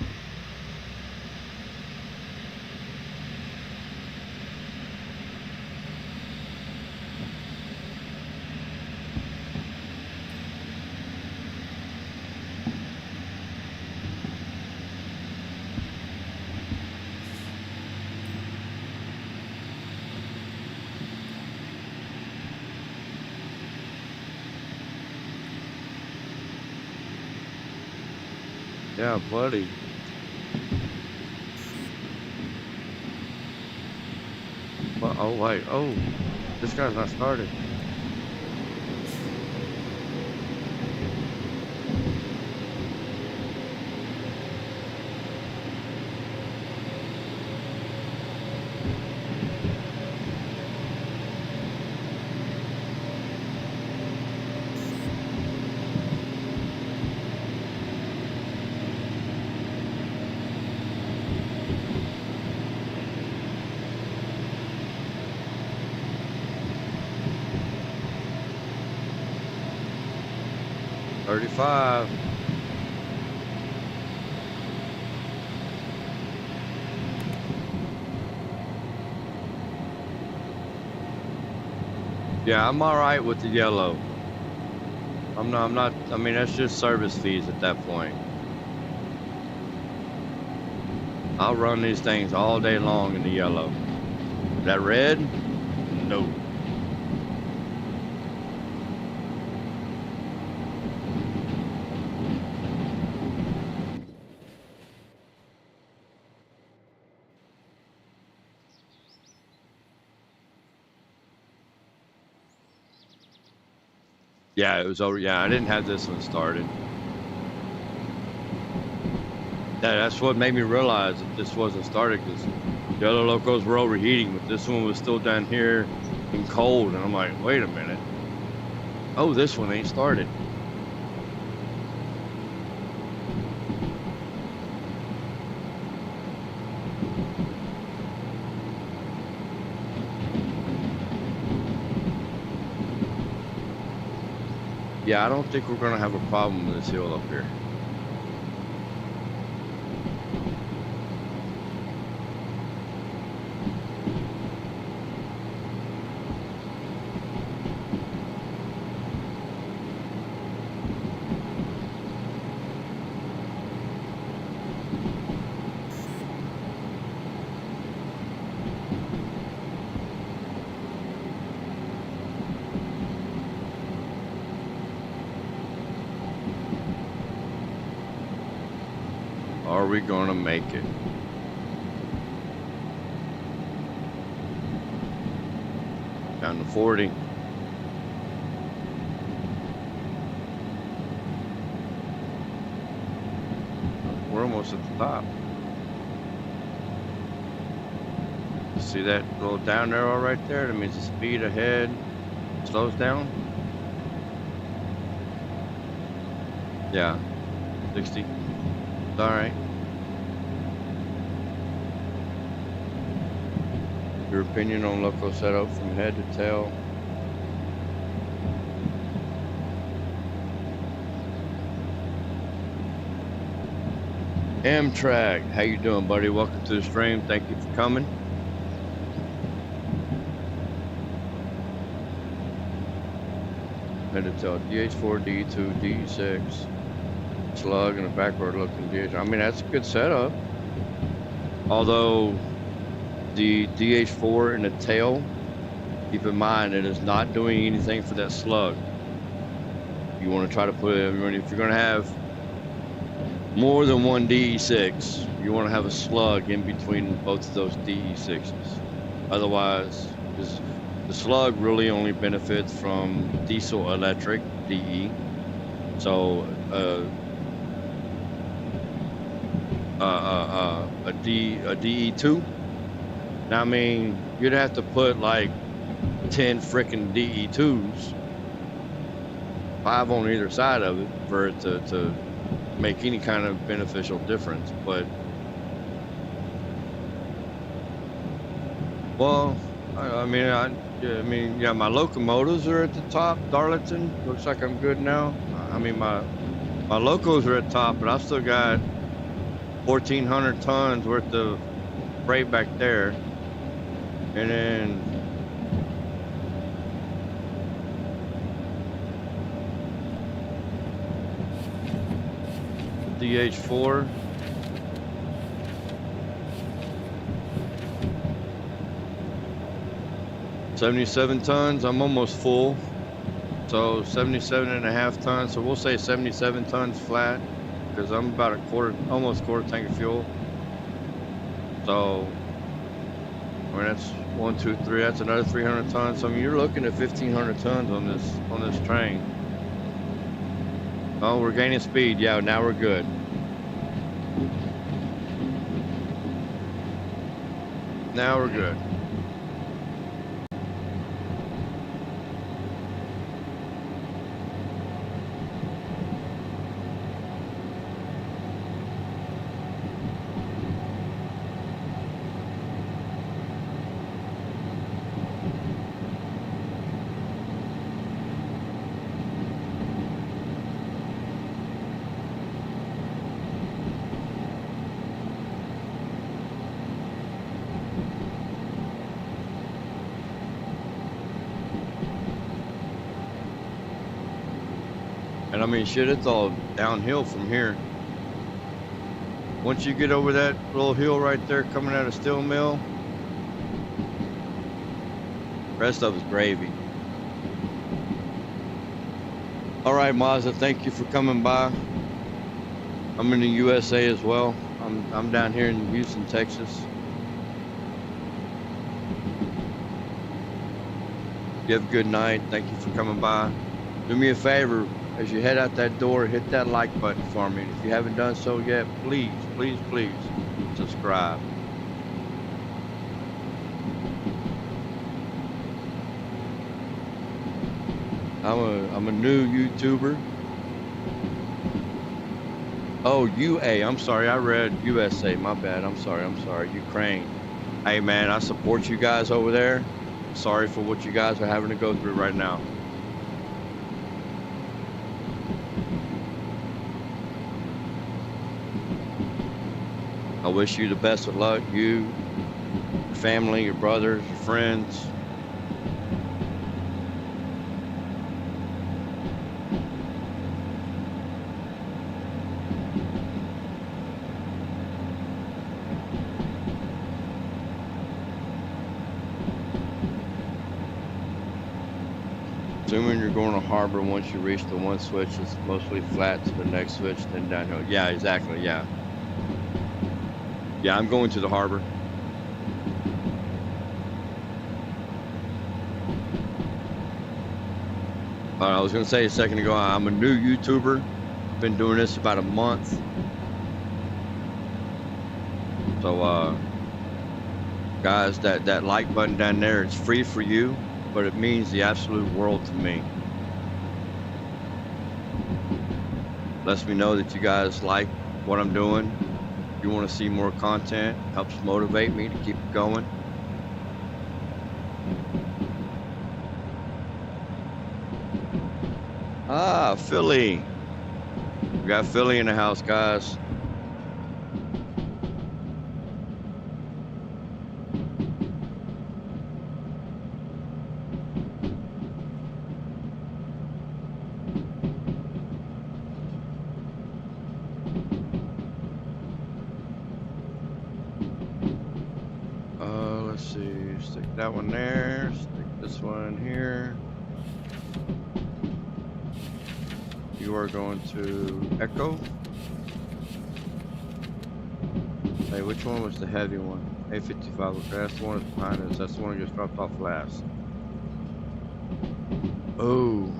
A: Yeah, buddy. Well, oh, wait. Oh, this guy's not started. $35. Yeah, I'm all right with the yellow. I'm not, I mean, that's just service fees at that point. I'll run these things all day long in the yellow. That red? No. Yeah, it was over. Yeah, I didn't have this one started. That's what made me realize that this wasn't started, because the other locos were overheating, but this one was still down here and cold. And I'm like, wait a minute. Oh, this one ain't started. Yeah, I don't think we're gonna have a problem with this hill up here. Are we gonna make it? Down to 40. We're almost at the top. See that little down arrow right there? That means the speed ahead slows down. Yeah, 60. It's all right. Your opinion on loco setup from head to tail? Amtrak, how you doing, buddy? Welcome to the stream. Thank you for coming. Head to tail, DH4, D2, D6, slug, and a backward looking DH. I mean, that's a good setup. Although the DH4 in the tail, keep in mind it is not doing anything for that slug. You want to try to put it, if you're going to have more than one DE6, you want to have a slug in between both of those DE6s. Otherwise, the slug really only benefits from diesel electric, DE. So a DE2. Now, I mean, you'd have to put like 10 freaking DE2s, 5 on either side of it, for it to make any kind of beneficial difference. But, well, I mean, yeah, my locomotives are at the top. Darlington, looks like I'm good now. I mean, my locos are at top, but I've still got 1,400 tons worth of freight back there. And then DH4. $77 tons, I'm almost full. So 77.5 tons. So we'll say 77 tons flat, because I'm about almost quarter tank of fuel. So, I mean, that's 1, 2, 3, that's another 300 tons. So I mean, you're looking at 1,500 tons on this train. Oh, we're gaining speed. Yeah, now we're good. Now we're good. And I mean, shit, it's all downhill from here. Once you get over that little hill right there coming out of steel mill, rest of it's gravy. All right, Mazda, thank you for coming by. I'm in the USA as well. I'm down here in Houston, Texas. You have a good night. Thank you for coming by. Do me a favor, as you head out that door, hit that like button for me. If you haven't done so yet, please, please, please subscribe. I'm a new YouTuber. Oh, UA, I'm sorry, I read USA, my bad, I'm sorry, Ukraine. Hey man, I support you guys over there. Sorry for what you guys are having to go through right now. I wish you the best of luck, you, your family, your brothers, your friends. Assuming you're going to harbor, once you reach the one switch, it's mostly flat to the next switch, then downhill. Yeah, exactly, yeah. Yeah, I'm going to the harbor. I was gonna say a second ago, I'm a new YouTuber. Been doing this about a month. So guys, that like button down there, it's free for you, but it means the absolute world to me. Lets me know that you guys like what I'm doing. If you want to see more content, helps motivate me to keep it going. Ah, Philly. We got Philly in the house, guys. Let's see. Stick that one there. Stick this one here. You are going to Echo. Hey, which one was the heavy one? A55. Okay, that's the one that's behind us. That's the one that gets dropped off last. Oh,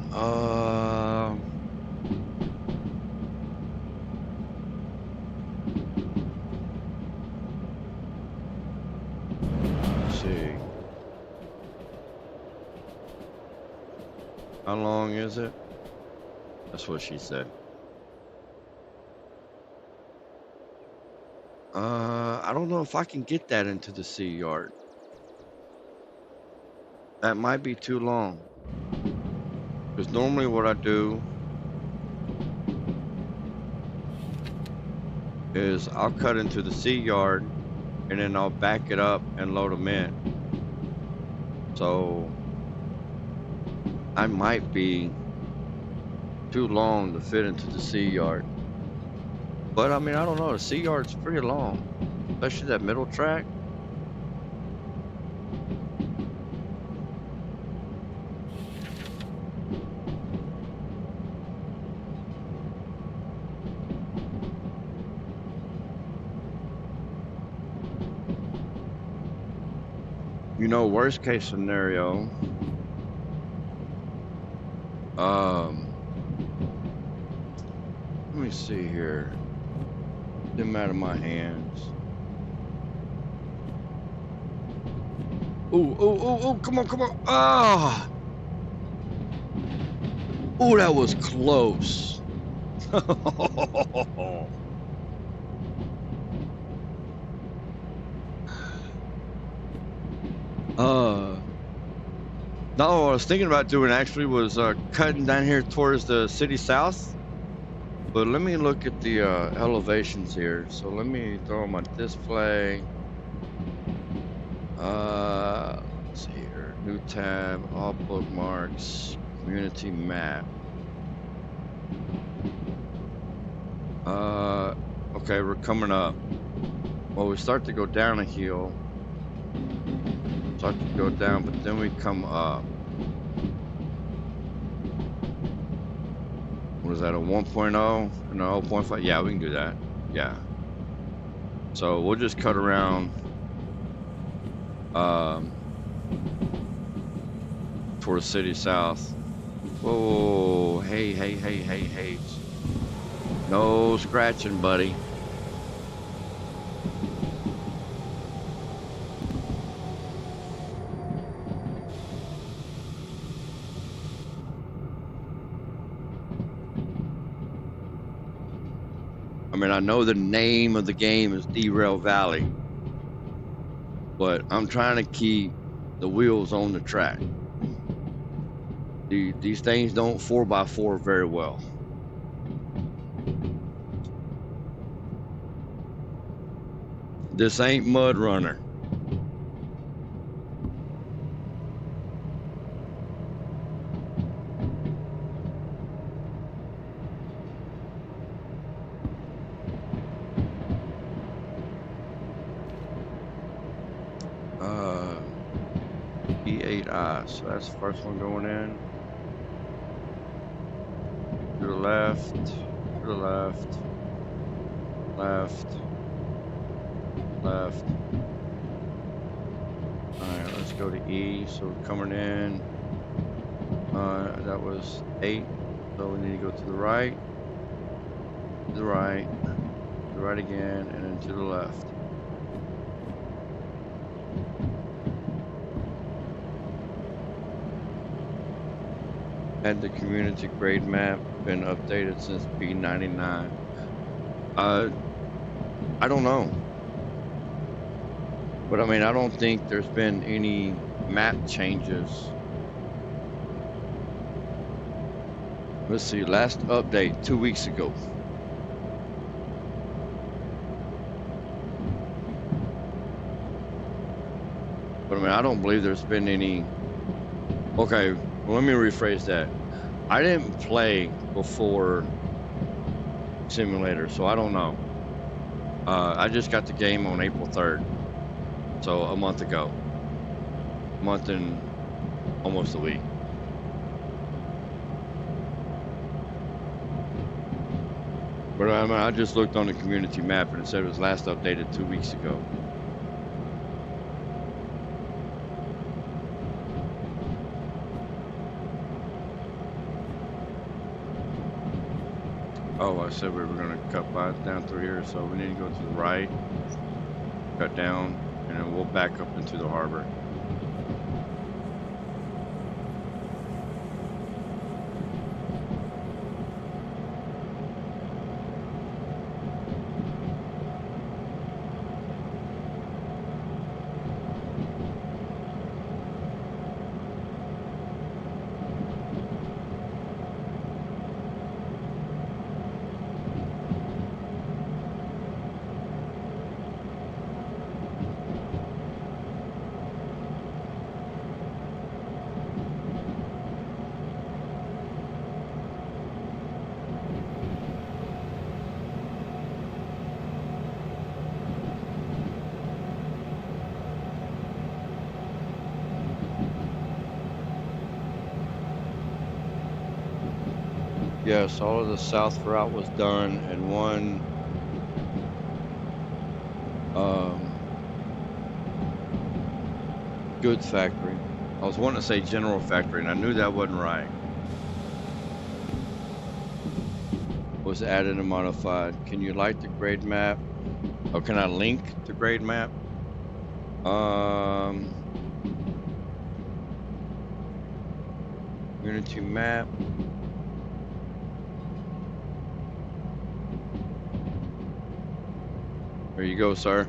A: let's see. How long is it? That's what she said. I don't know if I can get that into the sea yard. That might be too long. Because normally what I do is I'll cut into the sea yard and then I'll back it up and load them in. So I might be too long to fit into the sea yard. But I mean, I don't know, the sea yard's pretty long, especially that middle track. You know, worst case scenario, let me see here. Them out of my hands. Oh, come on. Ah! Oh, that was close. No, what I was thinking about doing actually was cutting down here towards the city south. But let me look at the elevations here. So let me throw on my display. Let's see here. New tab, all bookmarks, community map. Okay, we're coming up. Well, we start to go down a hill. Start to go down, but then we come up. What is that, a 1.0? No, 0.5? Yeah, we can do that. Yeah. So we'll just cut around towards city south. Whoa, hey. No scratching, buddy. I mean, I know the name of the game is Derail Valley, but I'm trying to keep the wheels on the track. These things don't 4x4 very well. This ain't Mud Runner. EP8, so that's the first one going in. To the left, left. Alright, let's go to E. So we're coming in. That was 8. So we need to go to the right. To the right. To the right again, and then to the left. Had the community grade map been updated since P99? I don't know. But I mean, I don't think there's been any map changes. Let's see, last update 2 weeks ago. But I mean, I don't believe there's been any. Okay, well, let me rephrase that. I didn't play before Simulator, so I don't know. I just got the game on April 3rd, so a month ago. A month and almost a week. But I mean, I just looked on the community map and it said it was last updated 2 weeks ago. Oh, I said we were going to cut down through here, so we need to go to the right, cut down, and then we'll back up into the harbor. Yes, all of the south route was done, and one goods factory. I was wanting to say general factory, and I knew that wasn't right. Was added and modified. Can you light the grade map? Or can I link the grade map? Unity map. There you go, sir.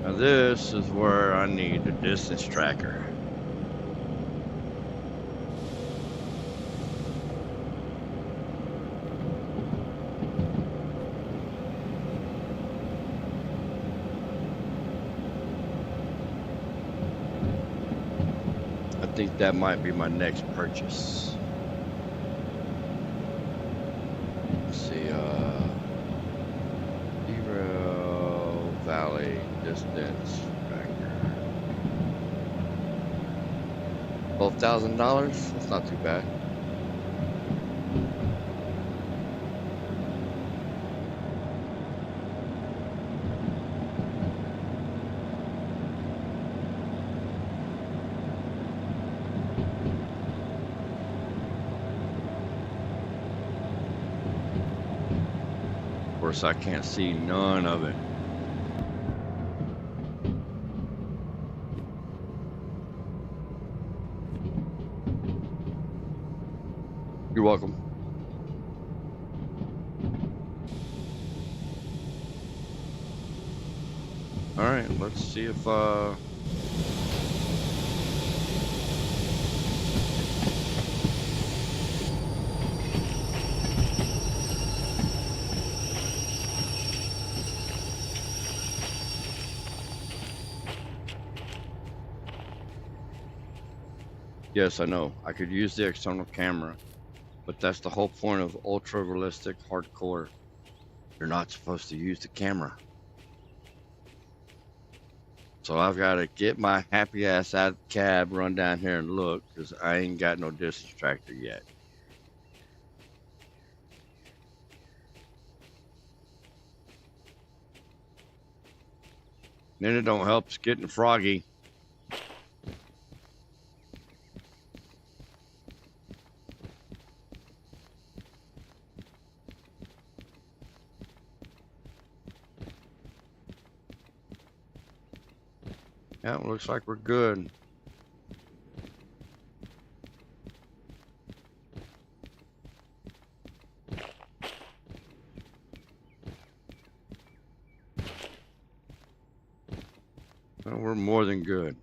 A: Now this is where I need the distance tracker. I think that might be my next purchase. Let's see, Derail Valley distance tracker. $12,000? That's not too bad. Of course, I can't see none of it. You're welcome. All right, let's see if Yes, I know. I could use the external camera, but that's the whole point of ultra realistic hardcore. You're not supposed to use the camera. So I've got to get my happy ass out of the cab, run down here and look, because I ain't got no distance tractor yet. Then it don't help, it's getting froggy. Yeah, it looks like we're good. Well, we're more than good.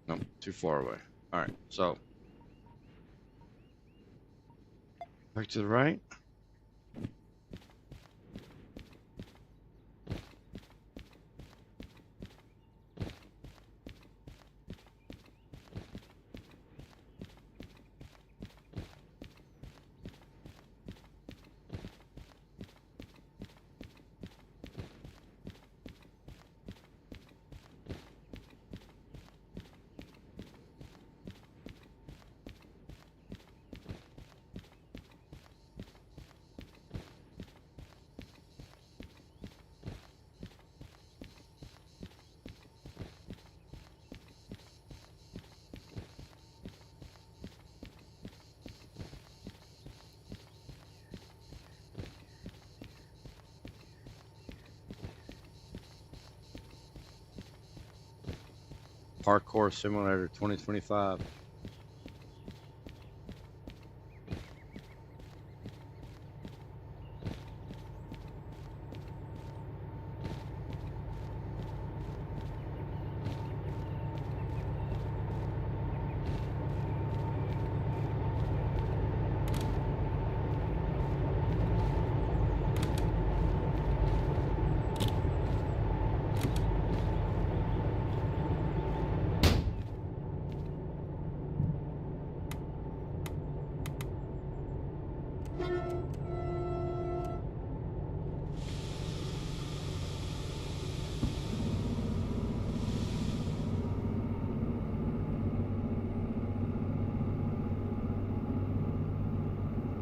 A: Nope, too far away. All right, so back to the right. Parkour Simulator 2025.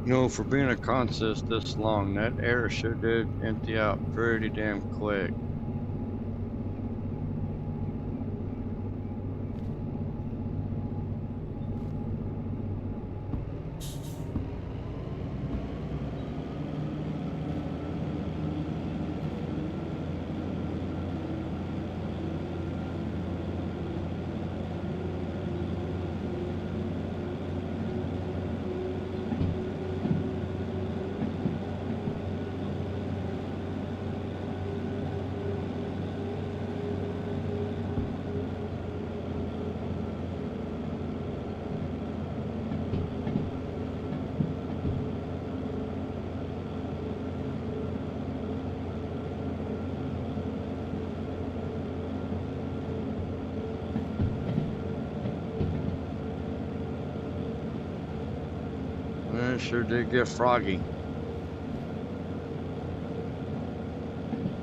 A: You know, for being a contest this long, that air sure did empty out pretty damn quick. It sure did get froggy.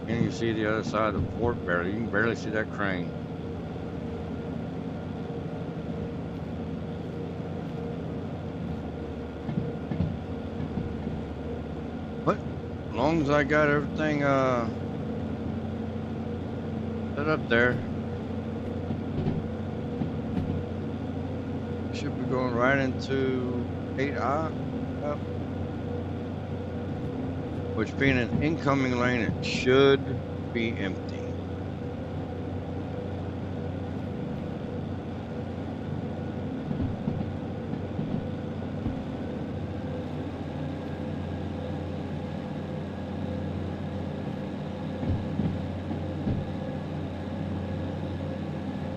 A: And you see the other side of the port barely. You can barely see that crane. But as long as I got everything set up there, should be going right into 8I. Yep. Which being an incoming lane, it should be empty.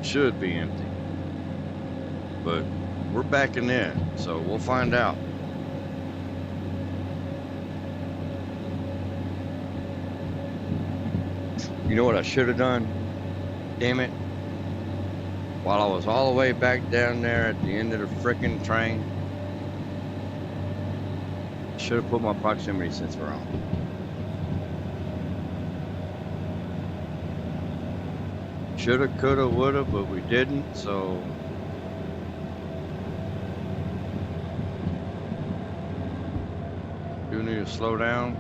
A: Should be empty. But we're backing in, so we'll find out. You know what I should have done? Damn it. While I was all the way back down there at the end of the frickin' train, I should have put my proximity sensor on. Shoulda, coulda, woulda, but we didn't, so. Do need to slow down.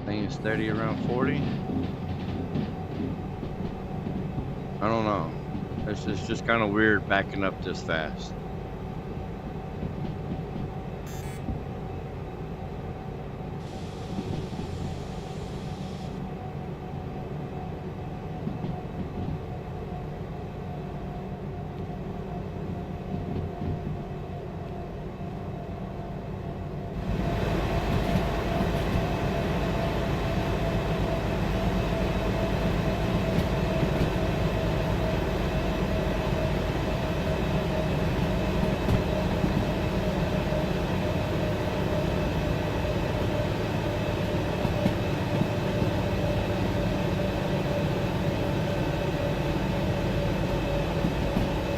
A: Staying steady around 40. I don't know. It's just kind of weird backing up this fast.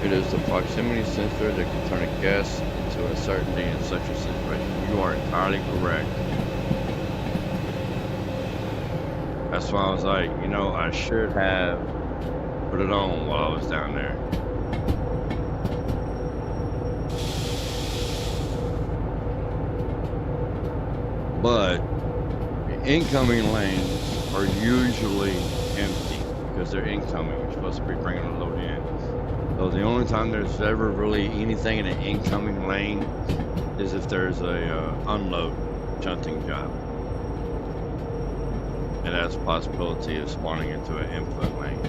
A: It is the proximity sensor that can turn a guess into a certainty in such a situation. You are entirely correct. That's why I was like, you know, I should have put it on while I was down there. But the incoming lanes are usually empty because they're incoming. You're supposed to be bringing a load in. So the only time there's ever really anything in an incoming lane is if there's a unload shunting job. It has a possibility of spawning into an input lane.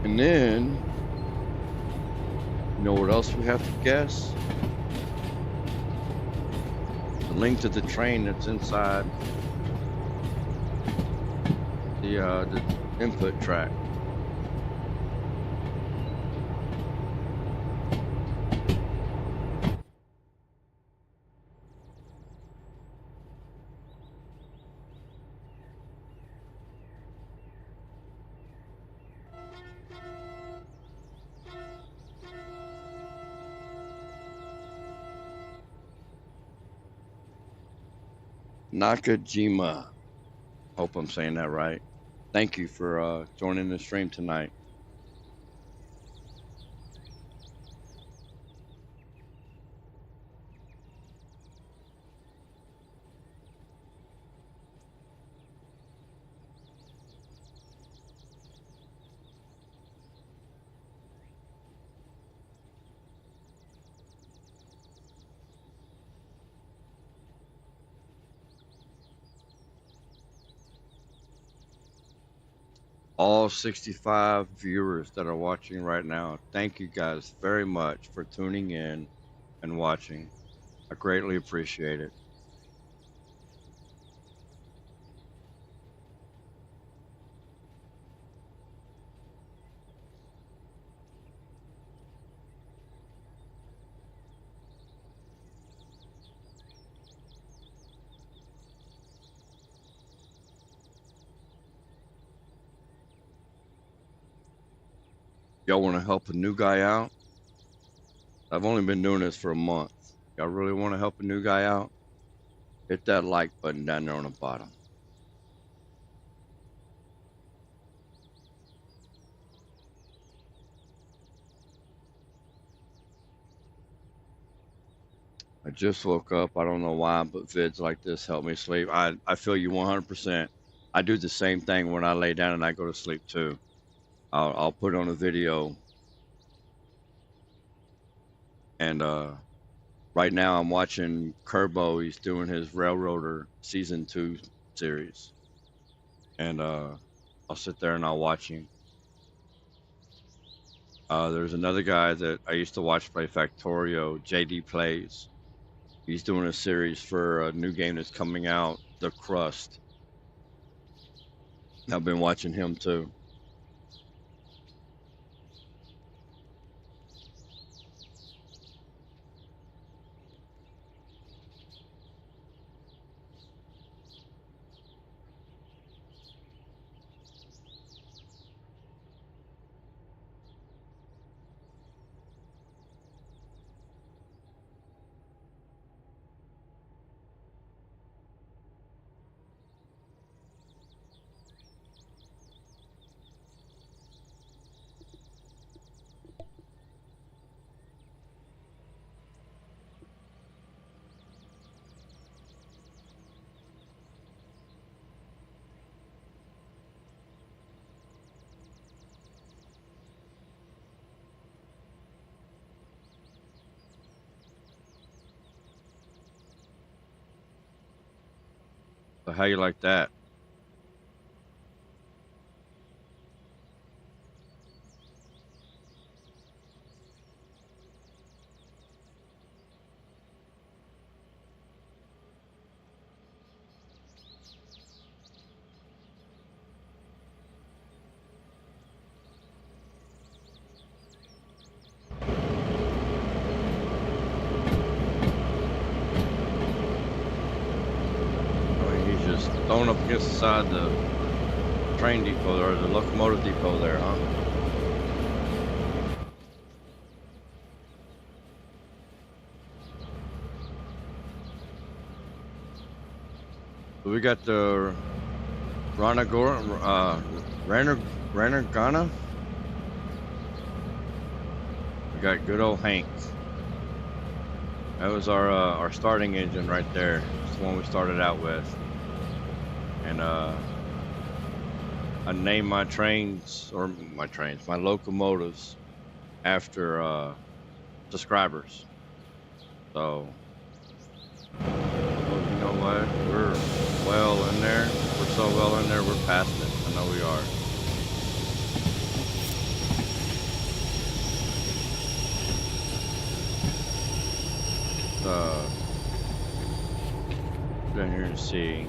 A: And then, you know what else we have to guess? The link to the train that's inside the input track. Nakajima. Hope I'm saying that right. Thank you for joining the stream tonight. All 65 viewers that are watching right now, thank you guys very much for tuning in and watching. I greatly appreciate it. Y'all want to help a new guy out? I've only been doing this for a month. Y'all really want to help a new guy out? Hit that like button down there on the bottom. I just woke up. I don't know why, but vids like this help me sleep. I feel you 100%. I do the same thing when I lay down and I go to sleep too. I'll put on a video. And right now I'm watching Kerbo. He's doing his Railroader Season 2 series. And I'll sit there and I'll watch him. There's another guy that I used to watch play Factorio, JD Plays. He's doing a series for a new game that's coming out, The Crust. I've been watching him too. So how you like that? Thrown up against the side of the train depot or the locomotive depot there, huh? So we got the Ranagana. We got good old Hank. That was our starting engine right there. It's the one we started out with. And I named my my locomotives after subscribers. So, well, you know what? We're well in there. We're so well in there, we're past it. I know we are. Down here and see.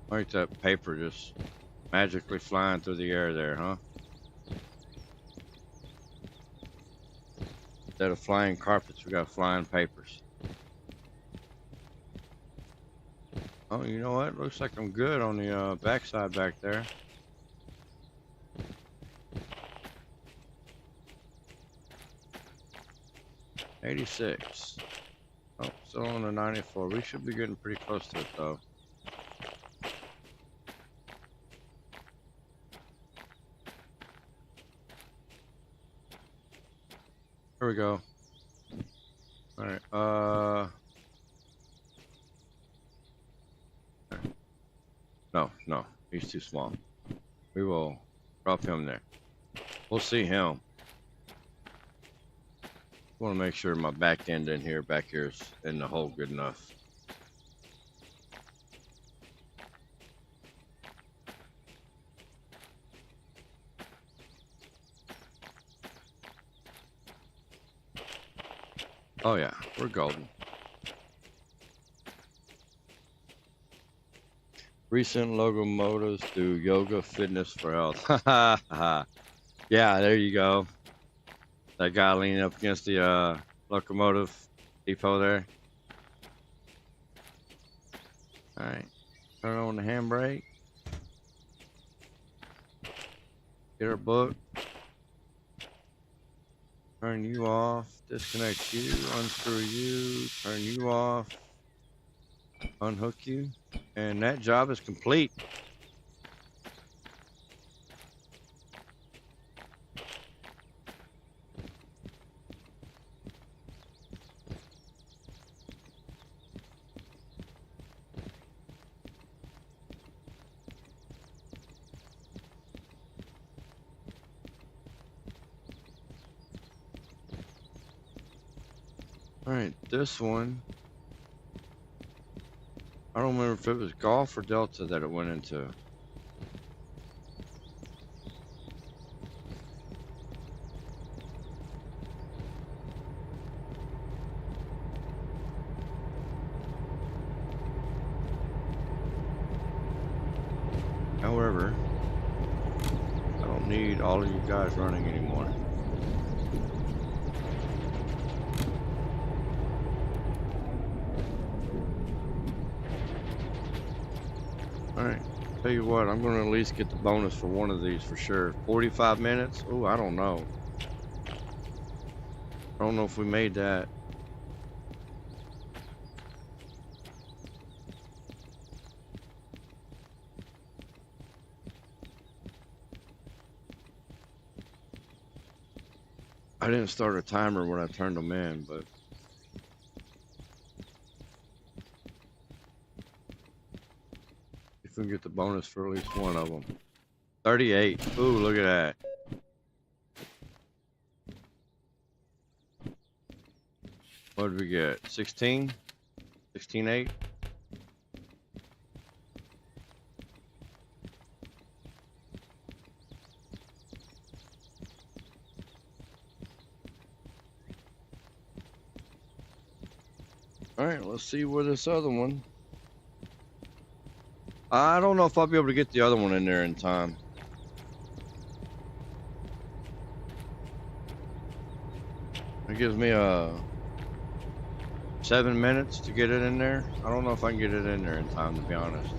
A: Like that paper just magically flying through the air there, huh? Instead of flying carpets, we got flying papers. Oh, you know what? Looks like I'm good on the backside back there. $86. Oh, still on the 94. We should be getting pretty close to it though. Here we go. All right. No, he's too small. We will drop him there. We'll see him. Want to make sure my back end in here, back here is in the hole good enough. Oh yeah, we're golden. Recent locomotives do yoga fitness for health. Yeah, there you go. That guy leaning up against the locomotive depot there. All right, turn on the handbrake. Get our book. Turn you off. Disconnect you. Unscrew you. Turn you off. Unhook you. And that job is complete. All right, this one. I don't remember if it was Golf or Delta that it went into. However, I don't need all of you guys running anymore. Alright, tell you what, I'm gonna at least get the bonus for one of these for sure. 45 minutes? Oh, I don't know. I don't know if we made that. I didn't start a timer when I turned them in, but if we can get the bonus for at least one of them. 38. Ooh, look at that. What did we get? 16? 16.8? Alright, let's see where this other one. I don't know if I'll be able to get the other one in there in time. It gives me 7 minutes to get it in there. I don't know if I can get it in there in time, to be honest.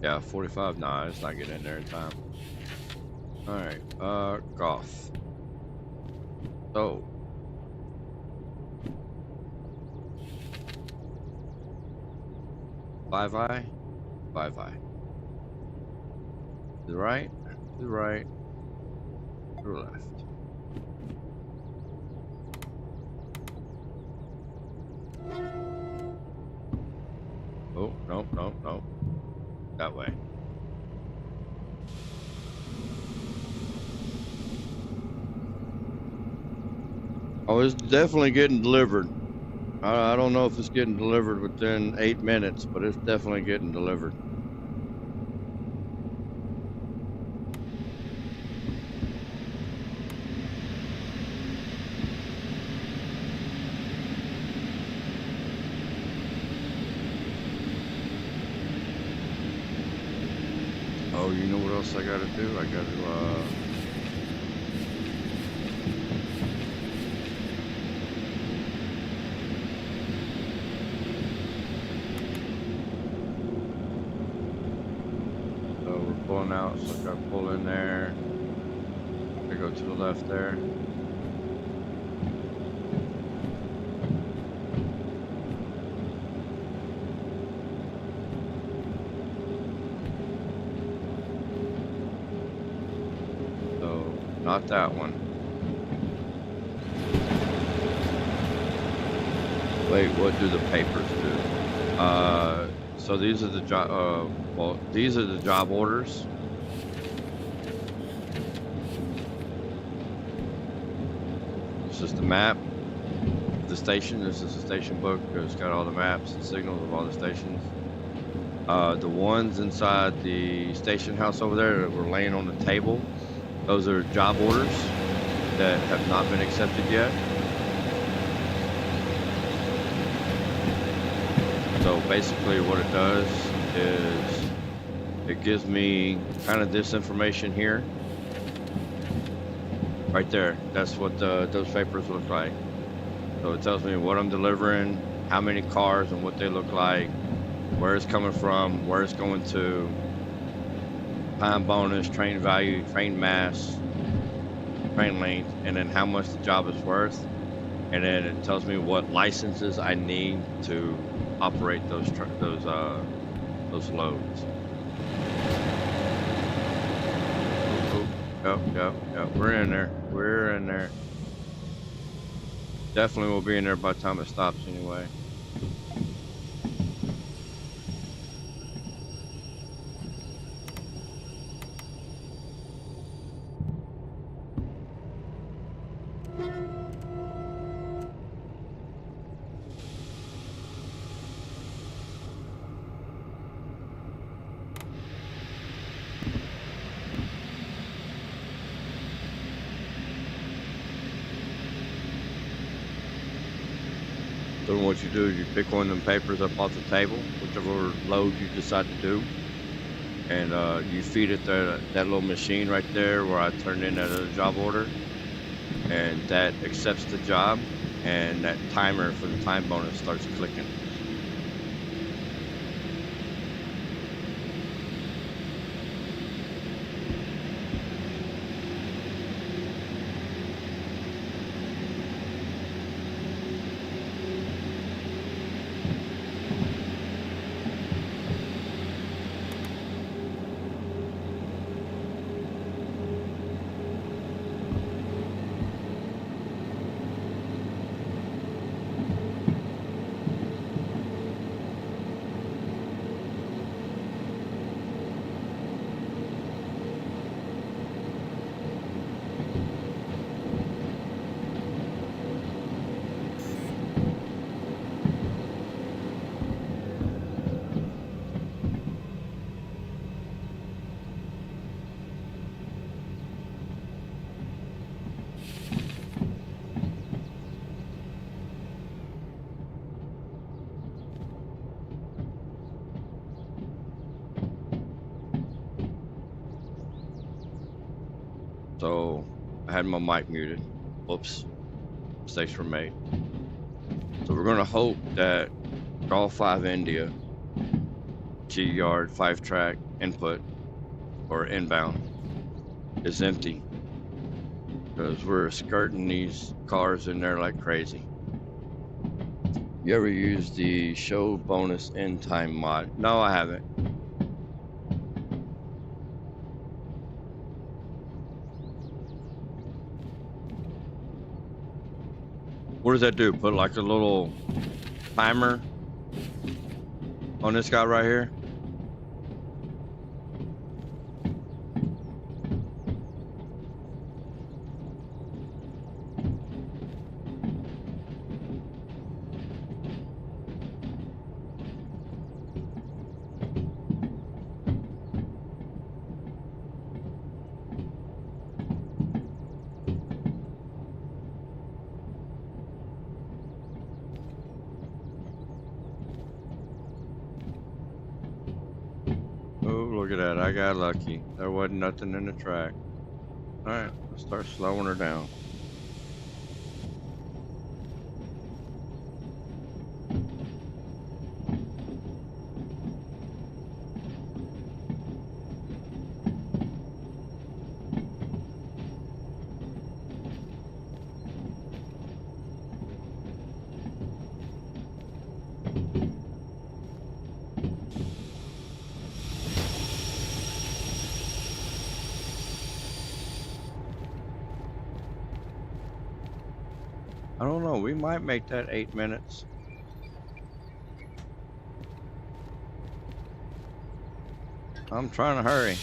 A: Yeah, 45. Nah, it's not getting in there in time. Alright, golf. So. Five-eye. To the right, to the right, to the left. Oh, nope, nope, nope. That way. Oh, it's definitely getting delivered. I don't know if it's getting delivered within 8 minutes, but it's definitely getting delivered. Oh, you know what else I gotta do? I gotta, so we're pulling out, so I gotta pull in there. I go to the left there. Not that one. Wait, what do the papers do? So these are the job. Well, these are the job orders. This is the map of the station. This is the station book. It's got all the maps and signals of all the stations. The ones inside the station house over there that were laying on the table. Those are job orders that have not been accepted yet. So basically what it does is it gives me kind of this information here. Right there, that's what those papers look like. So it tells me what I'm delivering, how many cars and what they look like, where it's coming from, where it's going to, time bonus, train value, train mass, train length, and then how much the job is worth. And then it tells me what licenses I need to operate those loads. Yep, we're in there. We're in there. Definitely will be in there by the time it stops anyway. So what you do is you pick one of them papers up off the table, whichever load you decide to do, and you feed it that little machine right there where I turned in that other job order, and that accepts the job, and that timer for the time bonus starts clicking. So I had my mic muted. Oops, mistakes were made. So we're gonna hope that all 5 India G-yard 5-track input or inbound is empty, because we're skirting these cars in there like crazy. You ever use the show bonus end time mod? No, I haven't. What does that do? Put like a little timer on this guy right here? Look at that, I got lucky. There wasn't nothing in the track. Alright, let's start slowing her down. I don't know, we might make that 8 minutes. I'm trying to hurry.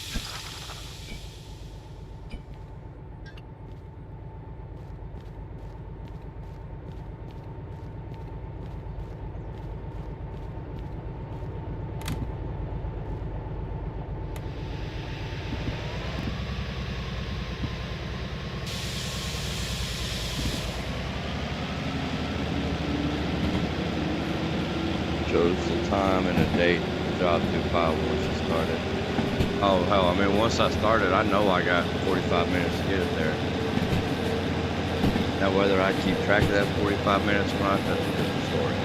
A: Shows the time and the date the job due by once you started. Oh hell, I mean once I started, I know I got 45 minutes to get it there. Now whether I keep track of that 45 minutes or not, that's a different story.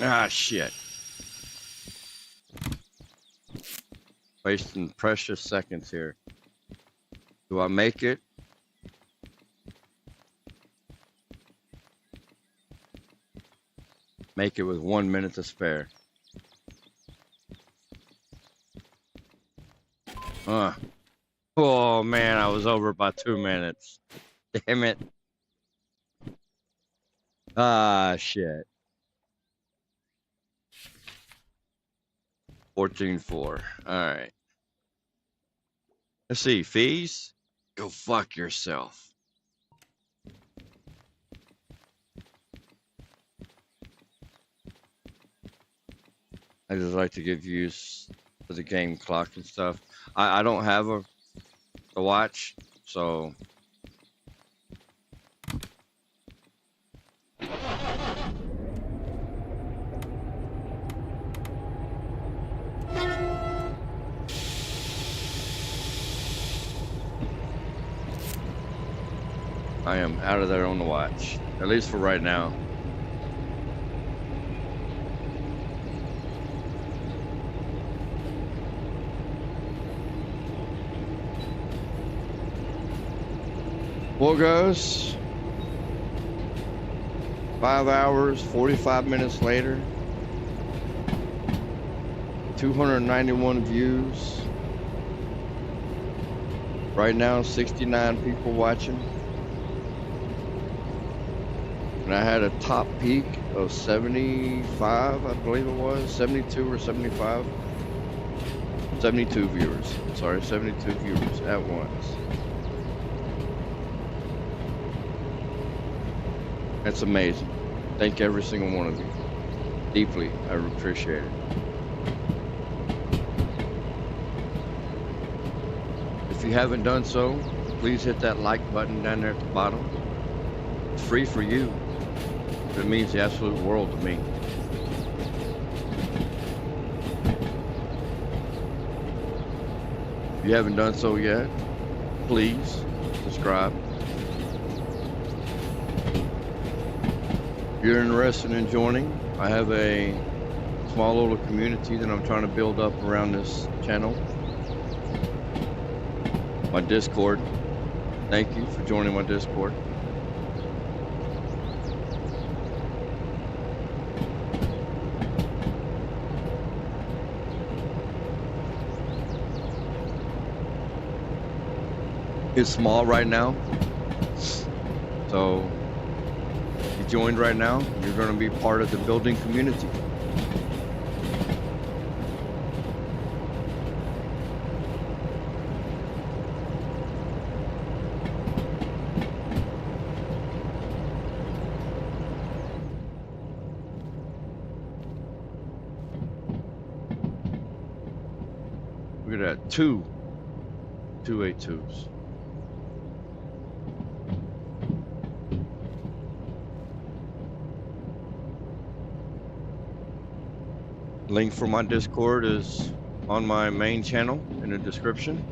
A: Ah, shit. Wasting precious seconds here. Do I make it? Make it with 1 minute to spare. Oh man, I was over by 2 minutes. Damn it. Ah, shit. 14.4. Alright. Let's see. Fees? Go fuck yourself. I just like to give views for the game clock and stuff. I don't have a watch, so... I am out of there on the watch, at least for right now. Well, guys, 5 hours, 45 minutes later, 291 views. Right now, 69 people watching. And I had a top peak of 75, I believe it was, 72 or 75. 72 viewers, sorry, 72 viewers at once. That's amazing. Thank every single one of you. Deeply, I appreciate it. If you haven't done so, please hit that like button down there at the bottom. It's free for you. It means the absolute world to me. If you haven't done so yet, please subscribe. If you're interested in joining, I have a small little community that I'm trying to build up around this channel. My Discord. Thank you for joining my Discord. It's small right now, so if you joined right now, you're going to be part of the building community. Look at that, two 282s. Link for my Discord is on my main channel in the description.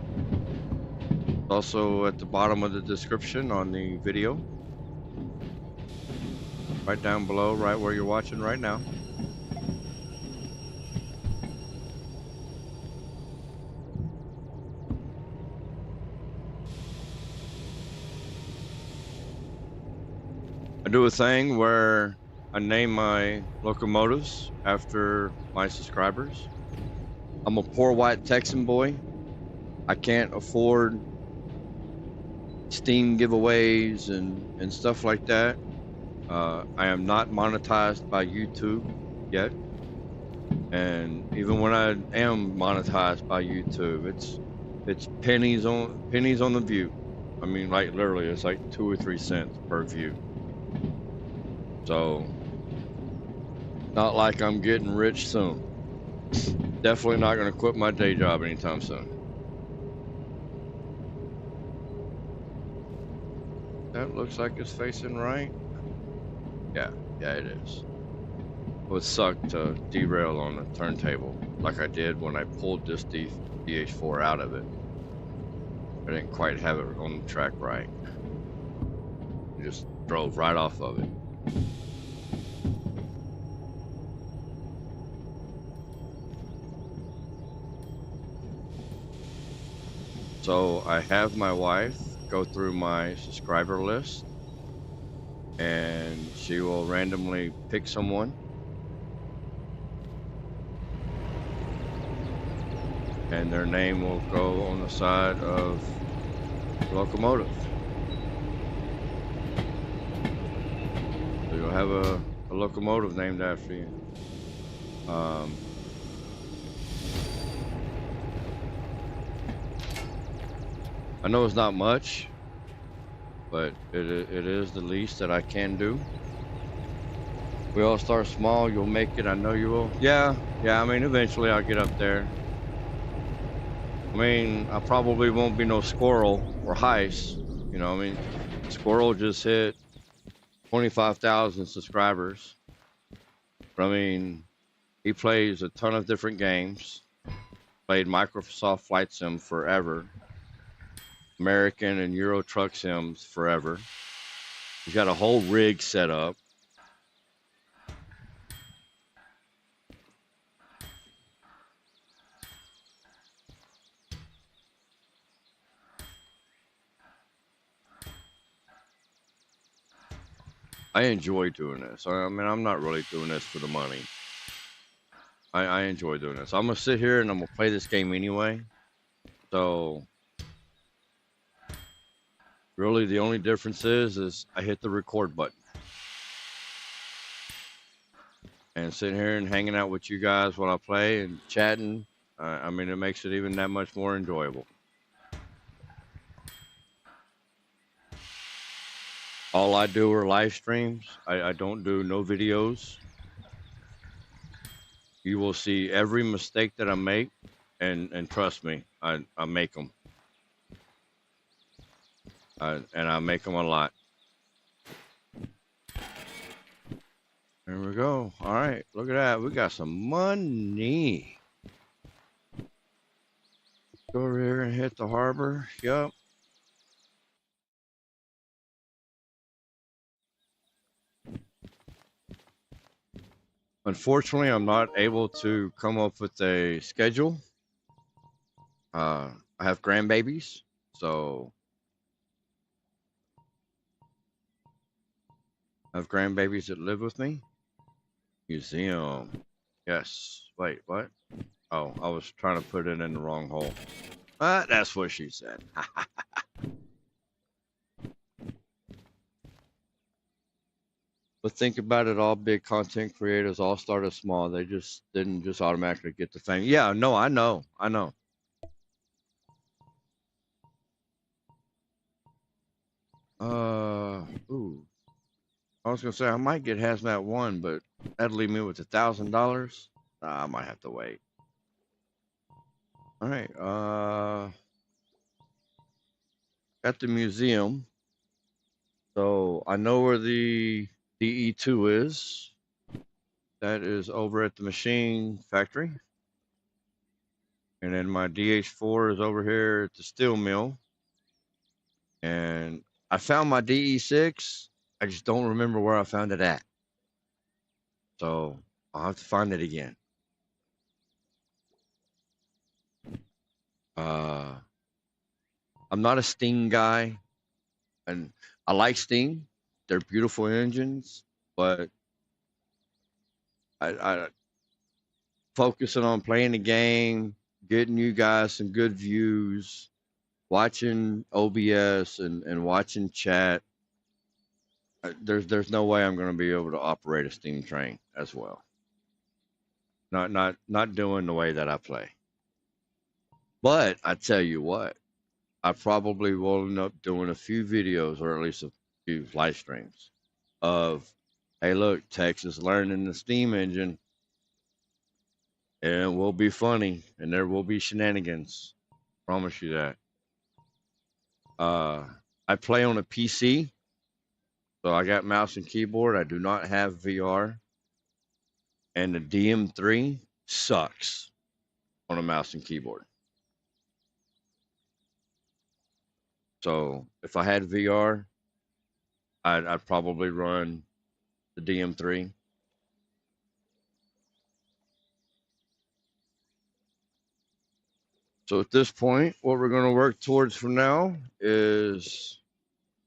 A: Also at the bottom of the description on the video. Right down below, right where you're watching right now. I do a thing where I name my locomotives after my subscribers. I'm a poor white Texan boy. I can't afford Steam giveaways and stuff like that. I am not monetized by YouTube yet. And even when I am monetized by YouTube, it's pennies on the view. I mean, like literally, it's like 2 or 3 cents per view. So, not like I'm getting rich soon. Definitely not going to quit my day job anytime soon. That looks like it's facing right. Yeah, it is. It would suck to derail on the turntable like I did when I pulled this DH4 out of it. I didn't quite have it on the track right. I just drove right off of it. So I have my wife go through my subscriber list, and she will randomly pick someone, and their name will go on the side of the locomotive. So you'll have a locomotive named after you. I know it's not much, but it is the least that I can do. We all start small. You'll make it. I know you will. Yeah. I mean, eventually I'll get up there. I mean, I probably won't be no Squirrel or Heist. You know, I mean, Squirrel just hit 25,000 subscribers. But I mean, he plays a ton of different games. Played Microsoft Flight Sim forever. American and Euro Truck Sims forever. He's got a whole rig set up. I enjoy doing this. I mean, I'm not really doing this for the money. I enjoy doing this. I'm gonna sit here and I'm gonna play this game anyway. So really the only difference is I hit the record button. And sitting here and hanging out with you guys while I play and chatting, I mean, it makes it even that much more enjoyable. All I do are live streams. I don't do no videos. You will see every mistake that I make, and trust me, I make them. And I make them a lot. There we go. All right, look at that. We got some money. Go over here and hit the harbor. Yup. Unfortunately, I'm not able to come up with a schedule. I have grandbabies, so I have grandbabies that live with me. Museum. Yes. Wait, what? Oh, I was trying to put it in the wrong hole. That's what she said. But think about it, all big content creators all started small. They just didn't just automatically get the fame. Yeah, no, I know. Ooh. I was gonna say I might get Hazmat 1, but that'd leave me with $1,000. I might have to wait. All right, at the museum. So I know where the DE2 is. That is over at the machine factory. And then my DH4 is over here at the steel mill. And I found my DE6. I just don't remember where I found it at. So I'll have to find it again. I'm not a Sting guy, and I like Sting. They're beautiful engines, but I focusing on playing the game, getting you guys some good views, watching OBS and watching chat. There's no way I'm going to be able to operate a steam train as well. Not doing the way that I play. But I tell you what, I probably will end up doing a few videos or at least a few live streams of, hey, look, Texas learning the steam engine, and it will be funny, and there will be shenanigans. Promise you that. I play on a PC, so I got mouse and keyboard. I do not have VR, and the DM3 sucks on a mouse and keyboard. So if I had VR, I'd probably run the DM3. So at this point, what we're going to work towards from now is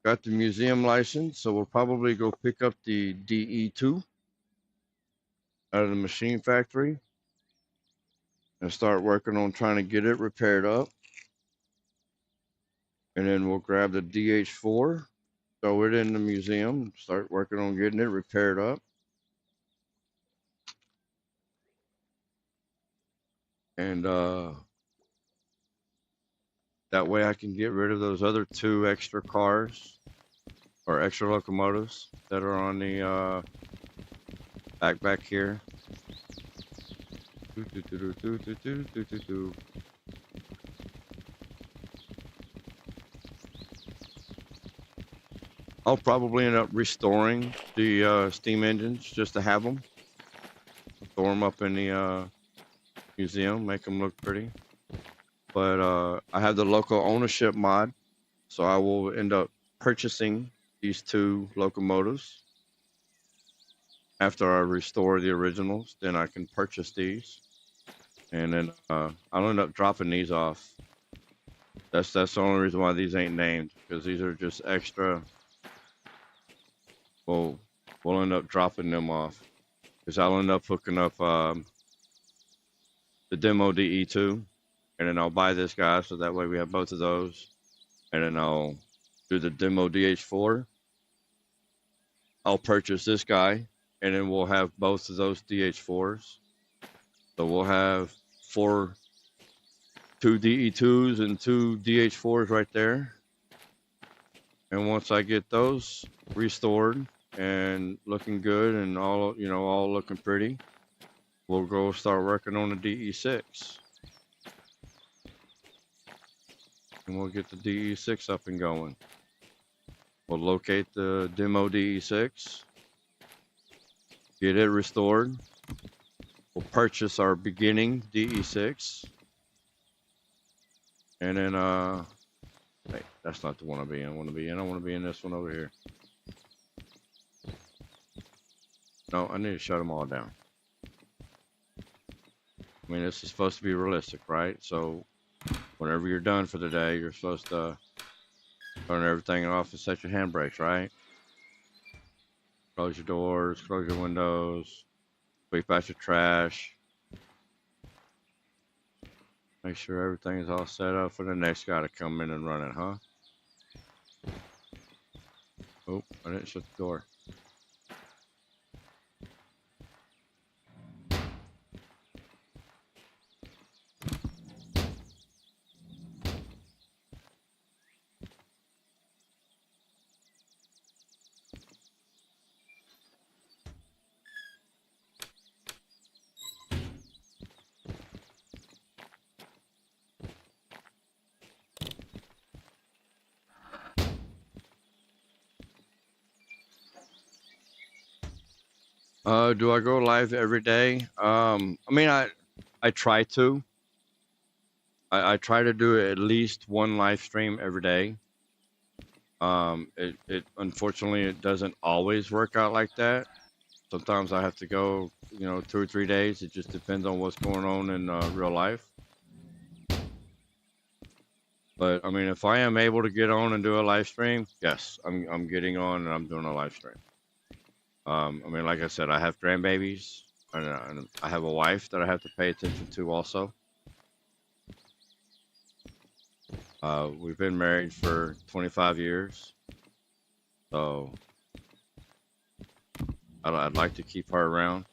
A: got the museum license, so we'll probably go pick up the DE2 out of the machine factory and start working on trying to get it repaired up. And then we'll grab the DH4, throw it in the museum, start working on getting it repaired up. And that way I can get rid of those other 2 extra cars or extra locomotives that are on the back here. I'll probably end up restoring the steam engines just to have them. Store them up in the museum, make them look pretty. But I have the local ownership mod, so I will end up purchasing these 2 locomotives. After I restore the originals, then I can purchase these. And then I'll end up dropping these off. That's the only reason why these ain't named, because these are just extra. We'll end up dropping them off, because I'll end up hooking up the demo DE2, and then I'll buy this guy, so that way we have both of those. And then I'll do the demo DH4. I'll purchase this guy, and then we'll have both of those DH4s. So we'll have 2 DE2s and 2 DH4s right there. And once I get those restored and looking good and all looking pretty, we'll go start working on the DE6. And we'll get the DE6 up and going. We'll locate the demo DE6, get it restored. We'll purchase our beginning DE6. And then, hey, that's not the one I want to be in this one over here. No, I need to shut them all down. I mean, this is supposed to be realistic, right? So whenever you're done for the day, you're supposed to turn everything off and set your handbrakes, right? Close your doors, close your windows, sweep out your trash. Make sure everything is all set up for the next guy to come in and run it, huh? Oh, I didn't shut the door. Do I go live every day? I mean, I try to. I try to do at least one live stream every day. It unfortunately it doesn't always work out like that. Sometimes I have to go, 2 or 3 days. It just depends on what's going on in real life. But I mean, if I am able to get on and do a live stream, yes, I'm getting on and I'm doing a live stream. I mean, like I said, I have grandbabies, and I have a wife that I have to pay attention to also. We've been married for 25 years, so I'd like to keep her around.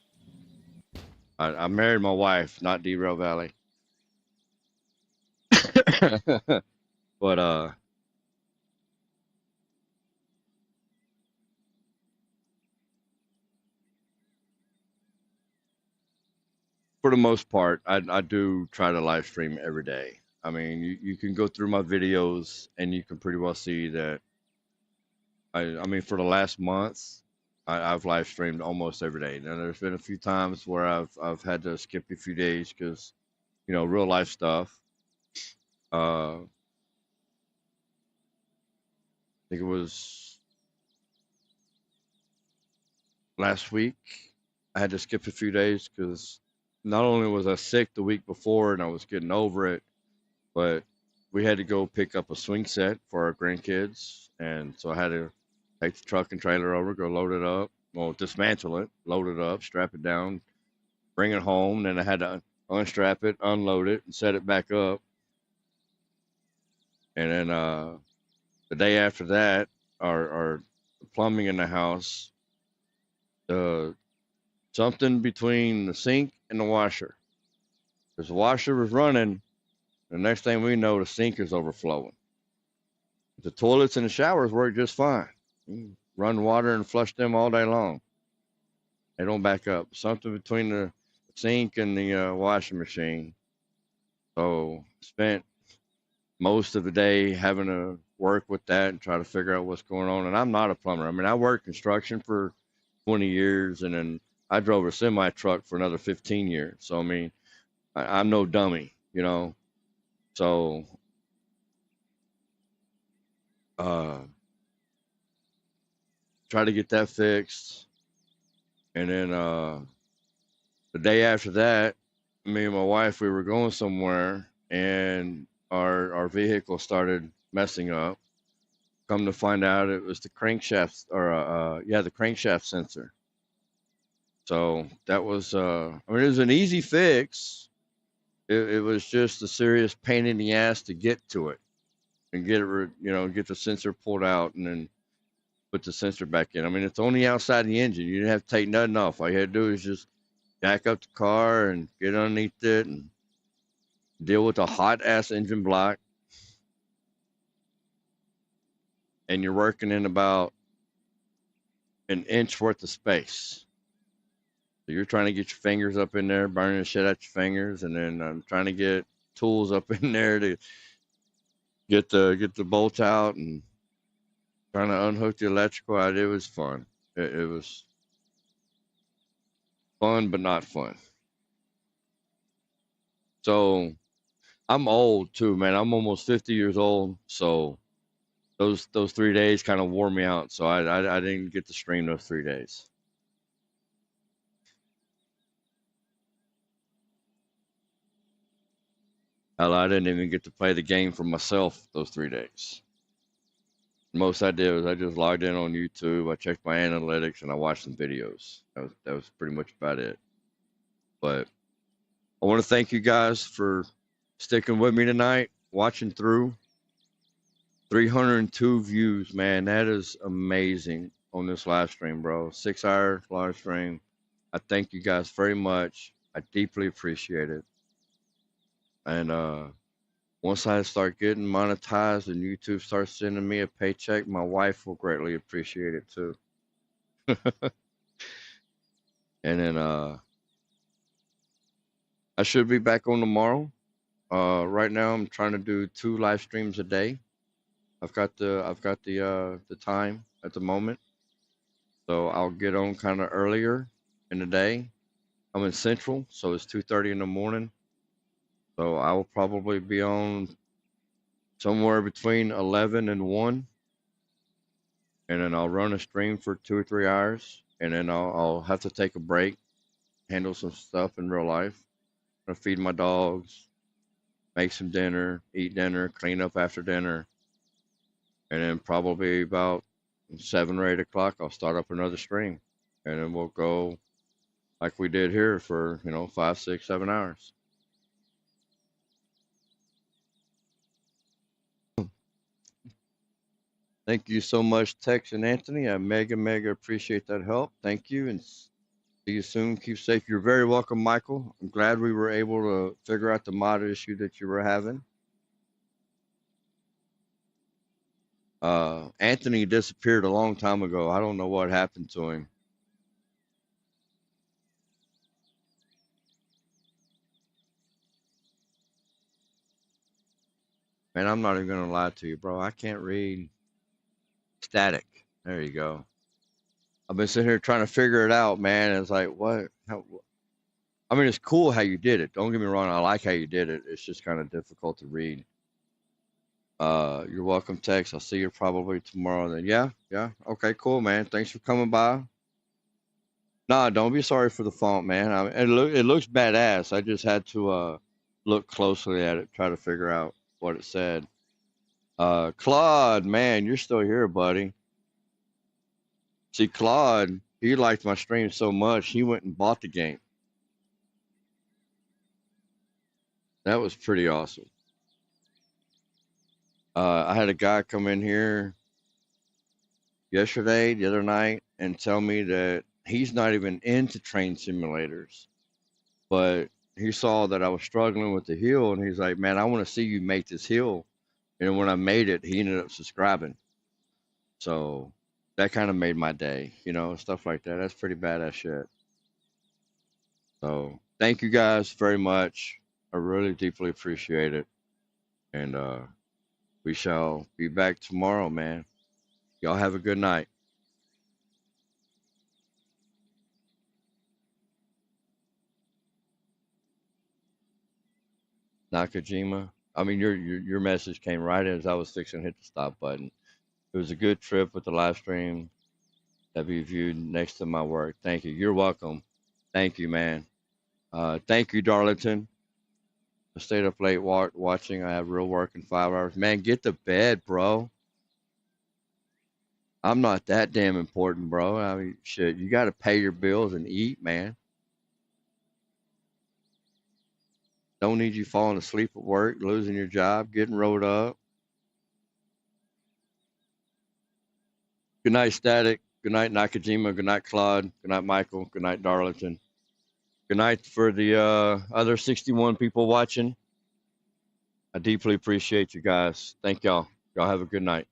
A: I married my wife, not Derail Valley. But for the most part, I do try to live stream every day. I mean, you can go through my videos and you can pretty well see that. I mean, for the last month, I've live streamed almost every day. Now, there's been a few times where I've had to skip a few days because real life stuff. I think it was last week. I had to skip a few days because not only was I sick the week before and I was getting over it, but we had to go pick up a swing set for our grandkids, and so I had to take the truck and trailer over, go load it up, well, dismantle it, load it up, strap it down, bring it home. Then I had to unstrap it, unload it, and set it back up. And then the day after that, our plumbing in the house, the something between the sink and the washer, because the washer was running. The next thing we know, the sink is overflowing. The toilets and the showers work just fine. You run water and flush them all day long. They don't back up. Something between the sink and the washing machine. So spent most of the day having to work with that and try to figure out what's going on. And I'm not a plumber. I mean, I worked construction for 20 years, and then I drove a semi truck for another 15 years. So I mean, I'm no dummy, So try to get that fixed. And then the day after that, me and my wife, we were going somewhere, and our vehicle started messing up. Come to find out, it was the crankshaft, or the crankshaft sensor. So that was, I mean, it was an easy fix. It was just a serious pain in the ass to get to it and get it, get the sensor pulled out and then put the sensor back in. I mean, it's only outside the engine. You didn't have to take nothing off. All you had to do is just jack up the car and get underneath it and deal with a hot ass engine block. And you're working in about an inch worth of space. So you're trying to get your fingers up in there, burning the shit out your fingers, and then I'm trying to get tools up in there to get the bolt out and trying to unhook the electrical out. It was fun. It was fun, but not fun. So I'm old too, man. I'm almost 50 years old. So those 3 days kind of wore me out. So I didn't get to stream those 3 days. Hell, I didn't even get to play the game for myself those 3 days. Most I did was I just logged in on YouTube. I checked my analytics and I watched some videos. That was pretty much about it. But I want to thank you guys for sticking with me tonight, watching through. 302 views, man. That is amazing on this live stream, bro. 6-hour live stream. I thank you guys very much. I deeply appreciate it. And once I start getting monetized and YouTube starts sending me a paycheck, my wife will greatly appreciate it too. And then I should be back on tomorrow. Right now I'm trying to do 2 live streams a day. I've got the time at the moment, so I'll get on kind of earlier in the day. I'm in Central, so it's 2:30 in the morning. So I will probably be on somewhere between 11 and 1, and then I'll run a stream for 2 or 3 hours, and then I'll have to take a break, handle some stuff in real life. I'm gonna feed my dogs, make some dinner, eat dinner, clean up after dinner. And then probably about 7 or 8 o'clock, I'll start up another stream. And then we'll go like we did here for, 5, 6, 7 hours. Thank you so much, Tex and Anthony. I mega appreciate that help. Thank you, and see you soon. Keep safe. You're very welcome, Michael. I'm glad we were able to figure out the mod issue that you were having. Anthony disappeared a long time ago. I don't know what happened to him. Man, I'm not even gonna lie to you, bro. I can't read static. There you go. I've been sitting here trying to figure it out, man. It's like, what? How, I mean, it's cool how you did it. Don't get me wrong. I like how you did it. It's just kind of difficult to read. You're welcome, Tex. I'll see you probably tomorrow then. Yeah, yeah. Okay, cool, man. Thanks for coming by. Nah, don't be sorry for the font, man. I mean, it looks badass. I just had to look closely at it, try to figure out what it said. Claude, man, you're still here, buddy. See, Claude, he liked my stream so much, he went and bought the game. That was pretty awesome. I had a guy come in here yesterday, the other night, and tell me that he's not even into train simulators, but he saw that I was struggling with the hill, and he's like, "Man, I want to see you make this hill." And when I made it, he ended up subscribing. So that kind of made my day, stuff like that. That's pretty badass shit. So thank you guys very much. I really deeply appreciate it. And we shall be back tomorrow, man. Y'all have a good night. Nakajima. I mean, your message came right as I was fixing to hit the stop button. It was a good trip with the live stream that we viewed next to my work. Thank you. You're welcome. Thank you, man. Thank you, Darlington. I stayed up late watching. I have real work in 5 hours. Man, get to bed, bro. I'm not that damn important, bro. I mean, shit, you got to pay your bills and eat, man. Don't need you falling asleep at work, losing your job, getting rolled up. Good night, Static. Good night, Nakajima. Good night, Claude. Good night, Michael. Good night, Darlington. Good night for the other 61 people watching. I deeply appreciate you guys. Thank y'all. Y'all have a good night.